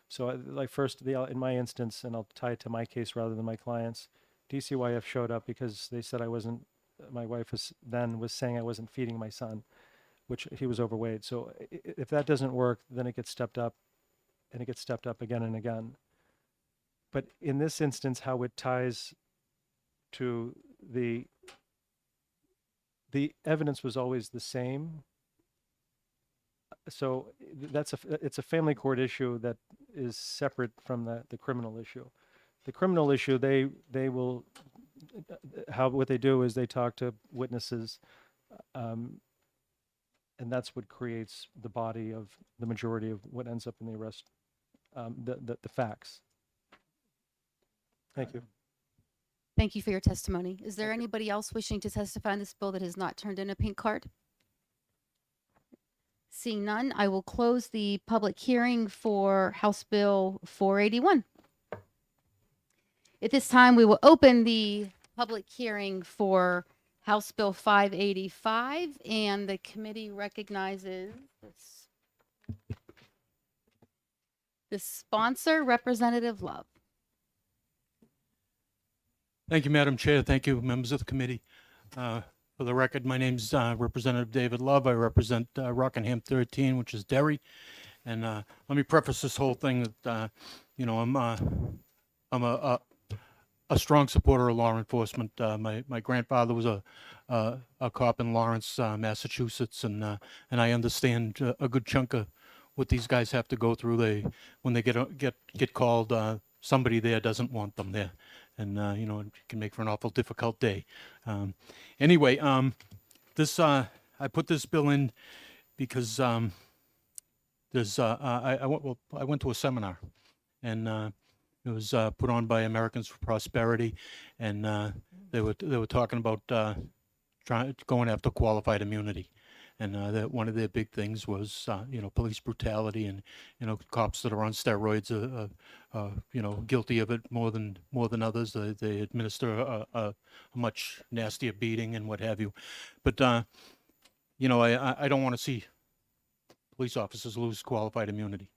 So in my instance, and I'll tie it to my case rather than my client's, DCYF showed up because they said my wife was saying I wasn't feeding my son, which he was overweight. So if that doesn't work, then it gets stepped up, and it gets stepped up again and again. But in this instance, how it ties to the evidence was always the same. it's a family court issue that is separate from the criminal issue. The criminal issue, what they do is they talk to witnesses, and that's what creates the body of the majority of what ends up in the arrest, the facts. Thank you. Thank you for your testimony. Is there anybody else wishing to testify on this bill that has not turned in a pink card? Seeing none, I will close the public hearing for House Bill 481. At this time, we will open the public hearing for House Bill 585, and the committee recognizes the sponsor, Representative Love. Thank you, Madam Chair. Thank you, members of the committee. For the record, my name's Representative David Love. I represent Rockingham 13, which is Derry. And let me preface this whole thing that, I'm a strong supporter of law enforcement. My grandfather was a cop in Lawrence, Massachusetts, and I understand a good chunk of what these guys have to go through. When they get called, somebody there doesn't want them there, and it can make for an awful difficult day. Anyway, I put this bill in because I went to a seminar, and it was put on by Americans for Prosperity, and they were talking about going after qualified immunity, and that one of their big things was police brutality, and cops that are on steroids are guilty of it more than others. They administer a much nastier beating and what have you, but I don't want to see police officers lose qualified immunity.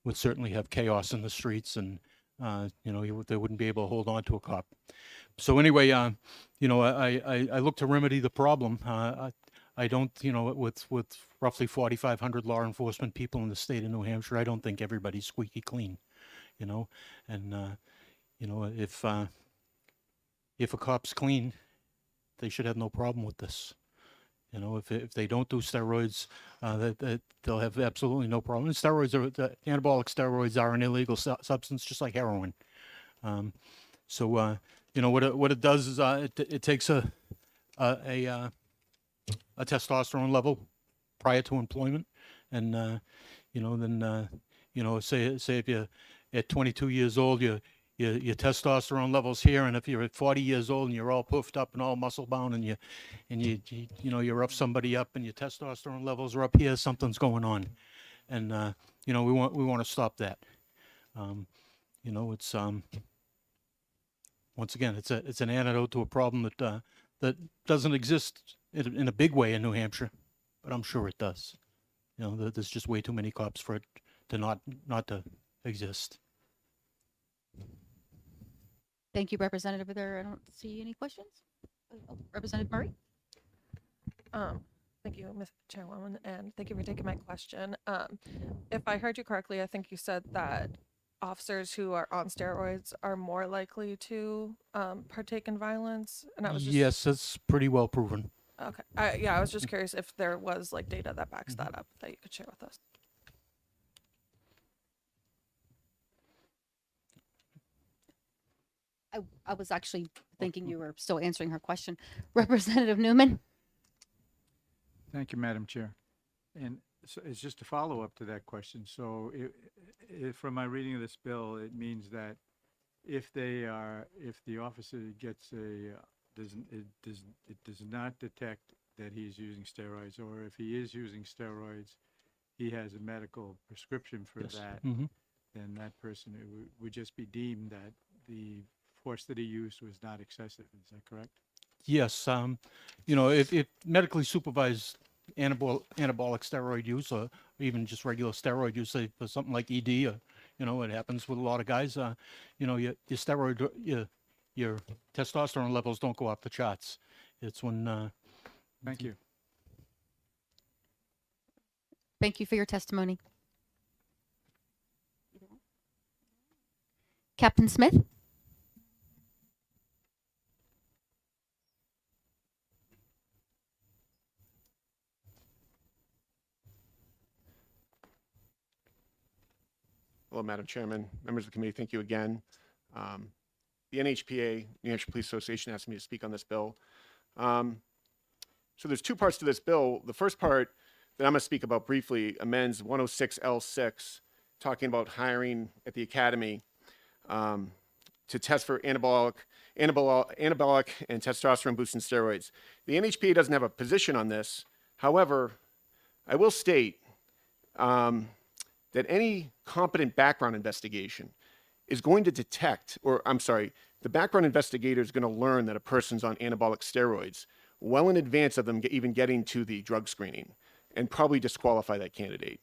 Would certainly have chaos in the streets, and they wouldn't be able to hold on to a cop. So anyway, I look to remedy the problem. I don't, with roughly 4,500 law enforcement people in the state of New Hampshire, I don't think everybody's squeaky clean, and if a cop's clean, they should have no problem with this. If they don't do steroids, they'll have absolutely no problem. And anabolic steroids are an illegal substance, just like heroin. So what it does is it takes a testosterone level prior to employment, and say if you're at 22 years old, your testosterone levels here, and if you're at 40 years old and you're all puffed up and all muscle bound, and you rough somebody up and your testosterone levels are up here, something's going on, and we want to stop that. It's once again, it's an antidote to a problem that doesn't exist in a big way in New Hampshire, but I'm sure it does. There's just way too many cops for it to not to exist. Thank you, Representative. I don't see any questions. Representative Murray. Thank you, Ms. Chairwoman, and thank you for taking my question. If I heard you correctly, I think you said that officers who are on steroids are more likely to partake in violence, and I was just... Yes, that's pretty well proven. Okay. I was just curious if there was data that backs that up that you could share with us. I was actually thinking you were still answering her question. Representative Newman. Thank you, Madam Chair. And so it's just a follow-up to that question. So from my reading of this bill, it means that if the officer gets it does not detect that he's using steroids, or if he is using steroids, he has a medical prescription for that, then that person would just be deemed that the force that he used was not excessive. Is that correct? Yes. If medically supervised anabolic steroid use, or even just regular steroid use, say for something like ED, it happens with a lot of guys. Your steroid, your testosterone levels don't go off the charts. It's when. Thank you. Thank you for your testimony. Captain Smith. Hello, Madam Chairman, members of the committee, thank you again. The NHPA, New Hampshire Police Association, asked me to speak on this bill. So there's two parts to this bill. The first part that I'm going to speak about briefly amends 106L6, talking about hiring at the academy to test for anabolic and testosterone boosting steroids. The NHPA doesn't have a position on this. However, I will state that any competent background investigation is going to detect, or I'm sorry, the background investigator is going to learn that a person's on anabolic steroids well in advance of them even getting to the drug screening and probably disqualify that candidate.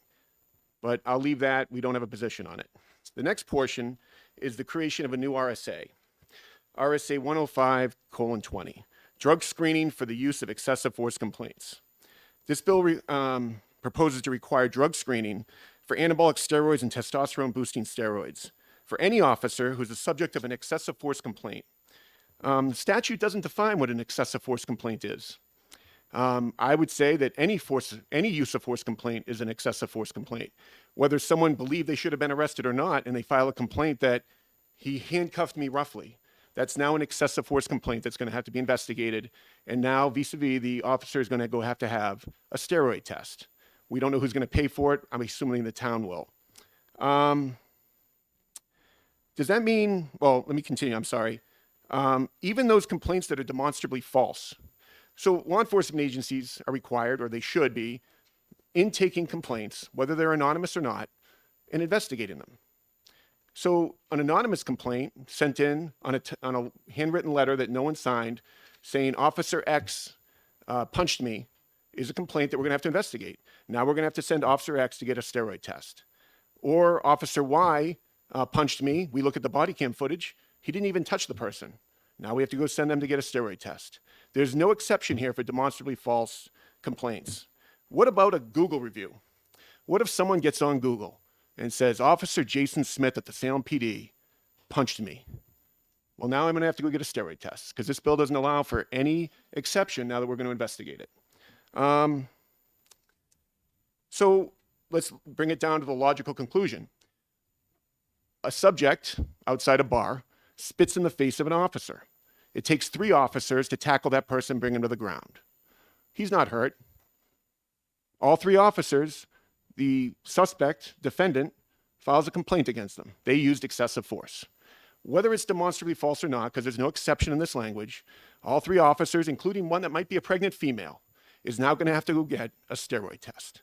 But I'll leave that. We don't have a position on it. The next portion is the creation of a new RSA, RSA 105:20, drug screening for the use of excessive force complaints. This bill proposes to require drug screening for anabolic steroids and testosterone boosting steroids for any officer who's the subject of an excessive force complaint. The statute doesn't define what an excessive force complaint is. I would say that any use of force complaint is an excessive force complaint. Whether someone believed they should have been arrested or not, and they file a complaint that he handcuffed me roughly, that's now an excessive force complaint that's going to have to be investigated. And now, vis-a-vis, the officer is going to have a steroid test. We don't know who's going to pay for it. I'm assuming the town will. Does that mean, well, let me continue, I'm sorry. Even those complaints that are demonstrably false. So law enforcement agencies are required, or they should be, in taking complaints, whether they're anonymous or not, and investigating them. So an anonymous complaint sent in on a handwritten letter that no one signed saying Officer X punched me is a complaint that we're going to have to investigate. Now we're going to have to send Officer X to get a steroid test. Or Officer Y punched me. We look at the body cam footage. He didn't even touch the person. Now we have to go send them to get a steroid test. There's no exception here for demonstrably false complaints. What about a Google review? What if someone gets on Google and says, Officer Jason Smith at the Salem PD punched me? Well, now I'm going to have to go get a steroid test because this bill doesn't allow for any exception now that we're going to investigate it. So let's bring it down to the logical conclusion. A subject outside a bar spits in the face of an officer. It takes 3 officers to tackle that person and bring him to the ground. He's not hurt. All 3 officers, the suspect, defendant, files a complaint against them. They used excessive force. Whether it's demonstrably false or not, because there's no exception in this language, all 3 officers, including one that might be a pregnant female, is now going to have to go get a steroid test.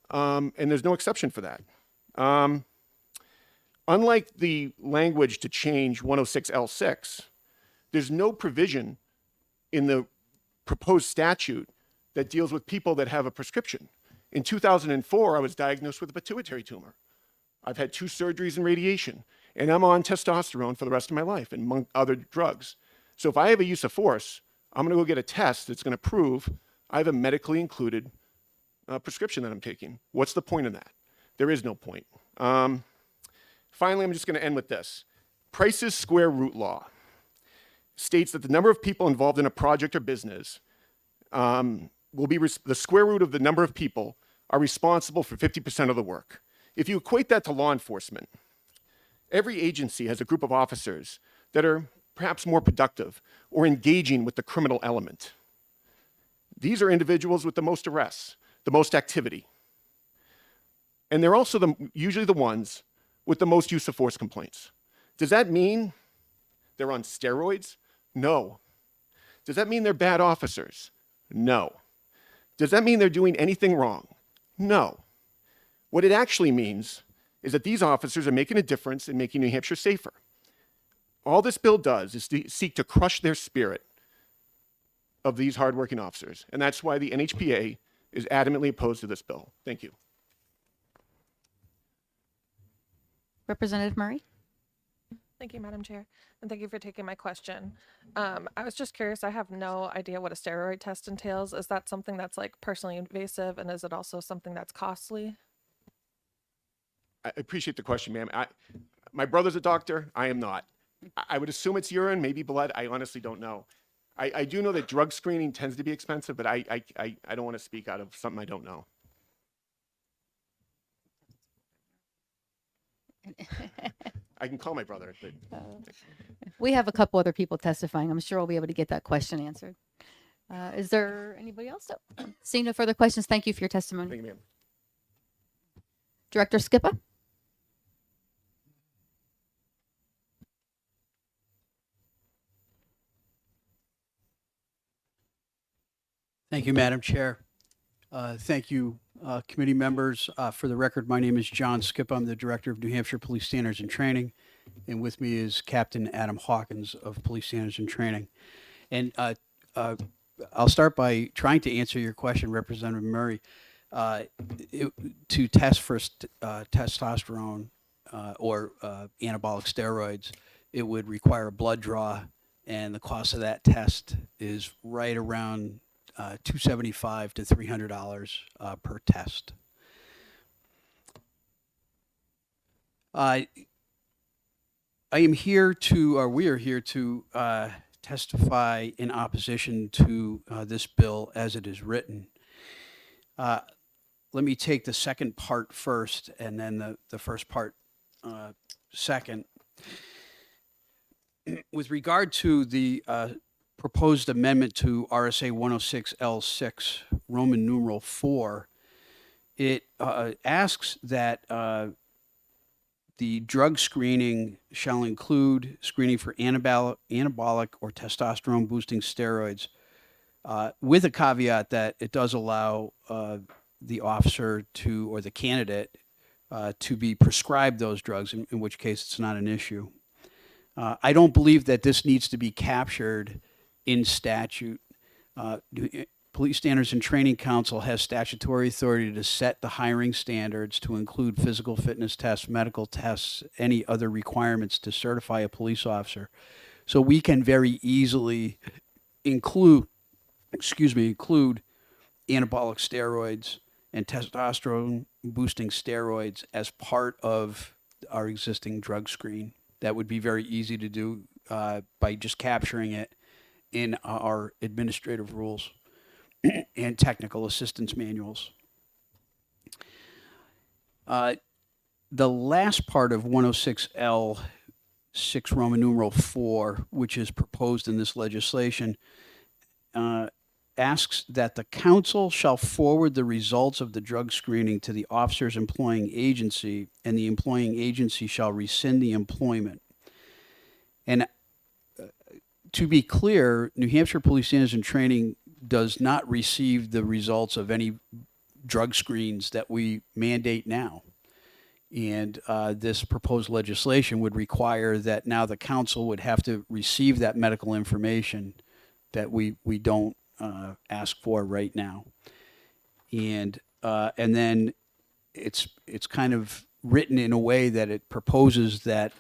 And there's no exception for that. Unlike the language to change 106L6, there's no provision in the proposed statute that deals with people that have a prescription. In 2004, I was diagnosed with a pituitary tumor. I've had 2 surgeries and radiation, and I'm on testosterone for the rest of my life, and among other drugs. So if I have a use of force, I'm going to go get a test that's going to prove I have a medically included prescription that I'm taking. What's the point of that? There is no point. Finally, I'm just going to end with this. Price's square root law states that the number of people involved in a project or business will be the square root of the number of people are responsible for 50% of the work. If you equate that to law enforcement, every agency has a group of officers that are perhaps more productive or engaging with the criminal element. These are individuals with the most arrests, the most activity. And they're also usually the ones with the most use of force complaints. Does that mean they're on steroids? No. Does that mean they're bad officers? No. Does that mean they're doing anything wrong? No. What it actually means is that these officers are making a difference in making New Hampshire safer. All this bill does is to seek to crush their spirit of these hardworking officers. And that's why the NHPA is adamantly opposed to this bill. Thank you. Representative Murray? Thank you, Madam Chair, and thank you for taking my question. I was just curious, I have no idea what a steroid test entails. Is that something that's like personally invasive, and is it also something that's costly? I appreciate the question, ma'am. My brother's a doctor. I am not. I would assume it's urine, maybe blood. I honestly don't know. I do know that drug screening tends to be expensive, but I don't want to speak out of something I don't know. I can call my brother. But We have a couple other people testifying. I'm sure we'll be able to get that question answered. Is there anybody else? Oh, seeing no further questions, thank you for your testimony. thank you, ma'am. Director Skippa? Thank you, Madam Chair. Thank you, committee members. For the record, my name is John Skippa. I'm the Director of New Hampshire Police Standards and Training. And with me is Captain Adam Hawkins of Police Standards and Training. And I'll start by trying to answer your question, Representative Murray. To test for testosterone or anabolic steroids, it would require a blood draw, and the cost of that test is right around $275 to $300 per test. I am here to, or we are here to testify in opposition to this bill as it is written. Let me take the second part first and then the first part second. With regard to the proposed amendment to RSA 106L6, Roman numeral 4, it asks that the drug screening shall include screening for anabolic or testosterone boosting steroids, with a caveat that it does allow the officer to, or the candidate, to be prescribed those drugs, in which case it's not an issue. I don't believe that this needs to be captured in statute. Police Standards and Training Council has statutory authority to set the hiring standards to include physical fitness tests, medical tests, any other requirements to certify a police officer. So we can very easily include anabolic steroids and testosterone boosting steroids as part of our existing drug screen. That would be very easy to do by just capturing it in our administrative rules and technical assistance manuals. The last part of 106L 6 Roman numeral 4, which is proposed in this legislation, asks that the council shall forward the results of the drug screening to the officer's employing agency, and the employing agency shall rescind the employment. And to be clear, New Hampshire Police Standards and Training does not receive the results of any drug screens that we mandate now. And this proposed legislation would require that now the council would have to receive that medical information that we don't ask for right now. And then it's kind of written in a way that it proposes that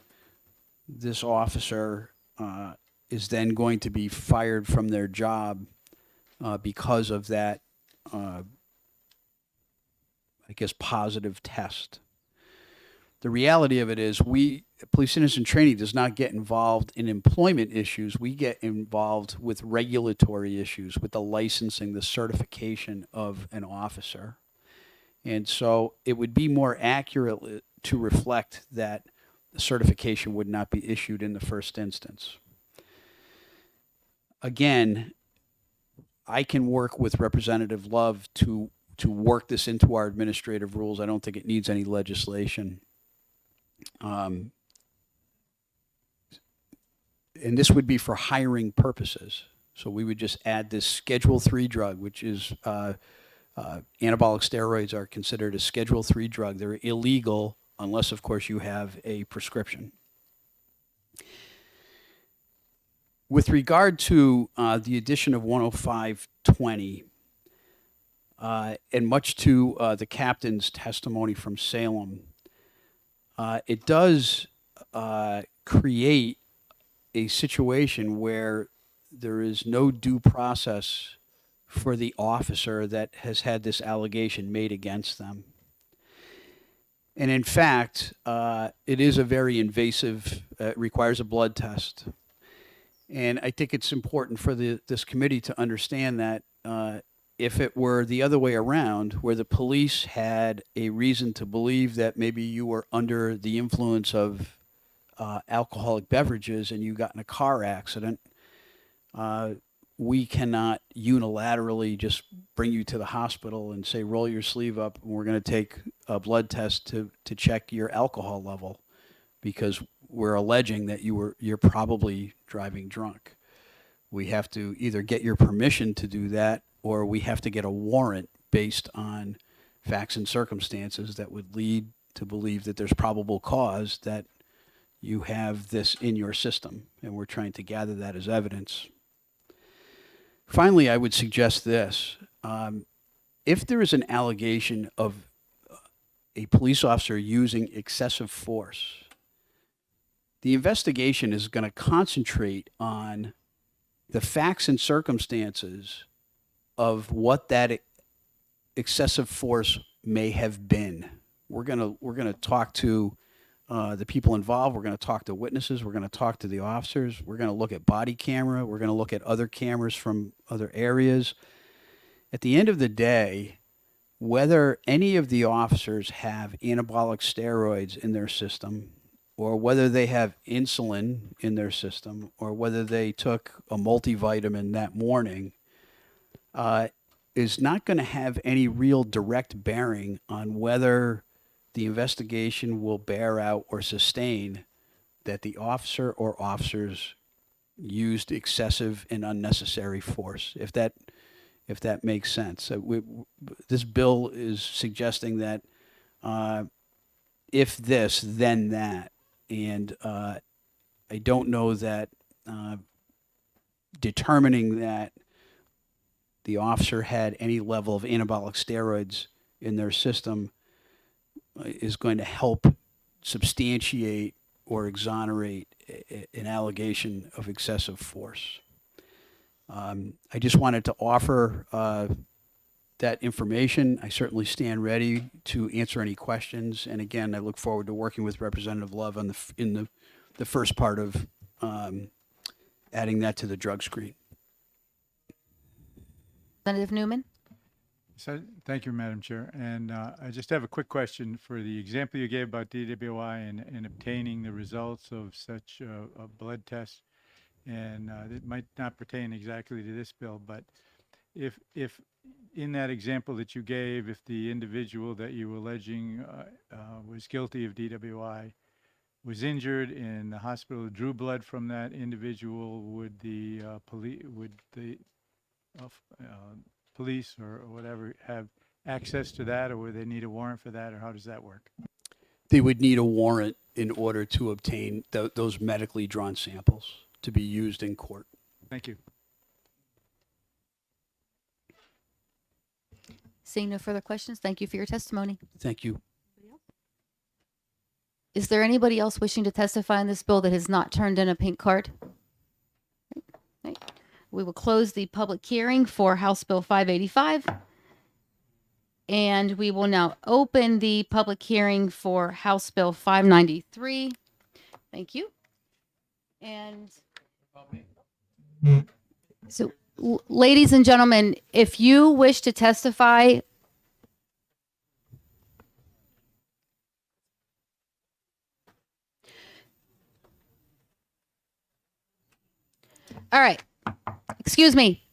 this officer is then going to be fired from their job because of that, I guess, positive test. The reality of it is Police Standards and Training does not get involved in employment issues. We get involved with regulatory issues, with the licensing, the certification of an officer. And so it would be more accurate to reflect that the certification would not be issued in the first instance. Again, I can work with Representative Love to work this into our administrative rules. I don't think it needs any legislation. And this would be for hiring purposes. So we would just add this Schedule 3 drug, which is anabolic steroids are considered a Schedule 3 drug. They're illegal unless, of course, you have a prescription. With regard to the addition of 10520, and much to the captain's testimony from Salem, it does create a situation where there is no due process for the officer that has had this allegation made against them. And in fact, it is a very invasive, requires a blood test. And I think it's important for this committee to understand that if it were the other way around, where the police had a reason to believe that maybe you were under the influence of alcoholic beverages and you got in a car accident, we cannot unilaterally just bring you to the hospital and say, roll your sleeve up, and we're going to take a blood test to check your alcohol level, because we're alleging that you're probably driving drunk. We have to either get your permission to do that, or we have to get a warrant based on facts and circumstances that would lead to believe that there's probable cause that you have this in your system, and we're trying to gather that as evidence. Finally, I would suggest this. If there is an allegation of a police officer using excessive force, the investigation is going to concentrate on the facts and circumstances of what that excessive force may have been. We're gonna talk to the people involved. We're going to talk to witnesses. We're going to talk to the officers. We're going to look at body camera. We're going to look at other cameras from other areas. At the end of the day, whether any of the officers have anabolic steroids in their system, or whether they have insulin in their system, or whether they took a multivitamin that morning, is not going to have any real direct bearing on whether the investigation will bear out or sustain that the officer or officers used excessive and unnecessary force, if that makes sense. This bill is suggesting that if this, then that. And I don't know that determining that the officer had any level of anabolic steroids in their system is going to help substantiate or exonerate an allegation of excessive force. I just wanted to offer that information. I certainly stand ready to answer any questions. And again, I look forward to working with Representative Love on in the first part of adding that to the drug screen. Representative Newman? So, thank you, Madam Chair. And I just have a quick question for the example you gave about DWI and obtaining the results of such a blood test. And it might not pertain exactly to this bill, but if in that example that you gave, if the individual that you were alleging was guilty of DWI was injured and the hospital drew blood from that individual, would the police or whatever have access to that, or would they need a warrant for that, or how does that work? They would need a warrant in order to obtain those medically drawn samples to be used in court. Thank you. Seeing no further questions, thank you for your testimony. Thank you. Is there anybody else wishing to testify on this bill that has not turned in a pink card? Right. We will close the public hearing for House Bill 585. And we will now open the public hearing for House Bill 593. Thank you. And so, ladies and gentlemen, if you wish to testify all right. Excuse me.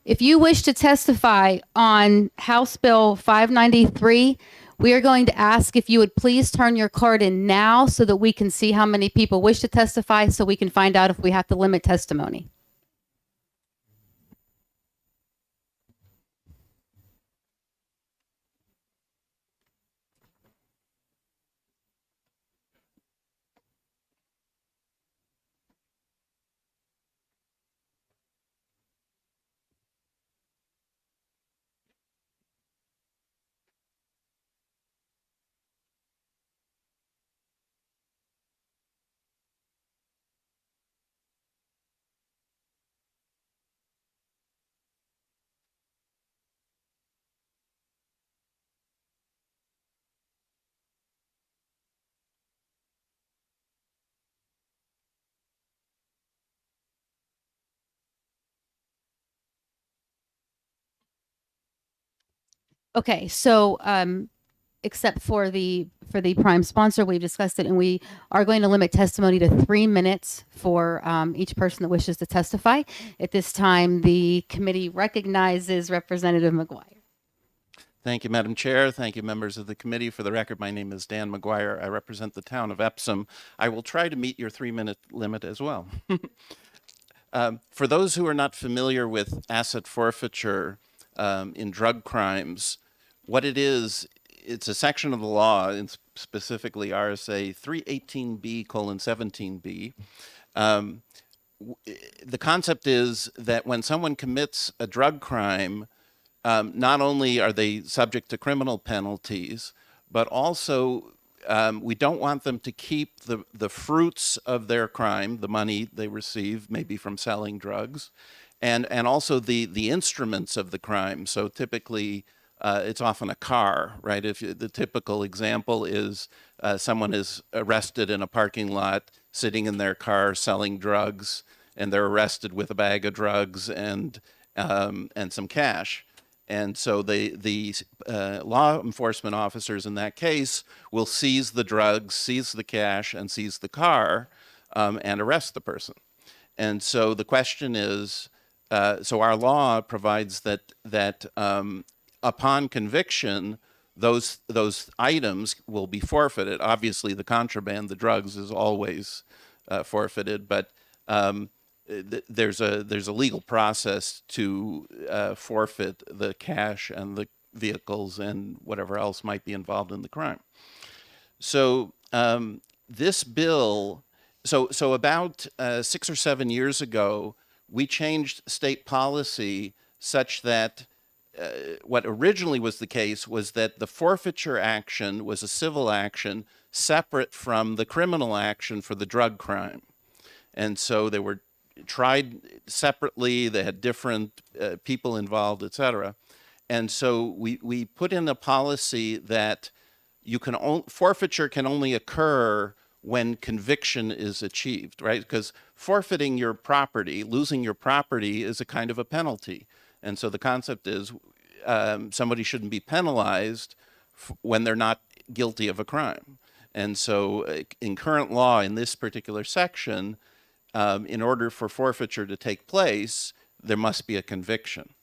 If you wish to testify on House Bill 593, we are going to ask if you would please turn your card in now so that we can see how many people wish to testify, so we can find out if we have to limit testimony. Okay, so except for the prime sponsor, we've discussed it, and we are going to limit testimony to 3 minutes for each person that wishes to testify. At this time, the committee recognizes Representative McGuire. Thank you, Madam Chair. Thank you, members of the committee. For the record, my name is Dan McGuire. I represent the town of Epsom. I will try to meet your 3-minute limit as well. For those who are not familiar with asset forfeiture in drug crimes, what it is, it's a section of the law, and specifically RSA 318B:17B. The concept is that when someone commits a drug crime, not only are they subject to criminal penalties, but also we don't want them to keep the fruits of their crime, the money they receive, maybe from selling drugs, and also the instruments of the crime. So typically, it's often a car, right? If the typical example is someone is arrested in a parking lot, sitting in their car selling drugs, and they're arrested with a bag of drugs and some cash. And so the law enforcement officers in that case will seize the drugs, seize the cash, and seize the car, and arrest the person. And so the question is, so our law provides that upon conviction, those items will be forfeited. Obviously, the contraband, the drugs, is always forfeited, but there's a legal process to forfeit the cash and the vehicles and whatever else might be involved in the crime. So this bill, so about 6 or 7 years ago, we changed state policy such that what originally was the case was that the forfeiture action was a civil action separate from the criminal action for the drug crime. And so they were tried separately, they had different people involved, et cetera. And so we put in a policy that forfeiture can only occur when conviction is achieved, right? Because forfeiting your property, losing your property, is a kind of a penalty. And so the concept is somebody shouldn't be penalized when they're not guilty of a crime. And so in current law, in this particular section, in order for forfeiture to take place, there must be a conviction.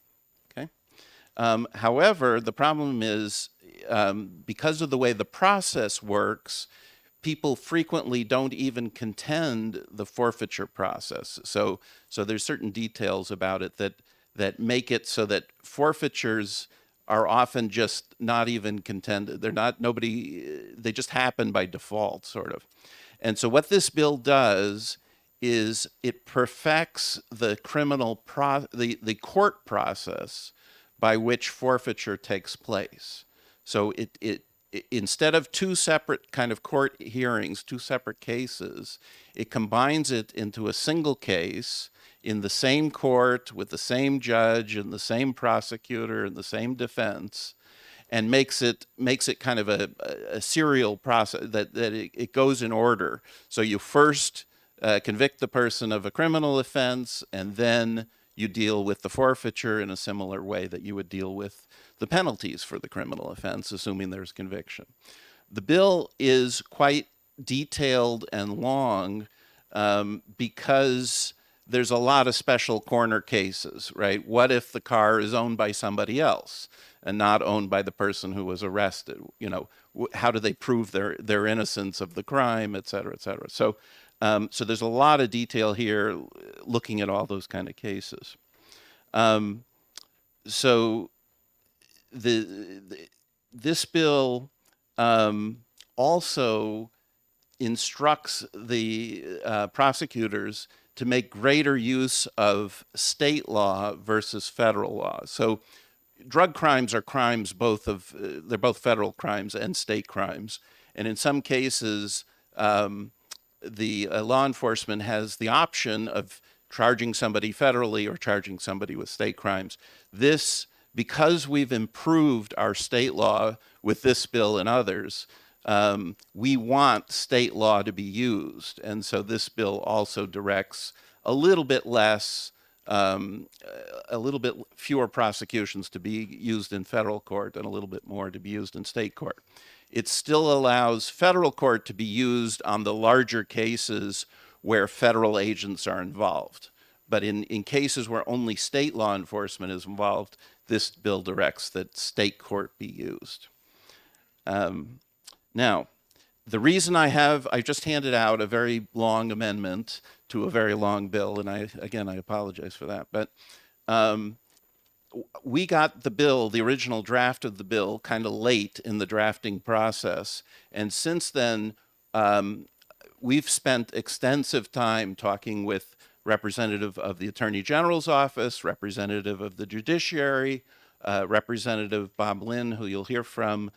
Okay. However, the problem is because of the way the process works, people frequently don't even contend the forfeiture process. So there's certain details about it that make it so that forfeitures are often just not even contended. They just happen by default, sort of. And so what this bill does is it perfects the the court process by which forfeiture takes place. So it instead of two separate kind of court hearings, two separate cases, it combines it into a single case in the same court with the same judge and the same prosecutor and the same defense, and makes it kind of a serial process that it goes in order. So you first convict the person of a criminal offense, and then you deal with the forfeiture in a similar way that you would deal with the penalties for the criminal offense, assuming there's conviction. The bill is quite detailed and long because there's a lot of special corner cases, right? What if the car is owned by somebody else and not owned by the person who was arrested? You know, how do they prove their innocence of the crime, et cetera, et cetera? So there's a lot of detail here looking at all those kind of cases. So this bill also instructs the prosecutors to make greater use of state law versus federal law. So drug crimes are crimes they're both federal crimes and state crimes. And in some cases, the law enforcement has the option of charging somebody federally or charging somebody with state crimes. This, because we've improved our state law with this bill and others, we want state law to be used. And so this bill also directs a little bit less a little bit fewer prosecutions to be used in federal court and a little bit more to be used in state court. It still allows federal court to be used on the larger cases where federal agents are involved. But in cases where only state law enforcement is involved, this bill directs that state court be used. Now, the reason I just handed out a very long amendment to a very long bill, and I apologize for that, but we got the bill, the original draft of the bill, kind of late in the drafting process. And since then, we've spent extensive time talking with representative of the Attorney General's office, representative of the judiciary, Representative Bob Lynn, who you'll hear from,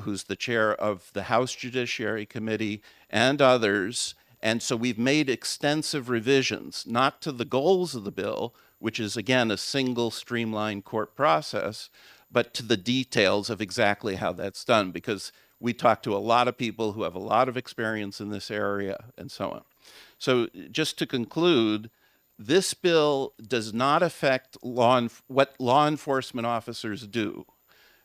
who's the chair of the House Judiciary Committee, and others. And so we've made extensive revisions, not to the goals of the bill, which is, again, a single streamlined court process, but to the details of exactly how that's done, because we talk to a lot of people who have a lot of experience in this area and so on. So just to conclude, this bill does not affect what law enforcement officers do.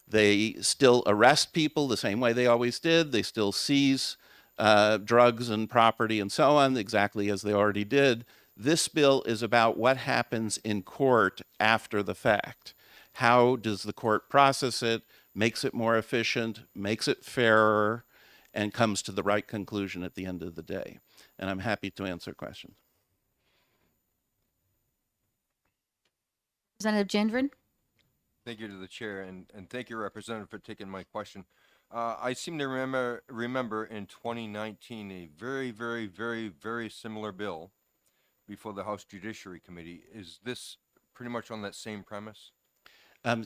They still arrest people the same way they always did. They still seize drugs and property and so on, exactly as they already did. This bill is about what happens in court after the fact. How does the court process it, makes it more efficient, makes it fairer, and comes to the right conclusion at the end of the day. And I'm happy to answer questions. Representative Gendron? Thank you to the chair, and thank you, Representative, for taking my question. I seem to remember in 2019 a very similar bill before the House Judiciary Committee. Is this pretty much on that same premise?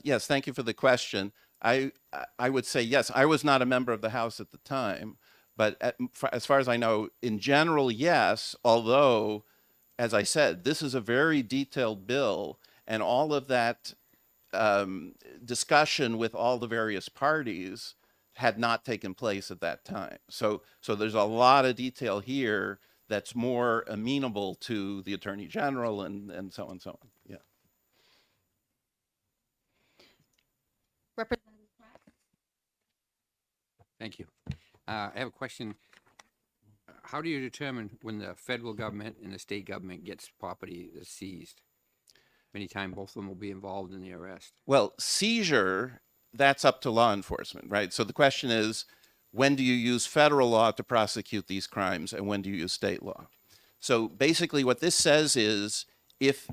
Yes, thank you for the question. I would say yes. I was not a member of the House at the time, but as far as I know, in general, yes, although, as I said, this is a very detailed bill, and all of that discussion with all the various parties had not taken place at that time. So there's a lot of detail here that's more amenable to the Attorney General and so on and so on. Yeah. Representative Thank you. I have a question. How do you determine when the federal government and the state government gets property that's seized? Many times both of them will be involved in the arrest. Well, seizure, that's up to law enforcement, right? So the question is, when do you use federal law to prosecute these crimes, and when do you use state law? So basically what this says is, if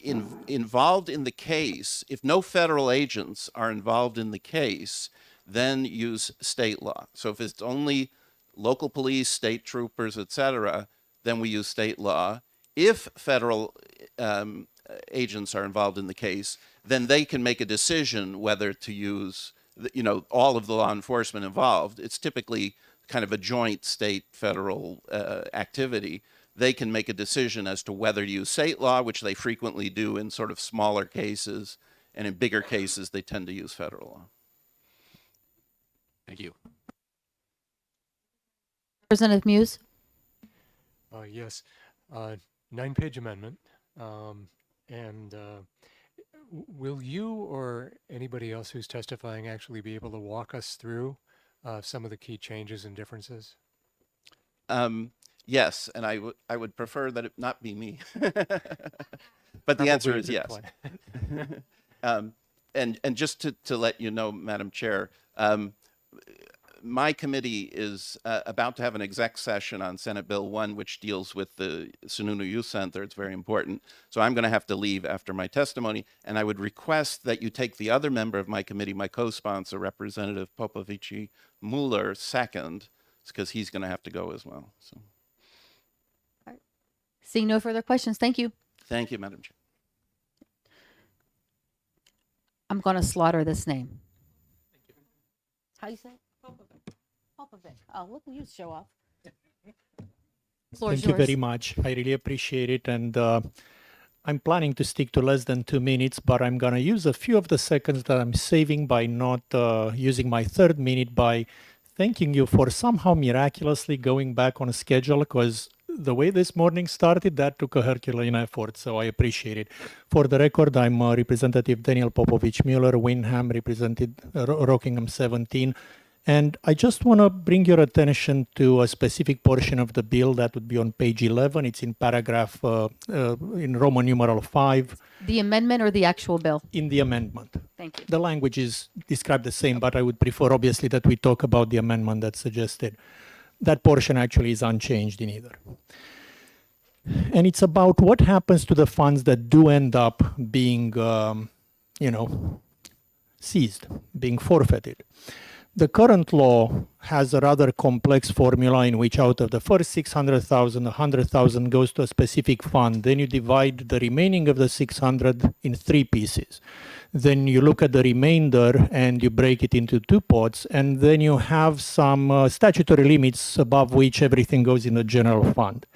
involved in the case, if no federal agents are involved in the case, then use state law. So if it's only local police, state troopers, etc., then we use state law. If federal agents are involved in the case, then they can make a decision whether to use, all of the law enforcement involved. It's typically kind of a joint state-federal activity. They can make a decision as to whether to use state law, which they frequently do in sort of smaller cases, and in bigger cases, they tend to use federal law. Thank you. Representative Muse? Yes, 9-page amendment. Will you or anybody else who's testifying actually be able to walk us through some of the key changes and differences? Yes, and I would prefer that it not be me. But the answer is yes. And just to let you know, Madam Chair, my committee is about to have an exec session on Senate Bill 1, which deals with the Sununu Youth Center. It's very important. So I'm going to have to leave after my testimony. And I would request that you take the other member of my committee, my co-sponsor, Representative Popovici Mueller, second, because he's going to have to go as well. So. All right. Seeing no further questions, thank you. Thank you, Madam Chair. I'm going to slaughter this name. How do you say it? Popovic. Oh, look at you show off. Thank you very much. I really appreciate it. And I'm planning to stick to less than 2 minutes, but I'm going to use a few of the seconds that I'm saving by not using my 3rd minute by thanking you for somehow miraculously going back on a schedule, because the way this morning started, that took a Herculean effort, so I appreciate it. For the record, I'm Representative Daniel Popovich Mueller, Windham, represented Rockingham 17. And I just want to bring your attention to a specific portion of the bill that would be on page 11. It's in paragraph, in Roman numeral 5. The amendment or the actual bill? In the amendment. Thank you. The language is described the same, but I would prefer, obviously, that we talk about the amendment that's suggested. That portion actually is unchanged in either. And it's about what happens to the funds that do end up being, seized, being forfeited. The current law has a rather complex formula in which out of the first 600,000, 100,000 goes to a specific fund. Then you divide the remaining of the 600 in 3 pieces. Then you look at the remainder and you break it into 2 pots. And then you have some statutory limits above which everything goes in the general fund.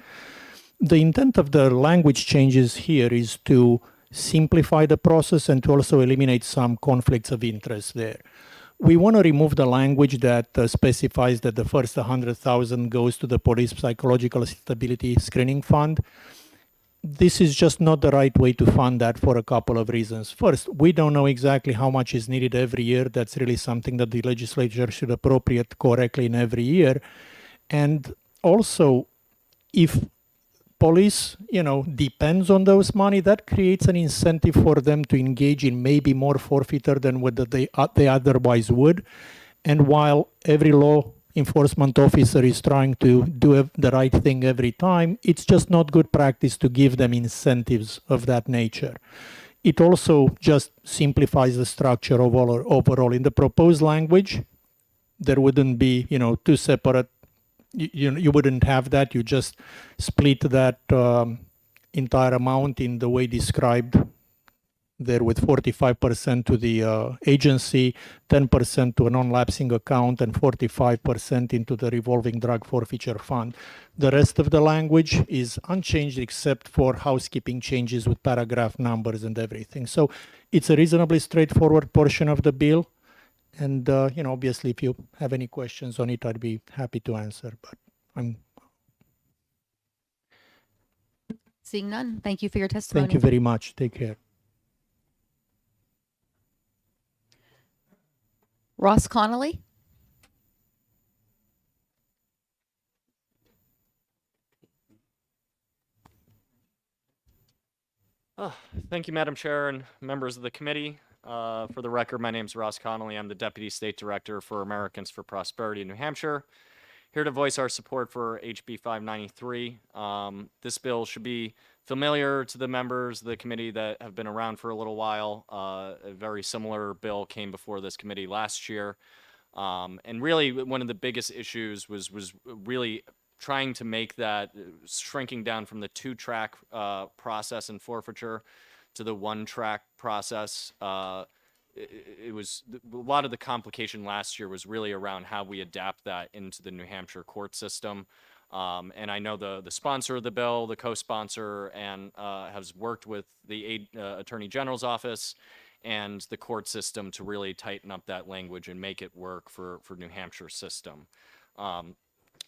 The intent of the language changes here is to simplify the process and to also eliminate some conflicts of interest there. We want to remove the language that specifies that the first 100,000 goes to the Police Psychological Stability Screening Fund. This is just not the right way to fund that for a couple of reasons. First, we don't know exactly how much is needed every year. That's really something that the legislature should appropriate correctly in every year. And also, if police, depends on those money, that creates an incentive for them to engage in maybe more forfeiture than what they otherwise would. And while every law enforcement officer is trying to do the right thing every time, it's just not good practice to give them incentives of that nature. It also just simplifies the structure overall. In the proposed language, there wouldn't be, 2 separate. You wouldn't have that. You just split that entire amount in the way described there, with 45% to the agency, 10% to a non-lapsing account, and 45% into the revolving drug forfeiture fund. The rest of the language is unchanged except for housekeeping changes with paragraph numbers and everything. So it's a reasonably straightforward portion of the bill. And, obviously, if you have any questions on it, I'd be happy to answer. But I'm Seeing none, thank you for your testimony. Thank you very much. Take care. Ross Connolly? Thank you, Madam Chair and members of the committee. For the record, my name is Ross Connolly. I'm the Deputy State Director for Americans for Prosperity in New Hampshire. Here to voice our support for HB 593. This bill should be familiar to the members of the committee that have been around for a little while. A very similar bill came before this committee last year. And really, one of the biggest issues was really trying to make that, shrinking down from the 2-track process in forfeiture to the 1-track process. It was a lot of the complication last year was really around how we adapt that into the New Hampshire court system. And I know the sponsor of the bill, the co-sponsor, and has worked with the Attorney General's office and the court system to really tighten up that language and make it work for New Hampshire system.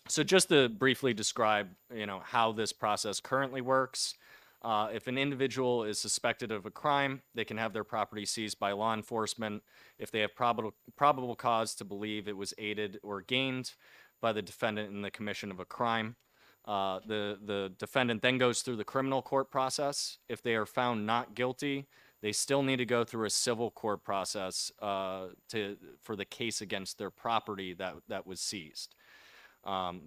So just to briefly describe, how this process currently works. If an individual is suspected of a crime, they can have their property seized by law enforcement if they have probable cause to believe it was aided or gained by the defendant in the commission of a crime. The defendant then goes through the criminal court process. If they are found not guilty, they still need to go through a civil court process for the case against their property that was seized.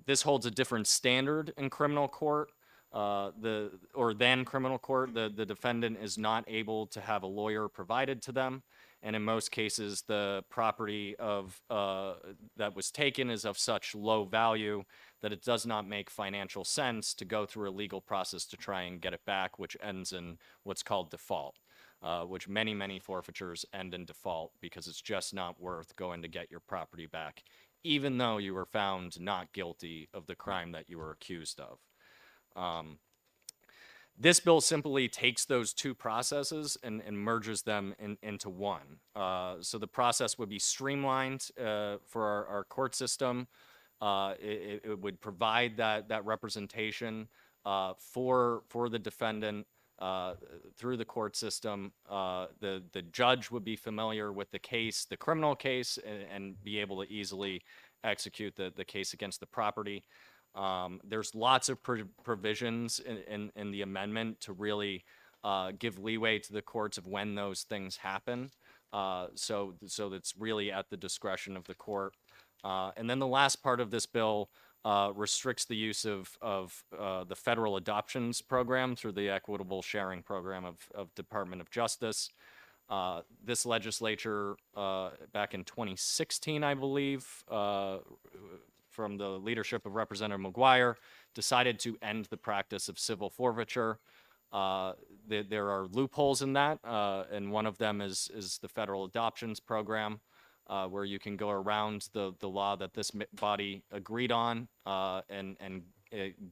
This holds a different standard in criminal court. Than criminal court. The defendant is not able to have a lawyer provided to them, and in most cases the property that was taken is of such low value that it does not make financial sense to go through a legal process to try and get it back, which ends in what's called default, which many forfeitures end in default because it's just not worth going to get your property back, even though you were found not guilty of the crime that you were accused of. This bill simply takes those 2 processes and merges them into one. So the process would be streamlined for our court system. It would provide that representation for the defendant through the court system. The judge would be familiar with the case, the criminal case, and be able to easily execute the case against the property. There's lots of provisions in the amendment to really give leeway to the courts of when those things happen. So that's really at the discretion of the court. And then the last part of this bill restricts the use of the federal adoptions program through the equitable sharing program of Department of Justice. This legislature back in 2016, I believe, from the leadership of Representative McGuire, decided to end the practice of civil forfeiture. There are loopholes in that, and one of them is the federal adoptions program, where you can go around the law that this body agreed on and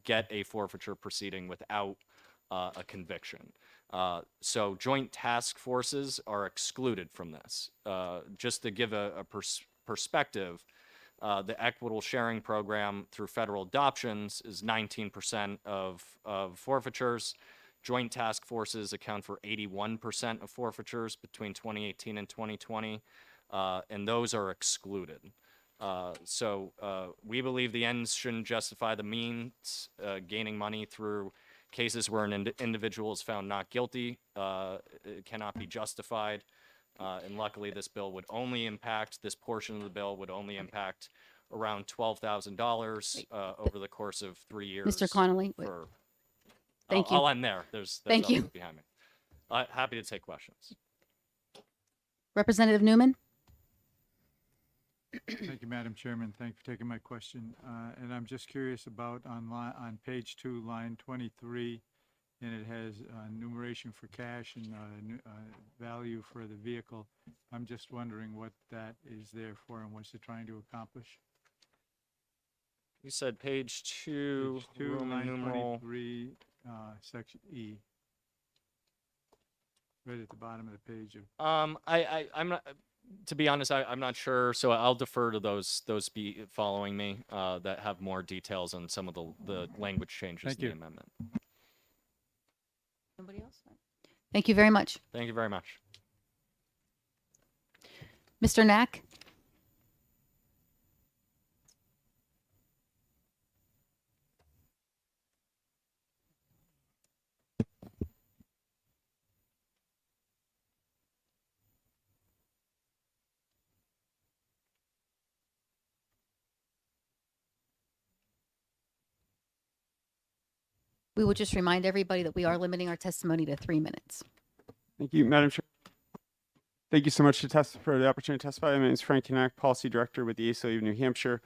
get a forfeiture proceeding without a conviction. So joint task forces are excluded from this. Just to give a perspective, the equitable sharing program through federal adoptions is 19% of forfeitures. Joint task forces account for 81% of forfeitures between 2018 and 2020, and those are excluded. So we believe the ends shouldn't justify the means. Gaining money through cases where an individual is found not guilty it cannot be justified. And luckily, this bill would only impact, this portion of the bill would only impact around $12,000 over the course of 3 years. Mr. Connolly, thank you. I'll end there. There's Thank you. others behind me. Happy to take questions. Representative Newman? Thank you, Madam Chairman. Thank you for taking my question. And I'm just curious about on page 2, line 23, and it has numeration for cash and value for the vehicle. I'm just wondering what that is there for and what's it trying to accomplish. You said page 2, Page 2, Roman line numeral. 23, section E. Right at the bottom of the page. I'm not. To be honest, I'm not sure. So I'll defer to those be following me that have more details on some of the language changes Thank in the you. amendment. Nobody else? Thank you very much. Thank you very much. Mr. Knack? We will just remind everybody that we are limiting our testimony to 3 minutes. Thank you, Madam Chair. Thank you so much for the opportunity to testify. My name is Frank Knack, Policy Director with the ACLU of New Hampshire.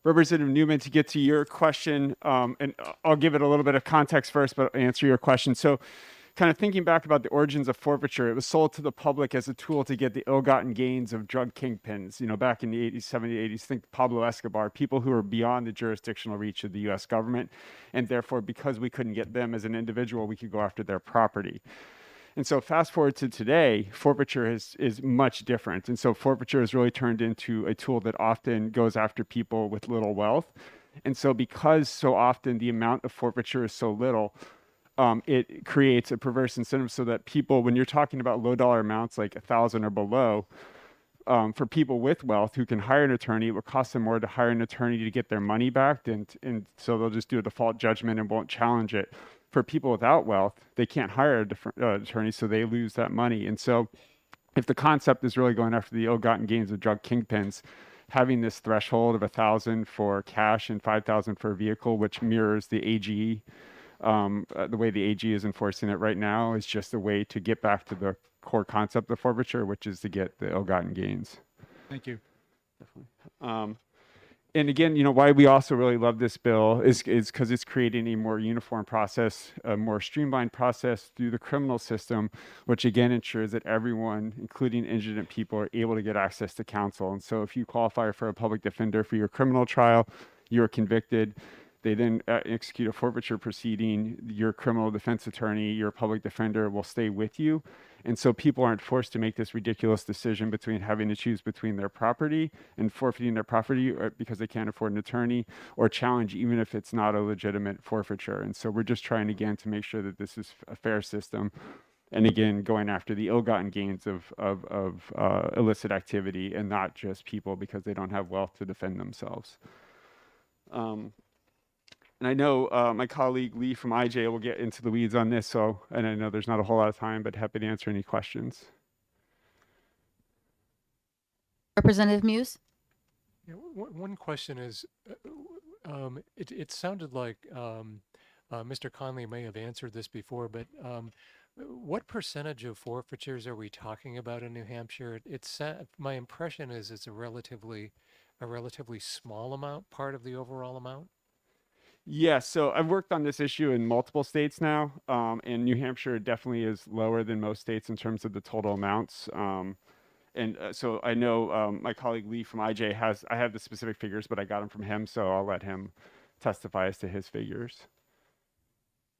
Representative Newman, to get to your question, and I'll give it a little bit of context first, but answer your question. So kind of thinking back about the origins of forfeiture, it was sold to the public as a tool to get the ill-gotten gains of drug kingpins, back in the 80s, 70s, 80s, think Pablo Escobar, people who were beyond the jurisdictional reach of the U.S. government. And therefore, because we couldn't get them as an individual, we could go after their property. And so fast forward to today, forfeiture is much different. And so forfeiture has really turned into a tool that often goes after people with little wealth. And so because so often the amount of forfeiture is so little, it creates a perverse incentive so that people, when you're talking about low dollar amounts like $1,000 or below, for people with wealth who can hire an attorney, it would cost them more to hire an attorney to get their money back. And so they'll just do a default judgment and won't challenge it. For people without wealth, they can't hire a different attorney, so they lose that money. And so if the concept is really going after the ill-gotten gains of drug kingpins, having this threshold of $1,000 for cash and $5,000 for a vehicle, which mirrors the AG, the way the AG is enforcing it right now, is just a way to get back to the core concept of forfeiture, which is to get the ill-gotten gains. Thank you. Definitely. And again, why we also really love this bill is because it's creating a more uniform process, a more streamlined process through the criminal system, which again ensures that everyone, including indigent people, are able to get access to counsel. And so if you qualify for a public defender for your criminal trial, you're convicted, They then execute a forfeiture proceeding. Your criminal defense attorney, your public defender will stay with you. And so people aren't forced to make this ridiculous decision between having to choose between their property and forfeiting their property because they can't afford an attorney, or challenge even if it's not a legitimate forfeiture. And so we're just trying again to make sure that this is a fair system. And again, going after the ill-gotten gains of illicit activity and not just people because they don't have wealth to defend themselves. And I know my colleague Lee from IJ will get into the weeds on this, and I know there's not a whole lot of time, but happy to answer any questions. Representative Muse? Yeah, one question is, it sounded like Mr. Conley may have answered this before, but what percentage of forfeitures are we talking about in New Hampshire? My impression is it's a relatively small amount, part of the overall amount. Yeah, so I've worked on this issue in multiple states now, and New Hampshire definitely is lower than most states in terms of the total amounts. So I know my colleague Lee from IJ I have the specific figures, but I got them from him, so I'll let him testify as to his figures.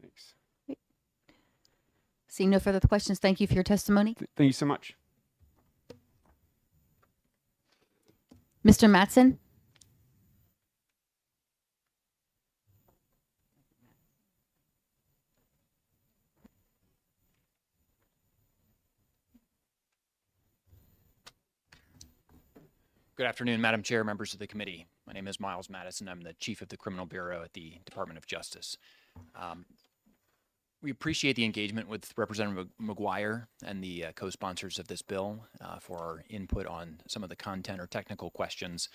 Thanks. Seeing no further questions, thank you for your testimony. Thank you so much. Mr. Mattson? Good afternoon, Madam Chair, members of the committee. My name is Miles Madison. I'm the Chief of the Criminal Bureau at the Department of Justice. We appreciate the engagement with Representative McGuire and the co-sponsors of this bill for our input on some of the content or technical questions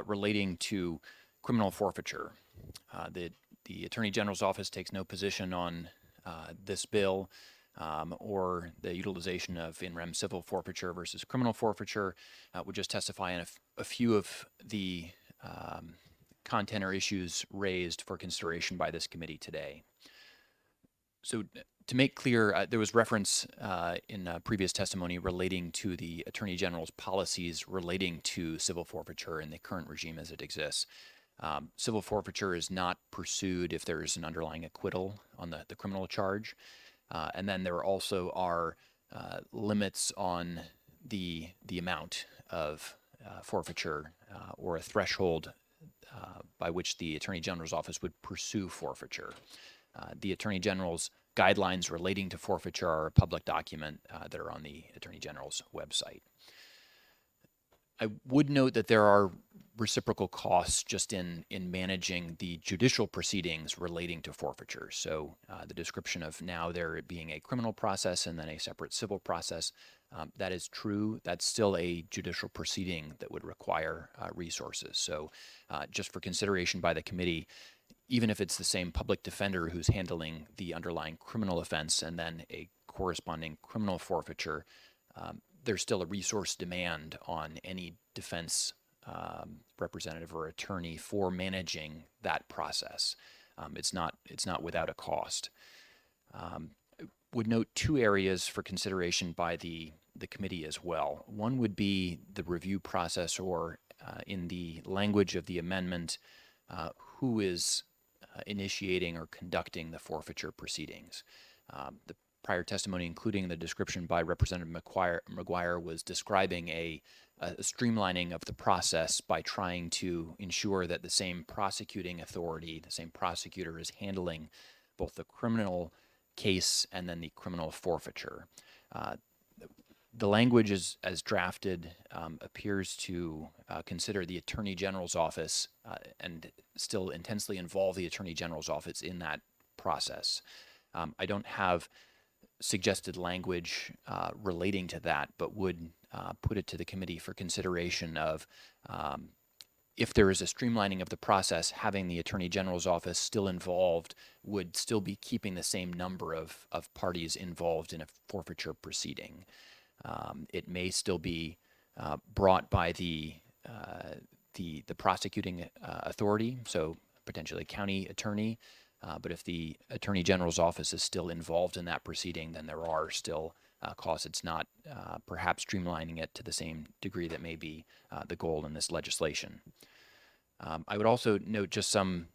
relating to criminal forfeiture. The Attorney General's office takes no position on this bill or the utilization of in rem civil forfeiture versus criminal forfeiture. We'll just testify on a few of the content or issues raised for consideration by this committee today. So to make clear, there was reference in previous testimony relating to the Attorney General's policies relating to civil forfeiture in the current regime as it exists. Civil forfeiture is not pursued if there is an underlying acquittal on the criminal charge. And then there also are limits on the amount of forfeiture or a threshold by which the Attorney General's office would pursue forfeiture. The Attorney General's guidelines relating to forfeiture are a public document that are on the Attorney General's website. I would note that there are reciprocal costs just in managing the judicial proceedings relating to forfeiture. So the description of now there being a criminal process and then a separate civil process, that is true. That's still a judicial proceeding that would require resources. So just for consideration by the committee, even if it's the same public defender who's handling the underlying criminal offense and then a corresponding criminal forfeiture, there's still a resource demand on any defense representative or attorney for managing that process. It's not without a cost. Would note two areas for consideration by the committee as well. One would be the review process, or in the language of the amendment, who is initiating or conducting the forfeiture proceedings. The prior testimony, including the description by Representative McGuire, was describing a streamlining of the process by trying to ensure that the same prosecuting authority, the same prosecutor, is handling both the criminal case and then the criminal forfeiture. The language as drafted appears to consider the Attorney General's office and still intensely involve the Attorney General's office in that process. I don't have suggested language relating to that, but would put it to the committee for consideration of if there is a streamlining of the process, having the Attorney General's office still involved would still be keeping the same number of parties involved in a forfeiture proceeding. It may still be brought by the prosecuting authority, so potentially county attorney, but if the Attorney General's office is still involved in that proceeding, then there are still costs. It's not perhaps streamlining it to the same degree that may be the goal in this legislation. I would also note just some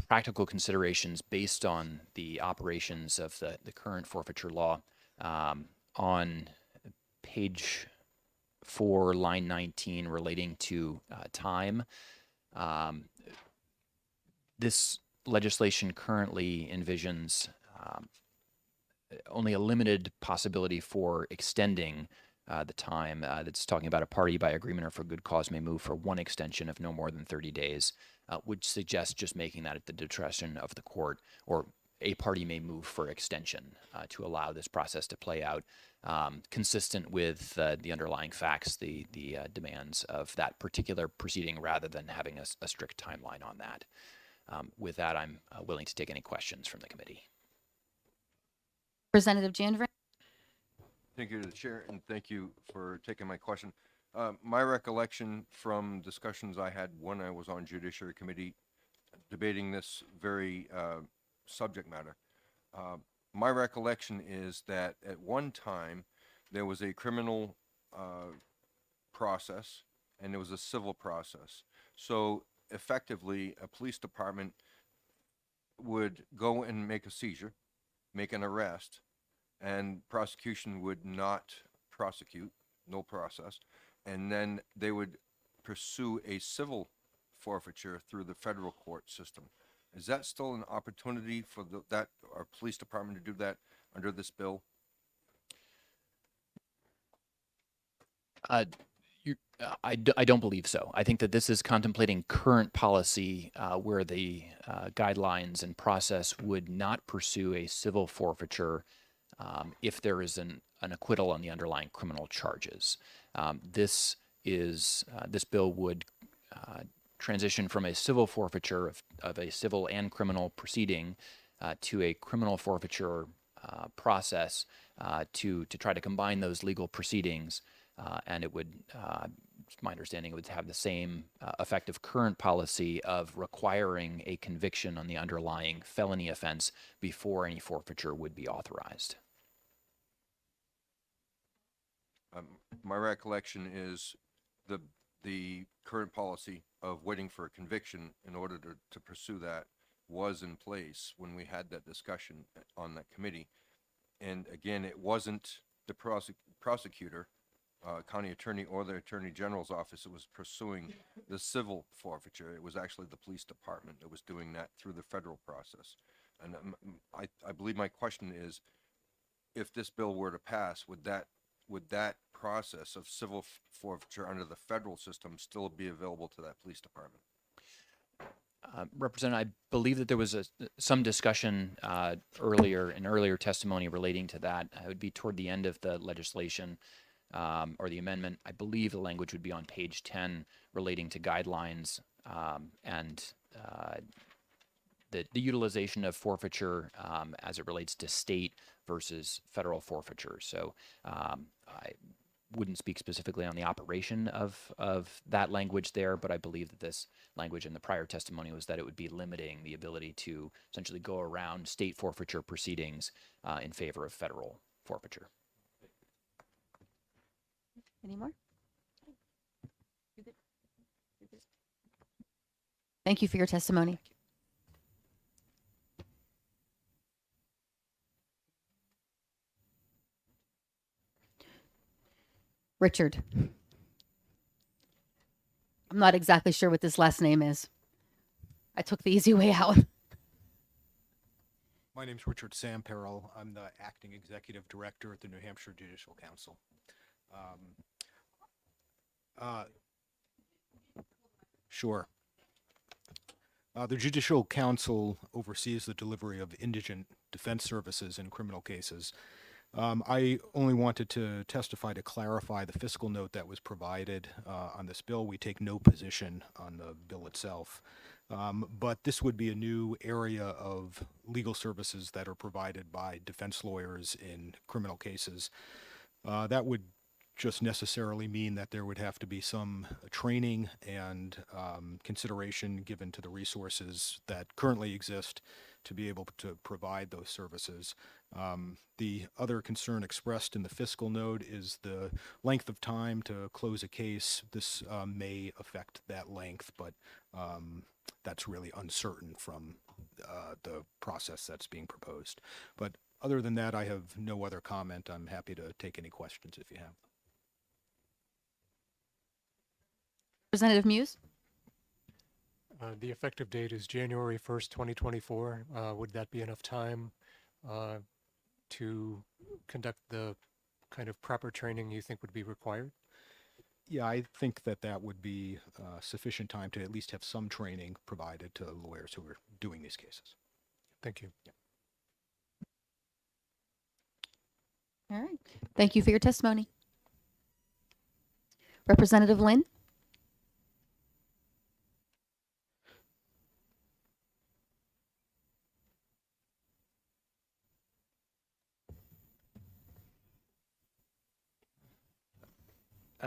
practical considerations based on the operations of the current forfeiture law. On page 4, line 19, relating to time, this legislation currently envisions only a limited possibility for extending the time. That's talking about a party by agreement or for good cause may move for one extension of no more than 30 days, which suggests just making that at the discretion of the court, or a party may move for extension to allow this process to play out, consistent with the underlying facts, the demands of that particular proceeding, rather than having a strict timeline on that. With that, I'm willing to take any questions from the committee. Representative Janvrin. Thank you to the chair, and thank you for taking my question. My recollection from discussions I had when I was on Judiciary Committee debating this very subject matter, my recollection is that at one time there was a criminal process and there was a civil process. So effectively, a police department would go and make a seizure, make an arrest, and prosecution would not prosecute, no process, and then they would pursue a civil forfeiture through the federal court system. Is that still an opportunity for that our police department to do that under this bill? I don't believe so. I think that this is contemplating current policy where the guidelines and process would not pursue a civil forfeiture if there is an acquittal on the underlying criminal charges. This bill would transition from a civil forfeiture of a civil and criminal proceeding to a criminal forfeiture process to try to combine those legal proceedings, and it would, my understanding, it would have the same effect of current policy of requiring a conviction on the underlying felony offense before any forfeiture would be authorized. My recollection is the current policy of waiting for a conviction in order to pursue that was in place when we had that discussion on that committee. And again, it wasn't the prosecutor, county attorney, or the attorney general's office that was pursuing the civil forfeiture. It was actually the police department that was doing that through the federal process. And I believe my question is, if this bill were to pass, would that process of civil forfeiture under the federal system still be available to that police department? Representative, I believe that there was some discussion earlier testimony relating to that. It would be toward the end of the legislation or the amendment. I believe the language would be on page 10 relating to guidelines and the utilization of forfeiture as it relates to state versus federal forfeiture. So I wouldn't speak specifically on the operation of that language there, but I believe that this language in the prior testimony was that it would be limiting the ability to essentially go around state forfeiture proceedings in favor of federal forfeiture. Any more? Thank you for your testimony. Richard. I'm not exactly sure what this last name is. I took the easy way out. My name's Richard Samperl. I'm the acting executive director at the New Hampshire Judicial Council. Sure. The Judicial Council oversees the delivery of indigent defense services in criminal cases. I only wanted to testify to clarify the fiscal note that was provided on this bill. We take no position on the bill itself, but this would be a new area of legal services that are provided by defense lawyers in criminal cases. That would just necessarily mean that there would have to be some training and consideration given to the resources that currently exist to be able to provide those services. The other concern expressed in the fiscal note is the length of time to close a case. This may affect that length, but that's really uncertain from the process that's being proposed. But other than that, I have no other comment. I'm happy to take any questions if you have. Representative Muse? The effective date is January 1st, 2024. Would that be enough time to conduct the kind of proper training you think would be required? Yeah, I think that that would be sufficient time to at least have some training provided to lawyers who are doing these cases. Thank you. All right. Thank you for your testimony. Representative Lynn?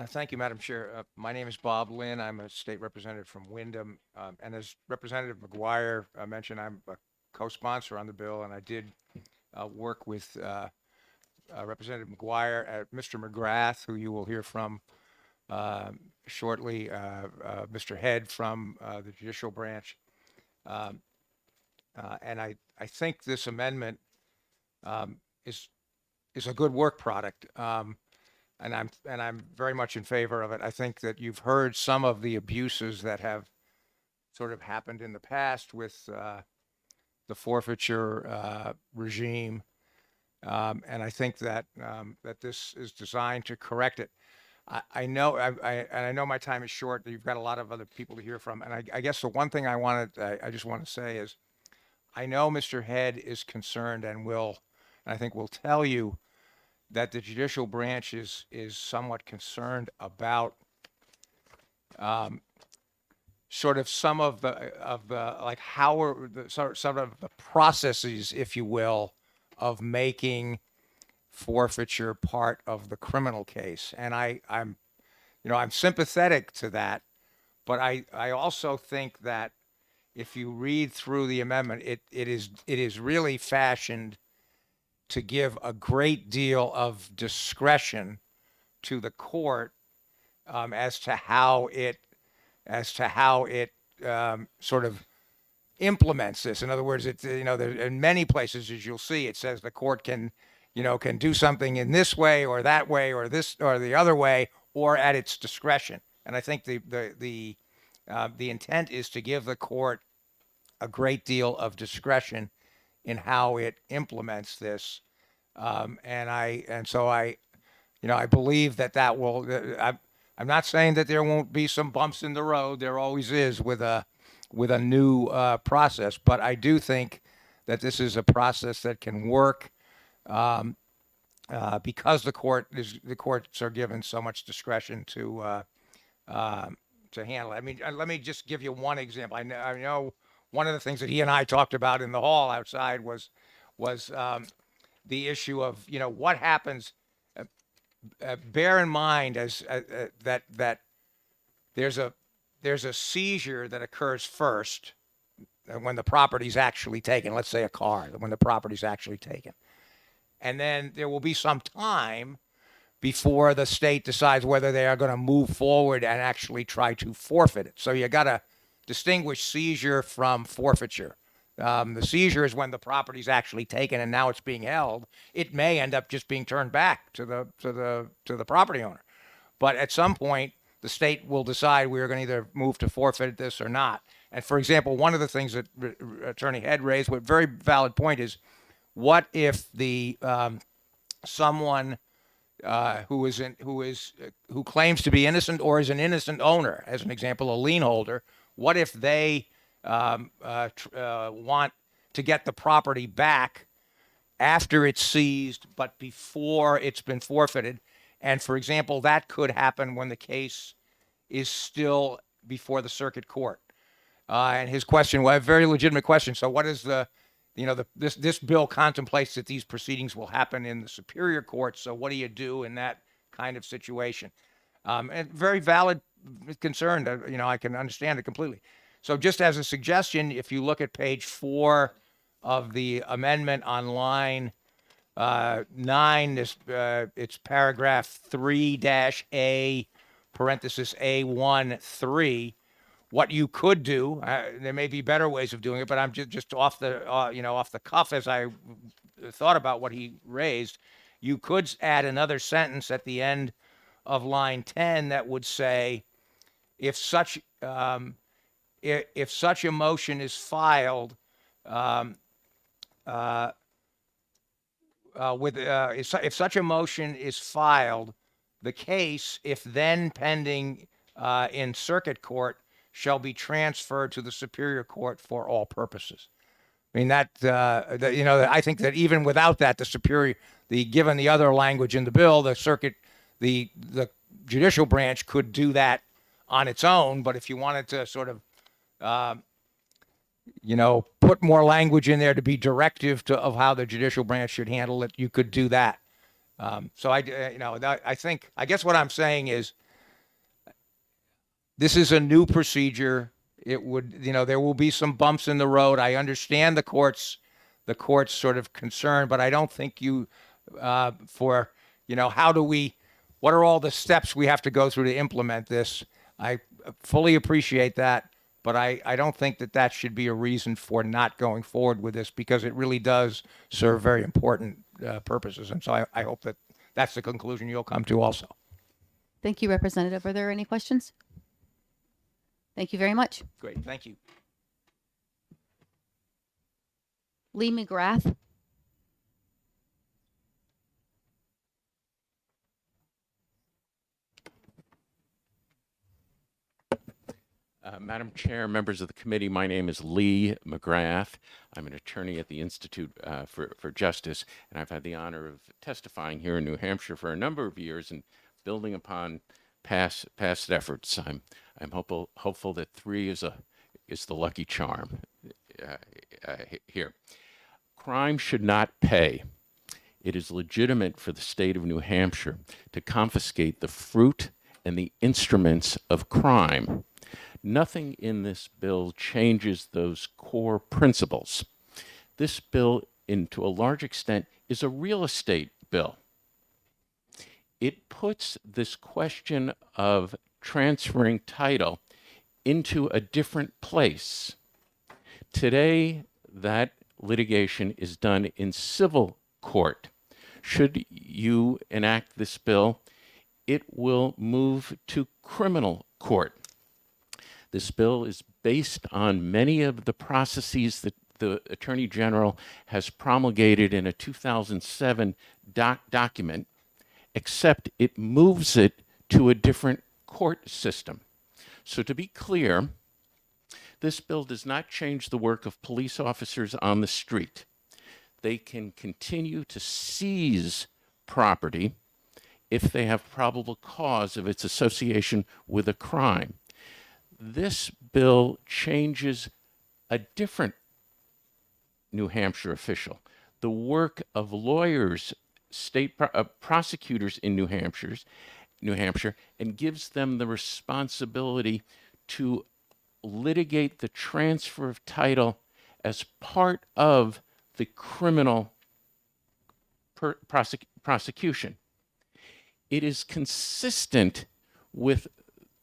Thank you, Madam Chair. My name is Bob Lynn. I'm a state representative from Wyndham. And as Representative McGuire mentioned, I'm a co-sponsor on the bill, and I did work with Representative McGuire, Mr. McGrath, who you will hear from shortly, Mr. Head from the judicial branch. And I think this amendment is a good work product. And I'm very much in favor of it. I think that you've heard some of the abuses that have sort of happened in the past with the forfeiture regime, and I think that that this is designed to correct it. I know my time is short. You've got a lot of other people to hear from, and I guess the one thing I just want to say is, I know Mr. Head is concerned and I think will tell you that the judicial branch is somewhat concerned about sort of some of the like how are the sort of the processes, if you will, of making forfeiture part of the criminal case. And I'm sympathetic to that, but I also think that if you read through the amendment, it is really fashioned to give a great deal of discretion to the court as to how it sort of implements this. In other words, there, in many places, as you'll see, it says the court can do something in this way or that way or this or the other way or at its discretion. And I think the intent is to give the court a great deal of discretion in how it implements this, and so I believe that will. I'm not saying that there won't be some bumps in the road. There always is with a new process, but I do think that this is a process that can work because the courts are given so much discretion to handle it. I mean, let me just give you one example. I know one of the things that he and I talked about in the hall outside was the issue of what happens. Bear in mind that there's a seizure that occurs first when the property's actually taken. Let's say a car, when the property's actually taken, and then there will be some time before the state decides whether they are going to move forward and actually try to forfeit it. So you got to distinguish seizure from forfeiture. The seizure is when the property is actually taken and now it's being held. It may end up just being turned back to the property owner, but at some point the state will decide we're going to either move to forfeit this or not. And for example, one of the things that Attorney Head raised, with a very valid point, is what if someone who claims to be innocent or is an innocent owner, as an example, a lien holder, what if they want to get the property back after it's seized, but before it's been forfeited? And for example, that could happen when the case is still before the circuit court. And his question, well, a very legitimate question. So what is this bill contemplates that these proceedings will happen in the superior court. So what do you do in that kind of situation? And very valid concern. I can understand it completely. So just as a suggestion, if you look at page 4 of the amendment on line 9, it's paragraph 3-A, parenthesis A1-3, what you could do. There may be better ways of doing it, but I'm just off the off the cuff as I thought about what he raised. You could add another sentence at the end of line 10 that would say, if such a motion is filed if such a motion is filed, the case, if then pending in circuit court, shall be transferred to the Superior Court for all purposes. I mean, I think that even without that, given the other language in the bill, the judicial branch could do that on its own. But if you wanted to sort of, put more language in there to be directive of how the judicial branch should handle it, you could do that. I guess what I'm saying is, this is a new procedure. It would, there will be some bumps in the road. I understand the court's sort of concern, but I don't think what are all the steps we have to go through to implement this? I fully appreciate that, but I don't think that should be a reason for not going forward with this, because it really does serve very important purposes. And so I hope that's the conclusion you'll come to also. Thank you, Representative. Are there any questions? Thank you very much. Great, thank you. Lee McGrath. Madam Chair, members of the committee, my name is Lee McGrath. I'm an attorney at the Institute for Justice, and I've had the honor of testifying here in New Hampshire for a number of years and building upon past efforts. I'm hopeful that 3 is the lucky charm here. Crime should not pay. It is legitimate for the state of New Hampshire to confiscate the fruit and the instruments of crime. Nothing in this bill changes those core principles. This bill, to a large extent, is a real estate bill. It puts this question of transferring title into a different place. Today, that litigation is done in civil court. Should you enact this bill, it will move to criminal court. This bill is based on many of the processes that the Attorney General has promulgated in a 2007 document, except it moves it to a different court system. So to be clear, this bill does not change the work of police officers on the street. They can continue to seize property if they have probable cause of its association with a crime. This bill changes a different New Hampshire official, the work of lawyers, state prosecutors in New Hampshire, and gives them the responsibility to litigate the transfer of title as part of the criminal prosecution. It is consistent with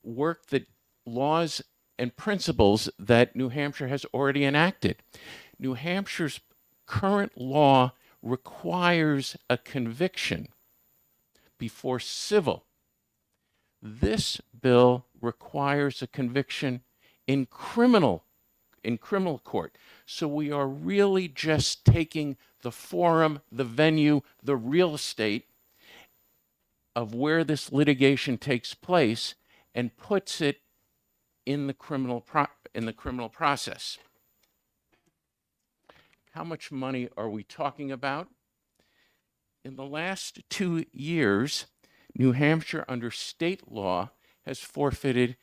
work that laws and principles that New Hampshire has already enacted. New Hampshire's current law requires a conviction before civil. This bill requires a conviction in criminal court. So we are really just taking the forum, the venue, the real estate of where this litigation takes place and puts it in the criminal process. How much money are we talking about? In the last 2 years, New Hampshire, under state law, has forfeited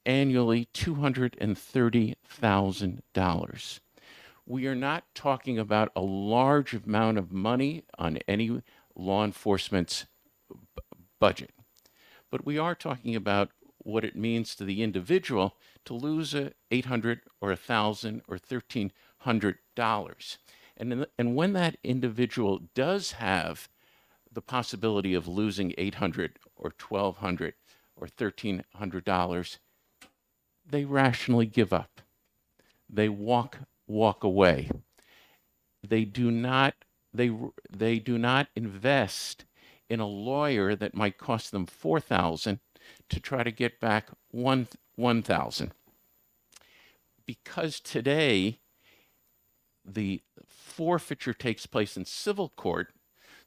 annually $230,000. We are not talking about a large amount of money on any law enforcement's budget, but we are talking about what it means to the individual to lose $800 or $1,000 or $1,300. And when that individual does have the possibility of losing $800 or $1,200 or $1,300, they rationally give up. They walk away. They do not invest in a lawyer that might cost them $4,000 to try to get back $1,000. Because today the forfeiture takes place in civil court,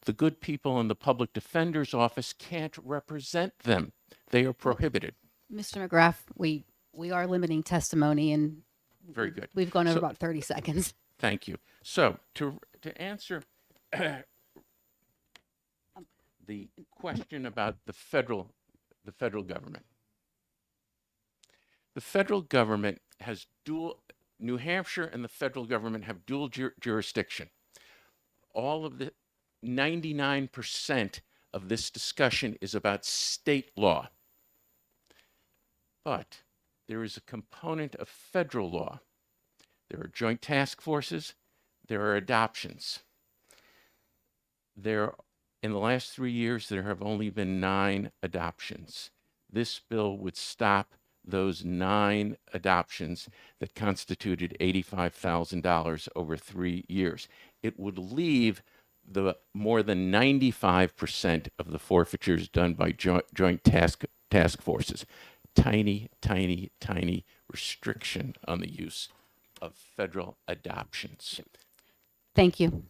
the good people in the public defender's office can't represent them. They are prohibited. Mr. McGrath, we are limiting testimony, and Very good. we've gone over So- about 30 seconds. Thank you. So to answer the question about the federal government. The federal government has New Hampshire and the federal government have dual jurisdiction. All of the 99% of this discussion is about state law. But there is a component of federal law. There are joint task forces, there are adoptions. In the last 3 years, there have only been 9 adoptions. This bill would stop those 9 adoptions that constituted $85,000 over 3 years. It would leave the more than 95% of the forfeitures done by joint task forces. Tiny, tiny, tiny restriction on the use of federal adoptions. Thank you.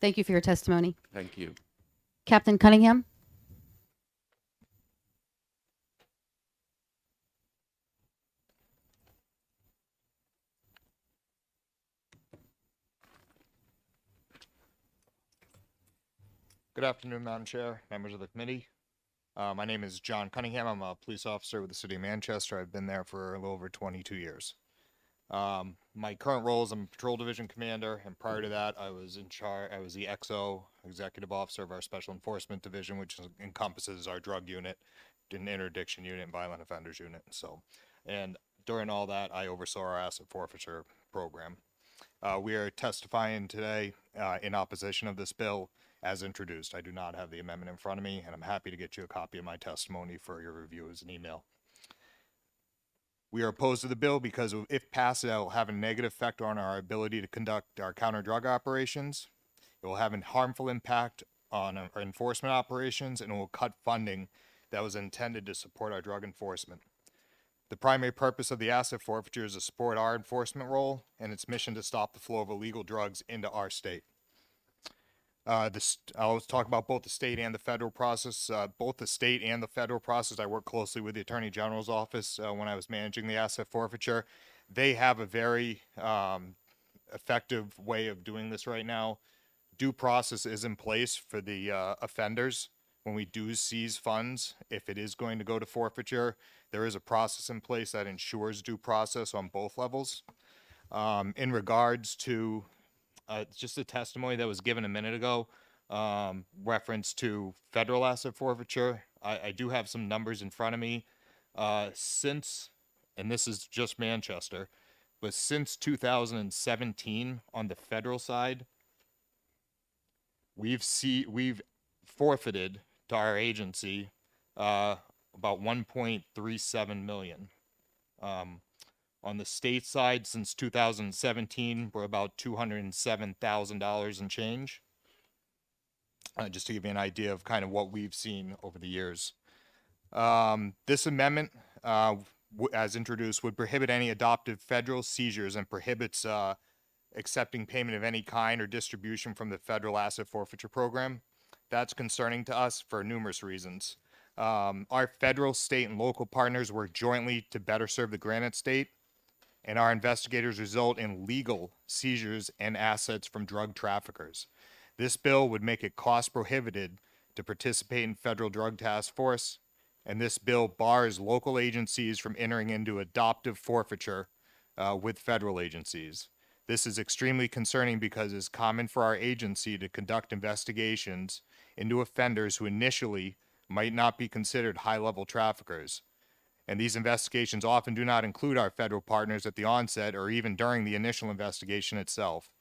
Thank you for your testimony. Thank you. Captain Cunningham? Good afternoon, Madam Chair, members of the committee. My name is John Cunningham. I'm a police officer with the City of Manchester. I've been there for a little over 22 years. My current role is I'm a patrol division commander, and prior to that, I was in charge. I was the XO, executive officer of our special enforcement division, which encompasses our drug unit, an interdiction unit, and violent offenders unit. And during all that, I oversaw our asset forfeiture program. We are testifying today in opposition of this bill as introduced. I do not have the amendment in front of me, and I'm happy to get you a copy of my testimony for your review as an email. We are opposed to the bill because if passed, it will have a negative effect on our ability to conduct our counter-drug operations. It will have a harmful impact on our enforcement operations, and it will cut funding that was intended to support our drug enforcement. The primary purpose of the asset forfeiture is to support our enforcement role and its mission to stop the flow of illegal drugs into our state. I'll talk about both the state and the federal process. Both the state and the federal process, I work closely with the Attorney General's office when I was managing the asset forfeiture. They have a very effective way of doing this right now. Due process is in place for the offenders. When we do seize funds, if it is going to go to forfeiture, there is a process in place that ensures due process on both levels. In regards to just the testimony that was given a minute ago, reference to federal asset forfeiture. I do have some numbers in front of me. Since, and this is just Manchester, but since 2017 on the federal side, we've forfeited to our agency about 1.37 million. On the state side, since 2017, we're about $207,000 and change. Just to give you an idea of kind of what we've seen over the years. This amendment, as introduced, would prohibit any adoptive federal seizures and prohibits accepting payment of any kind or distribution from the federal asset forfeiture program. That's concerning to us for numerous reasons. Our federal, state, and local partners work jointly to better serve the granite state, and our investigators result in legal seizures and assets from drug traffickers. This bill would make it cost prohibitive to participate in federal drug task force, and this bill bars local agencies from entering into adoptive forfeiture with federal agencies. This is extremely concerning because it's common for our agency to conduct investigations into offenders who initially might not be considered high-level traffickers. And these investigations often do not include our federal partners at the onset or even during the initial investigation itself.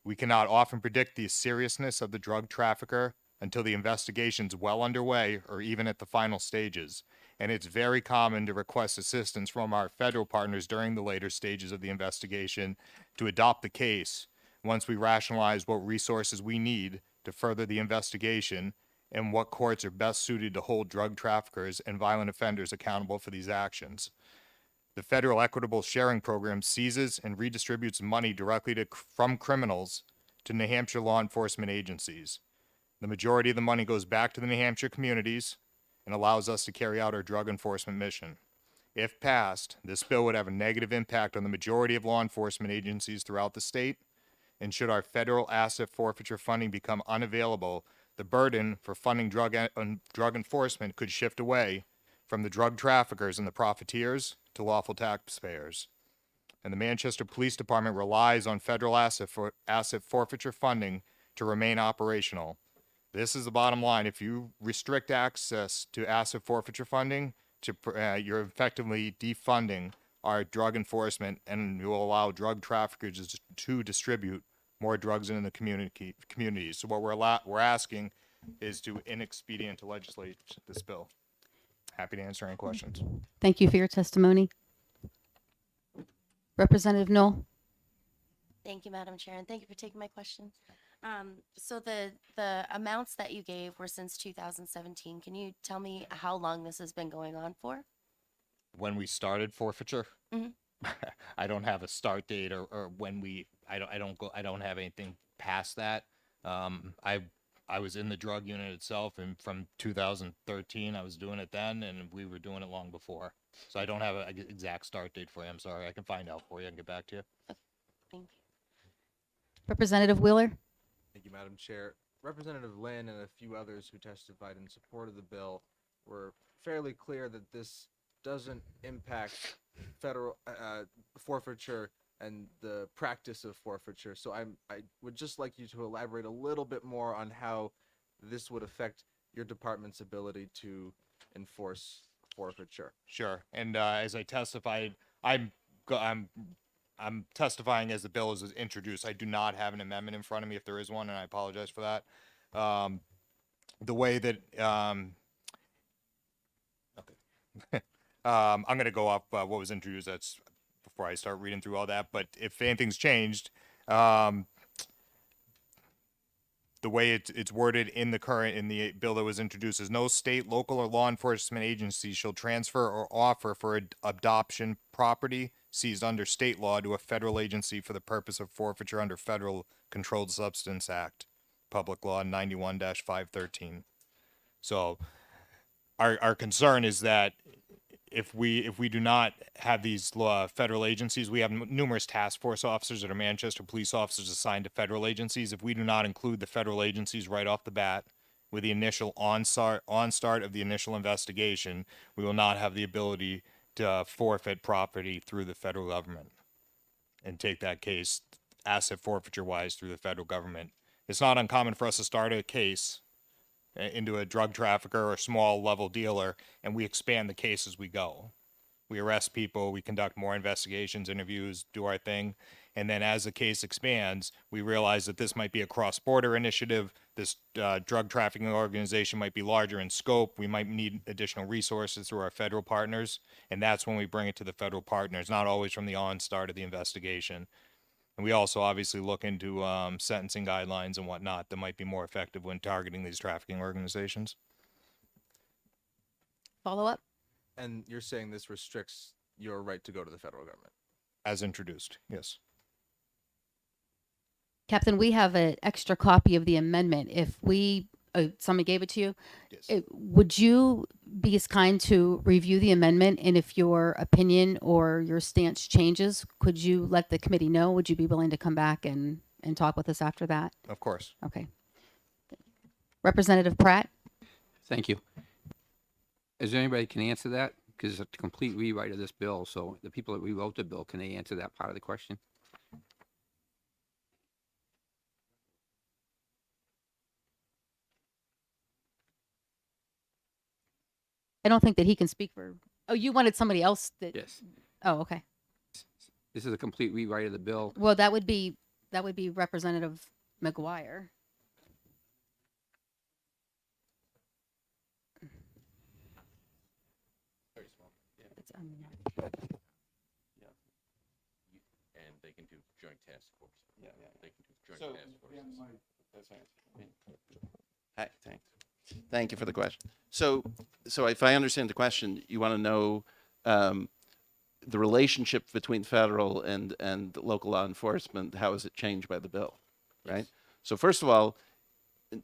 We cannot often predict the seriousness of the drug trafficker until the investigation's well underway or even at the final stages. And it's very common to request assistance from our federal partners during the later stages of the investigation to adopt the case once we rationalize what resources we need to further the investigation and what courts are best suited to hold drug traffickers and violent offenders accountable for these actions. The Federal Equitable Sharing Program seizes and redistributes money directly from criminals to New Hampshire law enforcement agencies. The majority of the money goes back to the New Hampshire communities and allows us to carry out our drug enforcement mission. If passed, this bill would have a negative impact on the majority of law enforcement agencies throughout the state, and should our federal asset forfeiture funding become unavailable, the burden for funding drug enforcement could shift away from the drug traffickers and the profiteers to lawful taxpayers. And the Manchester Police Department relies on federal asset forfeiture funding to remain operational. This is the bottom line. If you restrict access to asset forfeiture funding, you're effectively defunding our drug enforcement, and you will allow drug traffickers to distribute more drugs in the communities. So what we're asking is to inexpedient to legislate this bill. Happy to answer any questions. Thank you for your testimony. Representative Knoll. Thank you, Madam Chair, and thank you for taking my question. So the amounts that you gave were since 2017. Can you tell me how long this has been going on for? When we started forfeiture, Mhm. I don't have a start date or when we. I don't have anything past that. I was in the drug unit itself, and from 2013 I was doing it then, and we were doing it long before. So I don't have an exact start date for you. I'm sorry. I can find out for you and get back to you. Thank you. Representative Wheeler. Thank you, Madam Chair. Representative Lynn and a few others who testified in support of the bill were fairly clear that this doesn't impact federal forfeiture and the practice of forfeiture. So I would just like you to elaborate a little bit more on how this would affect your department's ability to enforce forfeiture. Sure. And as I testified, I'm testifying as the bill is introduced. I do not have an amendment in front of me if there is one, and I apologize for that. The way that I'm going to go off what was introduced. That's before I start reading through all that. But if anything's changed, the way it's worded in the bill that was introduced is no state, local, or law enforcement agency shall transfer or offer for adoption property seized under state law to a federal agency for the purpose of forfeiture under Federal Controlled Substance Act, Public Law 91-513. So our concern is that if we do not have these federal agencies, we have numerous task force officers that are Manchester police officers assigned to federal agencies. If we do not include the federal agencies right off the bat with the initial onstart of the initial investigation, we will not have the ability to forfeit property through the federal government and take that case asset forfeiture wise through the federal government. It's not uncommon for us to start a case into a drug trafficker or small level dealer, and we expand the case as we go. We arrest people, we conduct more investigations, interviews, do our thing, and then as the case expands, we realize that this might be a cross-border initiative, this drug trafficking organization might be larger in scope, we might need additional resources through our federal partners, and that's when we bring it to the federal partners, not always from the onstart of the investigation. And we also obviously look into sentencing guidelines and whatnot that might be more effective when targeting these trafficking organizations. Follow up. And you're saying this restricts your right to go to the federal government? As introduced, yes. Captain, we have an extra copy of the amendment. If somebody gave it to you, would you be as kind to review the amendment? And if your opinion or your stance changes, could you let the committee know? Would you be willing to come back and talk with us after that? Of course. Okay. Representative Pratt. Thank you. Is there anybody can answer that? Because it's a complete rewrite of this bill. So the people that rewrote the bill, can they answer that part of the question? I don't think that he can speak for. Oh, you wanted somebody else that. Yes. Oh, okay. This is a complete rewrite of the bill. Well, that would be Representative McGuire. And they can do joint task force. Yeah, yeah. They can do joint So, task forces. Hi, thanks. Thank you for the question. So if I understand the question, you want to know the relationship between federal and local law enforcement. How has it changed by the bill, right? So first of all,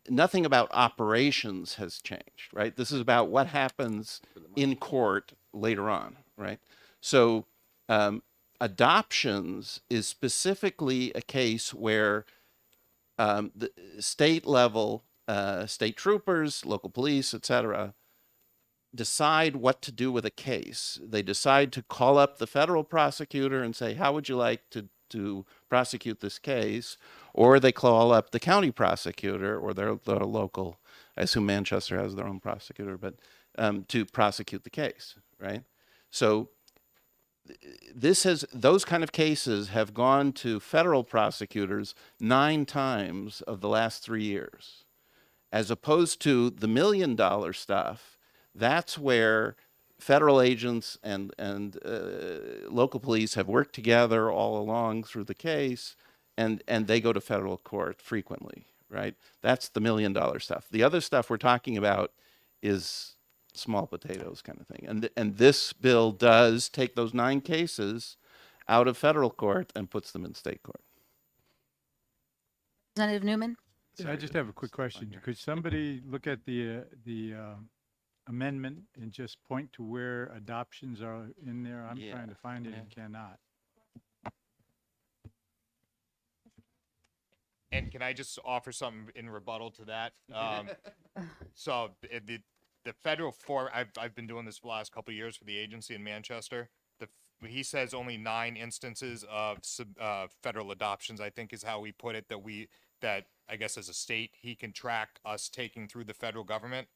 nothing about operations has changed, right? This is about what happens in court later on, right? So adoptions is specifically a case where the state level, state troopers, local police, etc., decide what to do with a case. They decide to call up the federal prosecutor and say, how would you like to prosecute this case? Or they call up the county prosecutor or their local, I assume Manchester has their own prosecutor, but to prosecute the case, right? So those kind of cases have gone to federal prosecutors 9 times of the last 3 years, as opposed to the $1 million stuff. That's where federal agents and local police have worked together all along through the case, and they go to federal court frequently, right? That's the $1 million stuff. The other stuff we're talking about is small potatoes kind of thing. And this bill does take those 9 cases out of federal court and puts them in state court. Representative Newman? I just have a quick question. Could somebody look at the amendment and just point to where adoptions are in there? I'm trying to find it and cannot. And can I just offer something in rebuttal to that? So the federal I've been doing this for the last couple of years for the agency in Manchester. He says only 9 instances of federal adoptions, I think is how he put it, that I guess as a state, he can track us taking through the federal government.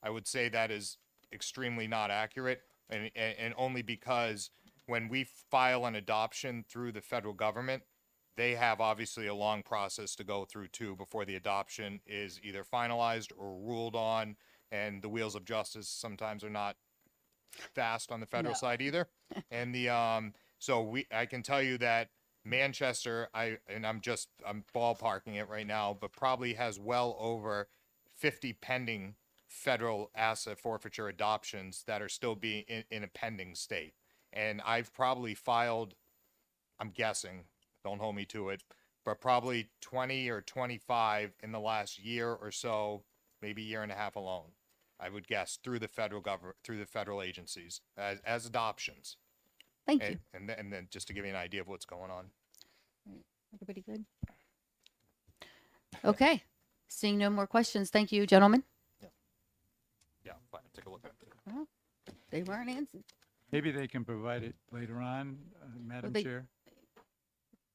I would say that is extremely not accurate, and only because when we file an adoption through the federal government, they have obviously a long process to go through too before the adoption is either finalized or ruled on, and the wheels of justice sometimes are not fast on the federal side either. And I can tell you that Manchester, I'm ballparking it right now, but probably has well over 50 pending federal asset forfeiture adoptions that are still being in a pending state. And I've probably filed, I'm guessing, don't hold me to it, but probably 20 or 25 in the last year or so, maybe year and a half alone, I would guess, through the federal government, through the federal agencies as adoptions. Thank you. And then just to give you an idea of what's going on. Everybody good? Okay. Seeing no more questions. Thank you, gentlemen. Yeah, fine, take a look at it. Well, they weren't answered. Maybe they can provide it later on, Madam they- Chair.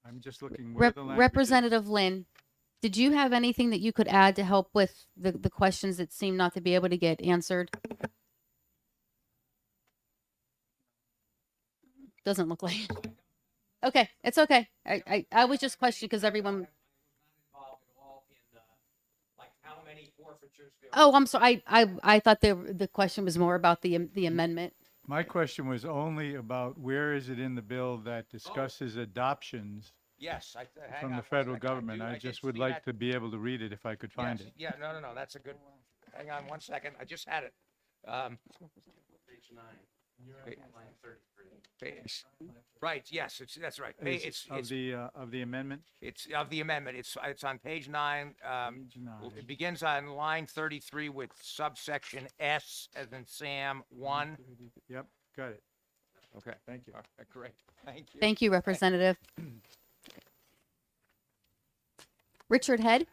I'm just looking where the language is. Representative Lynn, did you have anything that you could add to help with the questions that seem not to be able to get answered? Doesn't look like. Okay, it's okay. I was just questioning because everyone. Oh, I'm sorry. I thought the question was more about the amendment. My question was only about where is it in the bill that discusses adoptions Yes, hang from on the one federal second. government? I did just would see like that. to be able to read it if I could find Yes, it. yeah, no, that's a good, hang on one second, I just had it. Page 9. Right, yes, that's right. Of the amendment? It's of the amendment. It's on page 9. Page 9. It begins on line 33 with subsection S as in Sam 1. Yep, got it. Okay, Thank you. Great. Thank you. Thank you, Representative. Richard Head.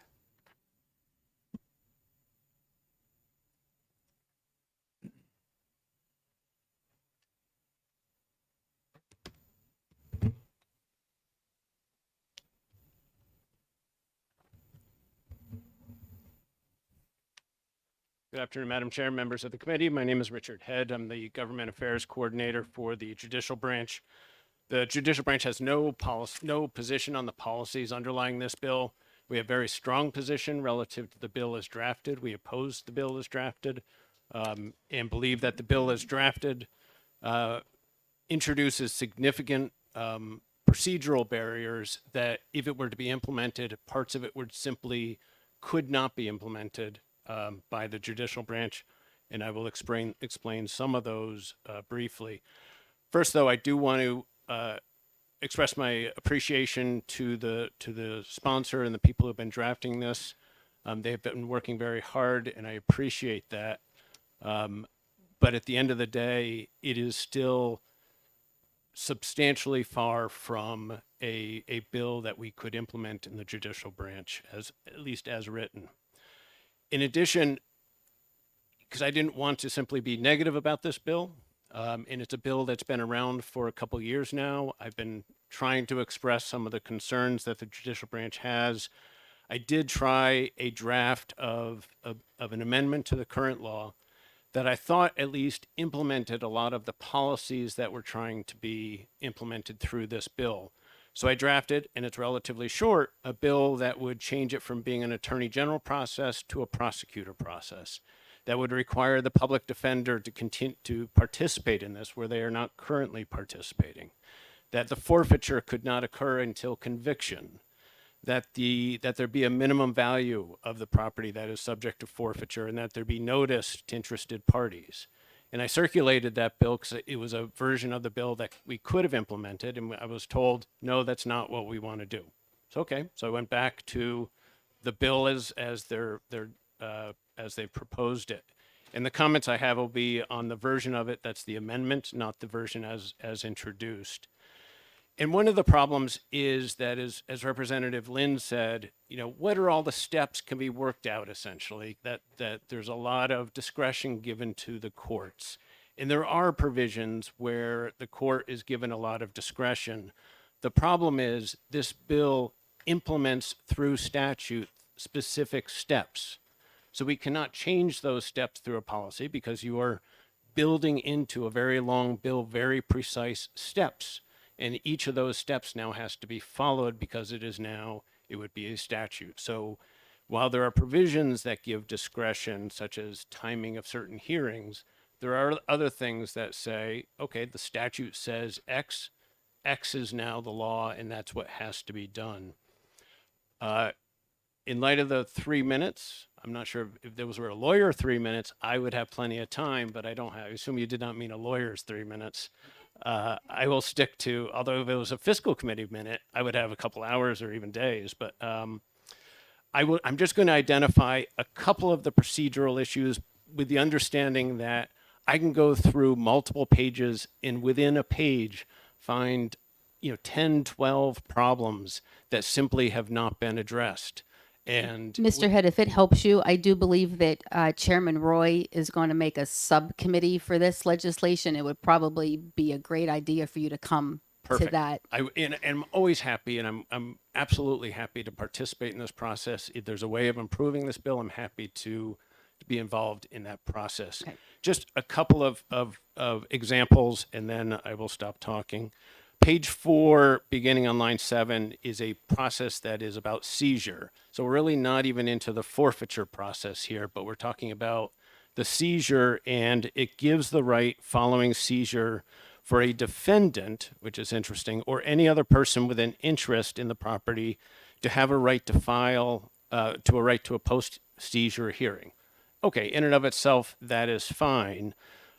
Good afternoon, Madam Chair, members of the committee. My name is Richard Head. I'm the Government Affairs Coordinator for the Judicial Branch. The Judicial Branch has no position on the policies underlying this bill. We have very strong position relative to the bill as drafted. We oppose the bill as drafted and believe that the bill as drafted introduces significant procedural barriers that, if it were to be implemented, parts of it would simply could not be implemented by the judicial branch, and I will explain some of those briefly. First, though, I do want to express my appreciation to the sponsor and the people who have been drafting this. They've been working very hard, and I appreciate that. But at the end of the day, it is still substantially far from a bill that we could implement in the judicial branch, at least as written. In addition, because I didn't want to simply be negative about this bill, and it's a bill that's been around for a couple years now. I've been trying to express some of the concerns that the judicial branch has. I did try a draft of an amendment to the current law that I thought at least implemented a lot of the policies that were trying to be implemented through this bill. So I drafted, and it's relatively short, a bill that would change it from being an attorney general process to a prosecutor process. That would require the public defender to continue to participate in this where they are not currently participating. That the forfeiture could not occur until conviction. That there be a minimum value of the property that is subject to forfeiture, and that there be notice to interested parties. And I circulated that bill because it was a version of the bill that we could have implemented, and I was told, no, that's not what we want to do. So okay, so I went back to the bill as they proposed it. And the comments I have will be on the version of it that's the amendment, not the version as introduced. And one of the problems is that, as Representative Lynn said, what are all the steps can be worked out, essentially, that there's a lot of discretion given to the courts. And there are provisions where the court is given a lot of discretion. The problem is this bill implements through statute specific steps. So we cannot change those steps through a policy because you are building into a very long bill, very precise steps. And each of those steps now has to be followed because it would be a statute. So while there are provisions that give discretion, such as timing of certain hearings, there are other things that say, okay, the statute says X is now the law, and that's what has to be done. In light of the 3 minutes, I'm not sure if there was a lawyer 3 minutes, I would have plenty of time, but I don't have. I assume you did not mean a lawyer's 3 minutes. I will stick to, although if it was a fiscal committee minute, I would have a couple hours or even days, but I'm just going to identify a couple of the procedural issues with the understanding that I can go through multiple pages and within a page find 10, 12 problems that simply have not been addressed. And Mr. Head, if it helps you, I do believe that Chairman Roy is going to make a subcommittee for this legislation. It would probably be a great idea for you to come to that. And I'm always happy, and I'm absolutely happy to participate in this process. If there's a way of improving this bill, I'm happy to be involved in that process. Okay. Just a couple of examples, and then I will stop talking. Page 4, beginning on line 7, is a process that is about seizure. So we're really not even into the forfeiture process here, but we're talking about the seizure, and it gives the right following seizure for a defendant, which is interesting, or any other person with an interest in the property to have a right to file, to a right to a post-seizure hearing. Okay, in and of itself, that is fine.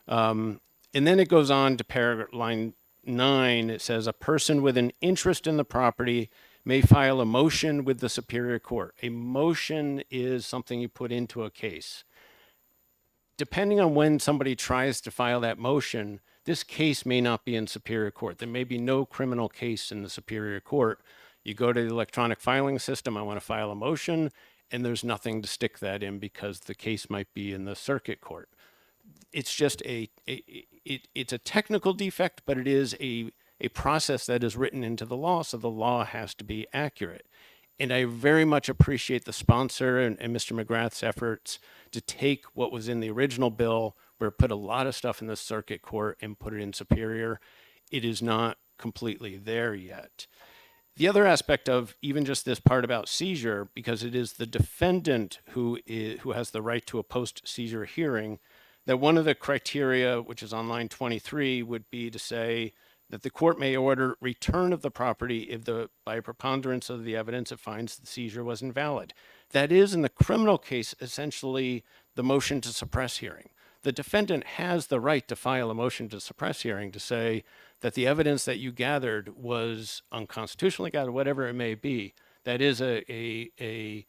And then it goes on to paragraph line 9, it says a person with an interest in the property may file a motion with the Superior Court. A motion is something you put into a case. Depending on when somebody tries to file that motion, this case may not be in Superior Court. There may be no criminal case in the Superior Court. You go to the electronic filing system, I want to file a motion, and there's nothing to stick that in because the case might be in the circuit court. It's just it's a technical defect, but it is a process that is written into the law, so the law has to be accurate. And I very much appreciate the sponsor and Mr. McGrath's efforts to take what was in the original bill, where it put a lot of stuff in the circuit court and put it in Superior. It is not completely there yet. The other aspect of even just this part about seizure, because it is the defendant who has the right to a post-seizure hearing, that one of the criteria, which is on line 23, would be to say that the court may order return of the property if by a preponderance of the evidence it finds the seizure was invalid. That is, in the criminal case, essentially the motion to suppress hearing. The defendant has the right to file a motion to suppress hearing to say that the evidence that you gathered was unconstitutionally gathered, whatever it may be. That is a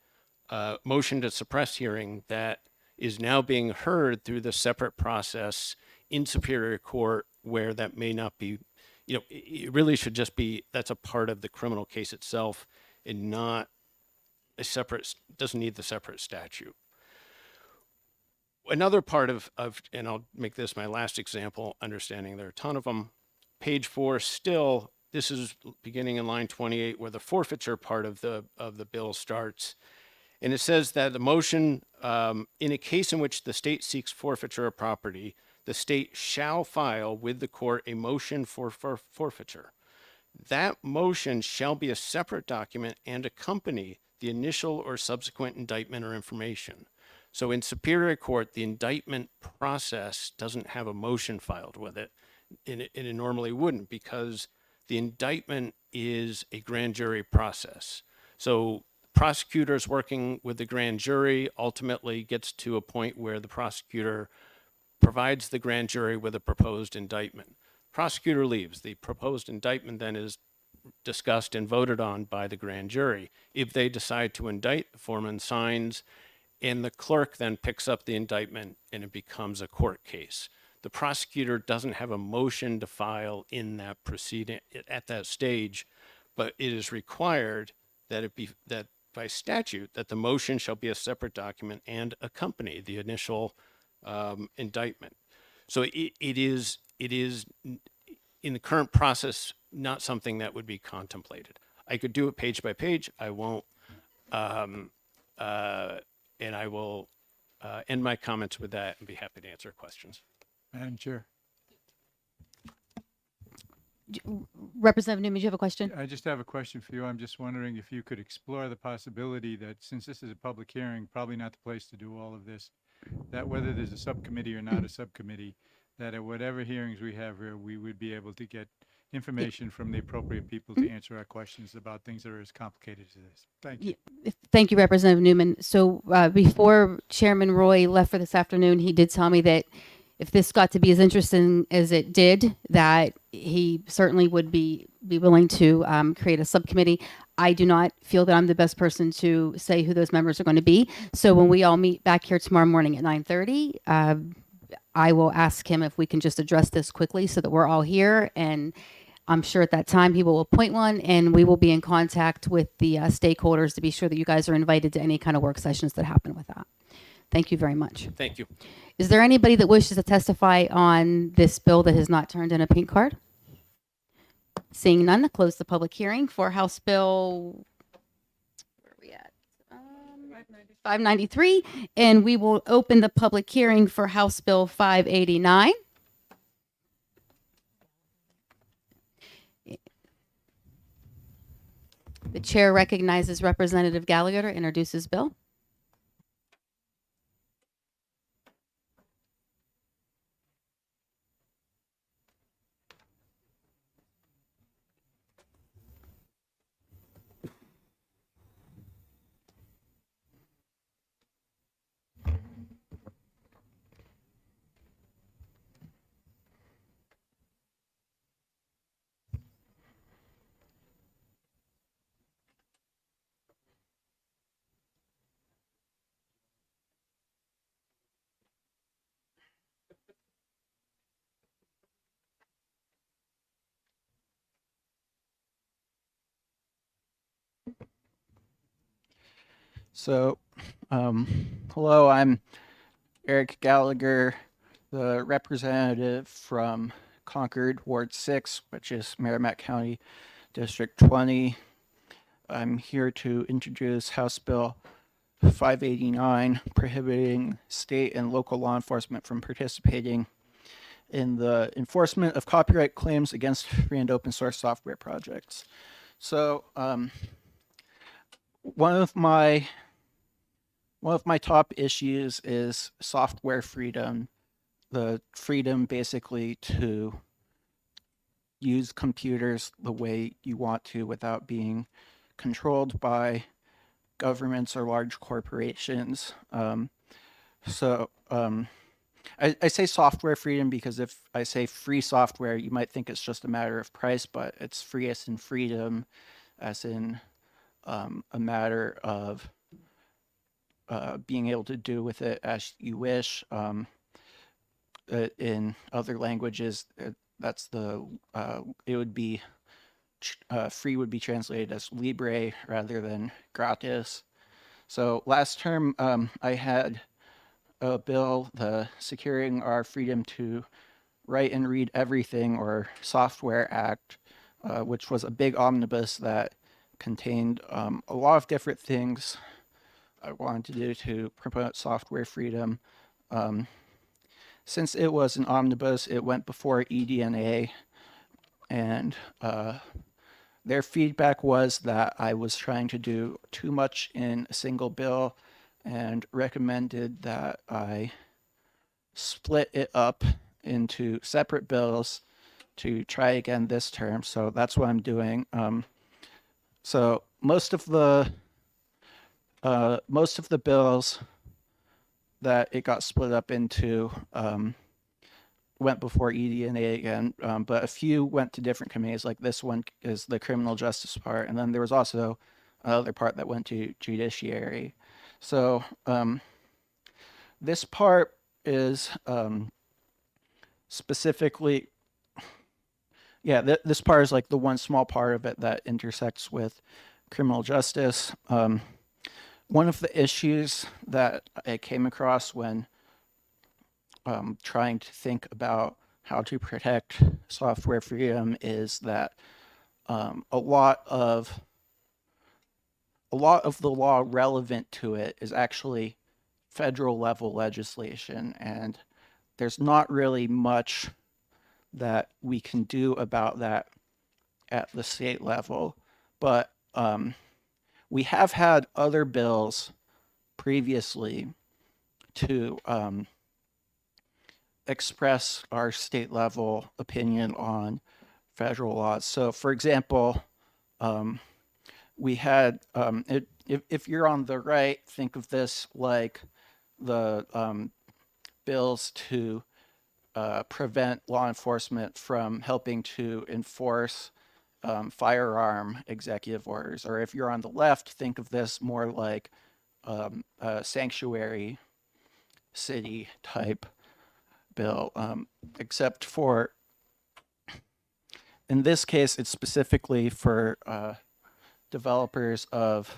motion to suppress hearing that is now being heard through the separate process in Superior Court, where that may not be, it really should just be, that's a part of the criminal case itself and not a separate, doesn't need the separate statute. Another part of, and I'll make this my last example, understanding there are a ton of them. Page 4 still, this is beginning in line 28 where the forfeiture part of the bill starts. And it says that the motion, in a case in which the state seeks forfeiture of property, the state shall file with the court a motion for forfeiture. That motion shall be a separate document and accompany the initial or subsequent indictment or information. So in Superior Court, the indictment process doesn't have a motion filed with it, and it normally wouldn't, because the indictment is a grand jury process. So prosecutors working with the grand jury ultimately gets to a point where the prosecutor provides the grand jury with a proposed indictment. Prosecutor leaves. The proposed indictment then is discussed and voted on by the grand jury. If they decide to indict, the foreman signs, and the clerk then picks up the indictment and it becomes a court case. The prosecutor doesn't have a motion to file in that proceeding at that stage, but it is required that that by statute that the motion shall be a separate document and accompany the initial indictment. So it is in the current process not something that would be contemplated. I could do it page by page. I won't, and I will end my comments with that and be happy to answer questions. Madam Chair. Representative Newman, do you have a question? I just have a question for you. I'm just wondering if you could explore the possibility that, since this is a public hearing, probably not the place to do all of this, that whether there's a subcommittee or not a subcommittee, that at whatever hearings we have here, we would be able to get information from the appropriate people to answer our questions about things that are as complicated as this. Thank you. Thank you, Representative Newman. So before Chairman Roy left for this afternoon, he did tell me that if this got to be as interesting as it did, that he certainly would be willing to create a subcommittee. I do not feel that I'm the best person to say who those members are going to be. So when we all meet back here tomorrow morning at 9:30, I will ask him if we can just address this quickly so that we're all here. And I'm sure at that time he will appoint one, and we will be in contact with the stakeholders to be sure that you guys are invited to any kind of work sessions that happen with that. Thank you very much. Thank you. Is there anybody that wishes to testify on this bill that has not turned in a pink card? Seeing none, I'll close the public hearing for House Bill, where are we at? 593, and we will open the public hearing for House Bill 589. The chair recognizes Representative Gallagher to introduce his bill. So, hello, I'm Eric Gallagher, the representative from Concord, Ward 6, which is Merrimack County, District 20. I'm here to introduce House Bill 589, prohibiting state and local law enforcement from participating in the enforcement of copyright claims against free and open source software projects. So, one of my top issues is software freedom the freedom basically to use computers the way you want to without being controlled by governments or large corporations. I say software freedom because if I say free software, you might think it's just a matter of price, but it's free as in freedom, as in a matter of being able to do with it as you wish. In other languages, that's the it would be free would be translated as libre rather than gratis. So last term, I had a bill, the Securing Our Freedom to Write and Read Everything, or Software Act, which was a big omnibus that contained a lot of different things I wanted to do to promote software freedom. Since it was an omnibus, it went before EDNA, and their feedback was that I was trying to do too much in a single bill and recommended that I split it up into separate bills to try again this term. So that's what I'm doing. So most of the bills that it got split up into went before EDNA again, but a few went to different committees. Like this one is the criminal justice part, and then there was also another part that went to judiciary. So this part is specifically, this part is like the one small part of it that intersects with criminal justice. One of the issues that I came across when trying to think about how to protect software freedom is that a lot of the law relevant to it is actually federal level legislation, and there's not really much that we can do about that at the state level. But we have had other bills previously to express our state level opinion on federal laws. So for example, we had, if you're on the right, think of this like the bills to prevent law enforcement from helping to enforce firearm executive orders. Or if you're on the left, think of this more like a sanctuary city type bill, except for, in this case, it's specifically for developers of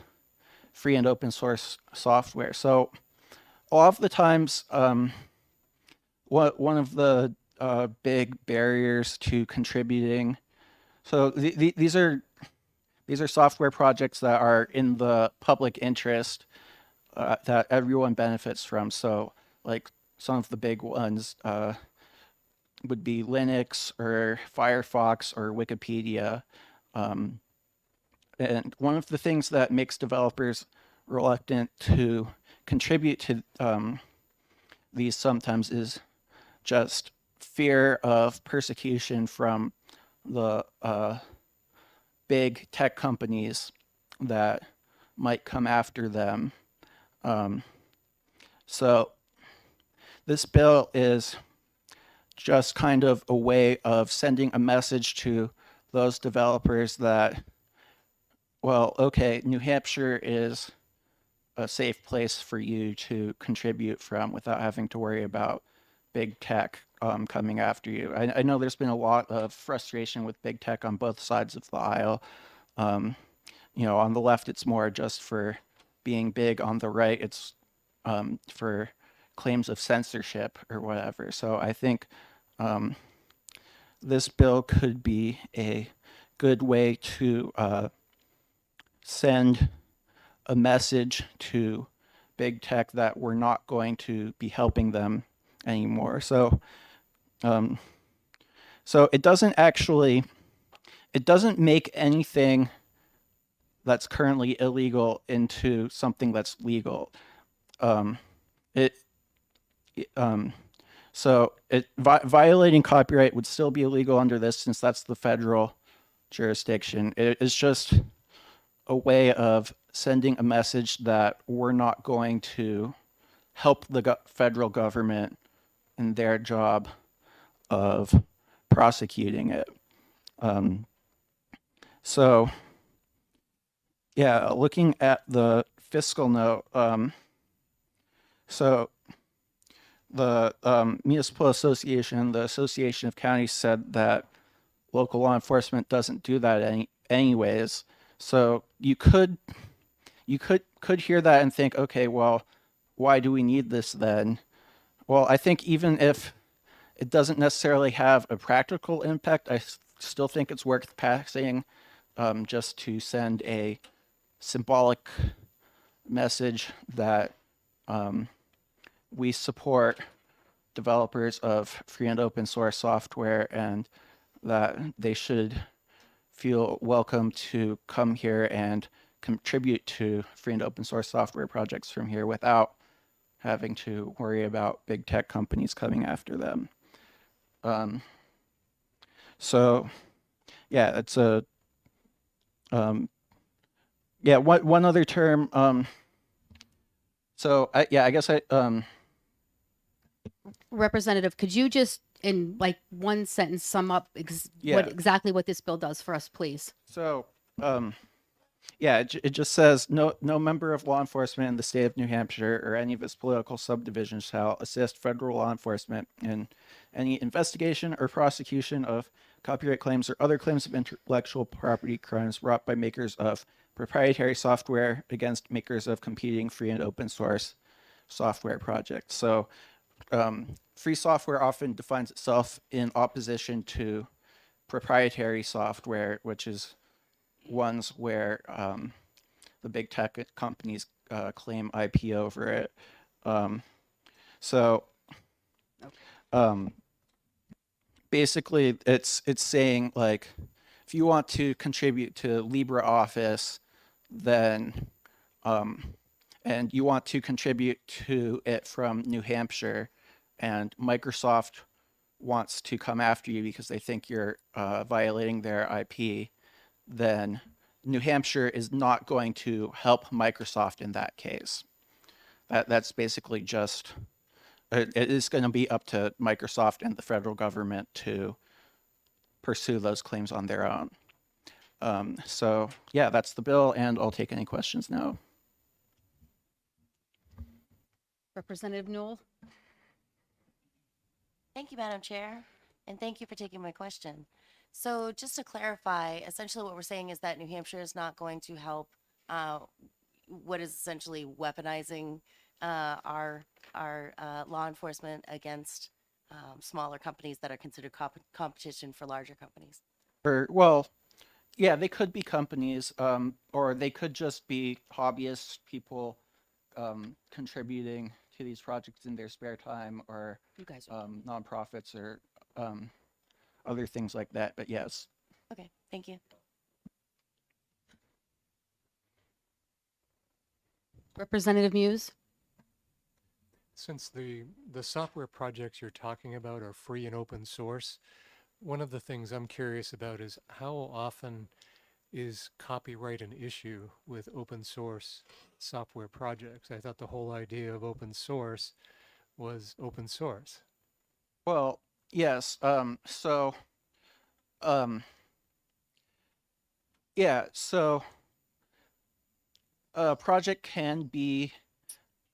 free and open source software. So a lot of the times, one of the big barriers to contributing, so these are software projects that are in the public interest that everyone benefits from. So like some of the big ones would be Linux or Firefox or Wikipedia. And one of the things that makes developers reluctant to contribute to these sometimes is just fear of persecution from the big tech companies that might come after them. So this bill is just kind of a way of sending a message to those developers that, well, okay, New Hampshire is a safe place for you to contribute from without having to worry about big tech coming after you. I know there's been a lot of frustration with big tech on both sides of the aisle. You know, on the left, it's more just for being big. On the right, it's for claims of censorship or whatever. So I think this bill could be a good way to send a message to big tech that we're not going to be helping them anymore. So so it doesn't make anything that's currently illegal into something that's legal. So violating copyright would still be illegal under this since that's the federal jurisdiction. It is just a way of sending a message that we're not going to help the federal government in their job of prosecuting it. So, yeah, looking at the fiscal note, so the Municipal Association, the Association of Counties said that local law enforcement doesn't do that anyways. So you could hear that and think, okay, well, why do we need this then? Well, I think even if it doesn't necessarily have a practical impact, I still think it's worth passing just to send a symbolic message that we support developers of free and open source software and that they should feel welcome to come here and contribute to free and open source software projects from here without having to worry about big tech companies coming after them. So yeah, it's a, yeah, one other term. So I guess Representative, could you just in like one sentence sum up exactly what this bill does for us, please? So, yeah, it just says no member of law enforcement in the state of New Hampshire or any of its political subdivisions shall assist federal law enforcement in any investigation or prosecution of copyright claims or other claims of intellectual property crimes brought by makers of proprietary software against makers of competing free and open source software projects. So free software often defines itself in opposition to proprietary software, which is ones where the big tech companies claim IP over it. Basically, it's saying like, if you want to contribute to LibreOffice, then and you want to contribute to it from New Hampshire, and Microsoft wants to come after you because they think you're violating their IP, then New Hampshire is not going to help Microsoft in that case. That's basically just, it is going to be up to Microsoft and the federal government to pursue those claims on their own. So yeah, that's the bill, and I'll take any questions now. Representative Newell. Thank you, Madam Chair, and thank you for taking my question. So just to clarify, essentially what we're saying is that New Hampshire is not going to help what is essentially weaponizing our law enforcement against smaller companies that are considered competition for larger companies. Well, yeah, they could be companies, or they could just be hobbyists, people contributing to these projects in their spare time, or nonprofits, or other things like that. But yes. Okay, thank you. Representative Muse. Since the software projects you're talking about are free and open source, one of the things I'm curious about is how often is copyright an issue with open source software projects? I thought the whole idea of open source was open source. Well, yes. Yeah, so a project can be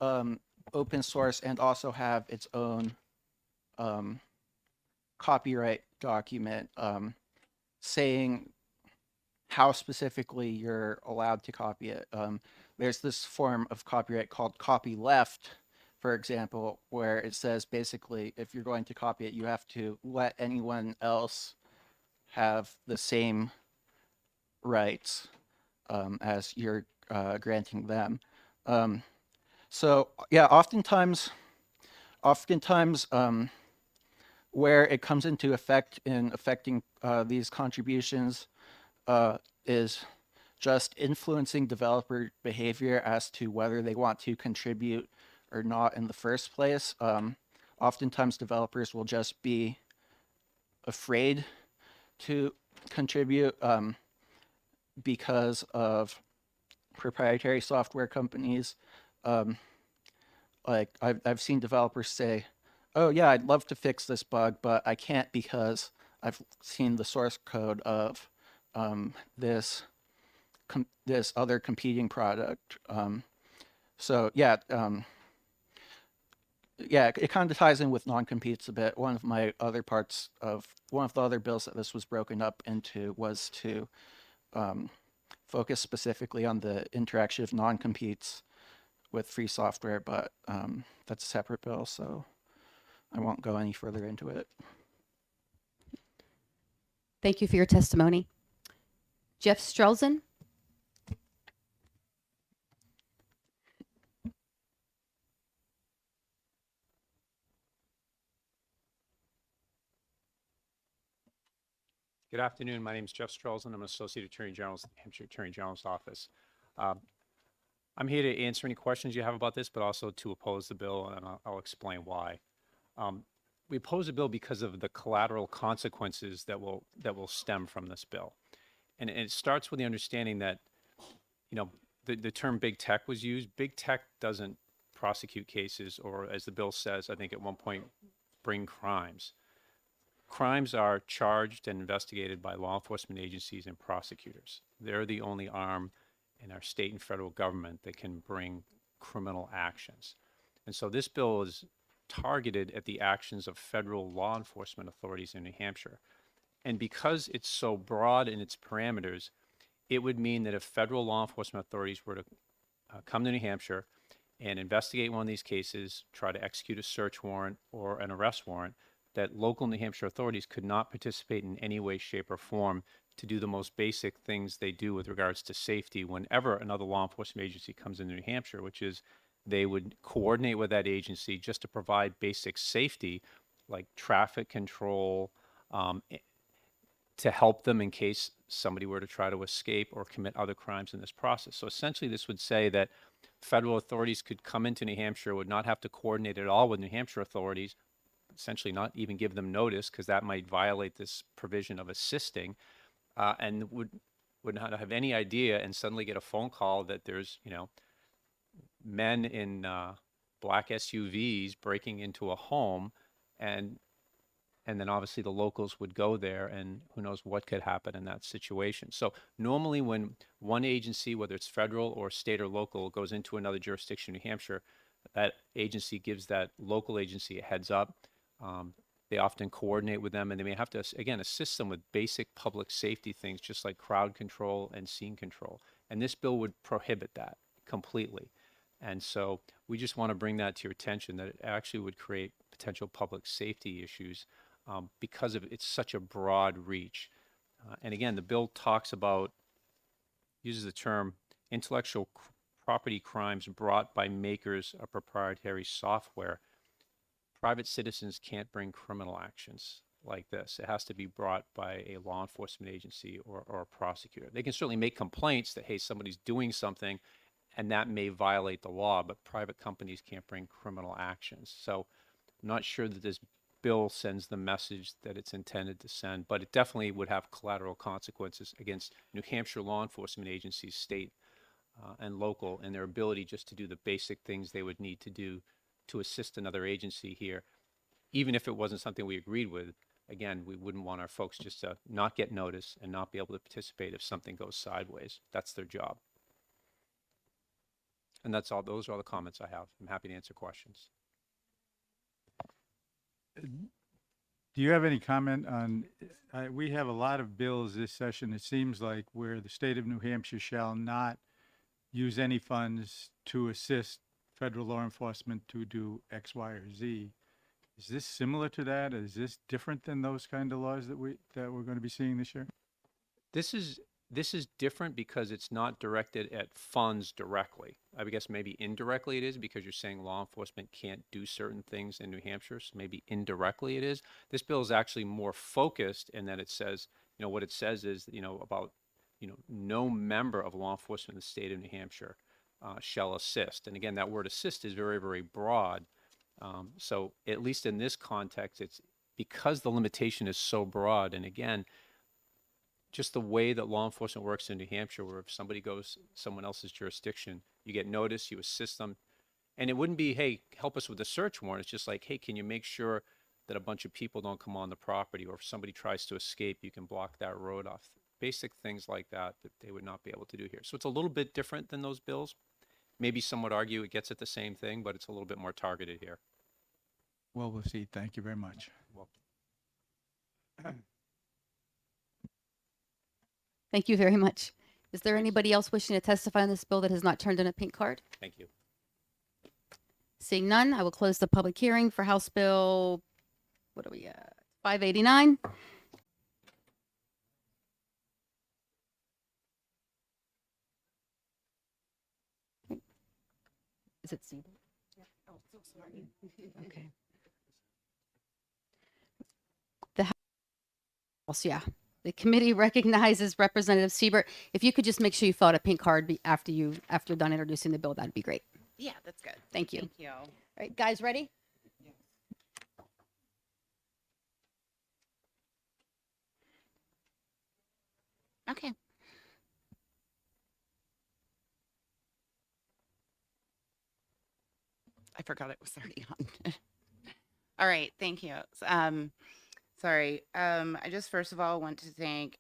open source and also have its own copyright document saying how specifically you're allowed to copy it. There's this form of copyright called copyleft, for example, where it says basically if you're going to copy it, you have to let anyone else have the same rights as you're granting them. So yeah, oftentimes where it comes into effect in affecting these contributions is just influencing developer behavior as to whether they want to contribute or not in the first place. oftentimes developers will just be afraid to contribute because of proprietary software companies. Like I've seen developers say, oh yeah, I'd love to fix this bug, but I can't because I've seen the source code of this other competing product. So yeah, yeah, it kind of ties in with non-competes a bit. One of the other bills that this was broken up into was to focus specifically on the interaction of non-competes with free software, but that's a separate bill, so I won't go any further into it. Thank you for your testimony. Jeff Strelzin. Good afternoon. My name is Jeff Strelzin. I'm an Associate Attorney General at the New Hampshire Attorney General's Office. I'm here to answer any questions you have about this, but also to oppose the bill, and I'll explain why. We oppose the bill because of the collateral consequences that will stem from this bill. And it starts with the understanding that, you know, the term big tech was used. Big tech doesn't prosecute cases, or as the bill says, I think at one point, bring crimes. Crimes are charged and investigated by law enforcement agencies and prosecutors. They're the only arm in our state and federal government that can bring criminal actions. And so this bill is targeted at the actions of federal law enforcement authorities in New Hampshire. And because it's so broad in its parameters, it would mean that if federal law enforcement authorities were to come to New Hampshire and investigate one of these cases, try to execute a search warrant or an arrest warrant, that local New Hampshire authorities could not participate in any way, shape, or form to do the most basic things they do with regards to safety whenever another law enforcement agency comes into New Hampshire, which is they would coordinate with that agency just to provide basic safety like traffic control, to help them in case somebody were to try to escape or commit other crimes in this process. So essentially this would say that federal authorities could come into New Hampshire, would not have to coordinate at all with New Hampshire authorities, essentially not even give them notice, because that might violate this provision of assisting, and would not have any idea, and suddenly get a phone call that there's, you know, men in black SUVs breaking into a home, and then obviously the locals would go there, and who knows what could happen in that situation. So normally when one agency, whether it's federal or state or local, goes into another jurisdiction in New Hampshire, that agency gives that local agency a heads up. They often coordinate with them, and they may have to, again, assist them with basic public safety things, just like crowd control and scene control. And this bill would prohibit that completely. And so we just want to bring that to your attention, that it actually would create potential public safety issues because of it's such a broad reach. And again, the bill talks about, uses the term intellectual property crimes brought by makers of proprietary software. Private citizens can't bring criminal actions like this. It has to be brought by a law enforcement agency or a prosecutor. They can certainly make complaints that, hey, somebody's doing something, and that may violate the law, but private companies can't bring criminal actions. So I'm not sure that this bill sends the message that it's intended to send, but it definitely would have collateral consequences against New Hampshire law enforcement agencies, state and local, and their ability just to do the basic things they would need to do to assist another agency here. Even if it wasn't something we agreed with, again, we wouldn't want our folks just to not get notice and not be able to participate if something goes sideways. That's their job. And that's all. Those are all the comments I have. I'm happy to answer questions. Do you have any comment on, we have a lot of bills this session, it seems like, where the state of New Hampshire shall not use any funds to assist federal law enforcement to do X, Y, or Z. Is this similar to that? Is this different than those kind of laws that we're going to be seeing this year? This is different because it's not directed at funds directly. I guess maybe indirectly it is, because you're saying law enforcement can't do certain things in New Hampshire, so maybe indirectly it is. This bill is actually more focused in that it says, you know, what it says is, you know, about, you know, no member of law enforcement in the state of New Hampshire shall assist. And again, that word assist is very, very broad. So at least in this context, it's because the limitation is so broad. And again, just the way that law enforcement works in New Hampshire, where if somebody goes someone else's jurisdiction, you get notice, you assist them. And it wouldn't be, hey, help us with the search warrant. It's just like, hey, can you make sure that a bunch of people don't come on the property? Or if somebody tries to escape, you can block that road off. Basic things like that that they would not be able to do here. So it's a little bit different than those bills. Maybe some would argue it gets at the same thing, but it's a little bit more targeted here. Well, we'll see. Thank you very much. Thank you very much. Is there anybody else wishing to testify on this bill that has not turned in a pink card? Thank you. Seeing none, I will close the public hearing for House Bill, what are we at? 589. Is it C? Oh, so sorry. Okay. The House, yeah. The committee recognizes Representative Siebert. If you could just make sure you fill out a pink card after you're done introducing the bill, that'd be great. Yeah, that's good. Thank you. Thank you. All right, guys, ready? Okay. I forgot it was already on. All right, thank you. Sorry. I just first of all want to thank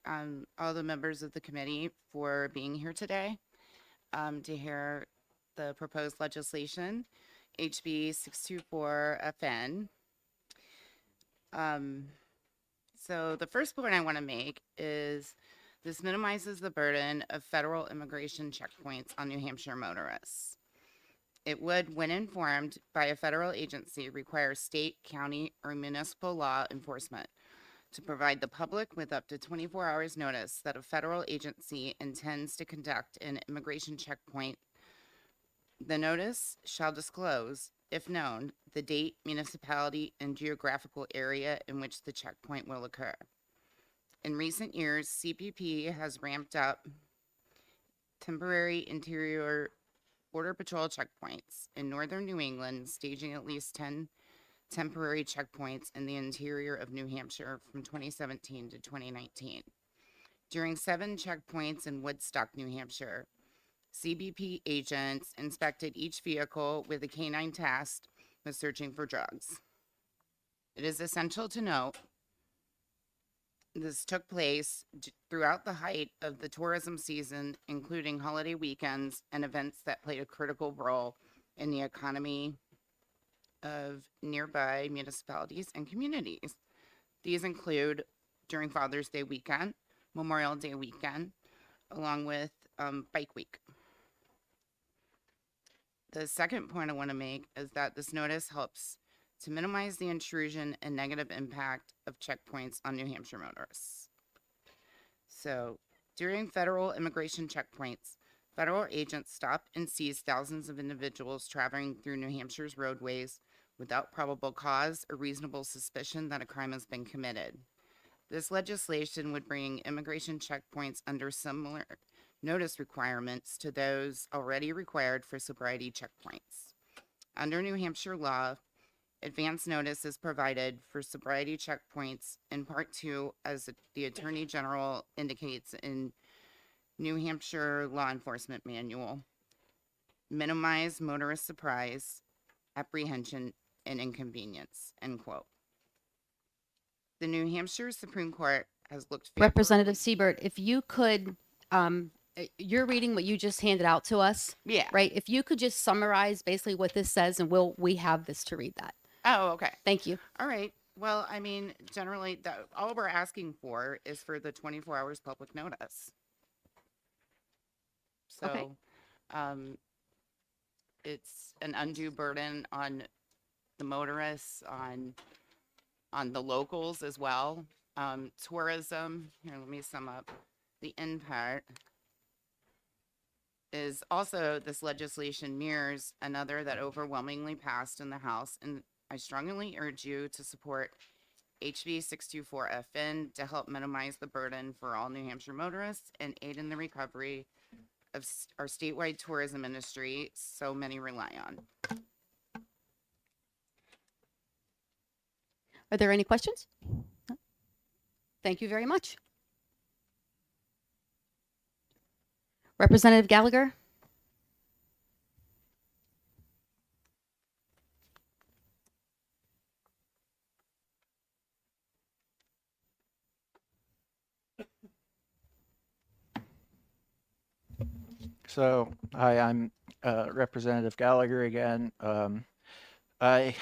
all the members of the committee for being here today to hear the proposed legislation, HB 624 FN. So the first point I want to make is this minimizes the burden of federal immigration checkpoints on New Hampshire motorists. It would, when informed by a federal agency, require state, county, or municipal law enforcement to provide the public with up to 24 hours notice that a federal agency intends to conduct an immigration checkpoint. The notice shall disclose, if known, the date, municipality, and geographical area in which the checkpoint will occur. In recent years, CPP has ramped up temporary interior Border Patrol checkpoints in northern New England, staging at least 10 temporary checkpoints in the interior of New Hampshire from 2017 to 2019. During 7 checkpoints in Woodstock, New Hampshire, CBP agents inspected each vehicle with a canine tasked with searching for drugs. It is essential to note this took place throughout the height of the tourism season, including holiday weekends and events that played a critical role in the economy of nearby municipalities and communities. These include during Father's Day weekend, Memorial Day weekend, along with Bike Week. The second point I want to make is that this notice helps to minimize the intrusion and negative impact of checkpoints on New Hampshire motorists. So, during federal immigration checkpoints, federal agents stop and seize thousands of individuals traveling through New Hampshire's roadways without probable cause or reasonable suspicion that a crime has been committed. This legislation would bring immigration checkpoints under similar notice requirements to those already required for sobriety checkpoints. Under New Hampshire law, advance notice is provided for sobriety checkpoints in Part 2, as the Attorney General indicates in New Hampshire Law Enforcement Manual. Minimize motorist surprise, apprehension, and inconvenience, end quote. The New Hampshire Supreme Court has looked Representative Siebert, if you could, you're reading what you just handed out to us. Yeah. Right? If you could just summarize basically what this says, and we have this to read that. Oh, okay. Thank you. All right. Well, I mean, generally, all we're asking for is for the 24 hours public notice. So, Okay. It's an undue burden on the motorists, on the locals as well. Tourism, here, let me sum up. The end part is also this legislation mirrors another that overwhelmingly passed in the House, and I strongly urge you to support HB 624 FN to help minimize the burden for all New Hampshire motorists and aid in the recovery of our statewide tourism industry so many rely on. Are there any questions? No? Thank you very much. Representative Gallagher? So, hi, I'm Representative Gallagher again. I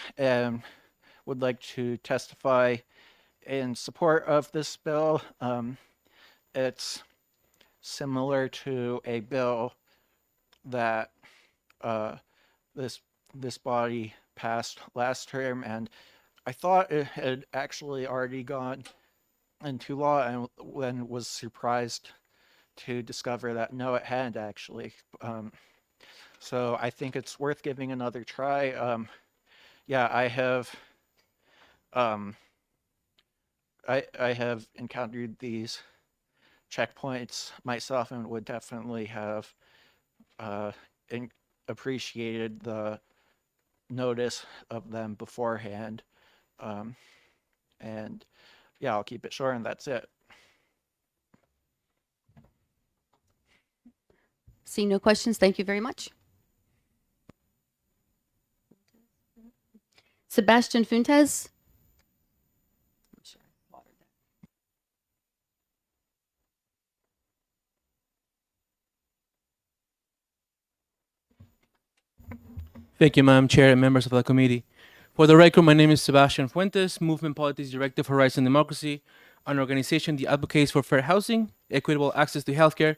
would like to testify in support of this bill. It's similar to a bill that this body passed last term, and I thought it had actually already gone into law, and then was surprised to discover that no, it hadn't actually. So I think it's worth giving another try. Yeah, I have encountered these checkpoints myself, and would definitely have appreciated the notice of them beforehand. And yeah, I'll keep it short, and that's it. Seeing no questions, thank you very much. Sebastian Fuentes? Thank you, Madam Chair and members of the committee. For the record, my name is Sebastian Fuentes, Movement Politics Director for Rights and Democracy, an organization that advocates for fair housing, equitable access to healthcare,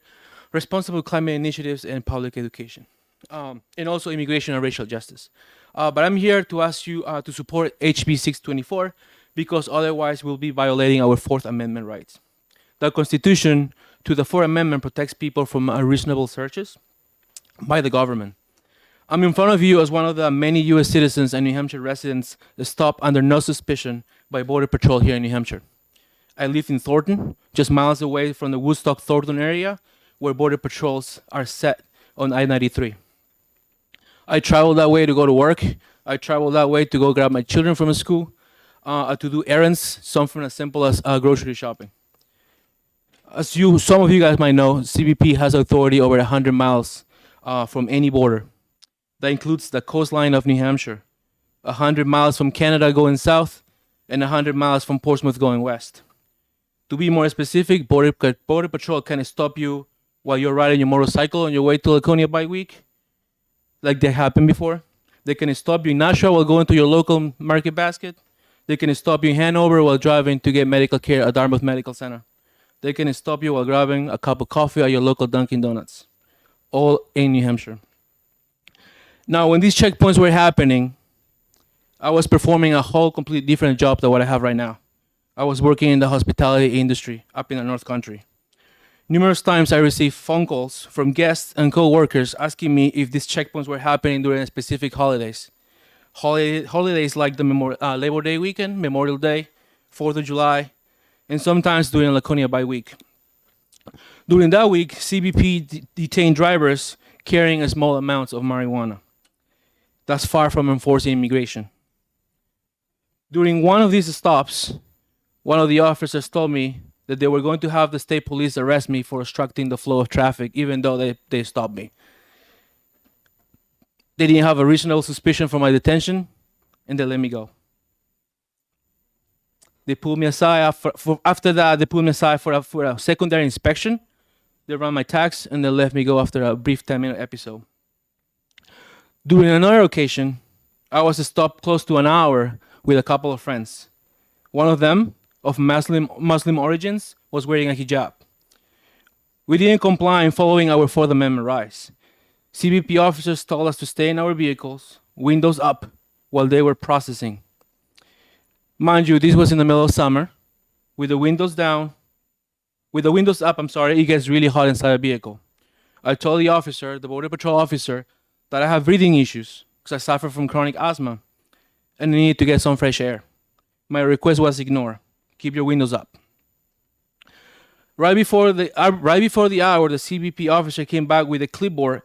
responsible climate initiatives, and public education, and also immigration and racial justice. But I'm here to ask you to support HB 624 because otherwise we'll be violating our Fourth Amendment rights. The Constitution to the Fourth Amendment protects people from unreasonable searches by the government. I'm in front of you as one of the many U.S. citizens and New Hampshire residents stopped under no suspicion by Border Patrol here in New Hampshire. I live in Thornton, just miles away from the Woodstock-Thornton area, where Border Patrols are set on I-93. I travel that way to go to work. I travel that way to go grab my children from school, to do errands, something as simple as grocery shopping. As some of you guys might know, CBP has authority over 100 miles from any border. That includes the coastline of New Hampshire, 100 miles from Canada going south, and 100 miles from Portsmouth going west. To be more specific, Border Patrol can stop you while you're riding your motorcycle on your way to Laconia Bike Week, like that happened before. They can stop you in Nashua while going to your local market basket. They can stop you in Hanover while driving to get medical care at Dartmouth Medical Center. They can stop you while grabbing a cup of coffee at your local Dunkin' Donuts, all in New Hampshire. Now, when these checkpoints were happening, I was performing a whole completely different job than what I have right now. I was working in the hospitality industry up in the North Country. Numerous times I received phone calls from guests and co-workers asking me if these checkpoints were happening during specific holidays. Holidays like the Labor Day weekend, Memorial Day, 4th of July, and sometimes during Laconia Bike Week. During that week, CBP detained drivers carrying small amounts of marijuana. That's far from enforcing immigration. During one of these stops, one of the officers told me that they were going to have the state police arrest me for obstructing the flow of traffic, even though they stopped me. They didn't have a reasonable suspicion for my detention, and they let me go. They pulled me aside. After that, they pulled me aside for a secondary inspection. They ran my tags, and they let me go after a brief 10-minute episode. During another occasion, I was stopped close to an hour with a couple of friends. One of them, of Muslim origins, was wearing a hijab. We didn't comply in following our Fourth Amendment rights. CBP officers told us to stay in our vehicles, windows up, while they were processing. Mind you, this was in the middle of summer, with the windows down. With the windows up, it gets really hot inside a vehicle. I told the officer, the Border Patrol officer, that I have breathing issues because I suffer from chronic asthma and I need to get some fresh air. My request was ignored. Keep your windows up. Right before the hour, the CBP officer came back with a clipboard,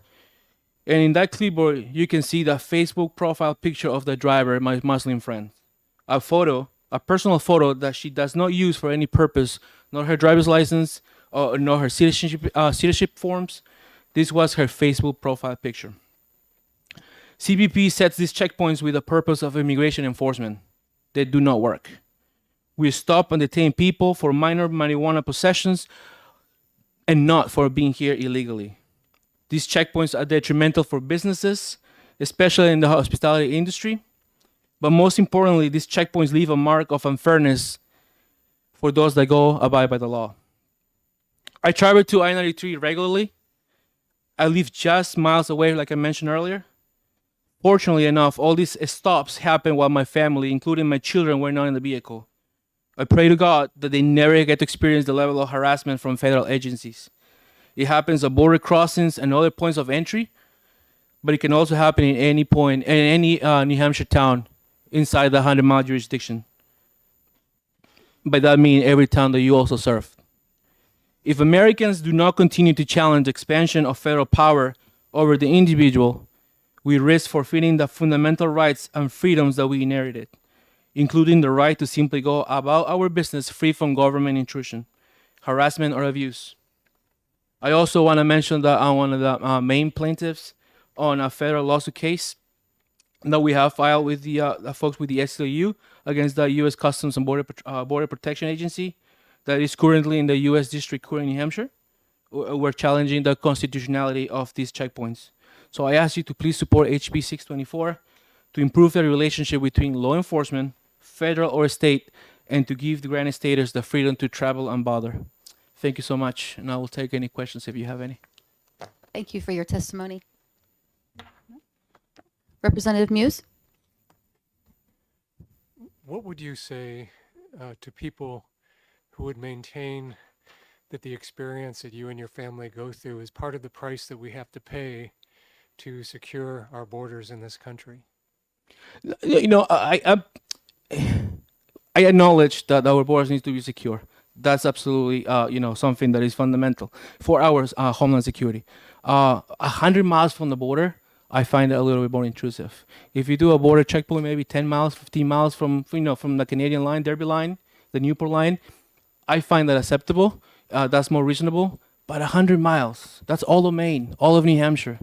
and in that clipboard, you can see the Facebook profile picture of the driver, my Muslim friend, a photo a personal photo that she does not use for any purpose, nor her driver's license, nor her citizenship forms. This was her Facebook profile picture. CBP sets these checkpoints with the purpose of immigration enforcement. They do not work. We stop and detain people for minor marijuana possessions and not for being here illegally. These checkpoints are detrimental for businesses, especially in the hospitality industry. But most importantly, these checkpoints leave a mark of unfairness for those that go abide by the law. I travel to I-93 regularly. I live just miles away, like I mentioned earlier. Fortunately enough, all these stops happen while my family, including my children, were not in the vehicle. I pray to God that they never get to experience the level of harassment from federal agencies. It happens at border crossings and other points of entry, but it can also happen in any point, in any New Hampshire town inside the 100-mile jurisdiction. By that I mean every town that you also serve. If Americans do not continue to challenge expansion of federal power over the individual, we risk forfeiting the fundamental rights and freedoms that we inherited, including the right to simply go about our business free from government intrusion, harassment, or abuse. I also want to mention that I'm one of the main plaintiffs on a federal lawsuit case that we have filed with the folks with the ACLU against the U.S. Customs and Border Protection Agency that is currently in the U.S. District Court in New Hampshire. We're challenging the constitutionality of these checkpoints. So I ask you to please support HB 624 to improve the relationship between law enforcement, federal or state, and to give the granted staters the freedom to travel unbothered. Thank you so much, and I will take any questions if you have any. Thank you for your testimony. Representative Muse? What would you say to people who would maintain that the experience that you and your family go through is part of the price that we have to pay to secure our borders in this country? You know, I acknowledge that our borders need to be secure. That's absolutely, something that is fundamental for our homeland security. 100 miles from the border, I find it a little bit more intrusive. If you do a border checkpoint, maybe 10 miles, 15 miles from the Canadian line, Derby line, the Newport line, I find that acceptable. That's more reasonable. But 100 miles, that's all of Maine, all of New Hampshire,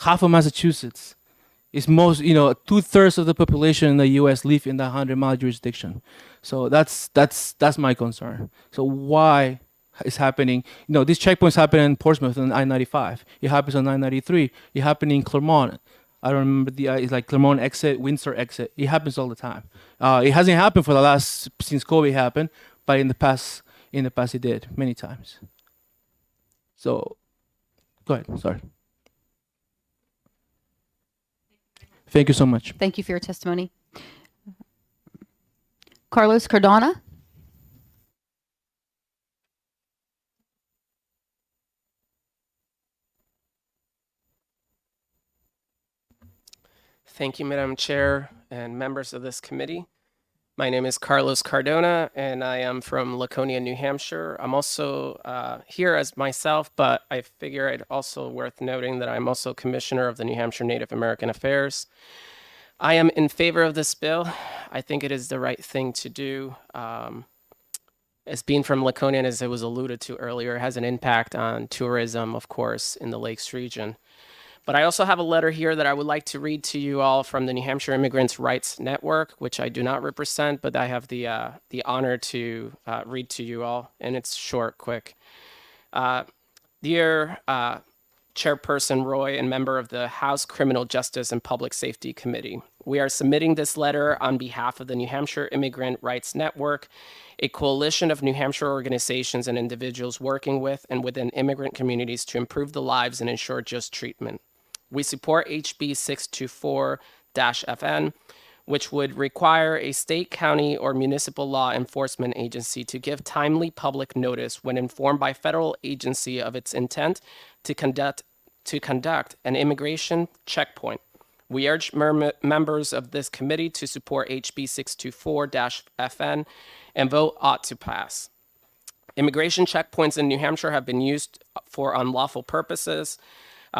half of Massachusetts. It's most, 2/3 of the population in the U.S. live in the 100-mile jurisdiction. So that's my concern. So why is happening? These checkpoints happen in Portsmouth on I-95. It happens on I-93. It happened in Claremont. I don't remember it's like Claremont exit, Windsor exit. It happens all the time. It hasn't happened for since COVID happened, but in the past it did many times. So, go ahead. Sorry. Thank you so much. Thank you for your testimony. Carlos Cardona? Thank you, Madam Chair and members of this committee. My name is Carlos Cardona, and I am from Laconia, New Hampshire. I'm also here as myself, but I figure it's also worth noting that I'm also Commissioner of the New Hampshire Native American Affairs. I am in favor of this bill. I think it is the right thing to do. As being from Laconia, and as it was alluded to earlier, it has an impact on tourism, of course, in the Lakes region. But I also have a letter here that I would like to read to you all from the New Hampshire Immigrants' Rights Network, which I do not represent, but I have the honor to read to you all, and it's short, quick. Dear Chairperson Roy and member of the House Criminal Justice and Public Safety Committee, we are submitting this letter on behalf of the New Hampshire Immigrant Rights Network, a coalition of New Hampshire organizations and individuals working with and within immigrant communities to improve the lives and ensure just treatment. We support HB 624-FN, which would require a state, county, or municipal law enforcement agency to give timely public notice when informed by federal agency of its intent to conduct an immigration checkpoint. We urge members of this committee to support HB 624-FN and vote ought to pass. Immigration checkpoints in New Hampshire have been used for unlawful purposes.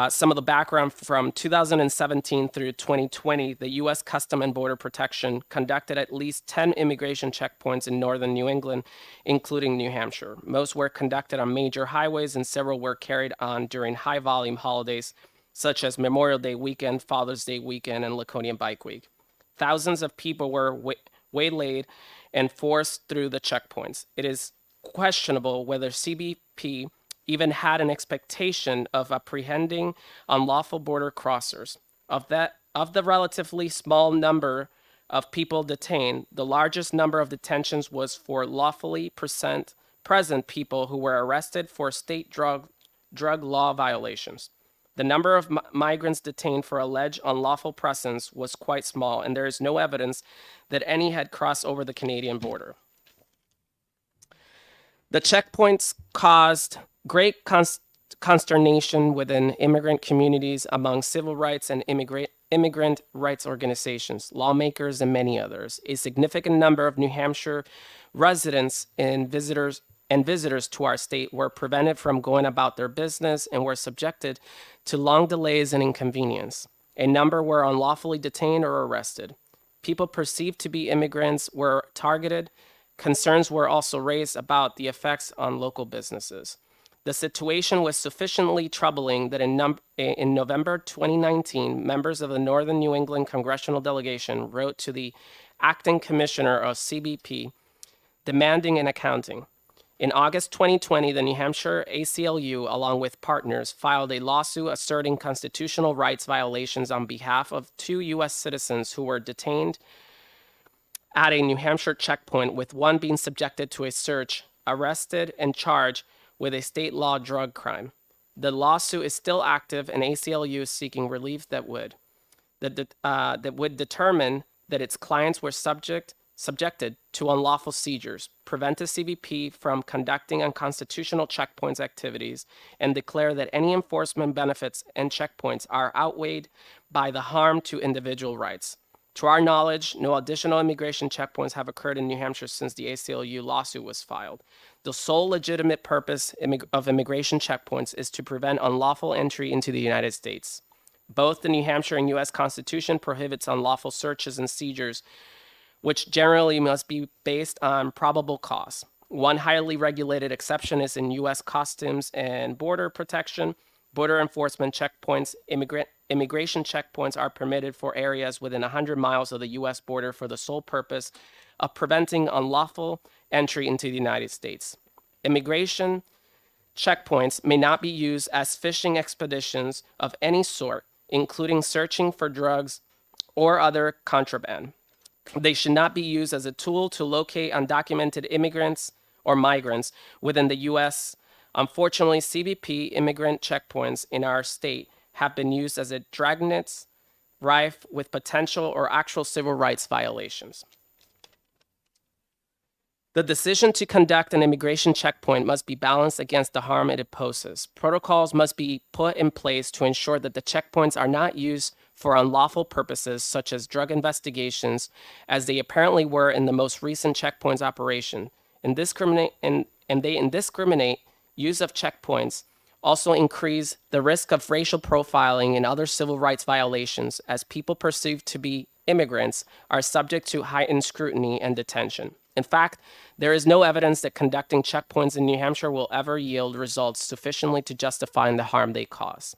Some of the background: from 2017 through 2020, the U.S. Custom and Border Protection conducted at least 10 immigration checkpoints in northern New England, including New Hampshire. Most were conducted on major highways, and several were carried on during high-volume holidays, such as Memorial Day weekend, Father's Day weekend, and Laconia Bike Week. Thousands of people were waylaid and forced through the checkpoints. It is questionable whether CBP even had an expectation of apprehending unlawful border crossers. Of the relatively small number of people detained, the largest number of detentions was for lawfully present people who were arrested for state drug law violations. The number of migrants detained for alleged unlawful presence was quite small, and there is no evidence that any had crossed over the Canadian border. The checkpoints caused great consternation within immigrant communities, among civil rights and immigrant rights organizations, lawmakers, and many others. A significant number of New Hampshire residents and visitors to our state were prevented from going about their business and were subjected to long delays and inconvenience. A number were unlawfully detained or arrested. People perceived to be immigrants were targeted. Concerns were also raised about the effects on local businesses. The situation was sufficiently troubling that in November 2019, members of the Northern New England Congressional Delegation wrote to the acting commissioner of CBP demanding an accounting. In August 2020, the New Hampshire ACLU, along with partners, filed a lawsuit asserting constitutional rights violations on behalf of 2 U.S. citizens who were detained at a New Hampshire checkpoint, with one being subjected to a search, arrested, and charged with a state law drug crime. The lawsuit is still active, and ACLU is seeking relief that would determine that its clients were subjected to unlawful seizures, prevent the CBP from conducting unconstitutional checkpoints activities, and declare that any enforcement benefits and checkpoints are outweighed by the harm to individual rights. To our knowledge, no additional immigration checkpoints have occurred in New Hampshire since the ACLU lawsuit was filed. The sole legitimate purpose of immigration checkpoints is to prevent unlawful entry into the United States. Both the New Hampshire and U.S. Constitution prohibits unlawful searches and seizures, which generally must be based on probable cause. One highly regulated exception is in U.S. Customs and Border Protection. Border enforcement checkpoints, immigration checkpoints are permitted for areas within 100 miles of the U.S. border for the sole purpose of preventing unlawful entry into the United States. Immigration checkpoints may not be used as fishing expeditions of any sort, including searching for drugs or other contraband. They should not be used as a tool to locate undocumented immigrants or migrants within the U.S. Unfortunately, CBP immigrant checkpoints in our state have been used as a dragnet rife with potential or actual civil rights violations. The decision to conduct an immigration checkpoint must be balanced against the harm it poses. Protocols must be put in place to ensure that the checkpoints are not used for unlawful purposes, such as drug investigations, as they apparently were in the most recent checkpoints operation. They indiscriminate use of checkpoints also increase the risk of racial profiling and other civil rights violations, as people perceived to be immigrants are subject to heightened scrutiny and detention. In fact, there is no evidence that conducting checkpoints in New Hampshire will ever yield results sufficiently to justify the harm they cause.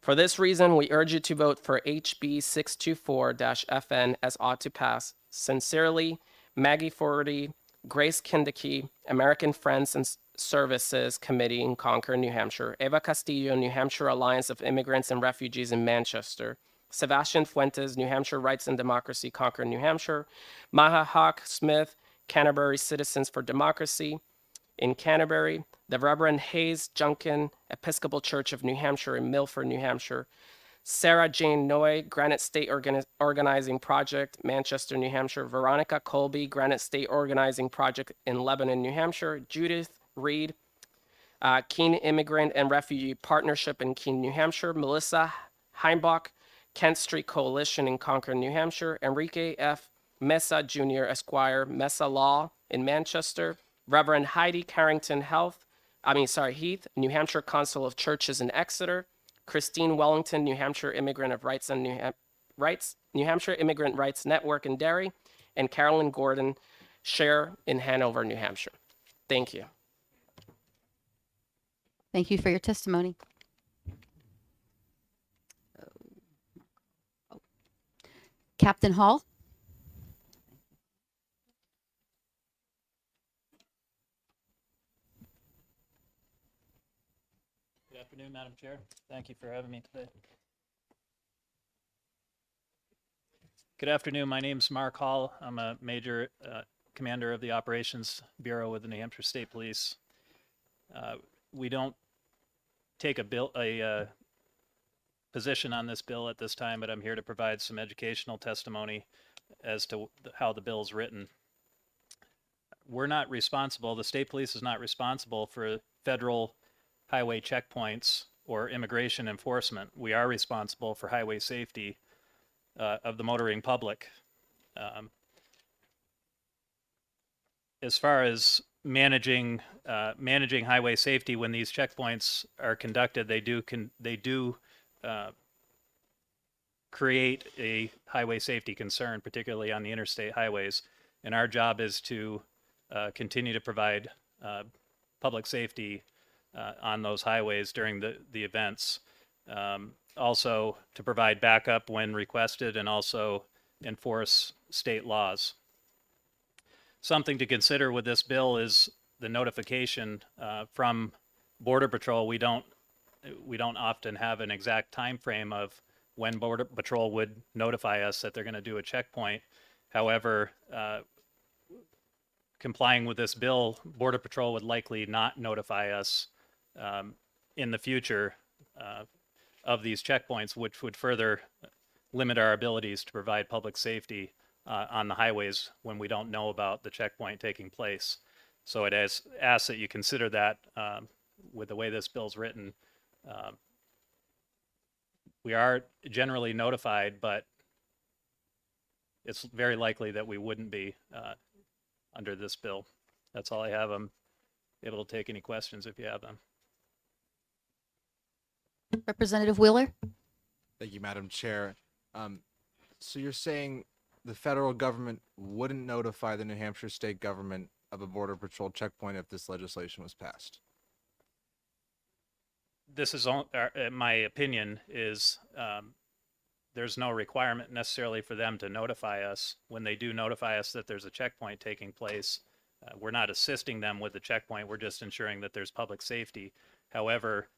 For this reason, we urge you to vote for HB 624-FN as ought to pass. Sincerely, Maggie Forty, Grace Kindiki, American Friends and Services Committee in Concord, New Hampshire, Eva Castillo, New Hampshire Alliance of Immigrants and Refugees in Manchester, Sebastian Fuentes, New Hampshire Rights and Democracy, Concord, New Hampshire, Maha Hawk Smith, Canterbury Citizens for Democracy in Canterbury, the Reverend Hayes Junkin, Episcopal Church of New Hampshire in Milford, New Hampshire, Sarah Jane Noy, Granite State Organizing Project, Manchester, New Hampshire, Veronica Colby, Granite State Organizing Project in Lebanon, New Hampshire, Judith Reed, Keene Immigrant and Refugee Partnership in Keene, New Hampshire, Melissa Heimbach, Kent Street Coalition in Concord, New Hampshire, Enrique F. Mesa Jr. Esquire, Mesa Law in Manchester, Reverend Heidi Carrington Health, Heath, New Hampshire Council of Churches in Exeter, Christine Wellington, New Hampshire Immigrant of Rights and New Hampshire Immigrant Rights Network in Derry, and Carolyn Gordon, Share in Hanover, New Hampshire. Thank you. Thank you for your testimony. Captain Hall. Good afternoon, Madam Chair. Thank you for having me today. Good afternoon. My name is Mark Hall. I'm a Major Commander of the Operations Bureau with the New Hampshire State Police. We don't take a position on this bill at this time, but I'm here to provide some educational testimony as to how the bill is written. We're not responsible, the state police is not responsible for federal highway checkpoints or immigration enforcement. We are responsible for highway safety of the motoring public. As far as managing highway safety, when these checkpoints are conducted, they do create a highway safety concern, particularly on the interstate highways. And our job is to continue to provide public safety on those highways during the events. Also to provide backup when requested, and also enforce state laws. Something to consider with this bill is the notification from Border Patrol. We don't often have an exact time frame of when Border Patrol would notify us that they're going to do a checkpoint. However, complying with this bill, Border Patrol would likely not notify us in the future of these checkpoints, which would further limit our abilities to provide public safety on the highways when we don't know about the checkpoint taking place. So it asks that you consider that with the way this bill's written. We are generally notified, but it's very likely that we wouldn't be under this bill. That's all I have. I'm able to take any questions if you have them. Representative Wheeler. Thank you, Madam Chair. So you're saying the federal government wouldn't notify the New Hampshire state government of a Border Patrol checkpoint if this legislation was passed? This is my opinion is there's no requirement necessarily for them to notify us. When they do notify us that there's a checkpoint taking place, we're not assisting them with the checkpoint. We're just ensuring that there's public safety. However,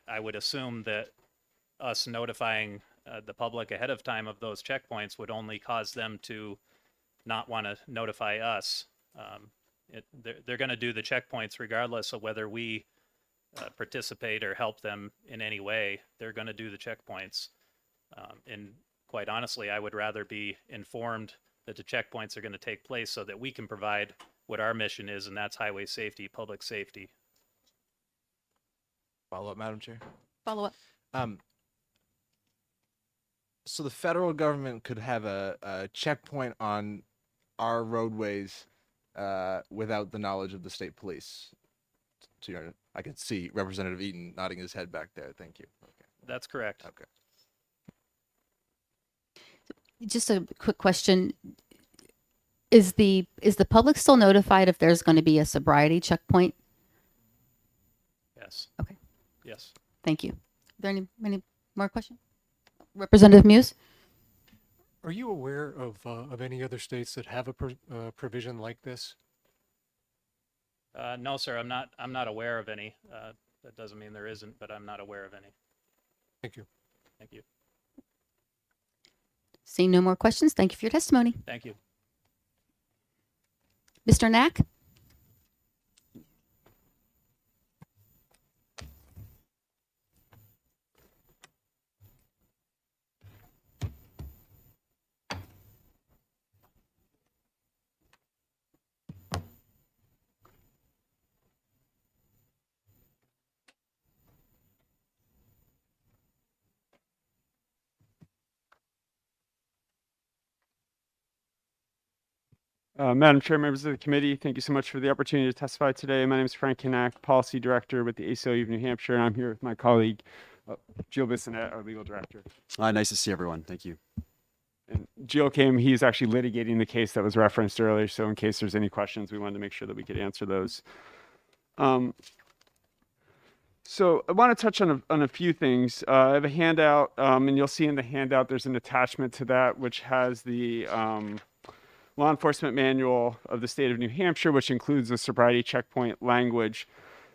I would assume that us notifying the public ahead of time of those checkpoints would only cause them to not want to notify us. They're going to do the checkpoints regardless of whether we participate or help them in any way. They're going to do the checkpoints. And quite honestly, I would rather be informed that the checkpoints are going to take place so that we can provide what our mission is, and that's highway safety, public safety. Follow up, Madam Chair. Follow up. So the federal government could have a checkpoint on our roadways without the knowledge of the state police. So I can see Representative Eaton nodding his head back there. Thank you. Okay. That's correct. Okay. Just a quick question. Is the public still notified if there's going to be a sobriety checkpoint? Yes. Okay. Yes. Thank you. Are there any more questions? Representative Muse? Are you aware of any other states that have a provision like this? No, sir. I'm not aware of any. That doesn't mean there isn't, but I'm not aware of any. Thank you. Thank you. Seeing no more questions, thank you for your testimony. Thank you. Mr. Knack? Madam Chair, members of the committee, thank you so much for the opportunity to testify today. My name is Frank Knack, Policy Director with the ACLU of New Hampshire, and I'm here with my colleague, Jill Bissonette, our Legal Director. Nice to see everyone. Thank you. And Jill came, he's actually litigating the case that was referenced earlier, so in case there's any questions, we wanted to make sure that we could answer those. So I want to touch on a few things. I have a handout, and you'll see in the handout there's an attachment to that, which has the law enforcement manual of the state of New Hampshire, which includes the sobriety checkpoint language.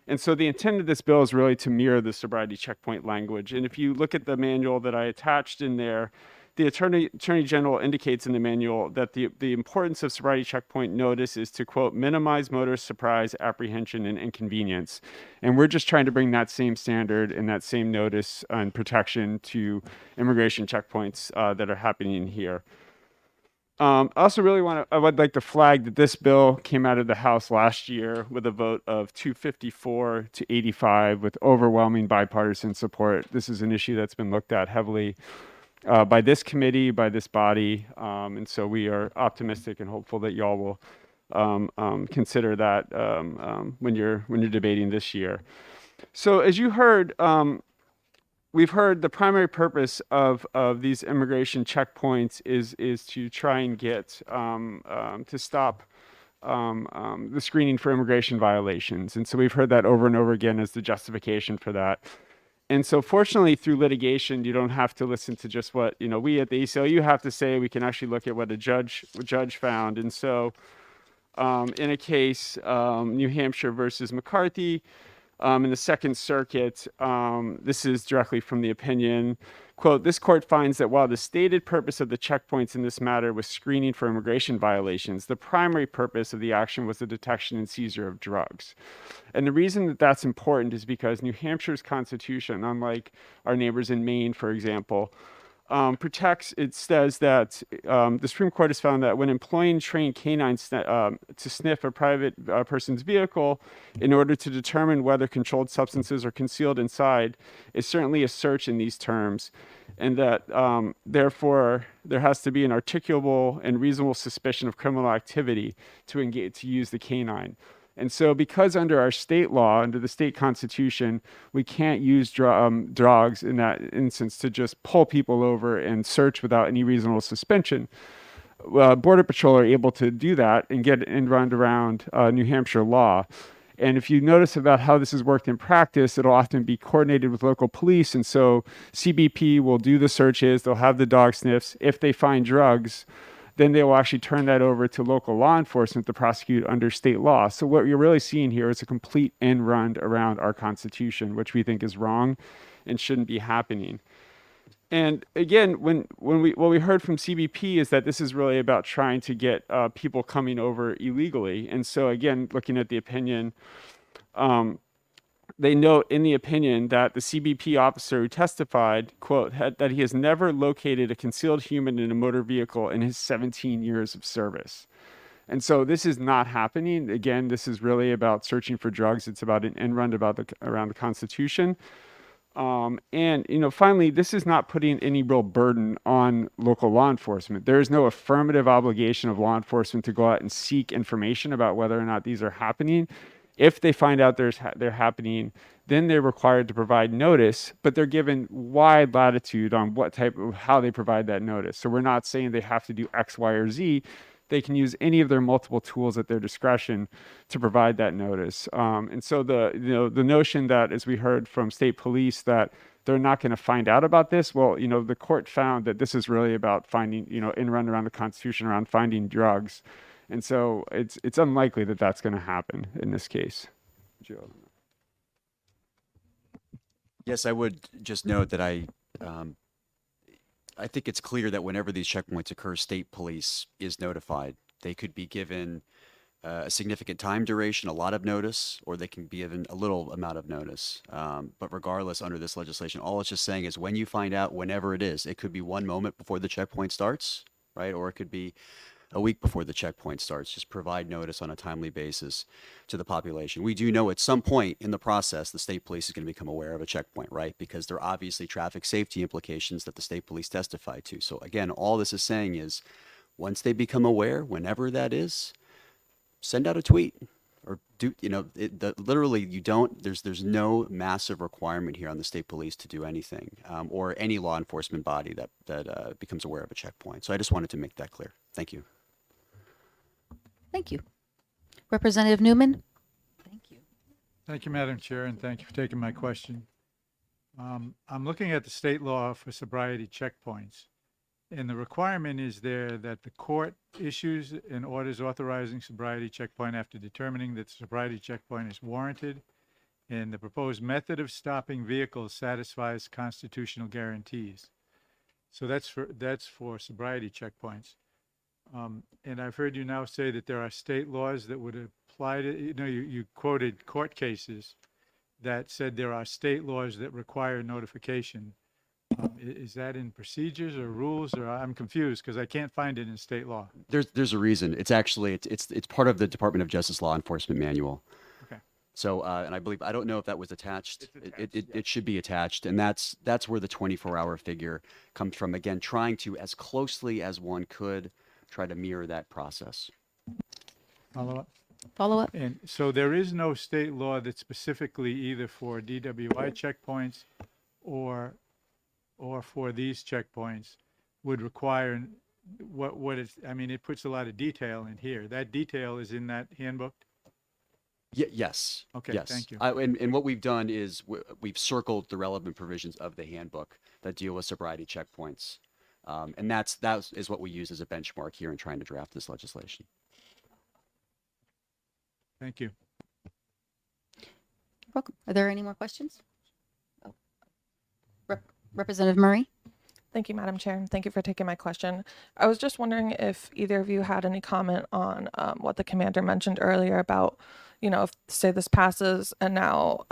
And so the intent of this bill is really to mirror the sobriety checkpoint language. And if you look at the manual that I attached in there, the Attorney General indicates in the manual that the importance of sobriety checkpoint notice is to, quote, minimize motorist surprise, apprehension, and inconvenience. And we're just trying to bring that same standard and that same notice and protection to immigration checkpoints that are happening here. I also really I would like to flag that this bill came out of the House last year with a vote of 254 to 85 with overwhelming bipartisan support. This is an issue that's been looked at heavily by this committee, by this body, and so we are optimistic and hopeful that y'all will consider that when you're debating this year. So as you heard, we've heard the primary purpose of these immigration checkpoints is to try and get to stop the screening for immigration violations. And so we've heard that over and over again as the justification for that. And so fortunately through litigation, you don't have to listen to just what, we at the ACLU have to say. We can actually look at what a judge found. And so in a case, New Hampshire versus McCarthy, in the Second Circuit, this is directly from the opinion, quote, this court finds that while the stated purpose of the checkpoints in this matter was screening for immigration violations, the primary purpose of the action was the detection and seizure of drugs. And the reason that that's important is because New Hampshire's constitution, unlike our neighbors in Maine, for example, protects, it says that the Supreme Court has found that when employing trained canines to sniff a private person's vehicle in order to determine whether controlled substances are concealed inside is certainly a search in these terms, and that therefore there has to be an articulable and reasonable suspicion of criminal activity to use the canine. And so because under our state law, under the state constitution, we can't use drugs in that instance to just pull people over and search without any reasonable suspension, Border Patrol are able to do that and get and run around New Hampshire law. And if you notice about how this has worked in practice, it'll often be coordinated with local police. And so CBP will do the searches, they'll have the dog sniffs. If they find drugs, then they will actually turn that over to local law enforcement to prosecute under state law. So what you're really seeing here is a complete end run around our Constitution, which we think is wrong and shouldn't be happening. And again, what we heard from CBP is that this is really about trying to get people coming over illegally. And so again, looking at the opinion, they note in the opinion that the CBP officer who testified, quote, that he has never located a concealed human in a motor vehicle in his 17 years of service. And so this is not happening. Again, this is really about searching for drugs. It's about an end run around the Constitution. And, finally, this is not putting any real burden on local law enforcement. There is no affirmative obligation of law enforcement to go out and seek information about whether or not these are happening. If they find out they're happening, then they're required to provide notice, but they're given wide latitude on how they provide that notice. So we're not saying they have to do X, Y, or Z. They can use any of their multiple tools at their discretion to provide that notice. And so the notion that, as we heard from state police, that they're not going to find out about this. Well, the court found that this is really about finding, in run around the Constitution around finding drugs. And so it's unlikely that that's going to happen in this case. Joe. Yes, I would just note that I think it's clear that whenever these checkpoints occur, state police is notified. They could be given a significant time duration, a lot of notice, or they can be given a little amount of notice. But regardless, under this legislation, all it's just saying is when you find out, whenever it is, it could be one moment before the checkpoint starts, right? Or it could be a week before the checkpoint starts. Just provide notice on a timely basis to the population. We do know at some point in the process, the state police is going to become aware of a checkpoint, right? Because there are obviously traffic safety implications that the state police testify to. So again, all this is saying is Once they become aware, whenever that is, send out a tweet or do, literally you don't, there's no massive requirement here on the state police to do anything, or any law enforcement body that becomes aware of a checkpoint. So I just wanted to make that clear. Thank you. Thank you. Representative Newman? Thank you, Madam Chair, and thank you for taking my question. I'm looking at the state law for sobriety checkpoints, and the requirement is there that the court issues an orders authorizing sobriety checkpoint after determining that the sobriety checkpoint is warranted, and the proposed method of stopping vehicles satisfies constitutional guarantees. So that's for sobriety checkpoints. And I've heard you now say that there are state laws that would apply to, you quoted court cases that said there are state laws that require notification. Is that in procedures or rules, or I'm confused because I can't find it in state law? There's a reason. It's actually, it's part of the Department of Justice Law Enforcement Manual. Okay. So, and I don't know if that was attached. It should be attached. And that's where the 24-hour figure comes from. Again, trying to, as closely as one could, try to mirror that process. Follow up? Follow up? And so there is no state law that specifically either for DWI checkpoints or for these checkpoints would require what it's, I mean, it puts a lot of detail in here. That detail is in that handbook? Yes. Okay, yes. thank you. And what we've done is we've circled the relevant provisions of the handbook that deal with sobriety checkpoints. And that is what we use as a benchmark here in trying to draft this legislation. Thank you. You're welcome. Are there any more questions? Oh. Representative Murray? Thank you, Madam Chair. Thank you for taking my question. I was just wondering if either of you had any comment on what the commander mentioned earlier about, if, say, this passes and now,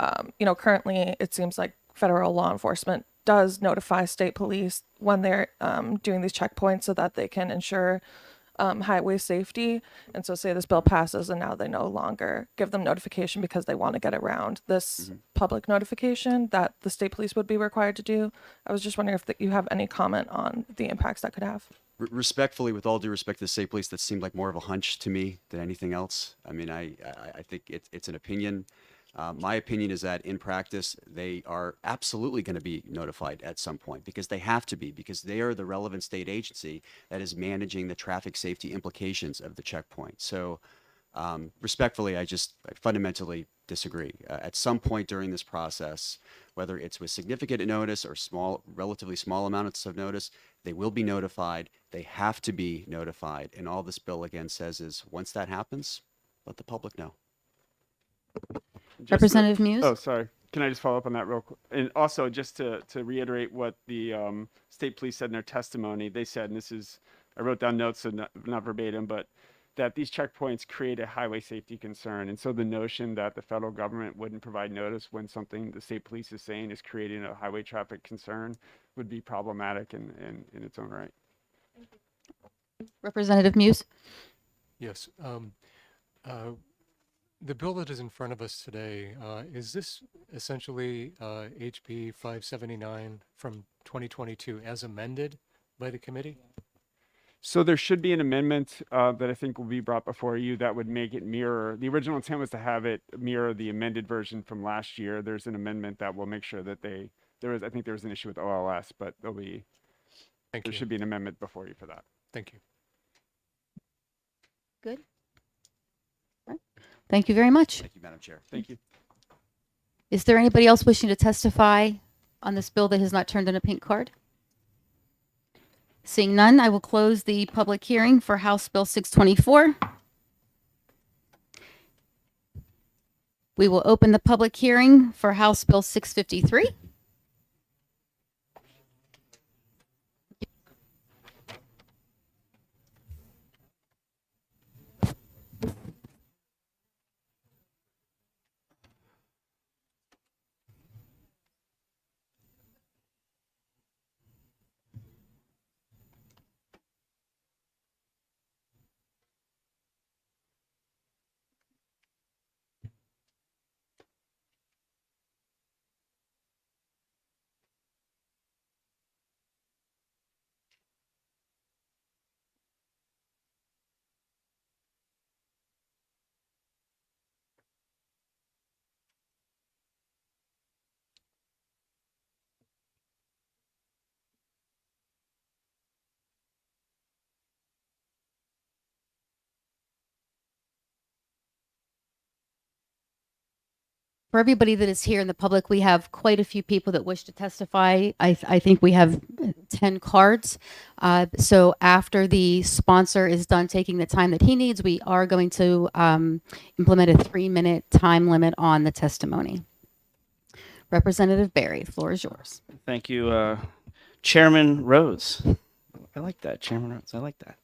currently it seems like federal law enforcement does notify state police when they're doing these checkpoints so that they can ensure highway safety. And so say this bill passes and now they no longer give them notification because they want to get around this public notification that the state police would be required to do. I was just wondering if you have any comment on the impacts that could have. Respectfully, with all due respect to the state police, that seemed like more of a hunch to me than anything else. I mean, I think it's an opinion. My opinion is that in practice, they are absolutely going to be notified at some point because they have to be, because they are the relevant state agency that is managing the traffic safety implications of the checkpoint. So respectfully, I fundamentally disagree. At some point during this process, whether it's with significant notice or relatively small amounts of notice, they will be notified. They have to be notified. And all this bill again says is once that happens, let the public know. Representative Muse? Oh, sorry. Can I just follow up on that real quick? And also, just to reiterate what the state police said in their testimony, they said, and this is, I wrote down notes, so not verbatim, but that these checkpoints create a highway safety concern. And so the notion that the federal government wouldn't provide notice when something the state police is saying is creating a highway traffic concern would be problematic in its own right. Representative Muse? Yes. The bill that is in front of us today, is this essentially HB 579 from 2022 as amended by the committee? So there should be an amendment that I think will be brought before you that would make it mirror. The original intent was to have it mirror the amended version from last year. There's an amendment that will make sure that I think there was an issue with OLS, but there should be an amendment before you for that. Thank you. Good. All right. Thank you very much. Thank you, Madam Chair. Thank you. Is there anybody else wishing to testify on this bill that has not turned in a pink card? Seeing none, I will close the public hearing for House Bill 624. We will open the public hearing for House Bill 653. For everybody that is here in the public, we have quite a few people that wish to testify. I think we have 10 cards. So after the sponsor is done taking the time that he needs, we are going to implement a 3-minute time limit on the testimony. Representative Barry, the floor is yours. Thank you, Chairman Rhodes. I like that, Chairman Rhodes. I like that.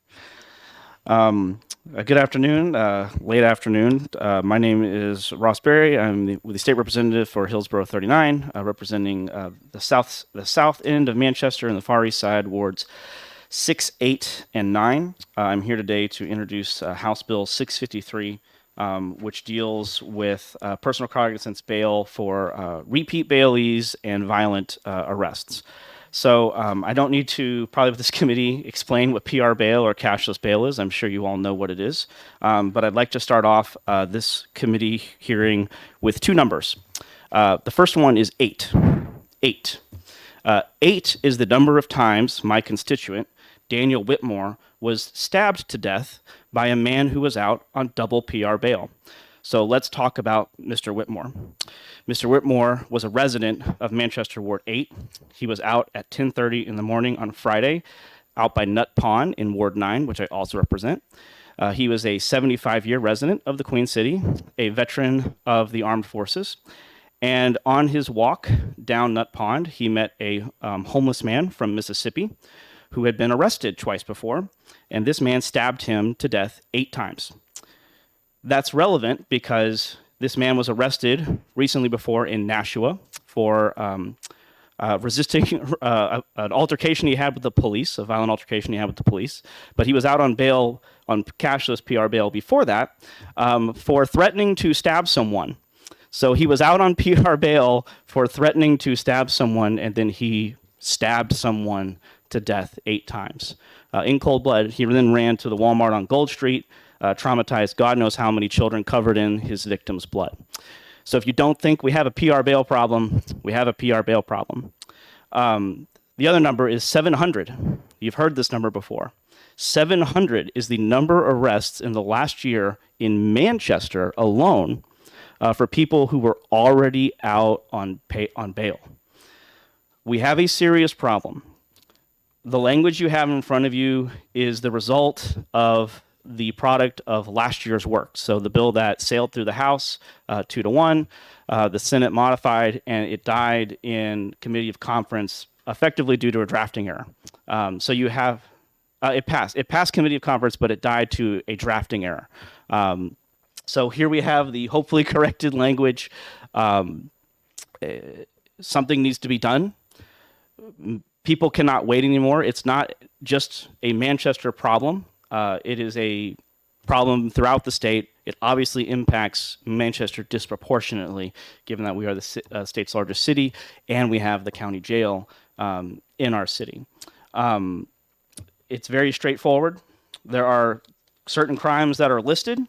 Good afternoon, late afternoon. My name is Ross Berry. I'm the state representative for Hillsborough 39, representing the south end of Manchester and the Far East Side wards 6, 8, and 9. I'm here today to introduce House Bill 653, which deals with personal cognizance bail for repeat bailees and violent arrests. So I don't need to, probably with this committee, explain what PR bail or cashless bail is. I'm sure you all know what it is. But I'd like to start off this committee hearing with 2 numbers. The first one is 8. 8. 8 is the number of times my constituent, Daniel Whitmore, was stabbed to death by a man who was out on double PR bail. So let's talk about Mr. Whitmore. Mr. Whitmore was a resident of Manchester Ward 8. He was out at 10:30 in the morning on Friday, out by Nut Pond in Ward 9, which I also represent. He was a 75-year resident of the Queen City, a veteran of the armed forces. And on his walk down Nut Pond, he met a homeless man from Mississippi who had been arrested twice before. And this man stabbed him to death 8 times. That's relevant because this man was arrested recently before in Nashua for resisting an altercation he had with the police, a violent altercation he had with the police. But he was out on bail, on cashless PR bail before that, for threatening to stab someone. So he was out on PR bail for threatening to stab someone, and then he stabbed someone to death 8 times. In cold blood, he then ran to the Walmart on Gold Street, traumatized God knows how many children covered in his victim's blood. So if you don't think we have a PR bail problem, we have a PR bail problem. The other number is 700. You've heard this number before. 700 is the number of arrests in the last year in Manchester alone for people who were already out on bail. We have a serious problem. The language you have in front of you is the result of the product of last year's work. So the bill that sailed through the House 2-1, the Senate modified, and it died in committee of conference effectively due to a drafting error. So you have, it passed committee of conference, but it died to a drafting error. So here we have the hopefully corrected language. Something needs to be done. People cannot wait anymore. It's not just a Manchester problem. It is a problem throughout the state. It obviously impacts Manchester disproportionately, given that we are the state's largest city and we have the county jail in our city. It's very straightforward. There are certain crimes that are listed.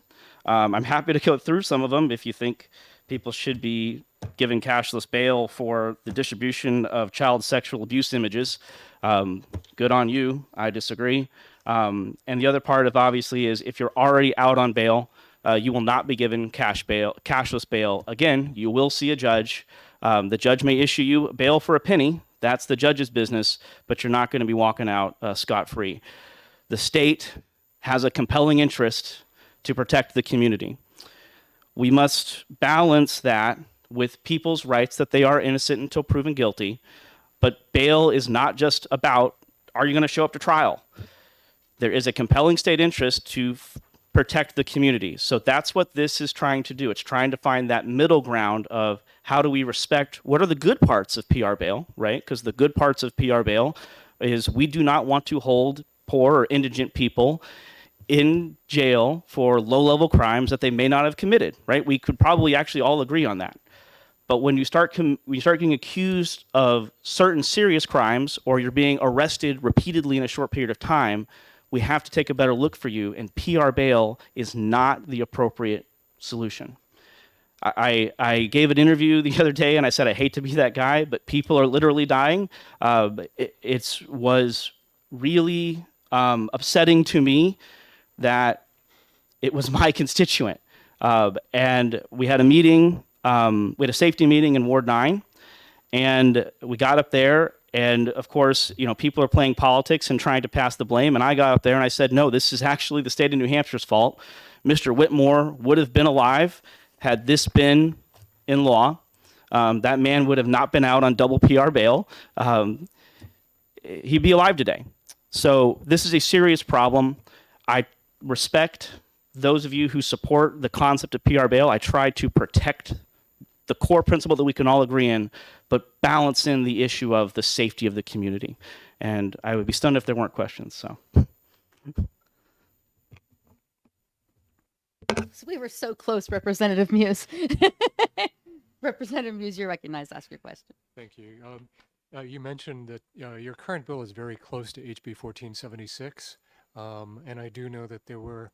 I'm happy to go through some of them if you think people should be given cashless bail for the distribution of child sexual abuse images. Good on you. I disagree. And the other part of obviously is if you're already out on bail, you will not be given cashless bail. Again, you will see a judge. The judge may issue you bail for a penny. That's the judge's business, but you're not going to be walking out scot-free. The state has a compelling interest to protect the community. We must balance that with people's rights that they are innocent until proven guilty. But bail is not just about, are you going to show up to trial? There is a compelling state interest to protect the community. So that's what this is trying to do. It's trying to find that middle ground of how do we respect, what are the good parts of PR bail, right? Because the good parts of PR bail is we do not want to hold poor or indigent people in jail for low-level crimes that they may not have committed, right? We could probably actually all agree on that. But when you start getting accused of certain serious crimes or you're being arrested repeatedly in a short period of time, we have to take a better look for you, and PR bail is not the appropriate solution. I gave an interview the other day and I said I hate to be that guy, but people are literally dying. It was really upsetting to me that it was my constituent. And we had a meeting We had a safety meeting in Ward 9, and we got up there, and of course, people are playing politics and trying to pass the blame, and I got up there and I said, no, this is actually the state of New Hampshire's fault. Mr. Whitmore would have been alive had this been in law. That man would have not been out on double PR bail. He'd be alive today. So this is a serious problem. I respect those of you who support the concept of PR bail. I try to protect the core principle that we can all agree in, but balance in the issue of the safety of the community. And I would be stunned if there weren't questions. So we were so close, Representative Muse. Representative Muse, you're recognized. Ask your question. Thank you. You mentioned that your current bill is very close to HB 1476, and I do know that there were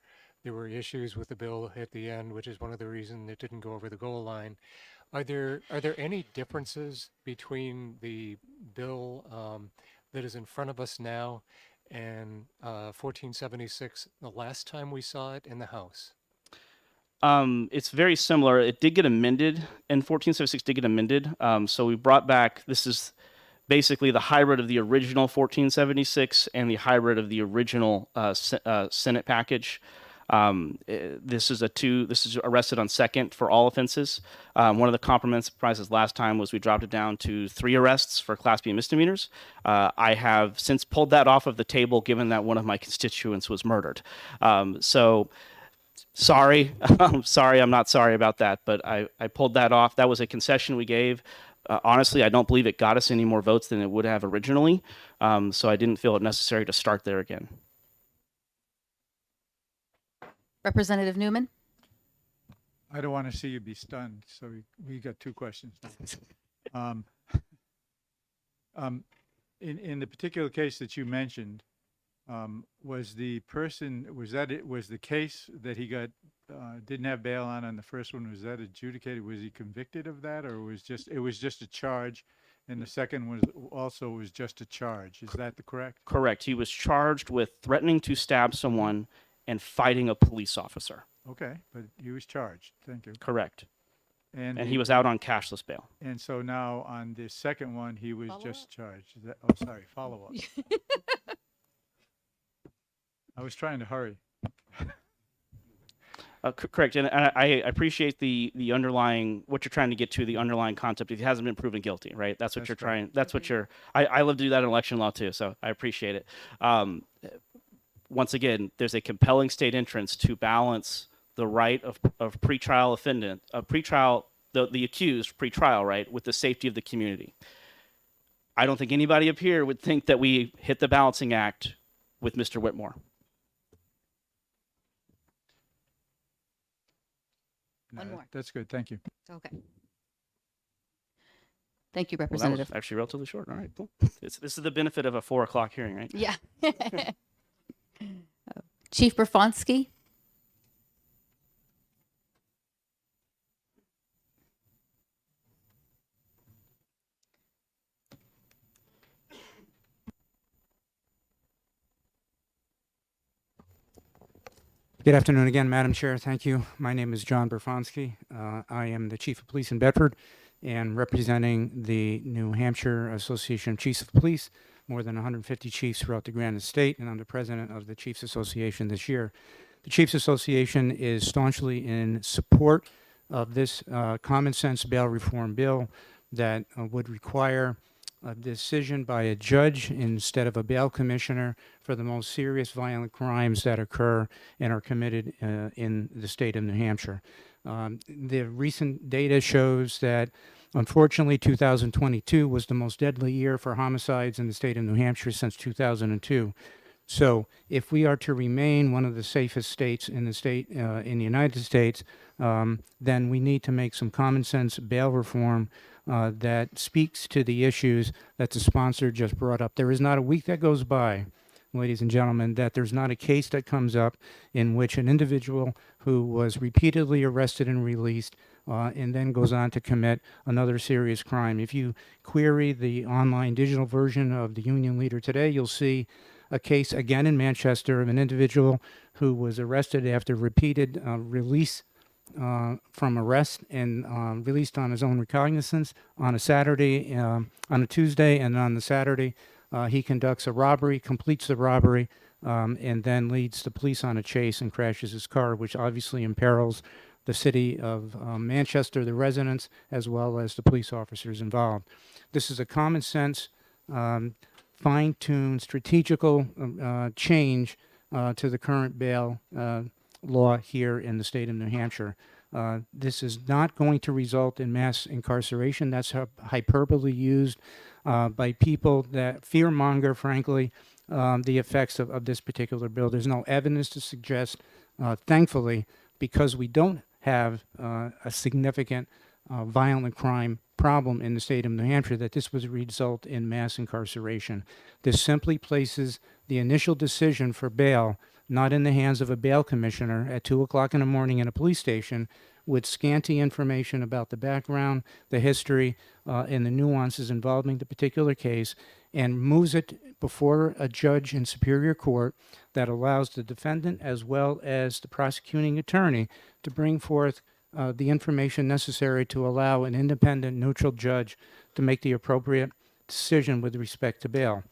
issues with the bill at the end, which is one of the reasons it didn't go over the goal line. Are there any differences between the bill that is in front of us now and 1476 the last time we saw it in the House? It's very similar. It did get amended, and 1476 did get amended. So we brought back, this is basically the hybrid of the original 1476 and the hybrid of the original Senate package. This is arrested on second for all offenses. One of the compromises last time was we dropped it down to 3 arrests for Class B misdemeanors. I have since pulled that off of the table, given that one of my constituents was murdered. So sorry, I'm not sorry about that, but I pulled that off. That was a concession we gave. Honestly, I don't believe it got us any more votes than it would have originally, so I didn't feel it necessary to start there again. Representative Newman? I don't want to see you be stunned, so we got 2 questions now. In the particular case that you mentioned, was the case that he got didn't have bail on the first one, was that adjudicated? Was he convicted of that, or it was just a charge, and the second was just a charge? Is that correct? Correct. He was charged with threatening to stab someone and fighting a police officer. Okay, but he was charged. Thank you. Correct. And he was out on cashless bail. And so now on the second one, he was just charged. Is that, sorry, follow up. I was trying to hurry. Correct, and I appreciate the underlying, what you're trying to get to, the underlying concept. He hasn't been proven guilty, right? That's what you're trying. That's what you're. I love to do that in election law too, so I appreciate it. Once again, there's a compelling state interest to balance the right of pretrial the accused pretrial right with the safety of the community. I don't think anybody up here would think that we hit the balancing act with Mr. Whitmore. One more. That's good. Thank you. Okay. Thank you, Well, Representative. that was actually relatively short. All right, cool. This is the benefit of a 4 o'clock hearing, right? Yeah. Chief Berfonski? Good afternoon again, Madam Chair. Thank you. My name is John Berfonski. I am the Chief of Police in Bedford and representing the New Hampshire Association of Chiefs of Police, more than 150 chiefs throughout the Granite State, and I'm the president of the Chiefs Association this year. The Chiefs Association is staunchly in support of this common sense bail reform bill that would require a decision by a judge instead of a bail commissioner for the most serious violent crimes that occur and are committed in the state of New Hampshire. The recent data shows that, unfortunately, 2022 was the most deadly year for homicides in the state of New Hampshire since 2002. So if we are to remain one of the safest states in the United States, then we need to make some common sense bail reform that speaks to the issues that the sponsor just brought up. There is not a week that goes by, ladies and gentlemen, that there's not a case that comes up in which an individual who was repeatedly arrested and released and then goes on to commit another serious crime. If you query the online digital version of the Union Leader today, you'll see a case again in Manchester of an individual who was arrested after repeated release from arrest and released on his own recognizance on a Saturday, on a Tuesday, and on the Saturday, he conducts a robbery, completes the robbery, and then leads the police on a chase and crashes his car, which obviously imperils the city of Manchester, the residents, as well as the police officers involved. This is a common sense, fine-tuned, strategical change to the current bail law here in the state of New Hampshire. This is not going to result in mass incarceration. That's hyperbole used by people that fearmonger, frankly, the effects of this particular bill. There's no evidence to suggest, thankfully, because we don't have a significant violent crime problem in the state of New Hampshire, that this would result in mass incarceration. This simply places the initial decision for bail not in the hands of a bail commissioner at 2 o'clock in the morning in a police station with scanty information about the background, the history, and the nuances involving the particular case, and moves it before a judge in superior court that allows the defendant as well as the prosecuting attorney to bring forth the information necessary to allow an independent, neutral judge to make the appropriate decision with respect to bail.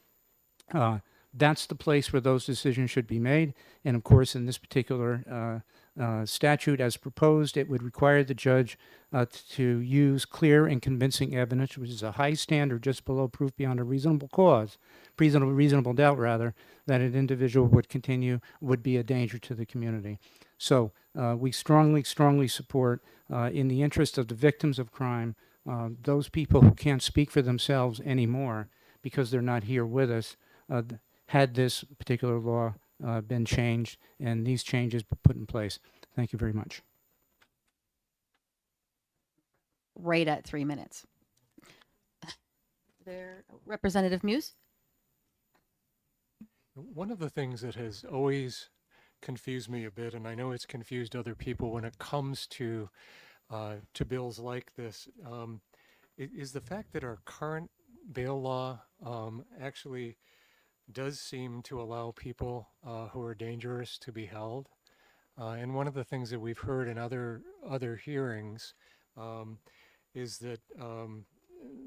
That's the place where those decisions should be made. And of course, in this particular statute as proposed, it would require the judge to use clear and convincing evidence, which is a high standard just below proof beyond a reasonable reasonable doubt rather, that an individual would be a danger to the community. So we strongly support, in the interest of the victims of crime, those people who can't speak for themselves anymore because they're not here with us, had this particular law been changed and these changes been put in place. Thank you very much. Right at 3 minutes. Representative Muse? One of the things that has always confused me a bit, and I know it's confused other people when it comes to bills like this, is the fact that our current bail law actually does seem to allow people who are dangerous to be held. And one of the things that we've heard in other hearings is that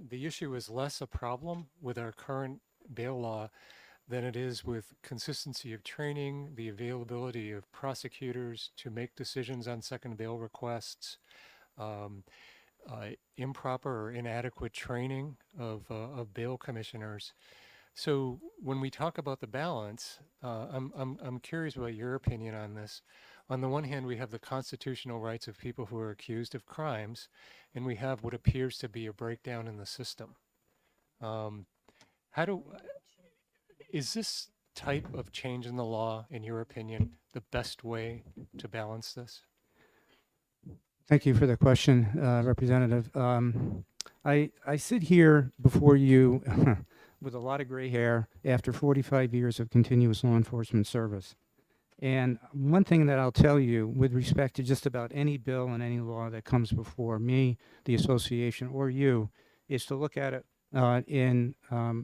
the issue is less a problem with our current bail law than it is with consistency of training, the availability of prosecutors to make decisions on second bail requests, improper or inadequate training of bail commissioners. So when we talk about the balance, I'm curious about your opinion on this. On the one hand, we have the constitutional rights of people who are accused of crimes, and we have what appears to be a breakdown in the system. Is this type of change in the law, in your opinion, the best way to balance this? Thank you for the question, Representative. I sit here before you with a lot of gray hair after 45 years of continuous law enforcement service. And one thing that I'll tell you with respect to just about any bill and any law that comes before me, the association, or you, is to look at it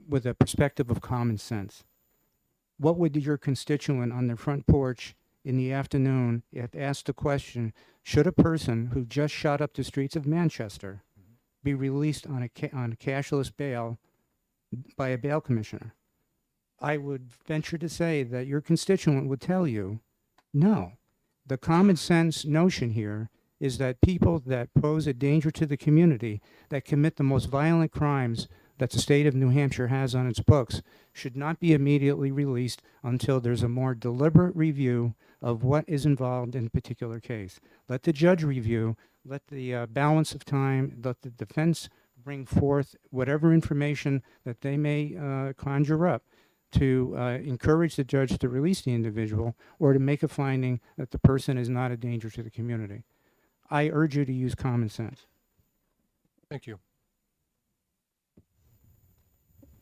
with a perspective of common sense. What would your constituent on their front porch in the afternoon have asked the question, should a person who just shot up the streets of Manchester be released on a cashless bail by a bail commissioner? I would venture to say that your constituent would tell you, no. The common sense notion here is that people that pose a danger to the community, that commit the most violent crimes that the state of New Hampshire has on its books, should not be immediately released until there's a more deliberate review of what is involved in a particular case. Let the judge review, let the balance of time, let the defense bring forth whatever information that they may conjure up to encourage the judge to release the individual or to make a finding that the person is not a danger to the community. I urge you to use common sense. Thank you.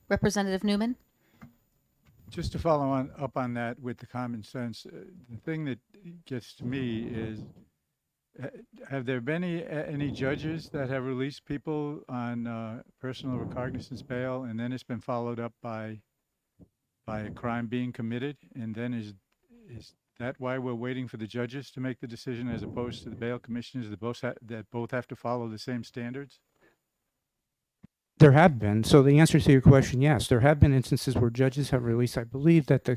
Representative Newman? Just to follow up on that with the common sense, the thing that gets to me is, have there been any judges that have released people on personal recognizance bail, and then it's been followed up by a crime being committed, and then is that why we're waiting for the judges to make the decision as opposed to the bail commissioners that both have to follow the same standards? There have been. So the answer to your question, yes, there have been instances where judges have released. I believe that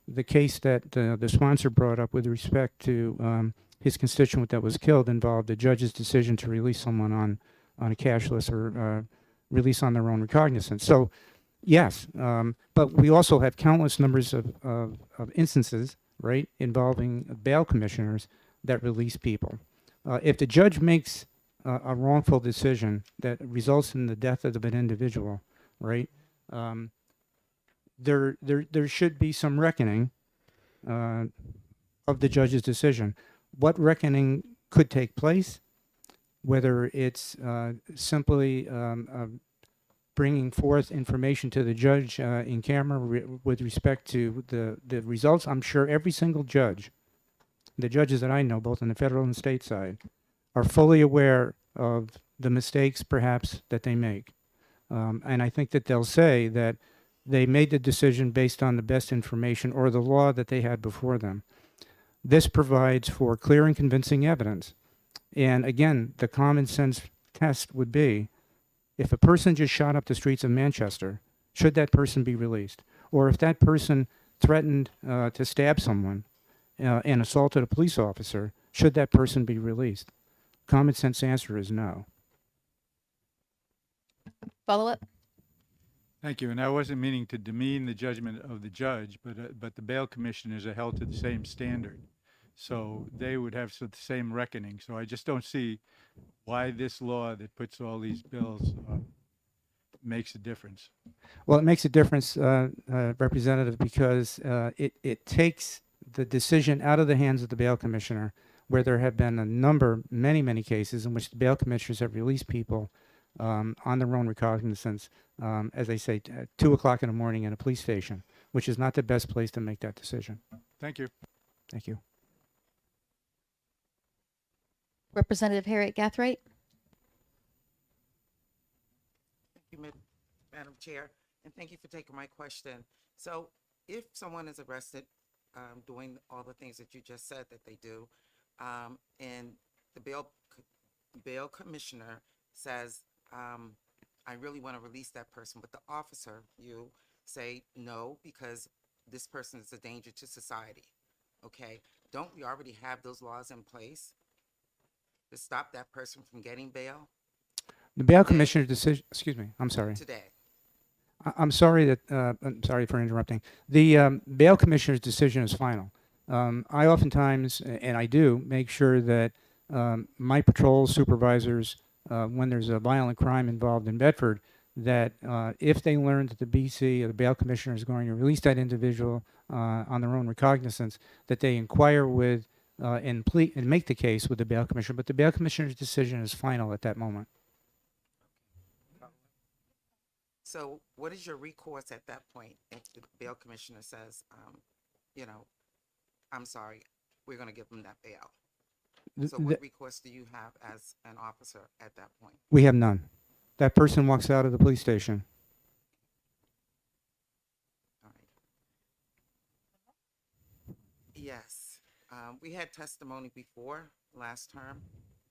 the case that the sponsor brought up with respect to his constituent that was killed involved the judge's decision to release someone on a cashless or release on their own recognizance. So yes, but we also have countless numbers of instances, right, involving bail commissioners that release people. If the judge makes a wrongful decision that results in the death of an individual, right, there should be some reckoning of the judge's decision. What reckoning could take place, whether it's simply bringing forth information to the judge in camera with respect to the results. I'm sure every single judge, the judges that I know, both on the federal and state side, are fully aware of the mistakes perhaps that they make. And I think that they'll say that they made the decision based on the best information or the law that they had before them. This provides for clear and convincing evidence. And again, the common sense test would be, if a person just shot up the streets of Manchester, should that person be released? Or if that person threatened to stab someone and assaulted a police officer, should that person be released? Common sense answer is no. Follow up? Thank you. And I wasn't meaning to demean the judgment of the judge, but the bail commissioners are held to the same standard. So they would have the same reckoning. So I just don't see why this law that puts all these bills makes a difference. Well, it makes a difference, Representative, because it takes the decision out of the hands of the bail commissioner, where there have been a number, many cases in which the bail commissioners have released people on their own recognizance, as I say, at 2 o'clock in the morning in a police station, which is not the best place to make that decision. Thank you. Thank you. Representative Harriet Gathright? Thank you, Madam Chair, and thank you for taking my question. So if someone is arrested doing all the things that you just said that they do, and the bail commissioner says, I really want to release that person, but the officer, you say no, because this person is a danger to society, okay? Don't we already have those laws in place to stop that person from getting bail? The bail commissioner's decision, excuse me, I'm sorry. Today. I'm sorry that, I'm sorry for interrupting. The bail commissioner's decision is final. I oftentimes, and I do, make sure that my patrol supervisors, when there's a violent crime involved in Bedford, that if they learn that the BC or the bail commissioner is going to release that individual on their own recognizance, that they inquire with and make the case with the bail commissioner. But the bail commissioner's decision is final at that moment. So what is your recourse at that point if the bail commissioner says, you know, I'm sorry, we're going to give them that bail? So what recourse do you have as an officer at that point? We have none. That person walks out of the police station. All right. Yes. We had testimony before last term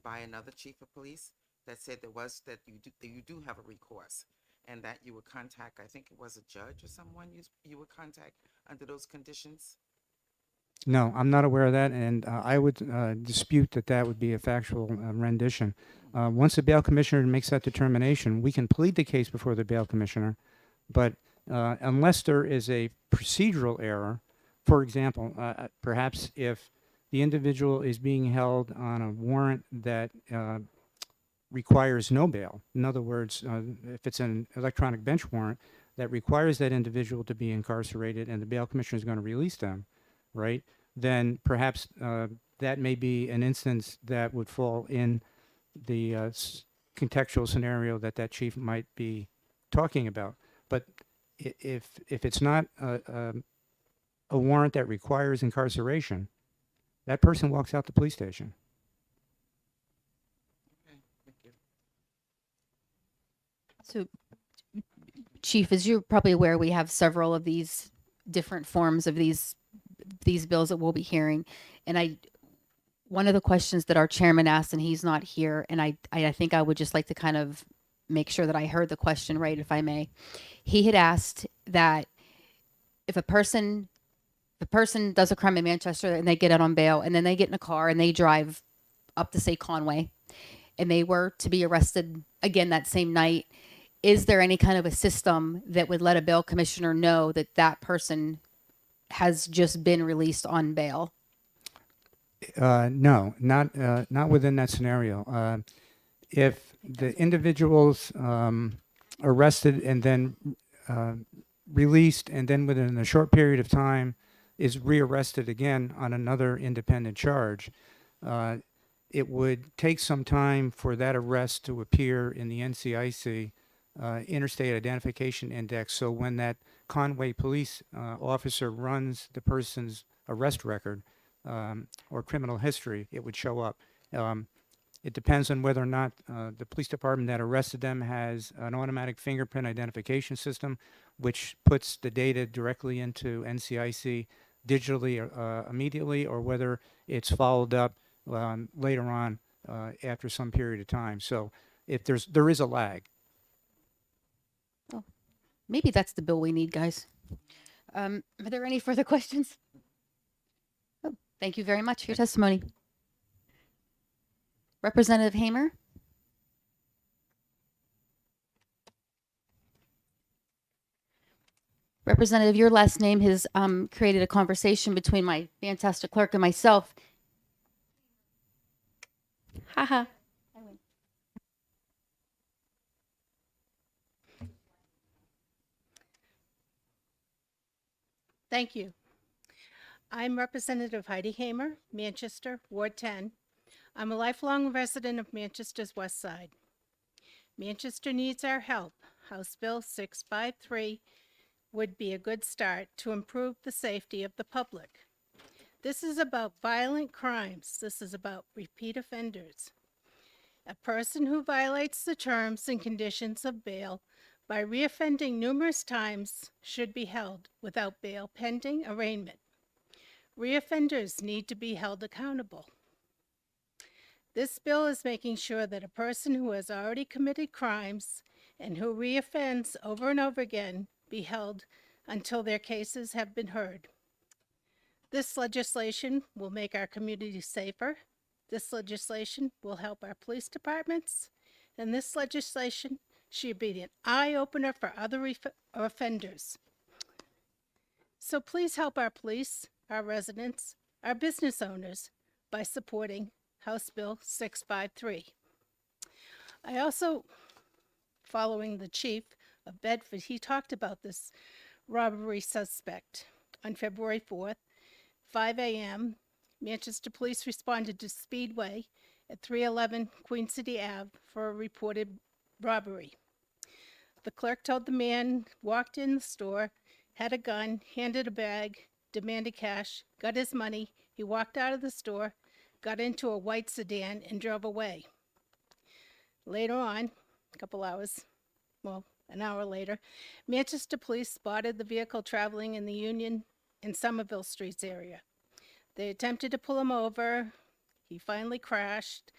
by another chief of police that said that you do have a recourse, and that you would contact, I think it was a judge or someone you would contact under those conditions. No, I'm not aware of that, and I would dispute that that would be a factual rendition. Once the bail commissioner makes that determination, we can plead the case before the bail commissioner, but unless there is a procedural error, for example, perhaps if the individual is being held on a warrant that requires no bail, in other words, if it's an electronic bench warrant that requires that individual to be incarcerated and the bail commissioner is going to release them, right, then perhaps that may be an instance that would fall in the contextual scenario that that chief might be talking about. But if it's not a warrant that requires incarceration, that person walks out the police station. Okay, thank you. So, Chief, as you're probably aware, we have several of these different forms of these these bills that we'll be hearing. And one of the questions that our chairman asked, and he's not here, and I think I would just like to kind of make sure that I heard the question right, if I may. He had asked that if a person does a crime in Manchester and they get out on bail and then they get in a car and they drive up to, say, Conway, and they were to be arrested again that same night, is there any kind of a system that would let a bail commissioner know that that person has just been released on bail? No, not within that scenario. If the individual's arrested and then released, and then within a short period of time is rearrested again on another independent charge, it would take some time for that arrest to appear in the NCIC Interstate Identification Index. So when that Conway police officer runs the person's arrest record or criminal history, it would show up. It depends on whether or not the police department that arrested them has an automatic fingerprint identification system, which puts the data directly into NCIC digitally immediately, or whether it's followed up later on after some period of time. So if there is a lag. Oh, maybe that's the bill we need, guys. Are there any further questions? Oh, thank you very much for your testimony. Representative Hamer? Representative, your last name has created a conversation between my fantastic clerk and myself. Haha. Thank you. I'm Representative Heidi Hamer, Manchester, Ward 10. I'm a lifelong resident of Manchester's West Side. Manchester needs our help. House Bill 653 would be a good start to improve the safety of the public. This is about violent crimes. This is about repeat offenders. A person who violates the terms and conditions of bail by reoffending numerous times should be held without bail pending arraignment. Reoffenders need to be held accountable. This bill is making sure that a person who has already committed crimes and who reoffends over and over again be held until their cases have been heard. This legislation will make our community safer. This legislation will help our police departments, and this legislation should be an eye-opener for other offenders. So please help our police, our residents, our business owners by supporting House Bill 653. I also, following the chief of Bedford, he talked about this robbery suspect. On February 4th, 5 a.m., Manchester police responded to Speedway at 311 Queen City Ave for a reported robbery. The clerk told the man walked in the store, had a gun, handed a bag, demanded cash, got his money. He walked out of the store, got into a white sedan, and drove away. Later on, a couple hours, well, an hour later, Manchester police spotted the vehicle traveling in the Union and Somerville Streets area. They attempted to pull him over. He finally crashed.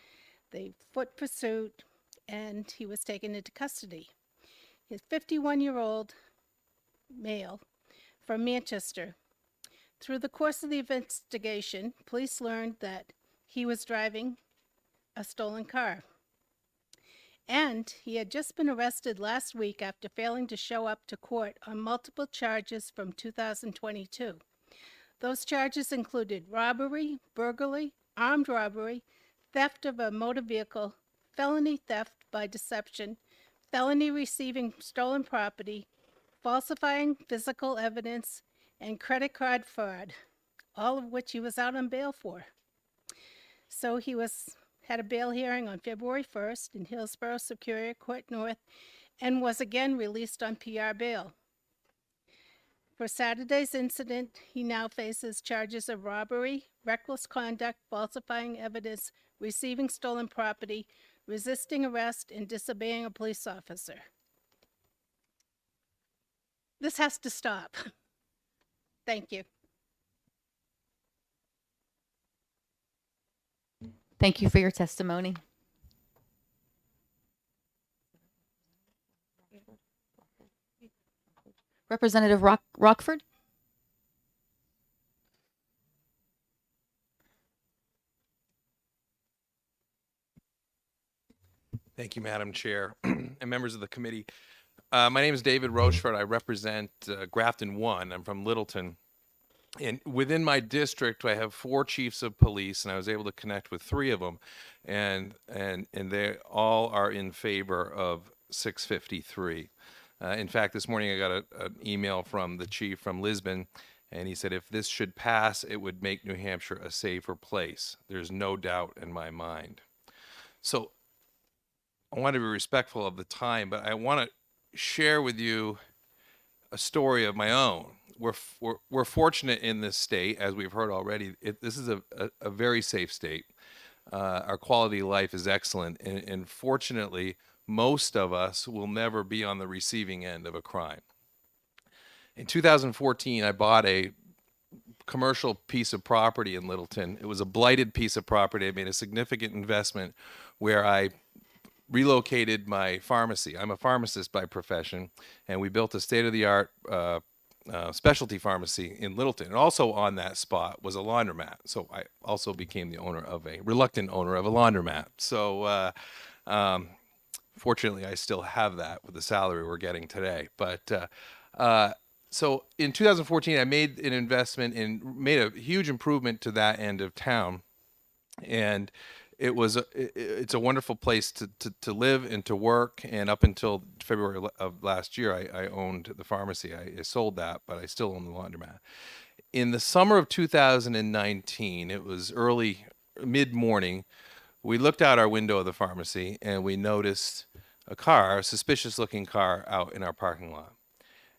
They foot pursuit, and he was taken into custody. His 51-year-old male from Manchester. Through the course of the investigation, police learned that he was driving a stolen car. And he had just been arrested last week after failing to show up to court on multiple charges from 2022. Those charges included robbery, burglary, armed robbery, theft of a motor vehicle, felony theft by deception, felony receiving stolen property, falsifying physical evidence, and credit card fraud, all of which he was out on bail for. So he had a bail hearing on February 1st in Hillsborough Superior Court North and was again released on PR bail. For Saturday's incident, he now faces charges of robbery, reckless conduct, falsifying evidence, receiving stolen property, resisting arrest, and disobeying a police officer. This has to stop. Thank you. Thank you for your testimony. Representative Rockford? Thank you, Madam Chair and members of the committee. My name is David Rochefort. I represent Grafton 1. I'm from Littleton. And within my district, I have 4 chiefs of police, and I was able to connect with 3 of them. And they all are in favor of 653. In fact, this morning I got an email from the chief from Lisbon, and he said if this should pass, it would make New Hampshire a safer place. There's no doubt in my mind. So I want to be respectful of the time, but I want to share with you a story of my own. We're fortunate in this state, as we've heard already. This is a very safe state. Our quality of life is excellent, and fortunately, most of us will never be on the receiving end of a crime. In 2014, I bought a commercial piece of property in Littleton. It was a blighted piece of property. I made a significant investment where I relocated my pharmacy. I'm a pharmacist by profession, and we built a state-of-the-art specialty pharmacy in Littleton. And also on that spot was a laundromat. So I also became the reluctant owner of a laundromat. So fortunately, I still have that with the salary we're getting today. But so in 2014, I made an investment and made a huge improvement to that end of town. And it's a wonderful place to live and to work. And up until February of last year, I owned the pharmacy. I sold that, but I still own the laundromat. In the summer of 2019, it was mid-morning, we looked out our window of the pharmacy and we noticed a suspicious-looking car out in our parking lot.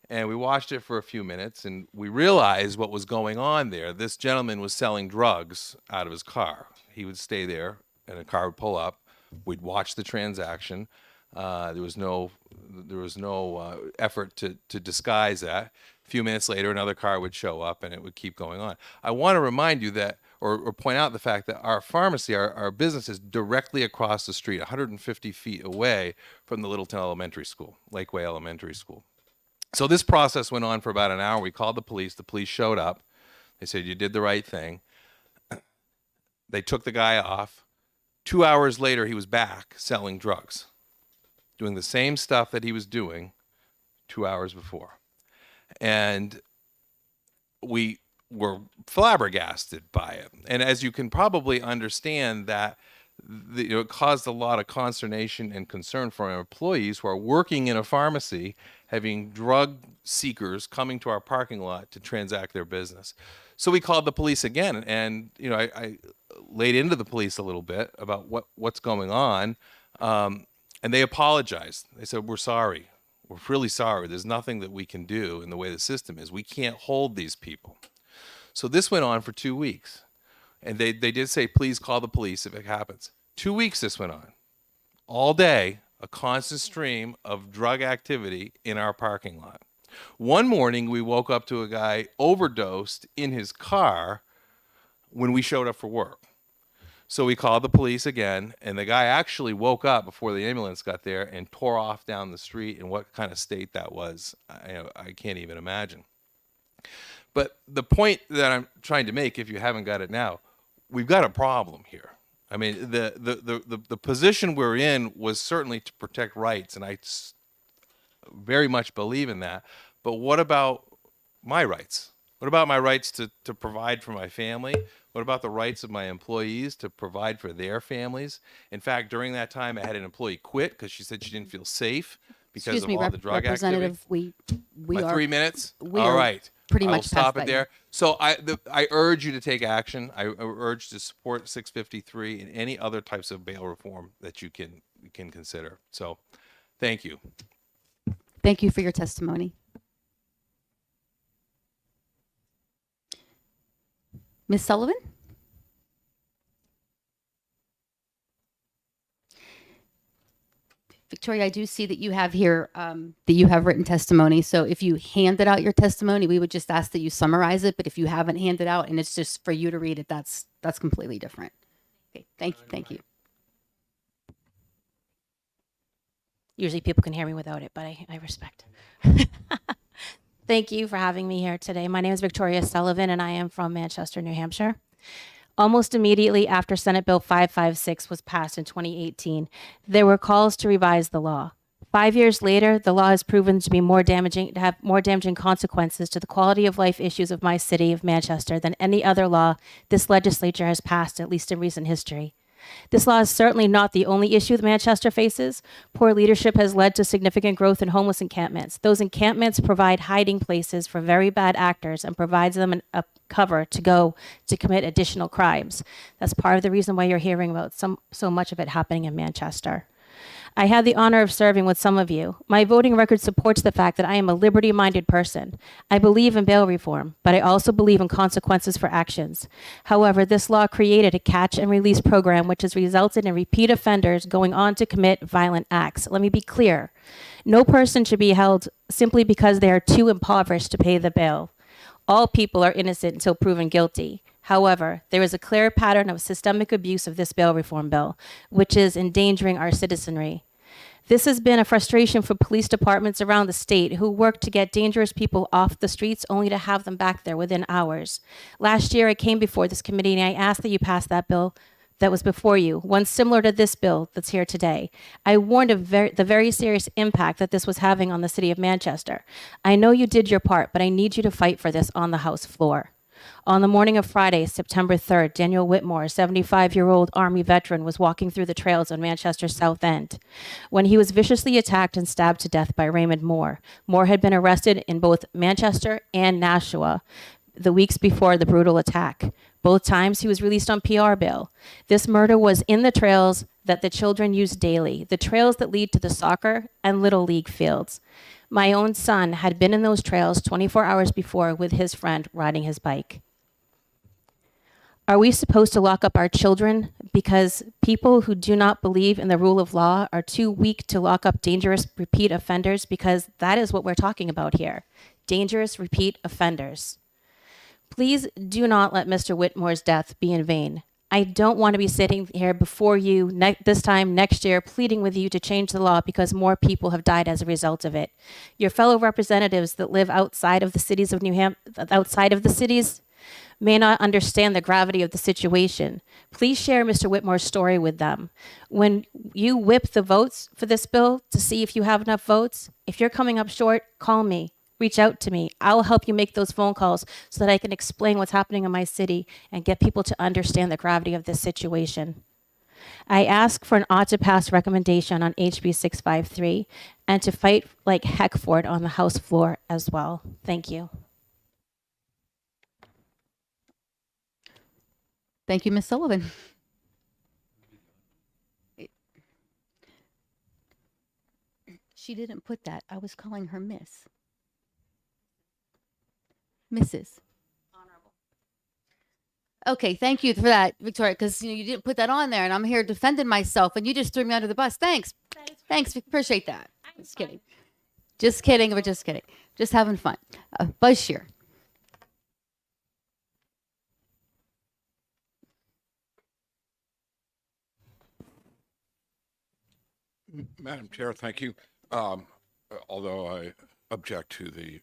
And we watched it for a few minutes and we realized what was going on there. This gentleman was selling drugs out of his car. He would stay there and a car would pull up. We'd watch the transaction. There was no effort to disguise that. A few minutes later, another car would show up and it would keep going on. I want to remind you that, or point out the fact that our pharmacy, our business is directly across the street, 150 feet away from the Littleton Elementary School, Lakeway Elementary School. So this process went on for about an hour. We called the police. The police showed up. They said, you did the right thing. They took the guy off. 2 hours later, he was back selling drugs, doing the same stuff that he was doing 2 hours before. And we were flabbergasted by it. And as you can probably understand, that it caused a lot of consternation and concern for our employees who are working in a pharmacy, having drug seekers coming to our parking lot to transact their business. So we called the police again, and I laid into the police a little bit about what's going on, and they apologized. They said, "We're sorry. We're really sorry. There's nothing that we can do in the way the system is. We can't hold these people." So this went on for 2 weeks, and they did say, "Please call the police if it happens." 2 weeks this went on, all day, a constant stream of drug activity in our parking lot. One morning, we woke up to a guy overdosed in his car when we showed up for work. So we called the police again, and the guy actually woke up before the ambulance got there and tore off down the street. And what kind of state that was, I can't even imagine. But the point that I'm trying to make, if you haven't got it now, we've got a problem here. I mean, the position we're in was certainly to protect rights, and I very much believe in that. But what about my rights? What about my rights to provide for my family? What about the rights of my employees to provide for their families? In fact, during that time, I had an employee quit because she said she didn't feel safe because Excuse of me, all the drug activity. Representative, we My are 3 minutes? we All are right. pretty I will much stop past it that there. So I urge you to take action. I urge to support 653 and any other types of bail reform that you can consider. So thank you. Thank you for your testimony. Ms. Sullivan? Victoria, I do see that you have here that you have written testimony. So if you handed out your testimony, we would just ask that you summarize it. But if you haven't handed out and it's just for you to read it, that's completely different. Okay, thank you. Usually people can hear me without it, but I respect. Thank you for having me here today. My name is Victoria Sullivan, and I am from Manchester, New Hampshire. Almost immediately after Senate Bill 556 was passed in 2018, there were calls to revise the law. 5 years later, the law has proven to be to have more damaging consequences to the quality of life issues of my city of Manchester than any other law this legislature has passed, at least in recent history. This law is certainly not the only issue that Manchester faces. Poor leadership has led to significant growth in homeless encampments. Those encampments provide hiding places for very bad actors and provides them a cover to go to commit additional crimes. That's part of the reason why you're hearing about so much of it happening in Manchester. I had the honor of serving with some of you. My voting record supports the fact that I am a liberty-minded person. I believe in bail reform, but I also believe in consequences for actions. However, this law created a catch and release program which has resulted in repeat offenders going on to commit violent acts. Let me be clear. No person should be held simply because they are too impoverished to pay the bail. All people are innocent until proven guilty. However, there is a clear pattern of systemic abuse of this bail reform bill, which is endangering our citizenry. This has been a frustration for police departments around the state who work to get dangerous people off the streets only to have them back there within hours. Last year, I came before this committee and I asked that you pass that bill that was before you, one similar to this bill that's here today. I warned of the very serious impact that this was having on the city of Manchester. I know you did your part, but I need you to fight for this on the House floor. On the morning of Friday, September 3rd, Daniel Whitmore, a 75-year-old Army veteran, was walking through the trails on Manchester's South End when he was viciously attacked and stabbed to death by Raymond Moore. Moore had been arrested in both Manchester and Nashua the weeks before the brutal attack. Both times he was released on PR bail. This murder was in the trails that the children use daily, the trails that lead to the soccer and Little League fields. My own son had been in those trails 24 hours before with his friend riding his bike. Are we supposed to lock up our children because people who do not believe in the rule of law are too weak to lock up dangerous repeat offenders? Because that is what we're talking about here, dangerous repeat offenders. Please do not let Mr. Whitmore's death be in vain. I don't want to be sitting here before you this time next year pleading with you to change the law because more people have died as a result of it. Your fellow representatives that live outside of the cities of may not understand the gravity of the situation. Please share Mr. Whitmore's story with them. When you whip the votes for this bill to see if you have enough votes, if you're coming up short, call me. Reach out to me. I'll help you make those phone calls so that I can explain what's happening in my city and get people to understand the gravity of this situation. I ask for an ought-to-pass recommendation on HB 653 and to fight like heck for it on the House floor as well. Thank you. Thank you, Ms. Sullivan. She didn't put that. I was calling her Miss. Mrs. Honorable. Okay, thank you for that, Victoria, because you didn't put that on there, and I'm here defending myself, and you just threw me under the bus. Thanks. Thanks. Appreciate that. Just kidding. Just kidding. We're just kidding. Just having fun. Bashir. Madam Chair, thank you. Although I object to the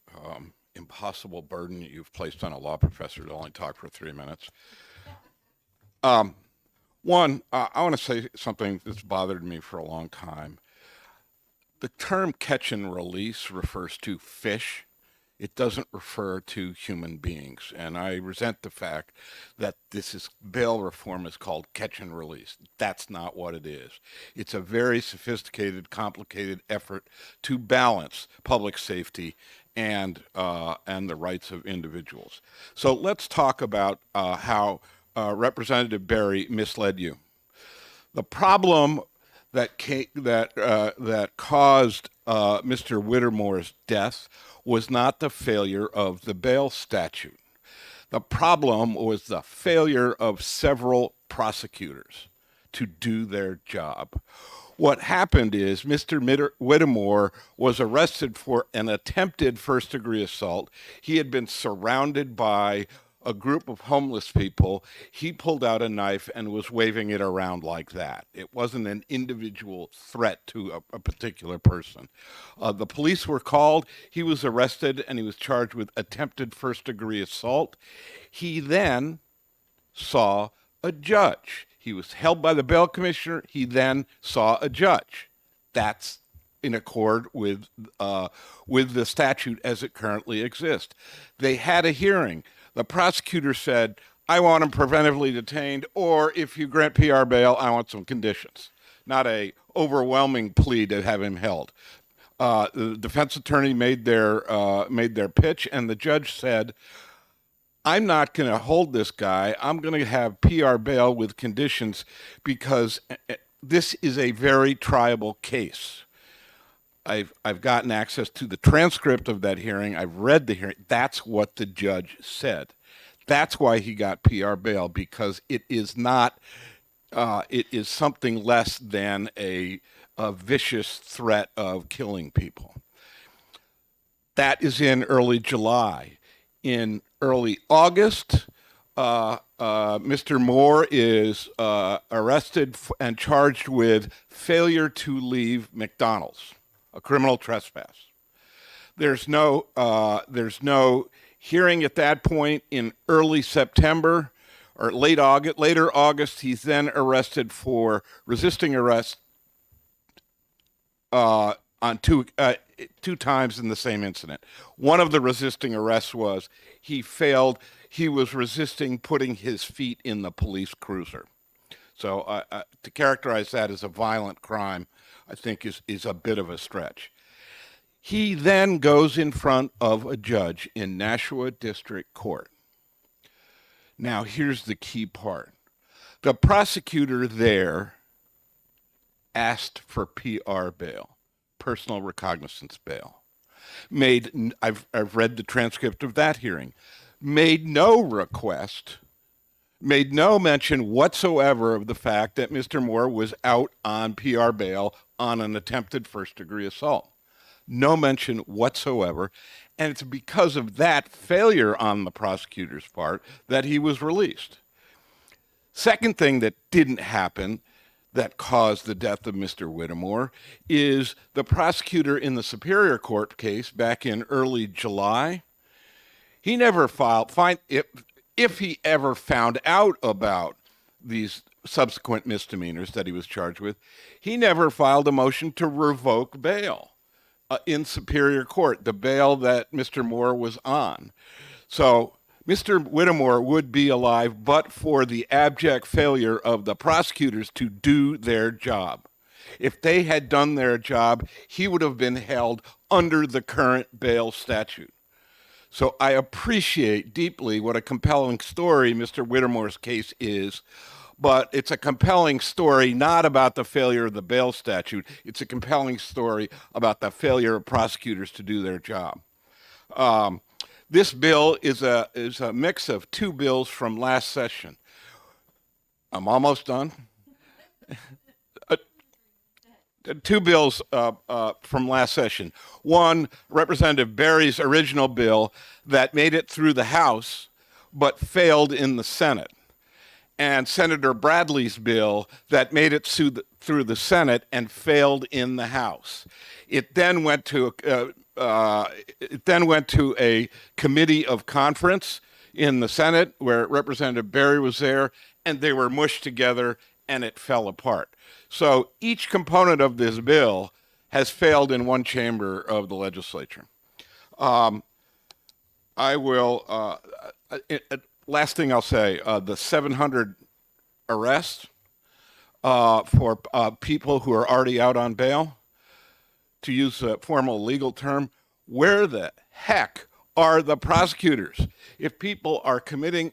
impossible burden you've placed on a law professor to only talk for 3 minutes. One, I want to say something that's bothered me for a long time. The term catch and release refers to fish. It doesn't refer to human beings. And I resent the fact that bail reform is called catch and release. That's not what it is. It's a very sophisticated, complicated effort to balance public safety and the rights of individuals. So let's talk about how Representative Berry misled you. The problem that caused Mr. Whitmore's death was not the failure of the bail statute. The problem was the failure of several prosecutors to do their job. What happened is Mr. Whitmore was arrested for an attempted first-degree assault. He had been surrounded by a group of homeless people, he pulled out a knife and was waving it around like that. It wasn't an individual threat to a particular person. The police were called. He was arrested and he was charged with attempted first-degree assault. He then saw a judge. He was held by the bail commissioner. He then saw a judge. That's in accord with the statute as it currently exists. They had a hearing. The prosecutor said, I want him preventively detained, or if you grant PR bail, I want some conditions. Not a overwhelming plea to have him held. The defense attorney made their pitch, and the judge said, I'm not going to hold this guy. I'm going to have PR bail with conditions because this is a very triable case. I've gotten access to the transcript of that hearing. I've read the hearing. That's what the judge said. That's why he got PR bail, because it is not, it is something less than a vicious threat of killing people. That is in early July. In early August, Mr. Moore is arrested and charged with failure to leave McDonald's, a criminal trespass. There's no hearing at that point. In early September or later August, he's then arrested for resisting arrest on two times in the same incident. One of the resisting arrests was he was resisting putting his feet in the police cruiser. So to characterize that as a violent crime, I think is a bit of a stretch. He then goes in front of a judge in Nashua District Court. Now, here's the key part. The prosecutor there asked for PR bail, personal recognizance bail. I've read the transcript of that hearing. Made no request, made no mention whatsoever of the fact that Mr. Moore was out on PR bail on an attempted first-degree assault. No mention whatsoever. And it's because of that failure on the prosecutor's part that he was released. Second thing that didn't happen that caused the death of Mr. Whittemore is the prosecutor in the Superior Court case back in early July. He never if he ever found out about these subsequent misdemeanors that he was charged with, he never filed a motion to revoke bail in Superior Court, the bail that Mr. Moore was on. So Mr. Whittemore would be alive but for the abject failure of the prosecutors to do their job. If they had done their job, he would have been held under the current bail statute. So I appreciate deeply what a compelling story Mr. Whittemore's case is, but it's a compelling story not about the failure of the bail statute. It's a compelling story about the failure of prosecutors to do their job. This bill is a mix of two bills from last session. I'm almost done. Two bills from last session. One, Representative Berry's original bill that made it through the House but failed in the Senate. And Senator Bradley's bill that made it through the Senate and failed in the House. It then went to a committee of conference in the Senate where Representative Berry was there, and they were mushed together and it fell apart. So each component of this bill has failed in one chamber of the legislature. Last thing I'll say, the 700 arrests for people who are already out on bail, to use a formal legal term, where the heck are the prosecutors? If people are being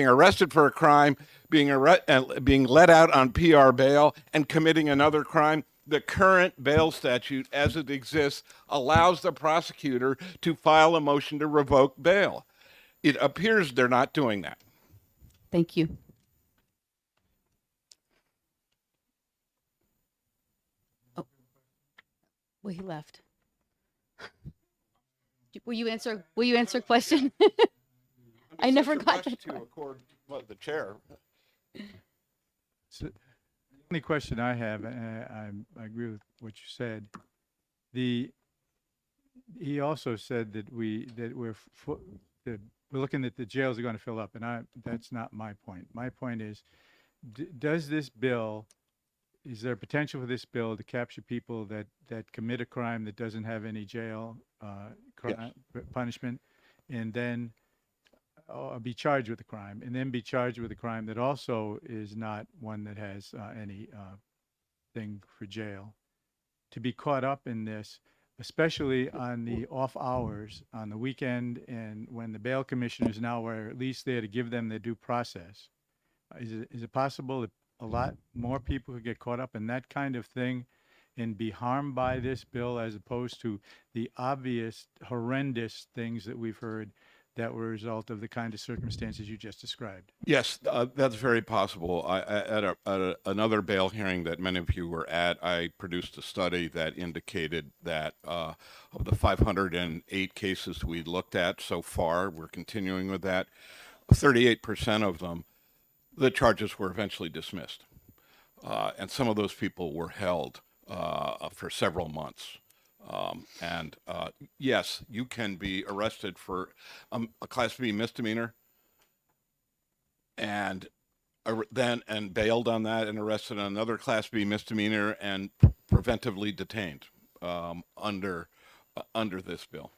arrested for a crime, being let out on PR bail and committing another crime, the current bail statute as it exists allows the prosecutor to file a motion to revoke bail. It appears they're not doing that. Thank you. Oh, well, he left. Will you answer a question? I never got that to far. accord what the chair. So, the only question I have, I agree with what you said. He also said that we're looking at the jails are going to fill up, and that's not my point. My point is, does this bill, is there potential for this bill to capture people that commit a crime that doesn't have any jail punishment, and then be charged with a crime, and then be charged with a crime that also is not one that has any thing for jail, to be caught up in this, especially on the off hours, on the weekend, and when the bail commissioners now are at least there to give them their due process? Is it possible that a lot more people could get caught up in that kind of thing and be harmed by this bill, as opposed to the obvious horrendous things that we've heard that were a result of the kind of circumstances you just described? Yes, that's very possible. At another bail hearing that many of you were at, I produced a study that indicated that of the 508 cases we looked at so far, we're continuing with that, 38% of them, the charges were eventually dismissed. And some of those people were held for several months. Yes, you can be arrested for a Class B misdemeanor and bailed on that, and arrested on another Class B misdemeanor and preventively detained under this bill.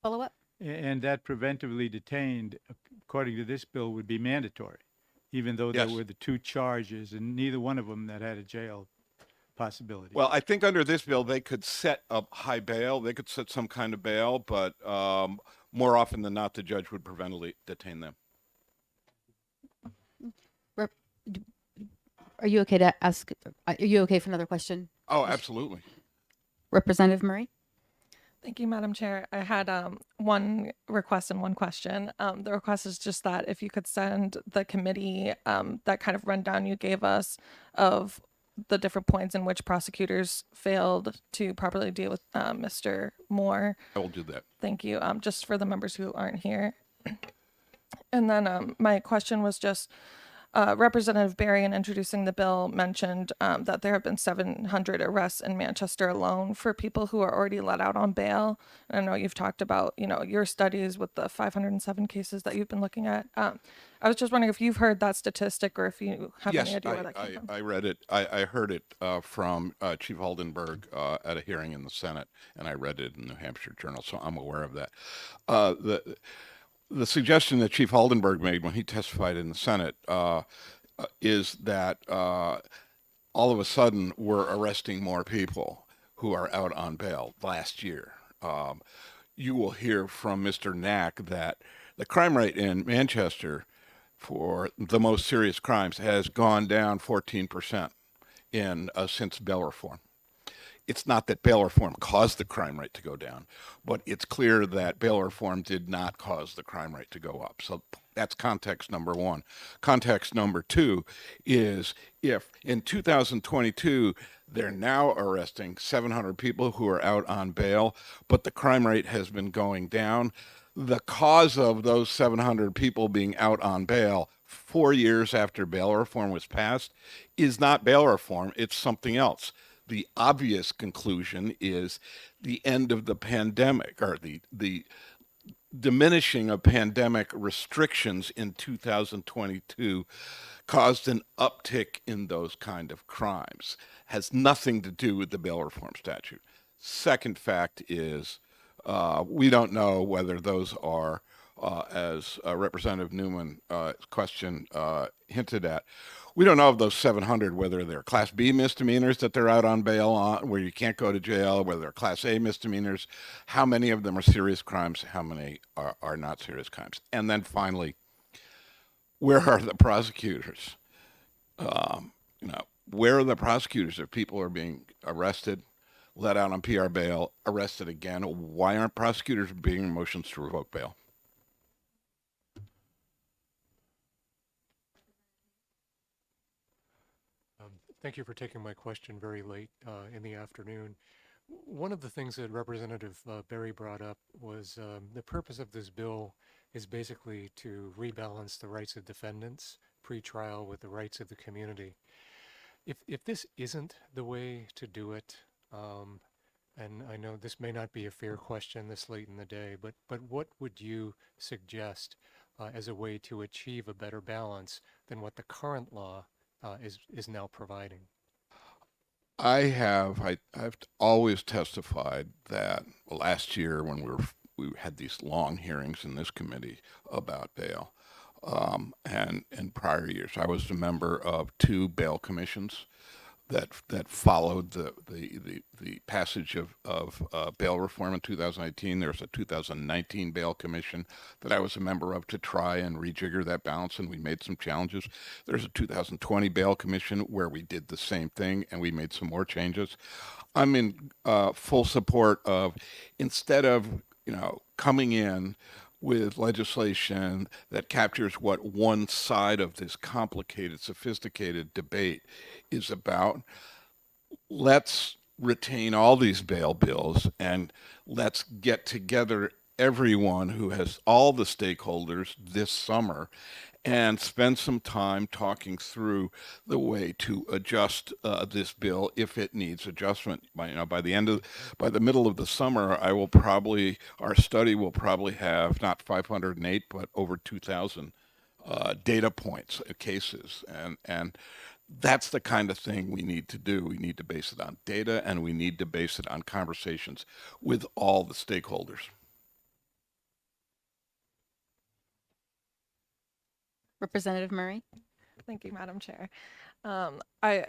Follow up? And that preventively detained, according to this bill, would be mandatory, even though there were the two charges and neither one of them that had a jail possibility. Well, I think under this bill, they could set up high bail. They could set some kind of bail, but more often than not, the judge would preventively detain them. Are you okay to ask? Are you okay for another question? Oh, absolutely. Representative Murray? Thank you, Madam Chair. I had one request and one question. The request is just that if you could send the committee that kind of rundown you gave us of the different points in which prosecutors failed to properly deal with Mr. Moore. I will do that. Thank you. Just for the members who aren't here. And then my question was just, Representative Berry, in introducing the bill, mentioned that there have been 700 arrests in Manchester alone for people who are already let out on bail. And I know you've talked about, your studies with the 507 cases that you've been looking at. I was just wondering if you've heard that statistic, or if you have any idea where that came from. I read it. I heard it from Chief Haldenberg at a hearing in the Senate, and I read it in the New Hampshire Journal, so I'm aware of that. The suggestion that Chief Haldenberg made when he testified in the Senate is that all of a sudden we're arresting more people who are out on bail last year. You will hear from Mr. Knack that the crime rate in Manchester for the most serious crimes has gone down 14% since bail reform. It's not that bail reform caused the crime rate to go down, but it's clear that bail reform did not cause the crime rate to go up. So that's context number one. Context number two is, if in 2022, they're now arresting 700 people who are out on bail, but the crime rate has been going down, the cause of those 700 people being out on bail 4 years after bail reform was passed is not bail reform, it's something else. The obvious conclusion is the end of the pandemic, or the diminishing of pandemic restrictions in 2022 caused an uptick in those kind of crimes. Has nothing to do with the bail reform statute. Second fact is we don't know whether those are, as Representative Newman's question hinted at, we don't know of those 700 whether they're Class B misdemeanors that they're out on bail on, where you can't go to jail, whether they're Class A misdemeanors, how many of them are serious crimes, how many are not serious crimes. And then finally, where are the prosecutors? Where are the prosecutors if people are being arrested, let out on PR bail, arrested again? Why aren't prosecutors bringing motions to revoke bail? Thank you for taking my question very late in the afternoon. one of the things that Representative Berry brought up was the purpose of this bill is basically to rebalance the rights of defendants pre-trial with the rights of the community. If this isn't the way to do it, and I know this may not be a fair question this late in the day, but what would you suggest as a way to achieve a better balance than what the current law is now providing? I've always testified that last year when we had these long hearings in this committee about bail, and in prior years, I was a member of 2 bail commissions that followed the passage of bail reform in 2018. There's a 2019 bail commission that I was a member of to try and rejigger that balance, and we made some challenges. There's a 2020 bail commission where we did the same thing and we made some more changes. I'm in full support of, instead of coming in with legislation that captures what one side of this complicated, sophisticated debate is about, let's retain all these bail bills and let's get together everyone who has all the stakeholders this summer and spend some time talking through the way to adjust this bill if it needs adjustment. By the middle of the summer, our study will probably have not 508 but over 2,000 data points, cases, and that's the kind of thing we need to do. We need to base it on data, and we need to base it on conversations with all the stakeholders. Representative Murray. Thank you, Madam Chair. I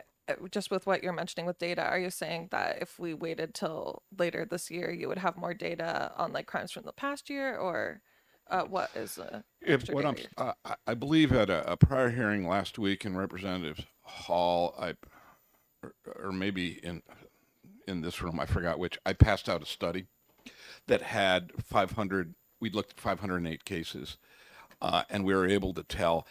just with what you're mentioning with data, are you saying that if we waited till later this year, you would have more data on like crimes from the past year, or what is I believe at a prior hearing last week in Representative Hall, or maybe in this room, I forgot which, I passed out a study that had 500. We looked at 508 cases. And we were able to tell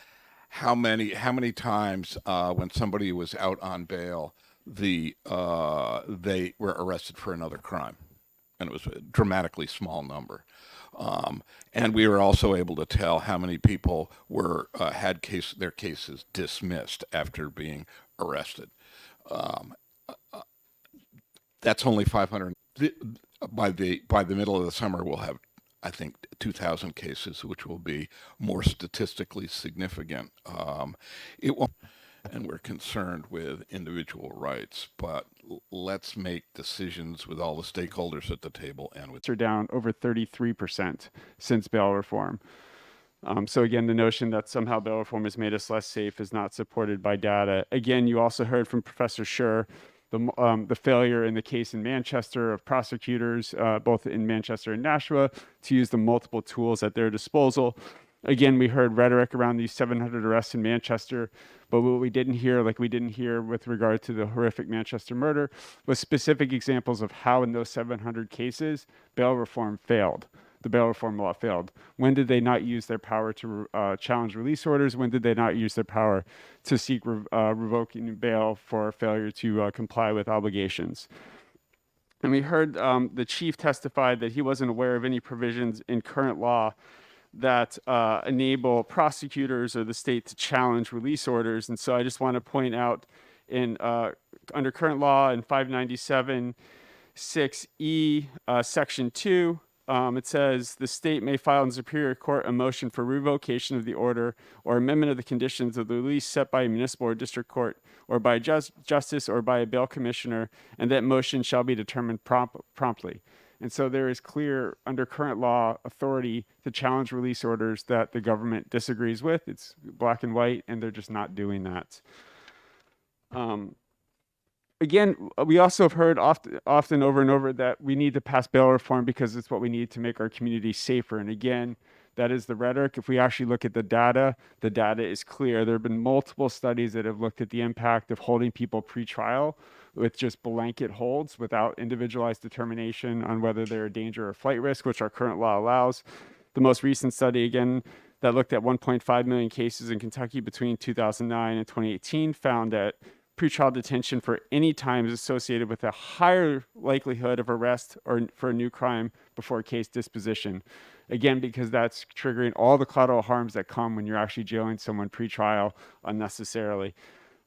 how many times when somebody was out on bail, they were arrested for another crime, and it was a dramatically small number. And we were also able to tell how many people had their cases dismissed after being arrested. That's only 500. By the middle of the summer, we'll have, I think, 2,000 cases, which will be more statistically significant. It won't, and we're concerned with individual rights, but let's make decisions with all the stakeholders at the table and with. Are down over 33% since bail reform. So again, the notion that somehow bail reform has made us less safe is not supported by data. Again, you also heard from Professor Schur the failure in the case in Manchester of prosecutors, both in Manchester and Nashua, to use the multiple tools at their disposal. Again, we heard rhetoric around these 700 arrests in Manchester, but what we didn't hear, like we didn't hear with regard to the horrific Manchester murder, was specific examples of how in those 700 cases, bail reform failed. The bail reform law failed. When did they not use their power to challenge release orders? When did they not use their power to seek revoking bail for failure to comply with obligations? And we heard the chief testify that he wasn't aware of any provisions in current law that enable prosecutors or the state to challenge release orders. And so I just want to point out in under current law in 597 6E section 2, it says the state may file in Superior Court a motion for revocation of the order or amendment of the conditions of the release set by a municipal or district court or by justice or by a bail commissioner, and that motion shall be determined promptly. And so there is clear, under current law, authority to challenge release orders that the government disagrees with. It's black and white, and they're just not doing that. Again, we also have heard often over and over that we need to pass bail reform because it's what we need to make our community safer. And again, that is the rhetoric. If we actually look at the data is clear. There have been multiple studies that have looked at the impact of holding people pre-trial with just blanket holds without individualized determination on whether they're a danger or flight risk, which our current law allows. The most recent study, again, that looked at 1.5 million cases in Kentucky between 2009 and 2018 found that pretrial detention for any times associated with a higher likelihood of arrest or for a new crime before case disposition. Again, because that's triggering all the collateral harms that come when you're actually jailing someone pretrial unnecessarily.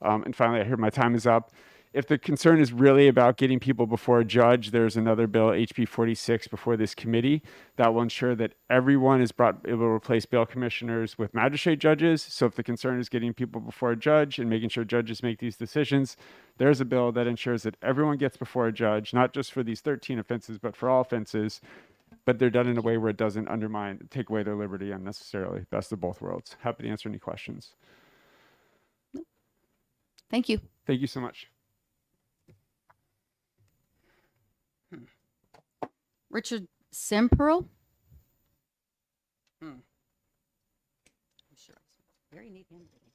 And finally, I hear my time is up. If the concern is really about getting people before a judge, there's another bill, HB 46, before this committee that will ensure that everyone is able to replace bail commissioners with magistrate judges. So if the concern is getting people before a judge and making sure judges make these decisions, there's a bill that ensures that everyone gets before a judge, not just for these 13 offenses, but for all offenses, but they're done in a way where it doesn't take away their liberty unnecessarily. Best of both worlds. Happy to answer any questions. Thank you. Thank you so much. Richard Semperl. I'm sure it's very neat handwriting.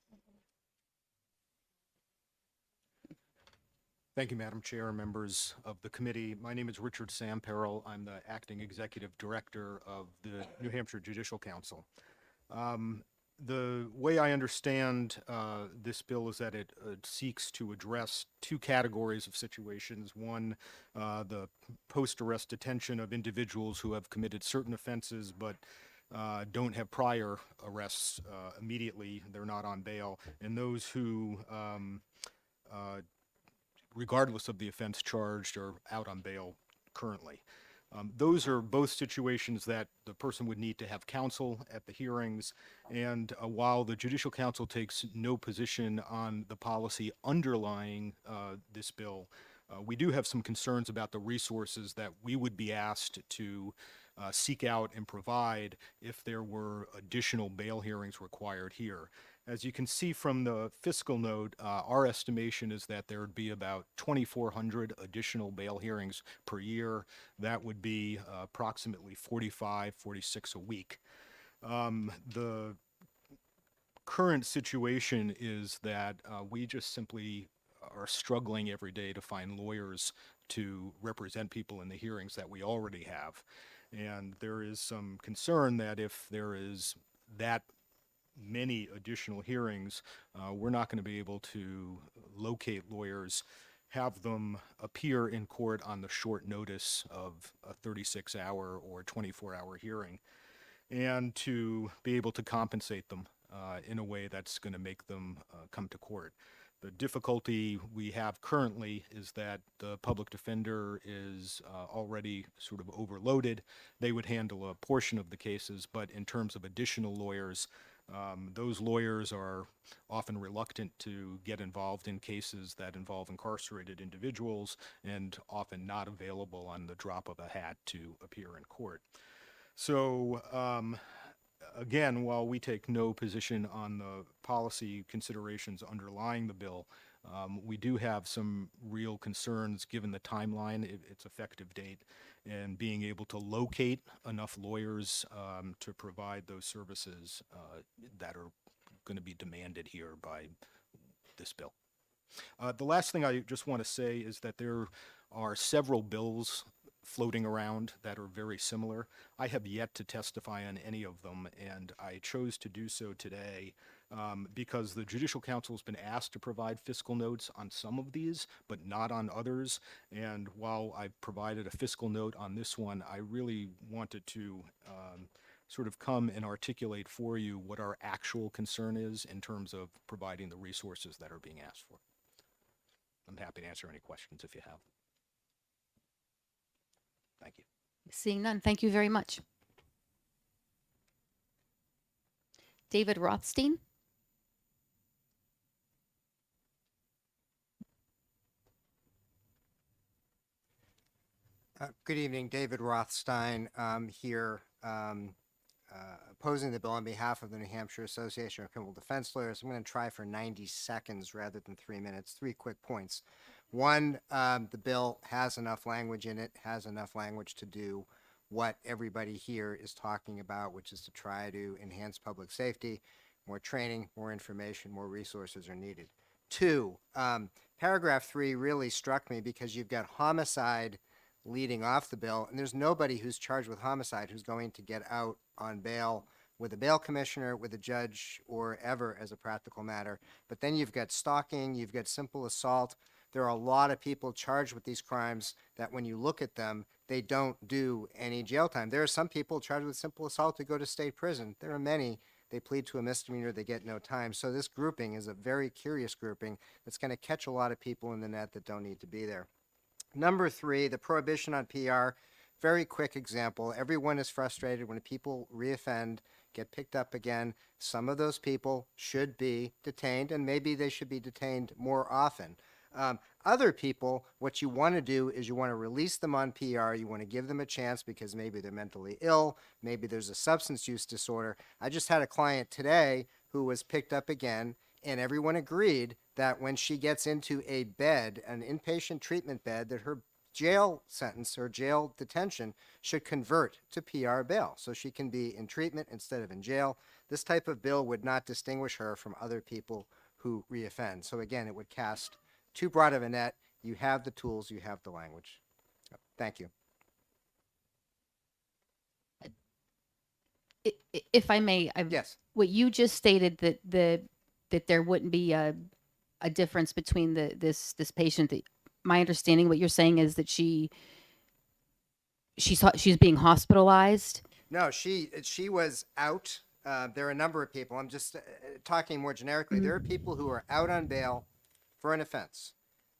Thank you, Madam Chair, members of the committee. My name is Richard Samperl. I'm the Acting Executive Director of the New Hampshire Judicial Council. The way I understand this bill is that it seeks to address two categories of situations. One, the post-arrest detention of individuals who have committed certain offenses but don't have prior arrests immediately. They're not on bail. And those who, regardless of the offense charged, are out on bail currently. Those are both situations that the person would need to have counsel at the hearings. And while the Judicial Council takes no position on the policy underlying this bill, we do have some concerns about the resources that we would be asked to seek out and provide if there were additional bail hearings required here. As you can see from the fiscal note, our estimation is that there would be about 2,400 additional bail hearings per year. That would be approximately 45, 46 a week. The current situation is that we just simply are struggling every day to find lawyers to represent people in the hearings that we already have. And there is some concern that if there is that many additional hearings, we're not going to be able to locate lawyers, have them appear in court on the short notice of a 36-hour or 24-hour hearing, and to be able to compensate them in a way that's going to make them come to court. The difficulty we have currently is that the public defender is already sort of overloaded. They would handle a portion of the cases, but in terms of additional lawyers, those lawyers are often reluctant to get involved in cases that involve incarcerated individuals and often not available on the drop of a hat to appear in court. So again, while we take no position on the policy considerations underlying the bill, we do have some real concerns given the timeline, its effective date, and being able to locate enough lawyers to provide those services that are going to be demanded here by this bill. The last thing I just want to say is that there are several bills floating around that are very similar. I have yet to testify on any of them, and I chose to do so today because the Judicial Council has been asked to provide fiscal notes on some of these, but not on others. And while I've provided a fiscal note on this one, I really wanted to sort of come and articulate for you what our actual concern is in terms of providing the resources that are being asked for. I'm happy to answer any questions if you have. Thank you. Seeing none, thank you very much. David Rothstein. Good evening, David Rothstein here opposing the bill on behalf of the New Hampshire Association of Criminal Defense Lawyers. I'm going to try for 90 seconds rather than 3 minutes. 3 quick points. One, the bill has enough language in it, has enough language to do what everybody here is talking about, which is to try to enhance public safety. More training, more information, more resources are needed. 2, paragraph 3 really struck me because you've got homicide leading off the bill, and there's nobody who's charged with homicide who's going to get out on bail with a bail commissioner, with a judge, or ever as a practical matter. But then you've got stalking, you've got simple assault. There are a lot of people charged with these crimes that when you look at them, they don't do any jail time. There are some people charged with simple assault who go to state prison. There are many, they plead to a misdemeanor, they get no time. So this grouping is a very curious grouping that's going to catch a lot of people in the net that don't need to be there. Number 3, the prohibition on PR. Very quick example. Everyone is frustrated when people reoffend, get picked up again. Some of those people should be detained, and maybe they should be detained more often. Other people, what you want to do is you want to release them on PR. You want to give them a chance because maybe they're mentally ill, maybe there's a substance use disorder. I just had a client today who was picked up again, and everyone agreed that when she gets into a bed, an inpatient treatment bed, that her jail sentence or jail detention should convert to PR bail, so she can be in treatment instead of in jail. This type of bill would not distinguish her from other people who reoffend. So again, it would cast too broad of a net. You have the tools, you have the language. Thank you. If I may, yes. What you just stated that there wouldn't be a difference between this patient. That my understanding, what you're saying is that she's being hospitalized. No, she was out. There are a number of people. I'm just talking more generically. There are people who are out on bail for an offense.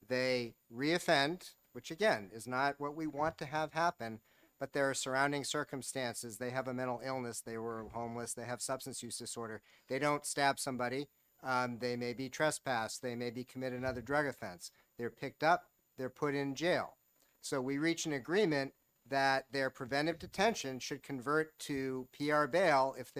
They reoffend, which again is not what we want to have happen, but there are surrounding circumstances. They have a mental illness. They were homeless. They have substance use disorder. They don't stab somebody. They may be trespassed. They may be commit another drug offense. They're picked up. They're put in jail. So we reach an agreement that their preventive detention should convert to PR bail if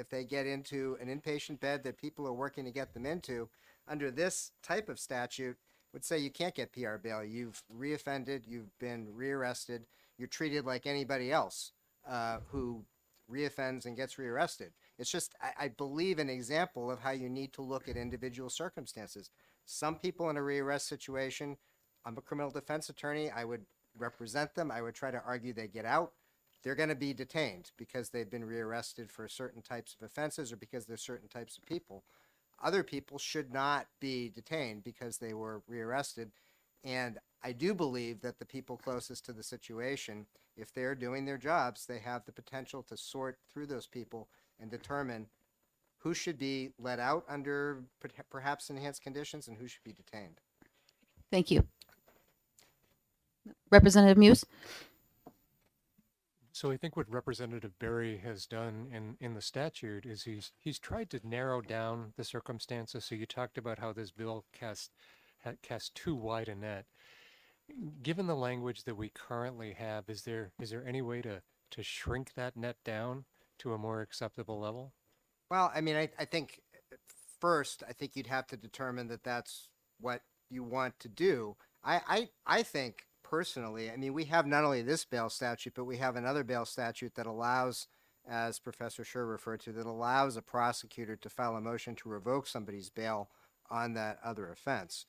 they get into an inpatient bed that people are working to get them into. Under this type of statute, would say you can't get PR bail. You've reoffended, you've been rearrested, you're treated like anybody else who reoffends and gets rearrested. It's just, I believe, an example of how you need to look at individual circumstances. Some people in a rearrest situation, I'm a criminal defense attorney, I would represent them, I would try to argue they get out. They're going to be detained because they've been rearrested for certain types of offenses or because they're certain types of people. Other people should not be detained because they were rearrested. And I do believe that the people closest to the situation, if they're doing their jobs, they have the potential to sort through those people and determine who should be let out under perhaps enhanced conditions and who should be detained. Thank you. Representative Muse? So I think what Representative Berry has done in the statute is he's tried to narrow down the circumstances. So you talked about how this bill cast too wide a net. Given the language that we currently have, is there any way to shrink that net down to a more acceptable level? Well, I mean, I think first, I think you'd have to determine that that's what you want to do. I think personally, I mean, we have not only this bail statute, but we have another bail statute that allows, as Professor Scher referred to, that allows a prosecutor to file a motion to revoke somebody's bail on that other offense.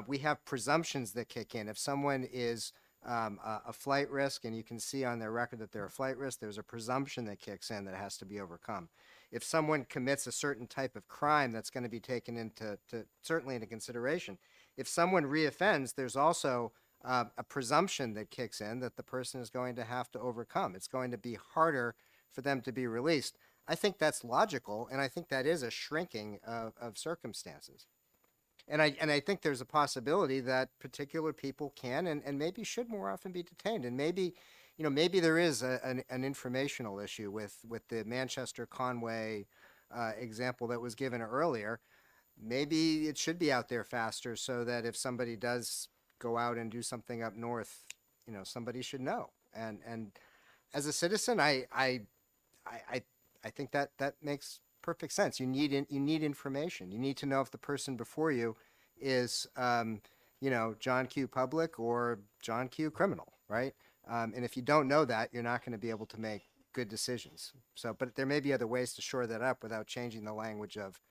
We have presumptions that kick in. If someone is a flight risk, and you can see on their record that they're a flight risk, there's a presumption that kicks in that has to be overcome. If someone commits a certain type of crime, that's going to be taken certainly into consideration. If someone reoffends, there's also a presumption that kicks in that the person is going to have to overcome. It's going to be harder for them to be released. I think that's logical, and I think that is a shrinking of circumstances. And I think there's a possibility that particular people can and maybe should more often be detained. And maybe, maybe there is an informational issue with the Manchester Conway example that was given earlier. Maybe it should be out there faster so that if somebody does go out and do something up north, somebody should know. And as a citizen, I think that makes perfect sense. You need information. You need to know if the person before you is, John Q. Public or John Q. Criminal, right? And if you don't know that, you're not going to be able to make good decisions. So, but there may be other ways to shore that up without changing the language of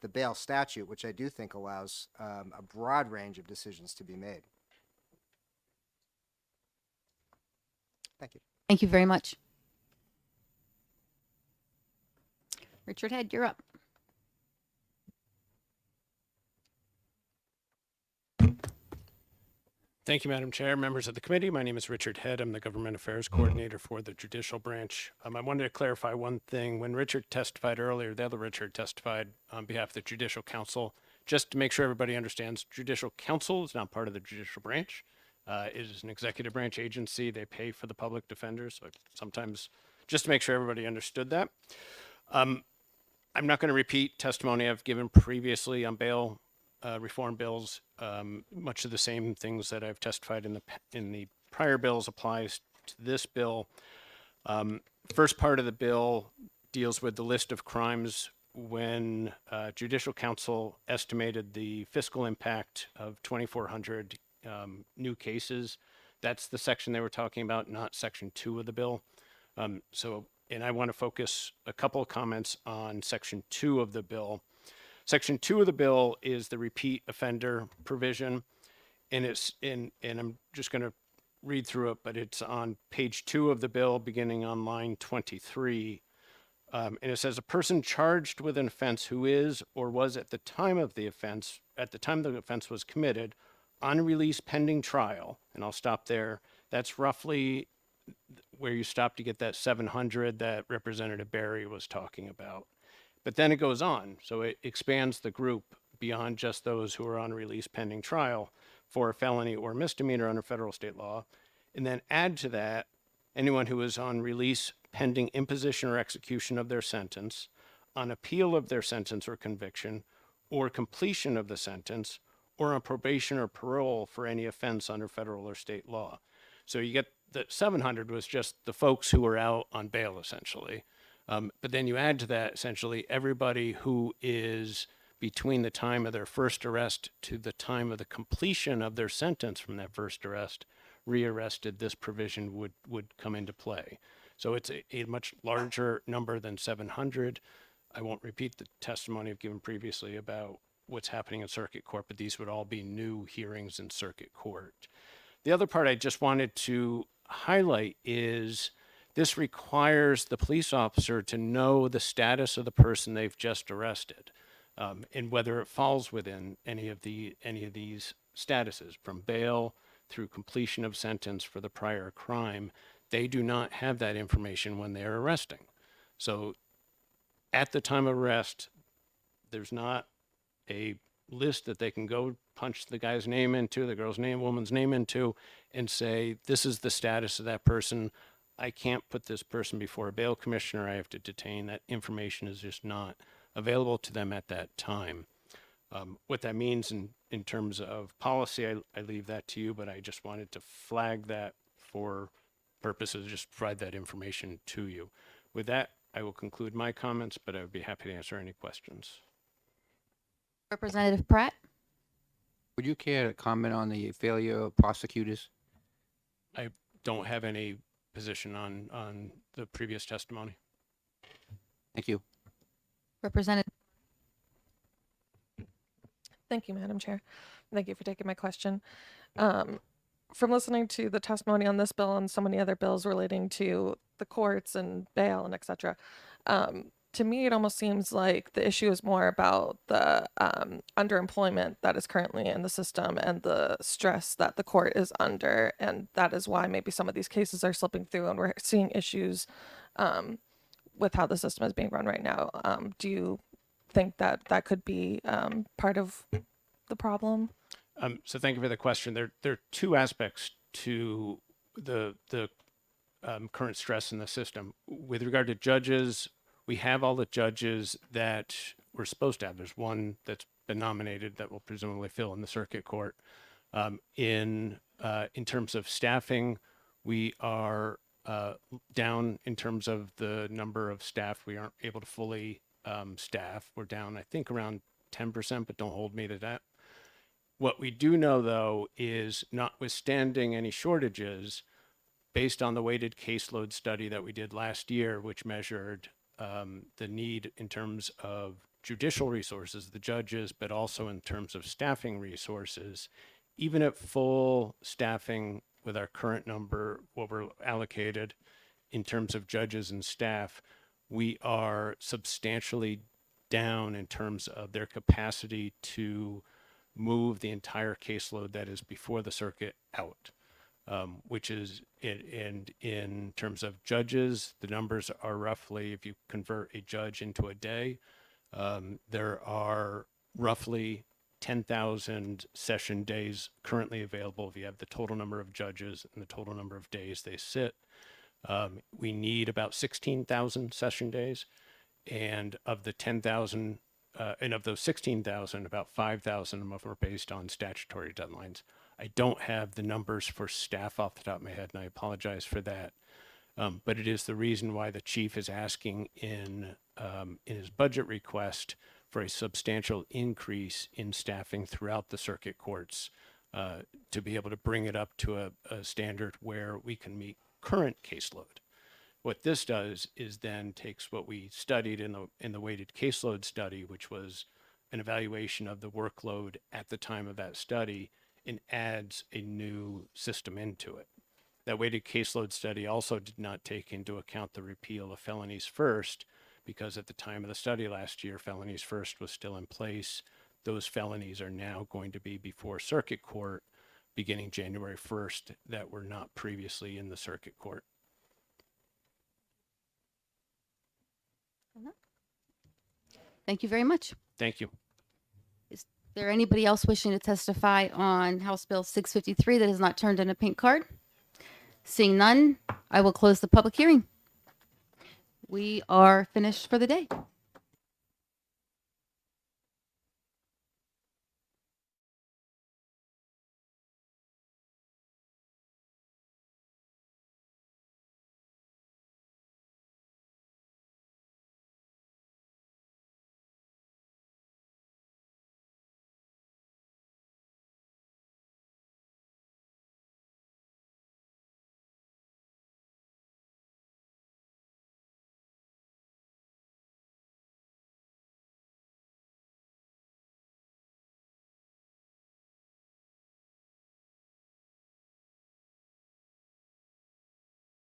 the bail statute, which I do think allows a broad range of decisions to be made. Thank you. Thank you very much. Richard Head, you're up. Thank you, Madam Chair. Members of the committee, my name is Richard Head. I'm the Government Affairs Coordinator for the Judicial Branch. I wanted to clarify one thing. When Richard testified earlier, the other Richard testified on behalf of the Judicial Council. Just to make sure everybody understands, Judicial Council is not part of the Judicial Branch. It is an executive branch agency. They pay for the public defenders. So sometimes, just to make sure everybody understood that. I'm not going to repeat testimony I've given previously on bail reform bills. Much of the same things that I've testified in the prior bills applies to this bill. First part of the bill deals with the list of crimes when Judicial Council estimated the fiscal impact of 2,400 new cases. That's the section they were talking about, not section 2 of the bill. And I want to focus a couple of comments on section 2 of the bill. Section 2 of the bill is the repeat offender provision, and I'm just going to read through it, but it's on page 2 of the bill, beginning on line 23. And it says, a person charged with an offense who is or was at the time the offense was committed, on release pending trial, and I'll stop there. That's roughly where you stop to get that 700 that Representative Barry was talking about. But then it goes on, so it expands the group beyond just those who are on release pending trial for a felony or misdemeanor under federal state law, and then add to that anyone who is on release pending imposition or execution of their sentence, on appeal of their sentence or conviction, or completion of the sentence, or on probation or parole for any offense under federal or state law. So you get the 700 was just the folks who were out on bail, essentially. But then you add to that essentially everybody who is between the time of their first arrest to the time of the completion of their sentence from that first arrest, rearrested, this provision would come into play. So it's a much larger number than 700. I won't repeat the testimony I've given previously about what's happening in circuit court, but these would all be new hearings in circuit court. The other part I just wanted to highlight is this requires the police officer to know the status of the person they've just arrested, and whether it falls within any of these statuses, from bail through completion of sentence for the prior crime. They do not have that information when they're arresting. So at the time of arrest, there's not a list that they can go punch the guy's name into, the girl's name, woman's name into, and say, this is the status of that person. I can't put this person before a bail commissioner. I have to detain. That information is just not available to them at that time. What that means in terms of policy, I leave that to you, but I just wanted to flag that for purposes, just provide that information to you. With that, I will conclude my comments, but I would be happy to answer any questions. Representative Pratt? Would you care to comment on the failure of prosecutors? I don't have any position on the previous testimony. Thank you. Representative. Thank you, Madam Chair. Thank you for taking my question. From listening to the testimony on this bill and so many other bills relating to the courts and bail and et cetera, to me, it almost seems like the issue is more about the underemployment that is currently in the system and the stress that the court is under. And that is why maybe some of these cases are slipping through and we're seeing issues with how the system is being run right now. Do you think that that could be part of the problem? So thank you for the question. There are two aspects to the current stress in the system. With regard to judges, we have all the judges that we're supposed to have. There's one that's been nominated that will presumably fill in the circuit court. In terms of staffing, we are down in terms of the number of staff. We aren't able to fully staff. We're down, I think, around 10%, but don't hold me to that. What we do know, though, is notwithstanding any shortages, based on the weighted caseload study that we did last year, which measured the need in terms of judicial resources, the judges, but also in terms of staffing resources, even at full staffing with our current number, what we're allocated in terms of judges and staff, we are substantially down in terms of their capacity to move the entire caseload that is before the circuit out, which is, and in terms of judges, the numbers are roughly, if you convert a judge into a day, there are roughly 10,000 session days currently available if you have the total number of judges and the total number of days they sit. We need about 16,000 session days, and of the 10,000, and of those 16,000, about 5,000 of them are based on statutory deadlines. I don't have the numbers for staff off the top of my head, and I apologize for that. But it is the reason why the chief is asking in his budget request for a substantial increase in staffing throughout the circuit courts to be able to bring it up to a standard where we can meet current caseload. What this does is then takes what we studied in the weighted caseload study, which was an evaluation of the workload at the time of that study, and adds a new system into it. That weighted caseload study also did not take into account the repeal of felonies first, because at the time of the study last year, felonies first was still in place. Those felonies are now going to be before circuit court beginning January 1st that were not previously in the circuit court. Thank you very much. Thank you. Is there anybody else wishing to testify on House Bill 653 that has not turned in a pink card? Seeing none, I will close the public hearing. We are finished for the day.